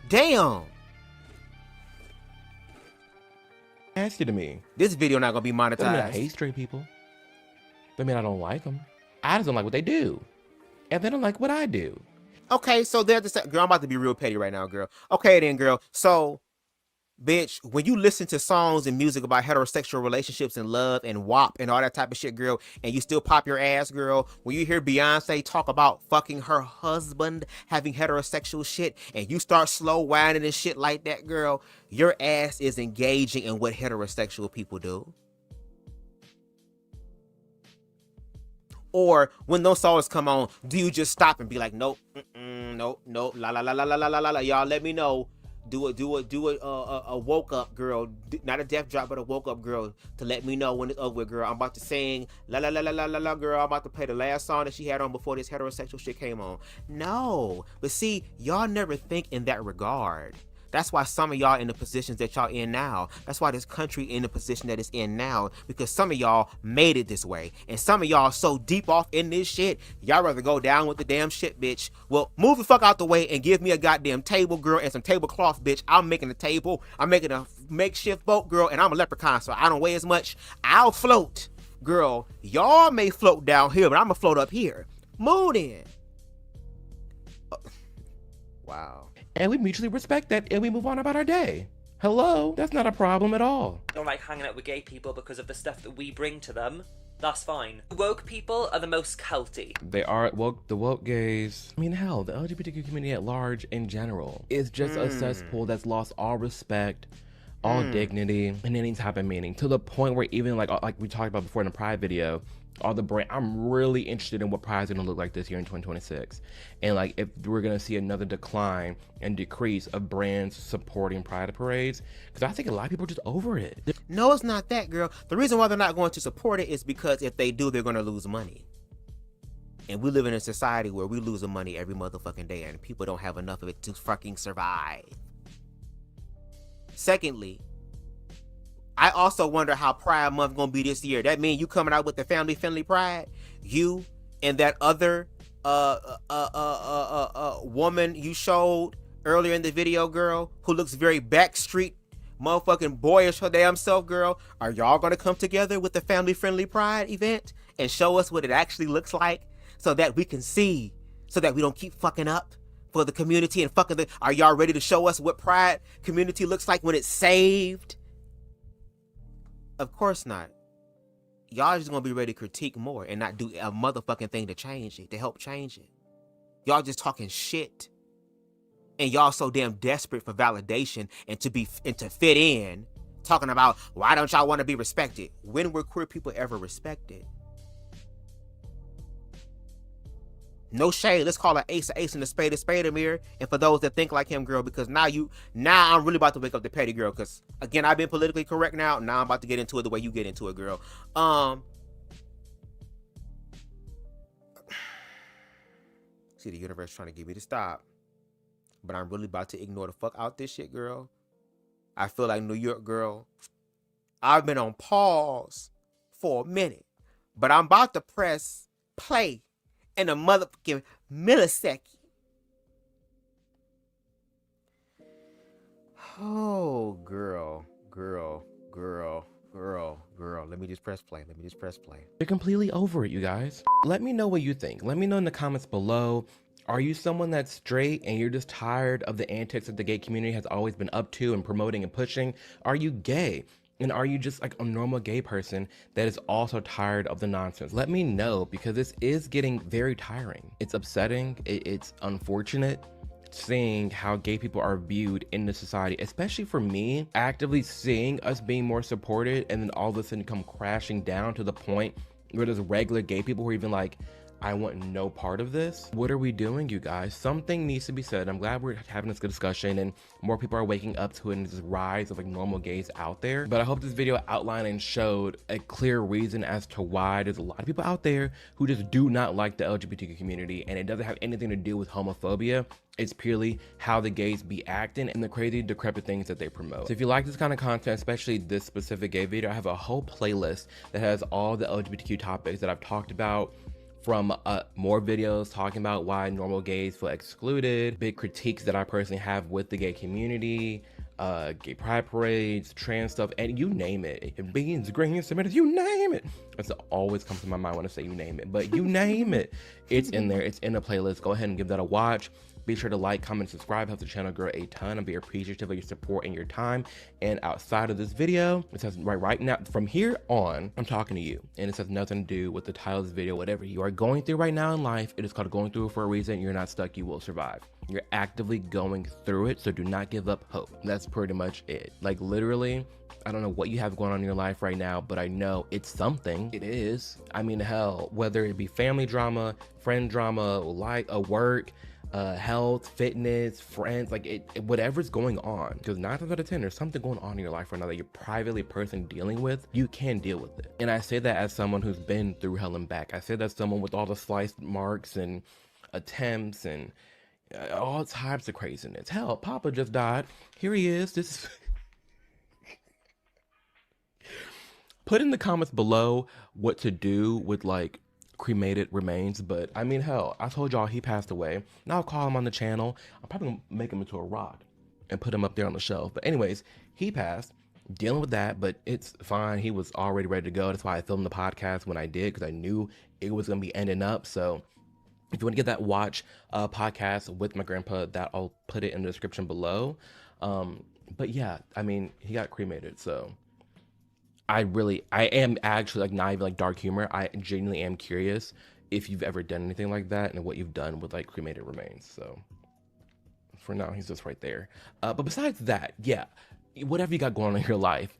S4: Damn.
S5: Nasty to me.
S4: This video not gonna be monetized.
S5: Doesn't mean I hate straight people. Doesn't mean I don't like them. I just don't like what they do. And they don't like what I do.
S4: Okay, so they're the same. Girl, I'm about to be real petty right now, girl. Okay then, girl. So, bitch, when you listen to songs and music about heterosexual relationships and love and WAP and all that type of shit, girl, and you still pop your ass, girl, when you hear Beyonce talk about fucking her husband having heterosexual shit and you start slow whining and shit like that, girl, your ass is engaging in what heterosexual people do. Or when those songs come on, do you just stop and be like, nope, nope, nope, la la la la la la la la, y'all let me know. Do a woke up girl, not a death drop, but a woke up girl to let me know when it's over with, girl. I'm about to sing la la la la la la la, girl. I'm about to play the last song that she had on before this heterosexual shit came on. No, but see, y'all never think in that regard. That's why some of y'all in the positions that y'all in now. That's why this country in the position that it's in now, because some of y'all made it this way. And some of y'all so deep off in this shit, y'all rather go down with the damn shit, bitch. Well, move the fuck out the way and give me a goddamn table, girl, and some tablecloth, bitch. I'm making a table. I'm making a makeshift boat, girl, and I'm a leprechaun, so I don't weigh as much. I'll float, girl. Y'all may float down here, but I'm gonna float up here. Move in. Wow.
S5: And we mutually respect that and we move on about our day. Hello, that's not a problem at all.
S18: I don't like hanging out with gay people because of the stuff that we bring to them. That's fine. Woke people are the most culty.
S5: They are woke, the woke gays. I mean, hell, the LGBTQ community at large in general is just a cesspool that's lost all respect all dignity and any type of meaning, to the point where even like we talked about before in the Pride video, all the brand, I'm really interested in what Pride's gonna look like this year in 2026. And like if we're gonna see another decline and decrease of brands supporting Pride parades, because I think a lot of people are just over it.
S4: No, it's not that, girl. The reason why they're not going to support it is because if they do, they're gonna lose money. And we live in a society where we losing money every motherfucking day and people don't have enough of it to fucking survive. Secondly, I also wonder how Pride Month gonna be this year. That means you coming out with the family-friendly Pride? You and that other woman you showed earlier in the video, girl, who looks very backstreet motherfucking boyish her damn self, girl. Are y'all gonna come together with the family-friendly Pride event and show us what it actually looks like so that we can see, so that we don't keep fucking up for the community and fucking the... Are y'all ready to show us what Pride community looks like when it's saved? Of course not. Y'all just gonna be ready to critique more and not do a motherfucking thing to change it, to help change it. Y'all just talking shit. And y'all so damn desperate for validation and to fit in, talking about why don't y'all want to be respected? When were queer people ever respected? No shade. Let's call an ace and a spade, Amir. And for those that think like him, girl, because now I'm really about to wake up the petty girl. Because again, I've been politically correct now. Now I'm about to get into it the way you get into it, girl. See, the universe trying to get me to stop, but I'm really about to ignore the fuck out this shit, girl. I feel like New York, girl. I've been on pause for a minute, but I'm about to press play in a motherfucking millisecond. Oh, girl. Let me just press play.
S5: You're completely over it, you guys. Let me know what you think. Let me know in the comments below. Are you someone that's straight and you're just tired of the antics that the gay community has always been up to and promoting and pushing? Are you gay? And are you just like a normal gay person that is also tired of the nonsense? Let me know, because this is getting very tiring. It's upsetting. It's unfortunate seeing how gay people are viewed in the society, especially for me, actively seeing us being more supported and then all of a sudden come crashing down to the point where there's regular gay people who are even like, I want no part of this. What are we doing, you guys? Something needs to be said. I'm glad we're having this good discussion and more people are waking up to it and this rise of like normal gays out there. But I hope this video outlined and showed a clear reason as to why there's a lot of people out there who just do not like the LGBTQ community, and it doesn't have anything to do with homophobia. It's purely how the gays be acting and the crazy decrepit things that they promote. So if you like this kind of content, especially this specific gay video, I have a whole playlist that has all the LGBTQ topics that I've talked about, from more videos talking about why normal gays feel excluded, big critiques that I personally have with the gay community, gay pride parades, trans stuff, and you name it. If beans, greens, tomatoes, you name it. That's always comes to my mind when I say you name it, but you name it. It's in there. It's in the playlist. Go ahead and give that a watch. Be sure to like, comment, subscribe. Helps the channel grow a ton. I'm very appreciative of your support and your time. And outside of this video, it says right now, from here on, I'm talking to you. And it has nothing to do with the title of this video. Whatever you are going through right now in life, it is called going through it for a reason. You're not stuck. You will survive. You're actively going through it. So do not give up hope. That's pretty much it. Like literally, I don't know what you have going on in your life right now, but I know it's something. It is. I mean, hell, whether it be family drama, friend drama, like a work, health, fitness, friends, like whatever's going on, because 9 times out of 10 there's something going on in your life right now that you're privately personally dealing with. You can deal with it, and I say that as someone who's been through hell and back. I say that as someone with all the sliced marks and attempts and all types of craziness. Hell, Papa just died. Here he is. This put in the comments below what to do with like cremated remains, but I mean, hell, I told y'all he passed away. Now I'll call him on the channel. I'm probably gonna make him into a rock and put him up there on the shelf. But anyways, he passed, dealing with that, but it's fine. He was already ready to go. That's why I filmed the podcast when I did, because I knew it was gonna be ending up. So if you want to get that watch podcast with my grandpa, that I'll put it in the description below. But yeah, I mean, he got cremated, so I am actually like not even like dark humor. I genuinely am curious if you've ever done anything like that and what you've done with like cremated remains. So for now, he's just right there. But besides that, yeah, whatever you got going on in your life,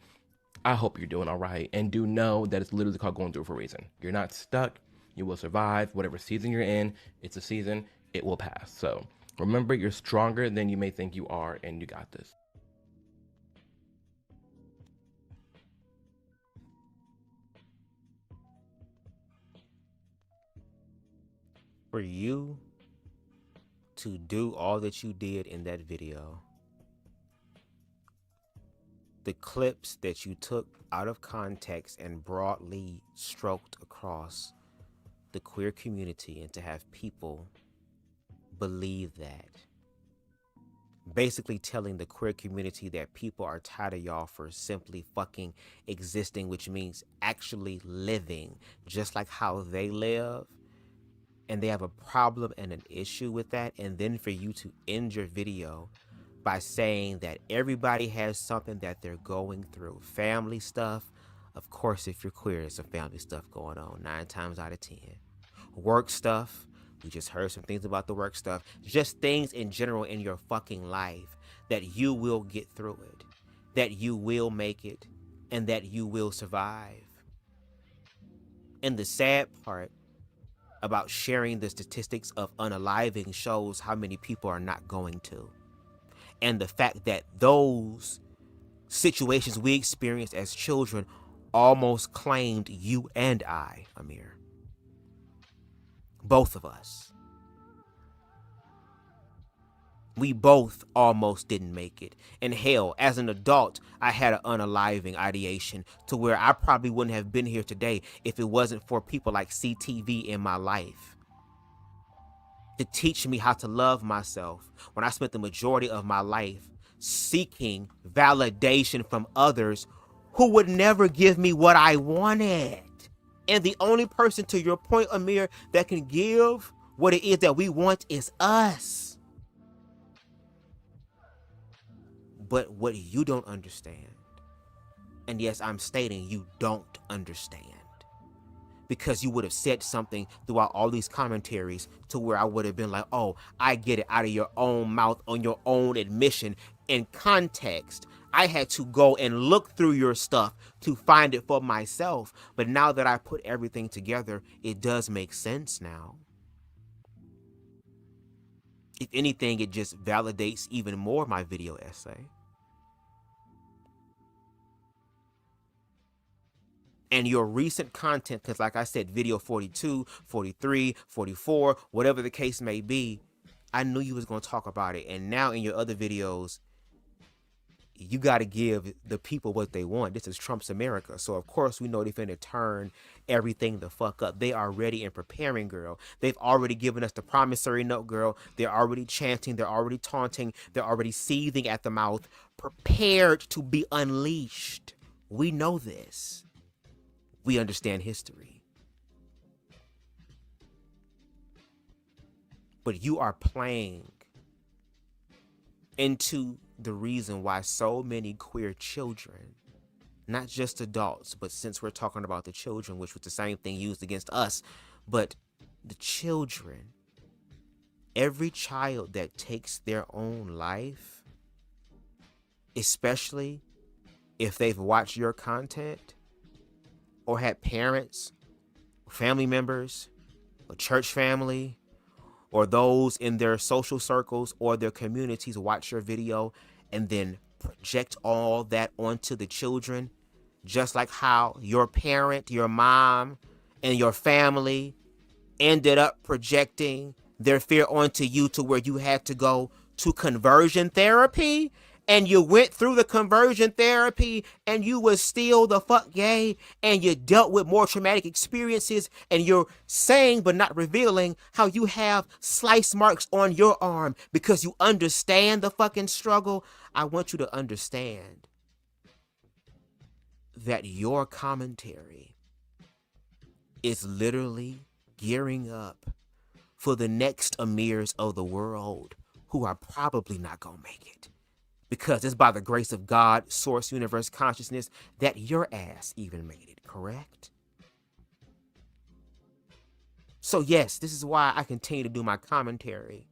S5: I hope you're doing all right. And do know that it's literally called going through for a reason. You're not stuck. You will survive. Whatever season you're in, it's a season. It will pass. So remember, you're stronger than you may think you are, and you got this.
S4: For you to do all that you did in that video, the clips that you took out of context and broadly stroked across the queer community, and to have people believe that, basically telling the queer community that people are tired of y'all for simply fucking existing, which means actually living just like how they live, and they have a problem and an issue with that, and then for you to end your video by saying that everybody has something that they're going through. Family stuff, of course, if you're queer, there's some family stuff going on 9 times out of 10. Work stuff, we just heard some things about the work stuff. Just things in general in your fucking life, that you will get through it, that you will make it, and that you will survive. And the sad part about sharing the statistics of unaliving shows how many people are not going to. And the fact that those situations we experienced as children almost claimed you and I, Amir. Both of us. We both almost didn't make it. And hell, as an adult, I had an unaliving ideation to where I probably wouldn't have been here today if it wasn't for people like CTV in my life to teach me how to love myself when I spent the majority of my life seeking validation from others who would never give me what I wanted. And the only person, to your point, Amir, that can give what it is that we want is us. But what you don't understand, and yes, I'm stating you don't understand, because you would have said something throughout all these commentaries to where I would have been like, oh, I get it, out of your own mouth, on your own admission. In context, I had to go and look through your stuff to find it for myself. But now that I put everything together, it does make sense now. If anything, it just validates even more my video essay. And your recent content, because like I said, video 42, 43, 44, whatever the case may be, I knew you was going to talk about it. And now in your other videos, you got to give the people what they want. This is Trump's America. So, of course, we know they're finna turn everything the fuck up. They are ready and preparing, girl. They've already given us the promissory note, girl. They're already chanting. They're already taunting. They're already seething at the mouth, prepared to be unleashed. We know this. We understand history. But you are playing into the reason why so many queer children, not just adults, but since we're talking about the children, which was the same thing used against us, but the children, every child that takes their own life, especially if they've watched your content or had parents, family members, a church family, or those in their social circles or their communities watch your video and then project all that onto the children, just like how your parent, your mom, and your family ended up projecting their fear onto you to where you had to go to conversion therapy, and you went through the conversion therapy and you was still the fuck gay, and you dealt with more traumatic experiences, and you're saying but not revealing how you have slice marks on your arm because you understand the fucking struggle. I want you to understand that your commentary is literally gearing up for the next Amirs of the world who are probably not gonna make it. Because it's by the grace of God, source, universe, consciousness, that your ass even made it, correct? So yes, this is why I continue to do my commentary,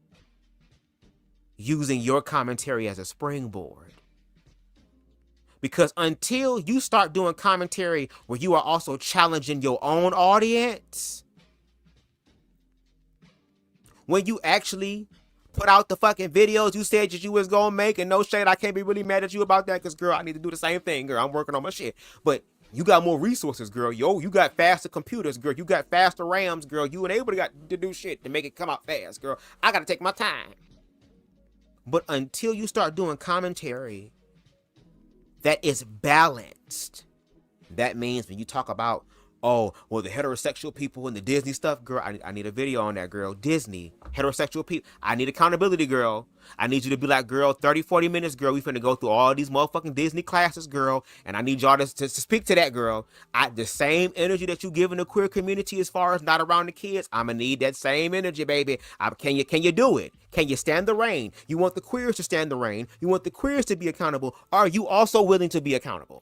S4: using your commentary as a springboard Because until you start doing commentary where you are also challenging your own audience, when you actually put out the fucking videos you said that you was gonna make, and no shade, I can't be really mad at you about that, because girl, I need to do the same thing, girl. I'm working on my shit. But you got more resources, girl. Yo, you got faster computers, girl. You got faster RAMs, girl. You and able to do shit to make it come out fast, girl. I gotta take my time. But until you start doing commentary that is balanced, that means when you talk about, oh, well, the heterosexual people and the Disney stuff, girl, I need a video on that, girl. Disney, heterosexual people, I need accountability, girl. I need you to be like, girl, 30, 40 minutes, girl, we finna go through all these motherfucking Disney classes, girl, and I need y'all to speak to that, girl. The same energy that you give in the queer community as far as not around the kids, I'm gonna need that same energy, baby. Can you do it? Can you stand the rain? You want the queers to stand the rain. You want the queers to be accountable. Are you also willing to be accountable?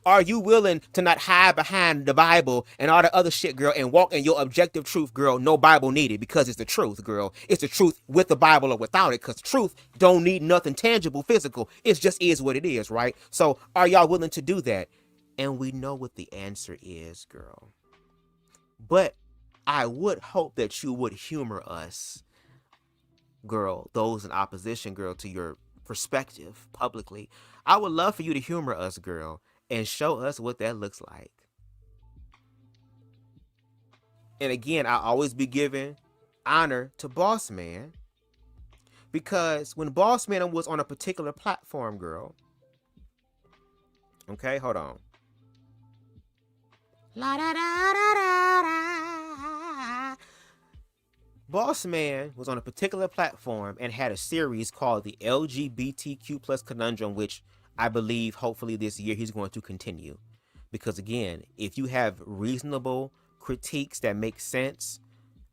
S4: Are you willing to not hide behind the Bible and all the other shit, girl, and walk in your objective truth, girl? No Bible needed, because it's the truth, girl. It's the truth with the Bible or without it, because truth don't need nothing tangible, physical. It just is what it is, right? So are y'all willing to do that? And we know what the answer is, girl. But I would hope that you would humor us, girl, those in opposition, girl, to your perspective publicly. I would love for you to humor us, girl, and show us what that looks like. And again, I always be giving honor to Boss Man, because when Boss Man was on a particular platform, girl. Okay, hold on. La da da da da da. Boss Man was on a particular platform and had a series called the LGBTQ plus conundrum, which I believe hopefully this year he's going to continue. Because again, if you have reasonable critiques that make sense,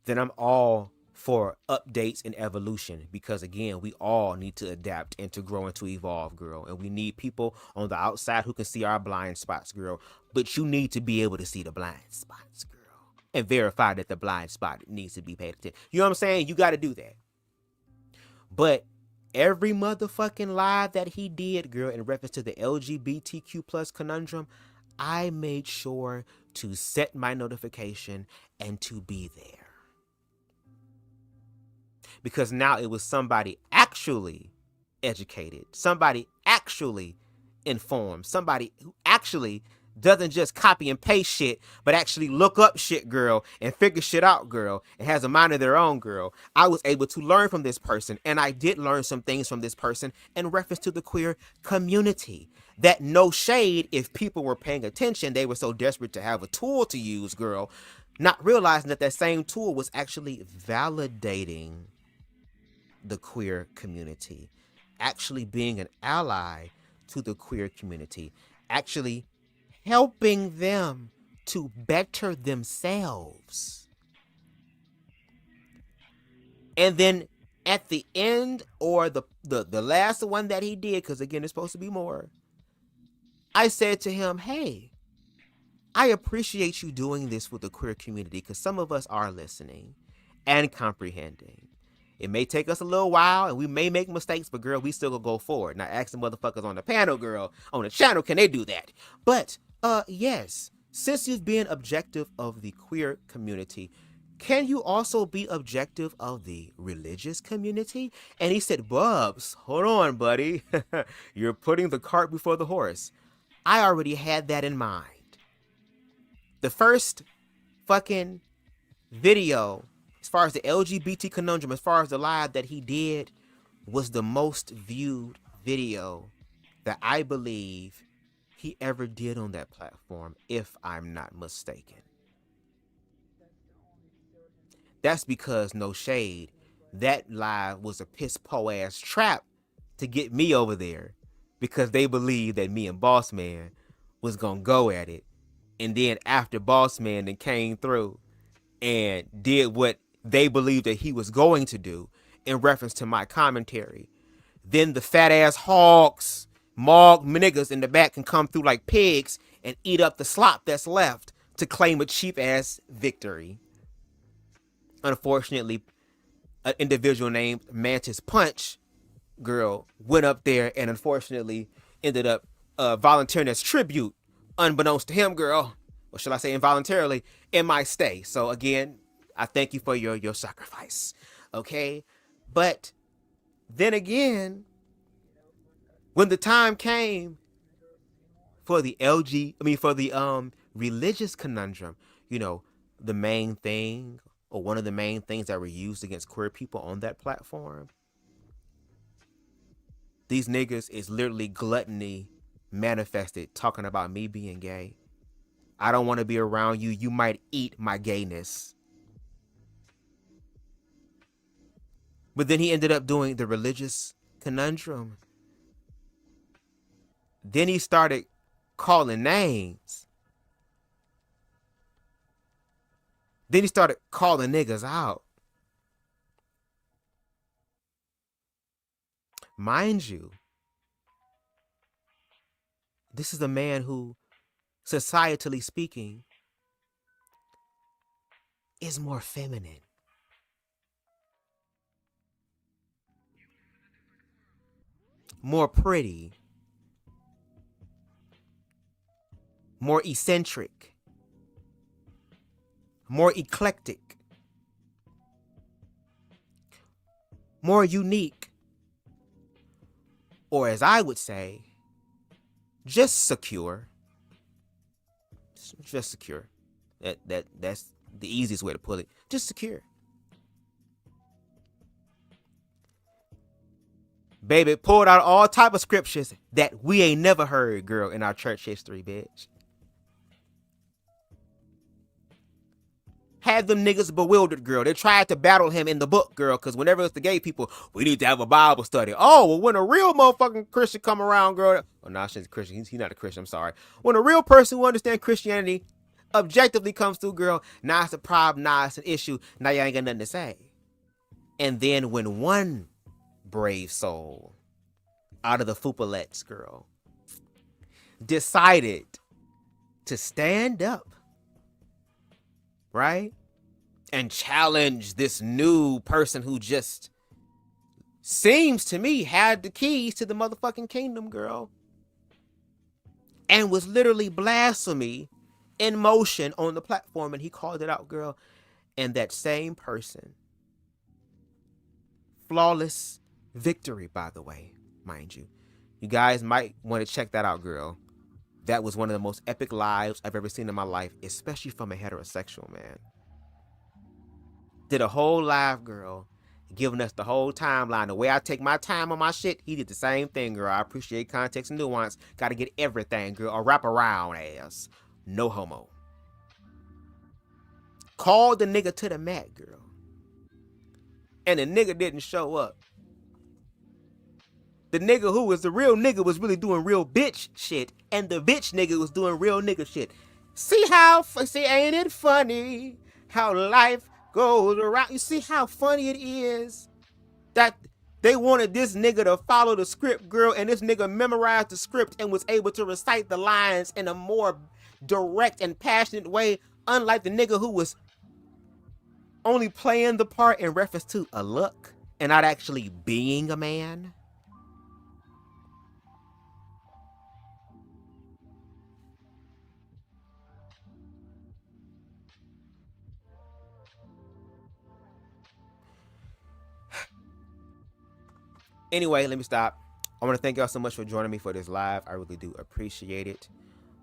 S4: then I'm all for updates and evolution. Because again, we all need to adapt and to grow and to evolve, girl. And we need people on the outside who can see our blind spots, girl. But you need to be able to see the blind spots, girl. And verify that the blind spot needs to be paid attention. You know what I'm saying? You got to do that. But every motherfucking live that he did, girl, in reference to the LGBTQ plus conundrum, I made sure to set my notification and to be there. Because now it was somebody actually educated, somebody actually informed, somebody who actually doesn't just copy and paste shit, but actually look up shit, girl, and figure shit out, girl, and has a mind of their own, girl. I was able to learn from this person, and I did learn some things from this person in reference to the queer community. That no shade, if people were paying attention, they were so desperate to have a tool to use, girl, not realizing that that same tool was actually validating the queer community, actually being an ally to the queer community, actually helping them to better themselves. And then at the end, or the last one that he did, because again, it's supposed to be more, I said to him, hey, I appreciate you doing this with the queer community, because some of us are listening and comprehending. It may take us a little while and we may make mistakes, but girl, we still gonna go forward. Now ask the motherfuckers on the panel, girl, on the channel, can they do that? But yes, since you've been objective of the queer community, can you also be objective of the religious community? And he said, Bubs, hold on, buddy. You're putting the cart before the horse. I already had that in mind. The first fucking video, as far as the LGBT conundrum, as far as the live that he did, was the most viewed video that I believe he ever did on that platform, if I'm not mistaken. That's because, no shade, that live was a piss po ass trap to get me over there, because they believed that me and Boss Man was gonna go at it. And then after Boss Man then came through and did what they believed that he was going to do in reference to my commentary, then the fat ass hogs, Mog niggas in the back can come through like pigs and eat up the slop that's left to claim a cheap ass victory. Unfortunately, an individual named Mantis Punch, girl, went up there and unfortunately ended up volunteering as tribute, unbeknownst to him, girl, or shall I say involuntarily, in my stay. So again, I thank you for your sacrifice. Okay? But then again, when the time came for the religious conundrum, you know, the main thing, or one of the main things that were used against queer people on that platform, these niggas is literally gluttony manifested, talking about me being gay. I don't want to be around you. You might eat my gayness. But then he ended up doing the religious conundrum. Then he started calling names. Then he started calling niggas out. Mind you, this is a man who, societally speaking, is more feminine. More pretty. More eccentric. More eclectic. More unique. Or as I would say, just secure. Just secure. That's the easiest way to put it. Just secure. Baby, pulled out all type of scriptures that we ain't never heard, girl, in our church history, bitch. Had them niggas bewildered, girl. They tried to battle him in the book, girl, because whenever it's the gay people, we need to have a Bible study. Oh, well, when a real motherfucking Christian come around, girl. Oh, no, she's a Christian. He's not a Christian. I'm sorry. When a real person who understands Christianity objectively comes through, girl, now it's a problem, now it's an issue, now you ain't got nothing to say. And then when one brave soul out of the Fupalettes, girl, decided to stand up, right, and challenge this new person who just seems to me had the keys to the motherfucking kingdom, girl, and was literally blasphemy in motion on the platform, and he called it out, girl. And that same person, flawless victory, by the way, mind you. You guys might want to check that out, girl. That was one of the most epic lives I've ever seen in my life, especially from a heterosexual man. Did a whole live, girl, giving us the whole timeline. The way I take my time on my shit, he did the same thing, girl. I appreciate context and nuance. Got to get everything, girl. A wraparound ass. No homo. Called the nigga to the mat, girl. And the nigga didn't show up. The nigga who was the real nigga was really doing real bitch shit. And the bitch nigga was doing real nigga shit. See, ain't it funny how life goes around? You see how funny it is that they wanted this nigga to follow the script, girl, and this nigga memorized the script and was able to recite the lines in a more direct and passionate way, unlike the nigga who was only playing the part in reference to a look and not actually being a man. Anyway, let me stop. I want to thank y'all so much for joining me for this live. I really do appreciate it.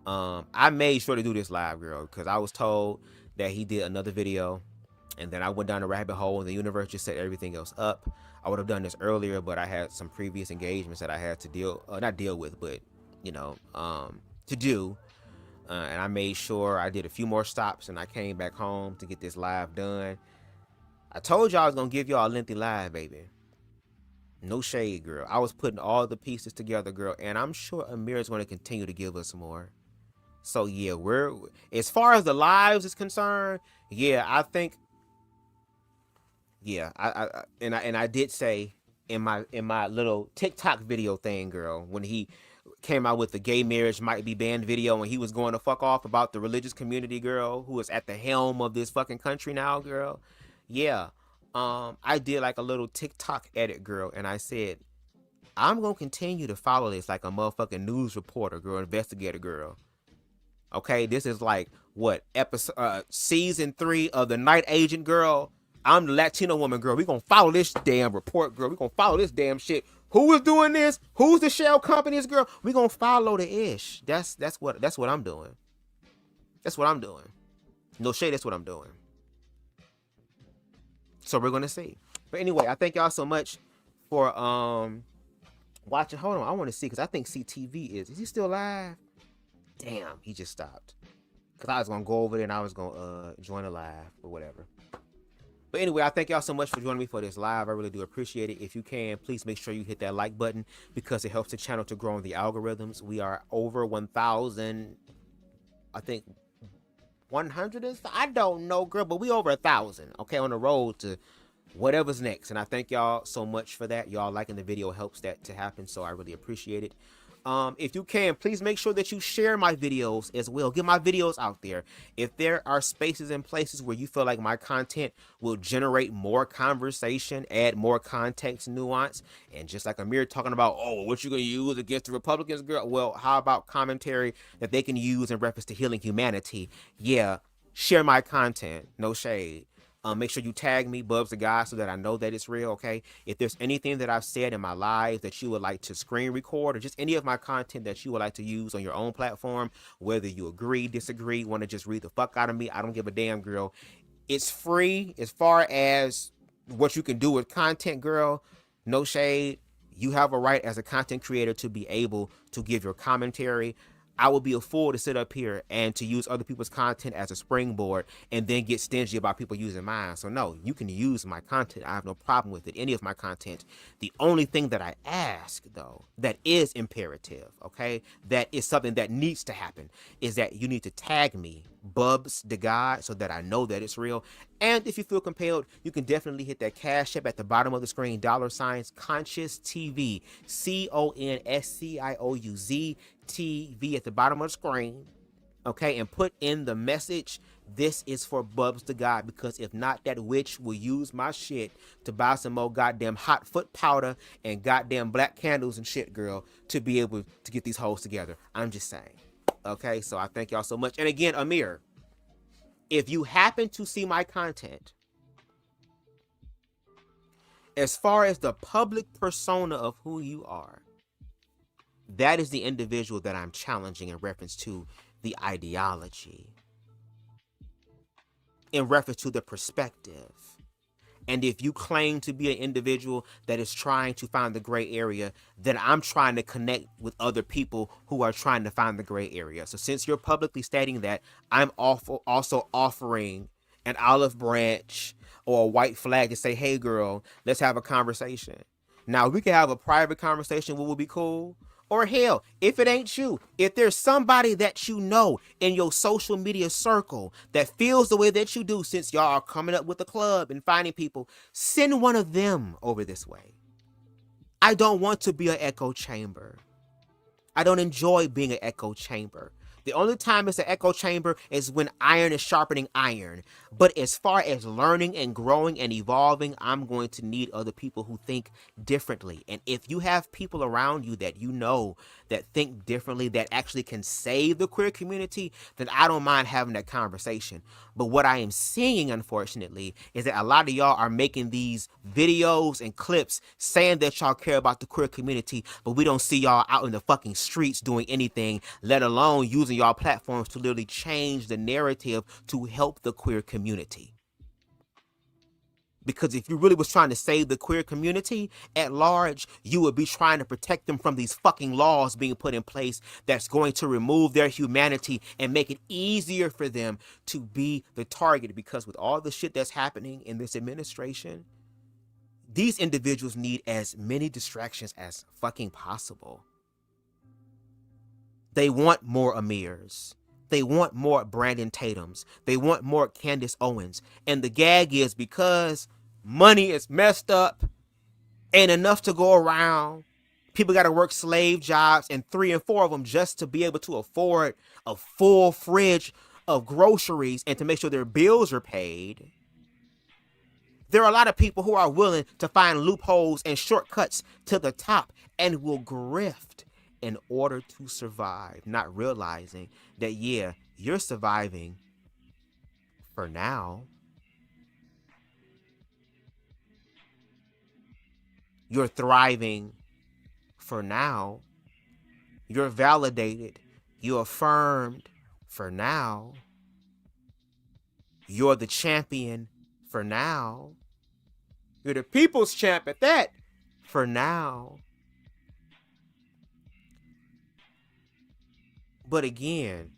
S4: I made sure to do this live, girl, because I was told that he did another video, and then I went down the rabbit hole, and the universe just set everything else up. I would have done this earlier, but I had some previous engagements that I had to not deal with, but, you know, to do. And I made sure I did a few more stops, and I came back home to get this live done. I told y'all I was going to give y'all a lengthy live, baby. No shade, girl. I was putting all the pieces together, girl, and I'm sure Amir is going to continue to give us more. So yeah, as far as the lives is concerned, yeah, I think, yeah, I did say in my little TikTok video thing, girl, when he came out with the gay marriage might be banned video, and he was going to fuck off about the religious community, girl, who is at the helm of this fucking country now, girl. Yeah. I did like a little TikTok edit, girl, and I said, I'm gonna continue to follow this like a motherfucking news reporter, girl, investigator, girl. Okay, this is like what season 3 of The Night Agent, girl. I'm the Latino woman, girl. We gonna follow this damn report, girl. We gonna follow this damn shit. Who is doing this? Who's the shell companies, girl? We gonna follow the ish. That's what I'm doing. That's what I'm doing. No shade. That's what I'm doing. So we're gonna see. But anyway, I thank y'all so much for watching. Hold on, I want to see because I think CTV is he still live? Damn, he just stopped. Cause I was gonna go over there and I was gonna join a live or whatever. But anyway, I thank y'all so much for joining me for this live. I really do appreciate it. If you can, please make sure you hit that like button because it helps the channel to grow in the algorithms. We are over 1,000, I think 100 is, I don't know, girl, but we over 1,000, okay, on the road to whatever's next. And I thank y'all so much for that. Y'all liking the video helps that to happen, so I really appreciate it. If you can, please make sure that you share my videos as well. Get my videos out there. If there are spaces and places where you feel like my content will generate more conversation, add more context, nuance, and just like Amir talking about, oh, what you gonna use against the Republicans, girl? Well, how about commentary that they can use in reference to healing humanity? Yeah, share my content. No shade. Make sure you tag me, BubzDaGawd, so that I know that it's real, okay? If there's anything that I've said in my live that you would like to screen record or just any of my content that you would like to use on your own platform, whether you agree, disagree, want to just read the fuck out of me, I don't give a damn, girl. It's free as far as what you can do with content, girl. No shade. You have a right as a content creator to be able to give your commentary. I would be a fool to sit up here and to use other people's content as a springboard and then get stingy about people using mine. So no, you can use my content. I have no problem with it, any of my content. The only thing that I ask, though, that is imperative, okay, that is something that needs to happen, is that you need to tag me, BubzDaGawd, so that I know that it's real. And if you feel compelled, you can definitely hit that Cash App at the bottom of the screen, $ Conscious TV, CONSCIOUZ TV at the bottom of the screen, okay, and put in the message, this is for BubzDaGawd, because if not, that witch will use my shit to buy some more goddamn hot foot powder and goddamn black candles and shit, girl, to be able to get these hoes together. I'm just saying, okay? So I thank y'all so much. And again, Amir, if you happen to see my content, as far as the public persona of who you are, that is the individual that I'm challenging in reference to the ideology, in reference to the perspective. And if you claim to be an individual that is trying to find the gray area, then I'm trying to connect with other people who are trying to find the gray area. So since you're publicly stating that, I'm also offering an olive branch or a white flag to say, hey, girl, let's have a conversation. Now, we can have a private conversation, what would be cool? Or hell, if it ain't you, if there's somebody that you know in your social media circle that feels the way that you do, since y'all are coming up with a club and finding people, send one of them over this way. I don't want to be an echo chamber. I don't enjoy being an echo chamber. The only time it's an echo chamber is when iron is sharpening iron. But as far as learning and growing and evolving, I'm going to need other people who think differently. And if you have people around you that you know that think differently, that actually can save the queer community, then I don't mind having that conversation. But what I am seeing, unfortunately, is that a lot of y'all are making these videos and clips saying that y'all care about the queer community, but we don't see y'all out in the fucking streets doing anything, let alone using y'all platforms to literally change the narrative to help the queer community. Because if you really was trying to save the queer community at large, you would be trying to protect them from these fucking laws being put in place that's going to remove their humanity and make it easier for them to be the target. Because with all the shit that's happening in this administration, these individuals need as many distractions as fucking possible. They want more Amirs. They want more Brandon Tatums. They want more Candace Owens. And the gag is because money is messed up, ain't enough to go around. People got to work slave jobs, and 3 and 4 of them just to be able to afford a full fridge of groceries and to make sure their bills are paid. There are a lot of people who are willing to find loopholes and shortcuts to the top and will grift in order to survive, not realizing that, yeah, you're surviving for now. You're thriving for now. You're validated. You're affirmed for now. You're the champion for now. You're the people's champ at that for now. But again,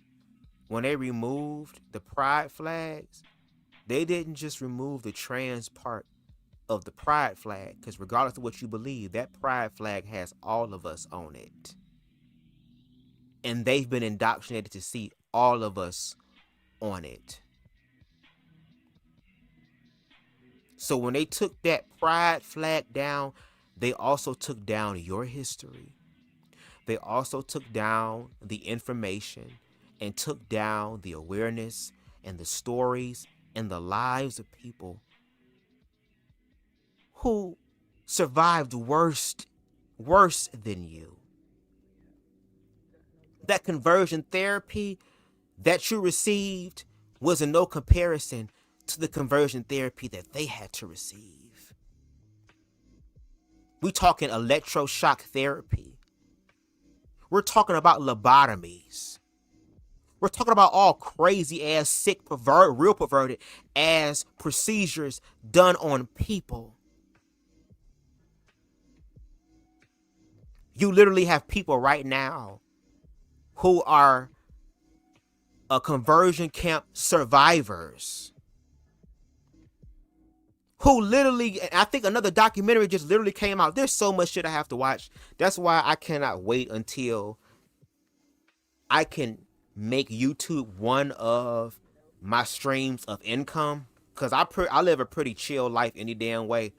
S4: when they removed the pride flags, they didn't just remove the trans part of the pride flag, because regardless of what you believe, that pride flag has all of us on it. And they've been indoctrinated to see all of us on it. So when they took that pride flag down, they also took down your history. They also took down the information and took down the awareness and the stories and the lives of people who survived worse than you. That conversion therapy that you received was in no comparison to the conversion therapy that they had to receive. We're talking electroshock therapy. We're talking about lobotomies. We're talking about all crazy ass, sick, real perverted ass procedures done on people. You literally have people right now who are conversion camp survivors who literally, I think another documentary just literally came out. There's so much shit I have to watch. That's why I cannot wait until I can make YouTube one of my streams of income, because I live a pretty chill life any damn way.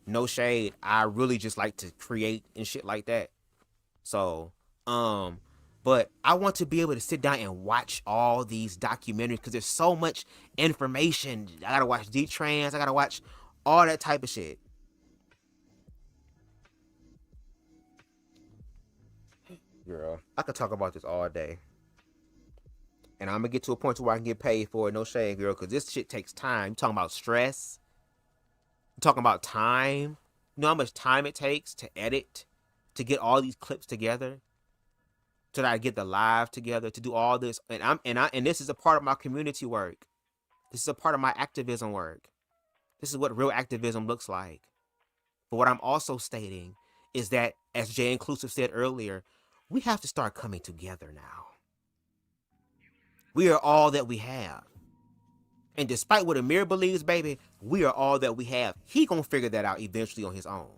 S4: No shade. I really just like to create and shit like that. So, but I want to be able to sit down and watch all these documentaries because there's so much information. I gotta watch D-Trans. I gotta watch all that type of shit. Girl, I could talk about this all day. And I'm gonna get to a point where I can get paid for it. No shade, girl, because this shit takes time. You're talking about stress. You're talking about time. You know how much time it takes to edit, to get all these clips together, to get the live together, to do all this. And this is a part of my community work. This is a part of my activism work. This is what real activism looks like. But what I'm also stating is that, as Jay Inclusive said earlier, we have to start coming together now. We are all that we have. And despite what Amir believes, baby, we are all that we have. He gonna figure that out eventually on his own.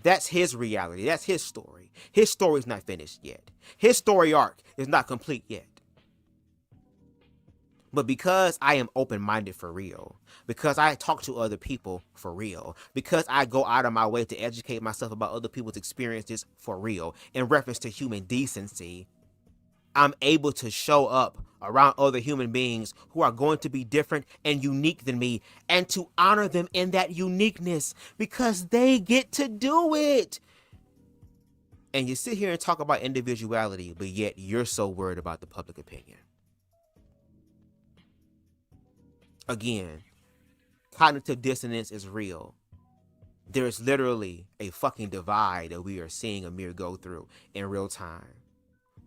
S4: That's his reality. That's his story. His story's not finished yet. His story arc is not complete yet. But because I am open-minded for real, because I talk to other people for real, because I go out of my way to educate myself about other people's experiences for real, in reference to human decency, I'm able to show up around other human beings who are going to be different and unique than me, and to honor them in that uniqueness because they get to do it. And you sit here and talk about individuality, but yet you're so worried about the public opinion. Again, cognitive dissonance is real. There's literally a fucking divide that we are seeing Amir go through in real time.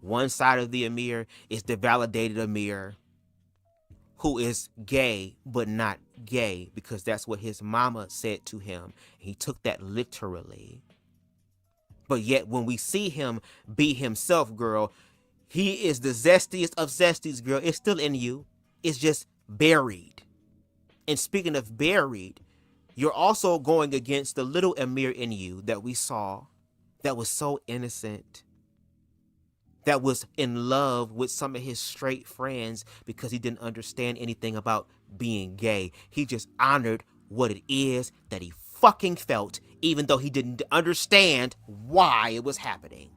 S4: One side of the Amir is the validated Amir who is gay but not gay because that's what his mama said to him. He took that literally. But yet when we see him be himself, girl, he is the zestiest of zesties, girl. It's still in you. It's just buried. And speaking of buried, you're also going against the little Amir in you that we saw that was so innocent, that was in love with some of his straight friends because he didn't understand anything about being gay. He just honored what it is that he fucking felt, even though he didn't understand why it was happening.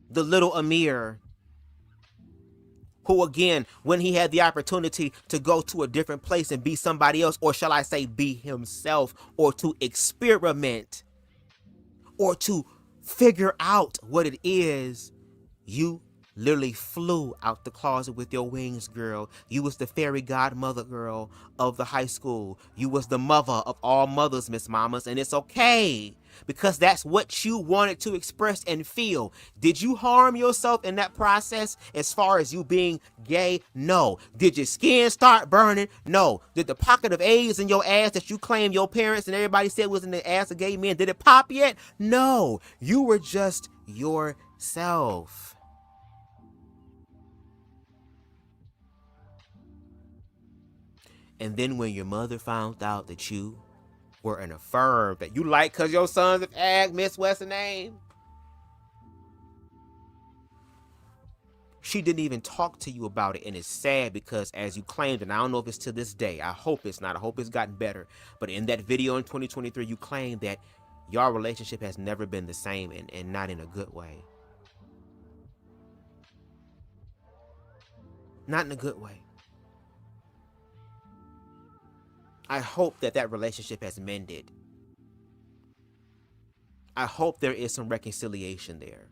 S4: The little Amir who again, when he had the opportunity to go to a different place and be somebody else, or shall I say be himself, or to experiment, or to figure out what it is, you literally flew out the closet with your wings, girl. You was the fairy godmother, girl, of the high school. You was the mother of all mothers, Miss Mamas, and it's okay, because that's what you wanted to express and feel. Did you harm yourself in that process as far as you being gay? No. Did your skin start burning? No. Did the pocket of AIDS in your ass that you claim your parents and everybody said was in the ass of gay men, did it pop yet? No. You were just yourself. And then when your mother found out that you were an affirmed, that you like because your sons have asked Miss what's her name, she didn't even talk to you about it. And it's sad because, as you claimed, and I don't know if it's to this day, I hope it's not, I hope it's gotten better, but in that video in 2023, you claimed that your relationship has never been the same, and not in a good way. Not in a good way. I hope that that relationship has mended. I hope there is some reconciliation there.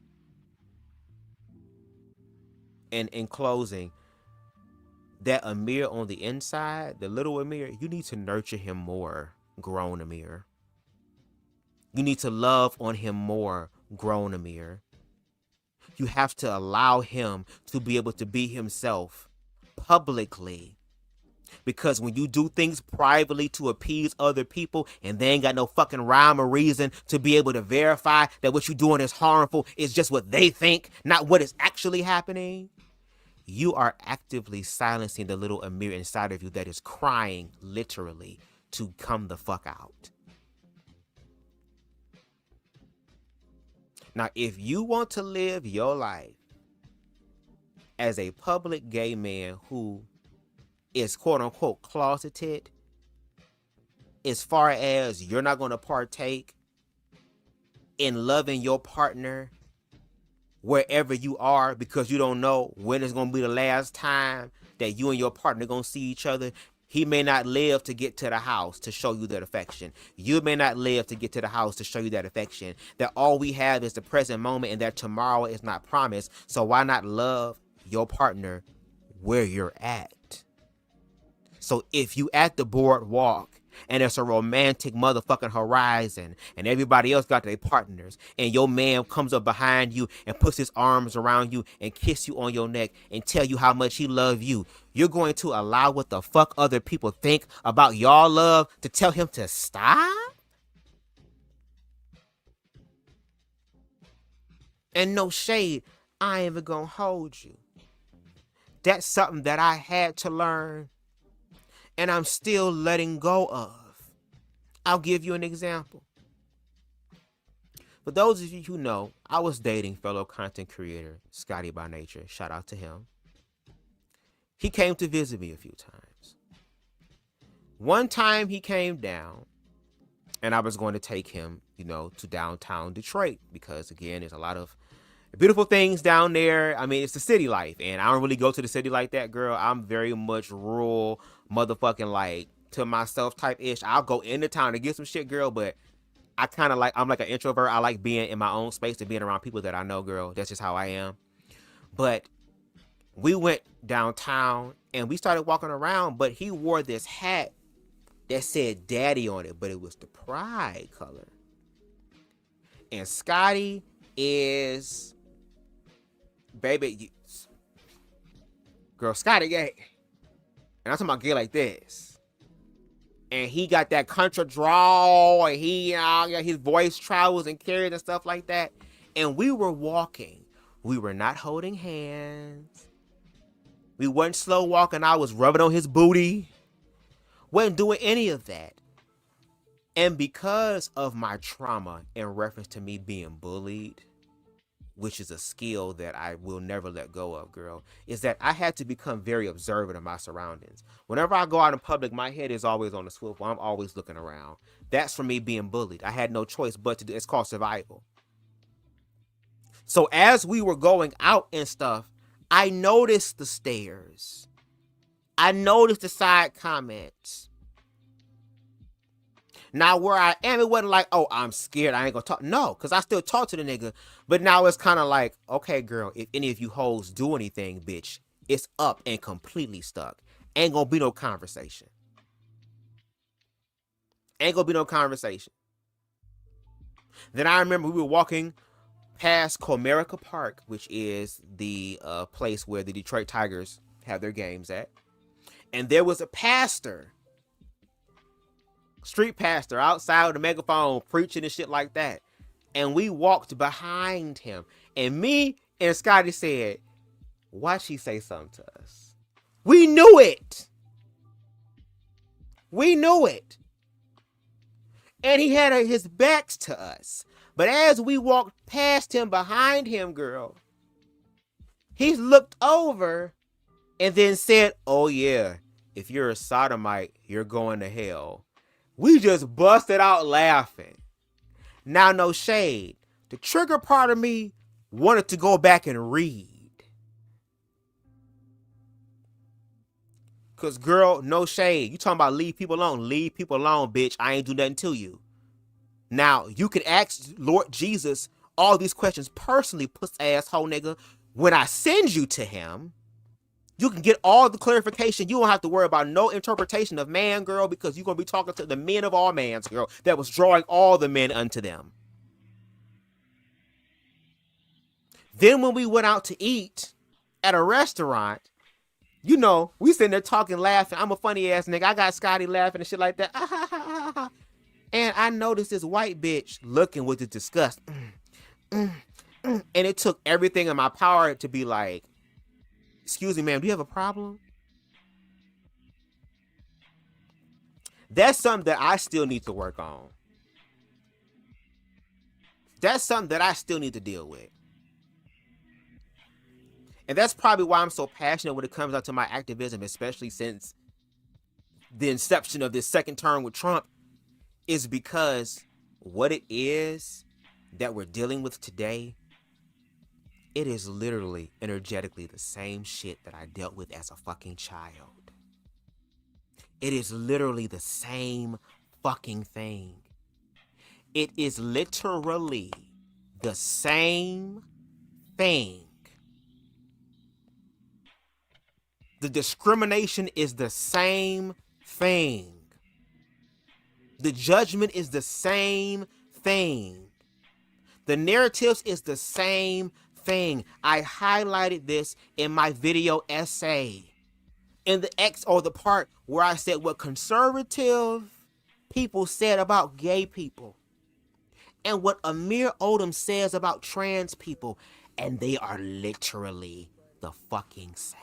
S4: And in closing, that Amir on the inside, the little Amir, you need to nurture him more, grown Amir. You need to love on him more, grown Amir. You have to allow him to be able to be himself publicly. Because when you do things privately to appease other people and they ain't got no fucking rhyme or reason to be able to verify that what you're doing is harmful, it's just what they think, not what is actually happening, you are actively silencing the little Amir inside of you that is crying literally to come the fuck out. Now, if you want to live your life as a public gay man who is quote unquote closeted, as far as you're not going to partake in loving your partner wherever you are, because you don't know when it's going to be the last time that you and your partner going to see each other. He may not live to get to the house to show you that affection. You may not live to get to the house to show you that affection. That all we have is the present moment, and that tomorrow is not promised. So why not love your partner where you're at? So if you at the boardwalk and it's a romantic motherfucking horizon and everybody else got their partners and your man comes up behind you and puts his arms around you and kiss you on your neck and tell you how much he love you, you're going to allow what the fuck other people think about y'all love to tell him to stop? And no shade, I ain't even gonna hold you. That's something that I had to learn and I'm still letting go of. I'll give you an example. For those of you who know, I was dating fellow content creator Scotty by Nature. Shout out to him. He came to visit me a few times. One time he came down and I was going to take him, to downtown Detroit because, again, there's a lot of beautiful things down there. I mean, it's the city life, and I don't really go to the city like that, girl. I'm very much rural, motherfucking like to myself type ish. I'll go into town to get some shit, girl, but I kind of I'm like an introvert. I like being in my own space and being around people that I know, girl. That's just how I am. But we went downtown and we started walking around, but he wore this hat that said daddy on it, but it was the pride color. And Scotty is, baby, girl, Scotty gay. And I'm talking about gay like this. And he got that country drawl, and he, his voice travels and carries and stuff like that. And we were walking. We were not holding hands. We wasn't slow walking. I was rubbing on his booty. Wasn't doing any of that. And because of my trauma in reference to me being bullied, which is a skill that I will never let go of, girl, is that I had to become very observant of my surroundings. Whenever I go out in public, my head is always on the swivel. I'm always looking around. That's from me being bullied. I had no choice but to do. It's called survival. So as we were going out and stuff, I noticed the stares. I noticed the side comments. Now where I am, it wasn't like, oh, I'm scared, I ain't gonna talk. No, because I still talk to the nigga. But now it's kind of like, okay, girl, if any of you hoes do anything, bitch, it's up and completely stuck. Ain't gonna be no conversation. Ain't gonna be no conversation. Then I remember we were walking past Comerica Park, which is the place where the Detroit Tigers have their games at. And there was a pastor, street pastor, outside with a megaphone preaching and shit like that. And we walked behind him. And me and Scotty said, why'd she say something to us? We knew it. We knew it. And he had his backs to us. But as we walked past him, behind him, girl, he looked over and then said, oh yeah, if you're a sodomite, you're going to hell. We just busted out laughing. Now, no shade. The trigger part of me wanted to go back and read. Because, girl, no shade. You talking about leave people alone. Leave people alone, bitch. I ain't do nothing to you. Now, you can ask Lord Jesus all these questions personally, puss asshole nigga. When I send you to him, you can get all the clarification. You don't have to worry about no interpretation of man, girl, because you're going to be talking to the men of all mans, girl, that was drawing all the men unto them. Then when we went out to eat at a restaurant, you know, we sitting there talking, laughing. I'm a funny ass nigga. I got Scotty laughing and shit like that. And I noticed this white bitch looking with the disgust. And it took everything in my power to be like, excuse me, ma'am, do you have a problem? That's something that I still need to work on. That's something that I still need to deal with. And that's probably why I'm so passionate when it comes out to my activism, especially since the inception of this second term with Trump, is because what it is that we're dealing with today, it is literally energetically the same shit that I dealt with as a fucking child. It is literally the same fucking thing. It is literally the same thing. The discrimination is the same thing. The judgment is the same thing. The narratives is the same thing. I highlighted this in my video essay. In the X, or the part where I said what conservative people said about gay people. And what Amir Odom says about trans people. And they are literally the fucking same.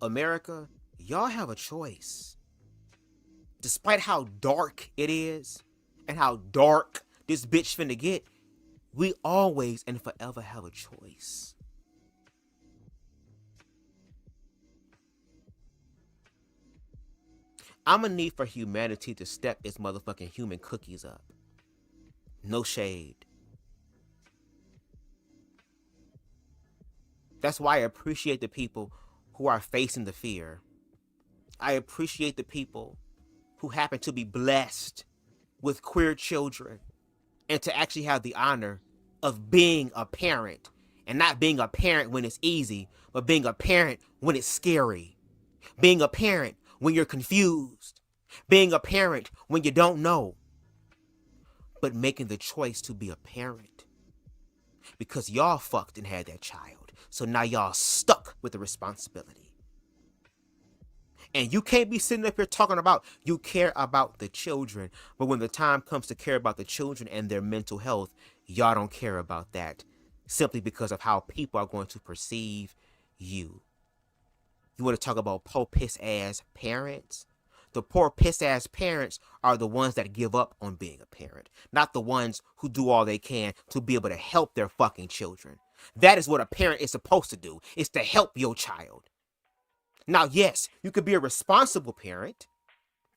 S4: America, y'all have a choice. Despite how dark it is and how dark this bitch finna get, we always and forever have a choice. I'm gonna need for humanity to step its motherfucking human cookies up. No shade. That's why I appreciate the people who are facing the fear. I appreciate the people who happen to be blessed with queer children and to actually have the honor of being a parent, and not being a parent when it's easy, but being a parent when it's scary. Being a parent when you're confused. Being a parent when you don't know. But making the choice to be a parent. Because y'all fucked and had that child. So now y'all stuck with the responsibility. And you can't be sitting up here talking about you care about the children, but when the time comes to care about the children and their mental health, y'all don't care about that simply because of how people are going to perceive you. You want to talk about poor piss ass parents? The poor piss ass parents are the ones that give up on being a parent, not the ones who do all they can to be able to help their fucking children. That is what a parent is supposed to do, is to help your child. Now, yes, you could be a responsible parent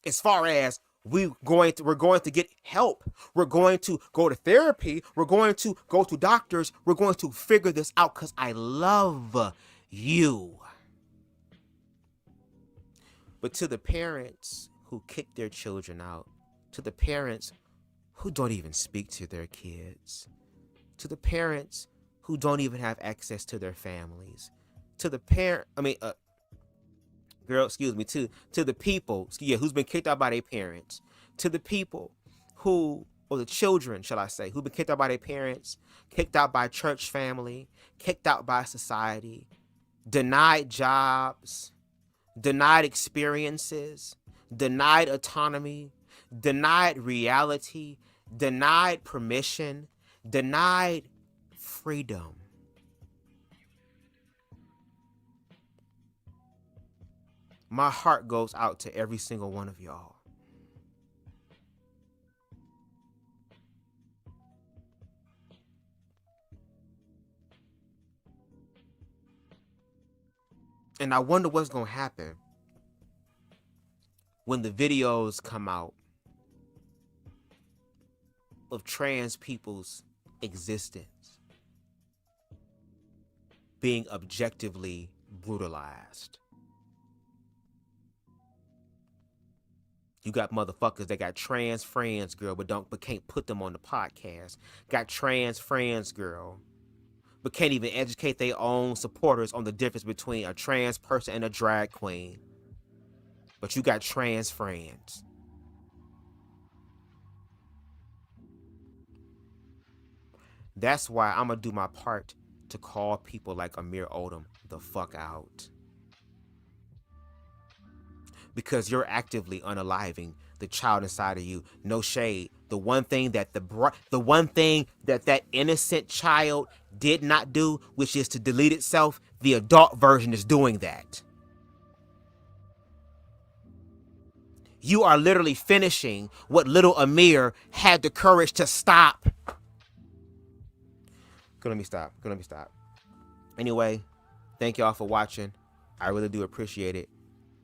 S4: as far as we're going to get help. We're going to go to therapy. We're going to go to doctors. We're going to figure this out because I love you. But to the parents who kick their children out, to the parents who don't even speak to their kids, to the parents who don't even have access to their families, to the to the people, who's been kicked out by their parents, to the people or the children, shall I say, who've been kicked out by their parents, kicked out by church family, kicked out by society, denied jobs, denied experiences, denied autonomy, denied reality, denied permission, denied freedom. My heart goes out to every single one of y'all. And I wonder what's going to happen when the videos come out of trans people's existence being objectively brutalized. You got motherfuckers that got trans friends, girl, but can't put them on the podcast. Got trans friends, girl, but can't even educate their own supporters on the difference between a trans person and a drag queen. But you got trans friends. That's why I'm going to do my part to call people like Amir Odom the fuck out. Because you're actively unaliving the child inside of you. No shade. The one thing that that innocent child did not do, which is to delete itself, the adult version is doing that. You are literally finishing what little Amir had the courage to stop. Let me stop. Anyway, thank y'all for watching. I really do appreciate it.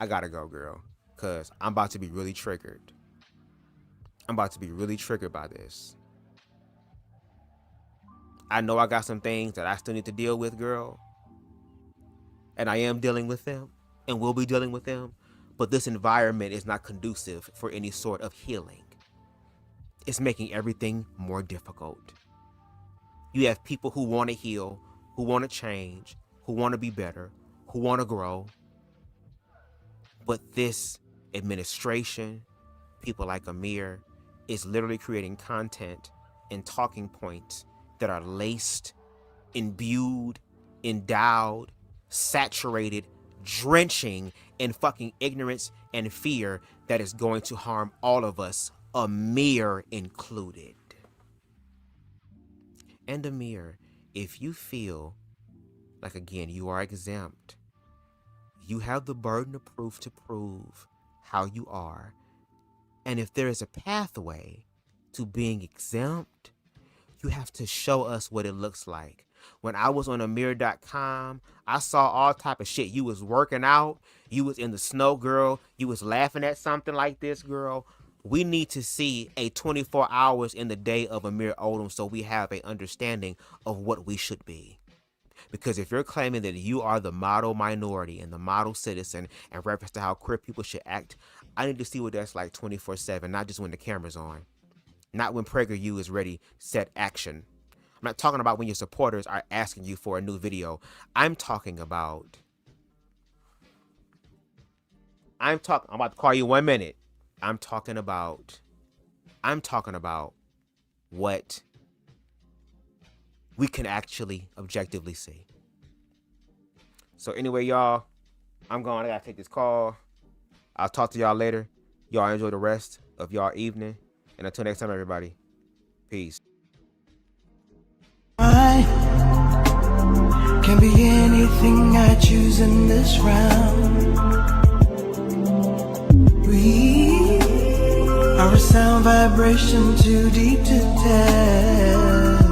S4: I gotta go, girl, because I'm about to be really triggered. I'm about to be really triggered by this. I know I got some things that I still need to deal with, girl. And I am dealing with them and will be dealing with them. But this environment is not conducive for any sort of healing. It's making everything more difficult. You have people who want to heal, who want to change, who want to be better, who want to grow. But this administration, people like Amir, is literally creating content and talking points that are laced, imbued, endowed, saturated, drenching in fucking ignorance and fear that is going to harm all of us, Amir included. And Amir, if you feel like, again, you are exempt, you have the burden of proof to prove how you are. And if there is a pathway to being exempt, you have to show us what it looks like. When I was on Amir.com, I saw all type of shit. You was working out. You was in the snow, girl. You was laughing at something like this, girl. We need to see a 24 hours in the day of Amir Odom so we have a understanding of what we should be. Because if you're claiming that you are the model minority and the model citizen in reference to how queer people should act, I need to see what that's like 24/7, not just when the camera's on. Not when PragerU is ready, set, action. I'm not talking about when your supporters are asking you for a new video. I'm about to call you 1 minute. I'm talking about what we can actually objectively see. So anyway, y'all, I'm going. I gotta take this call. I'll talk to y'all later. Y'all enjoy the rest of y'all evening. And until next time, everybody, peace.
S19: I can be anything I choose in this round. We are a sound vibration too deep to tell.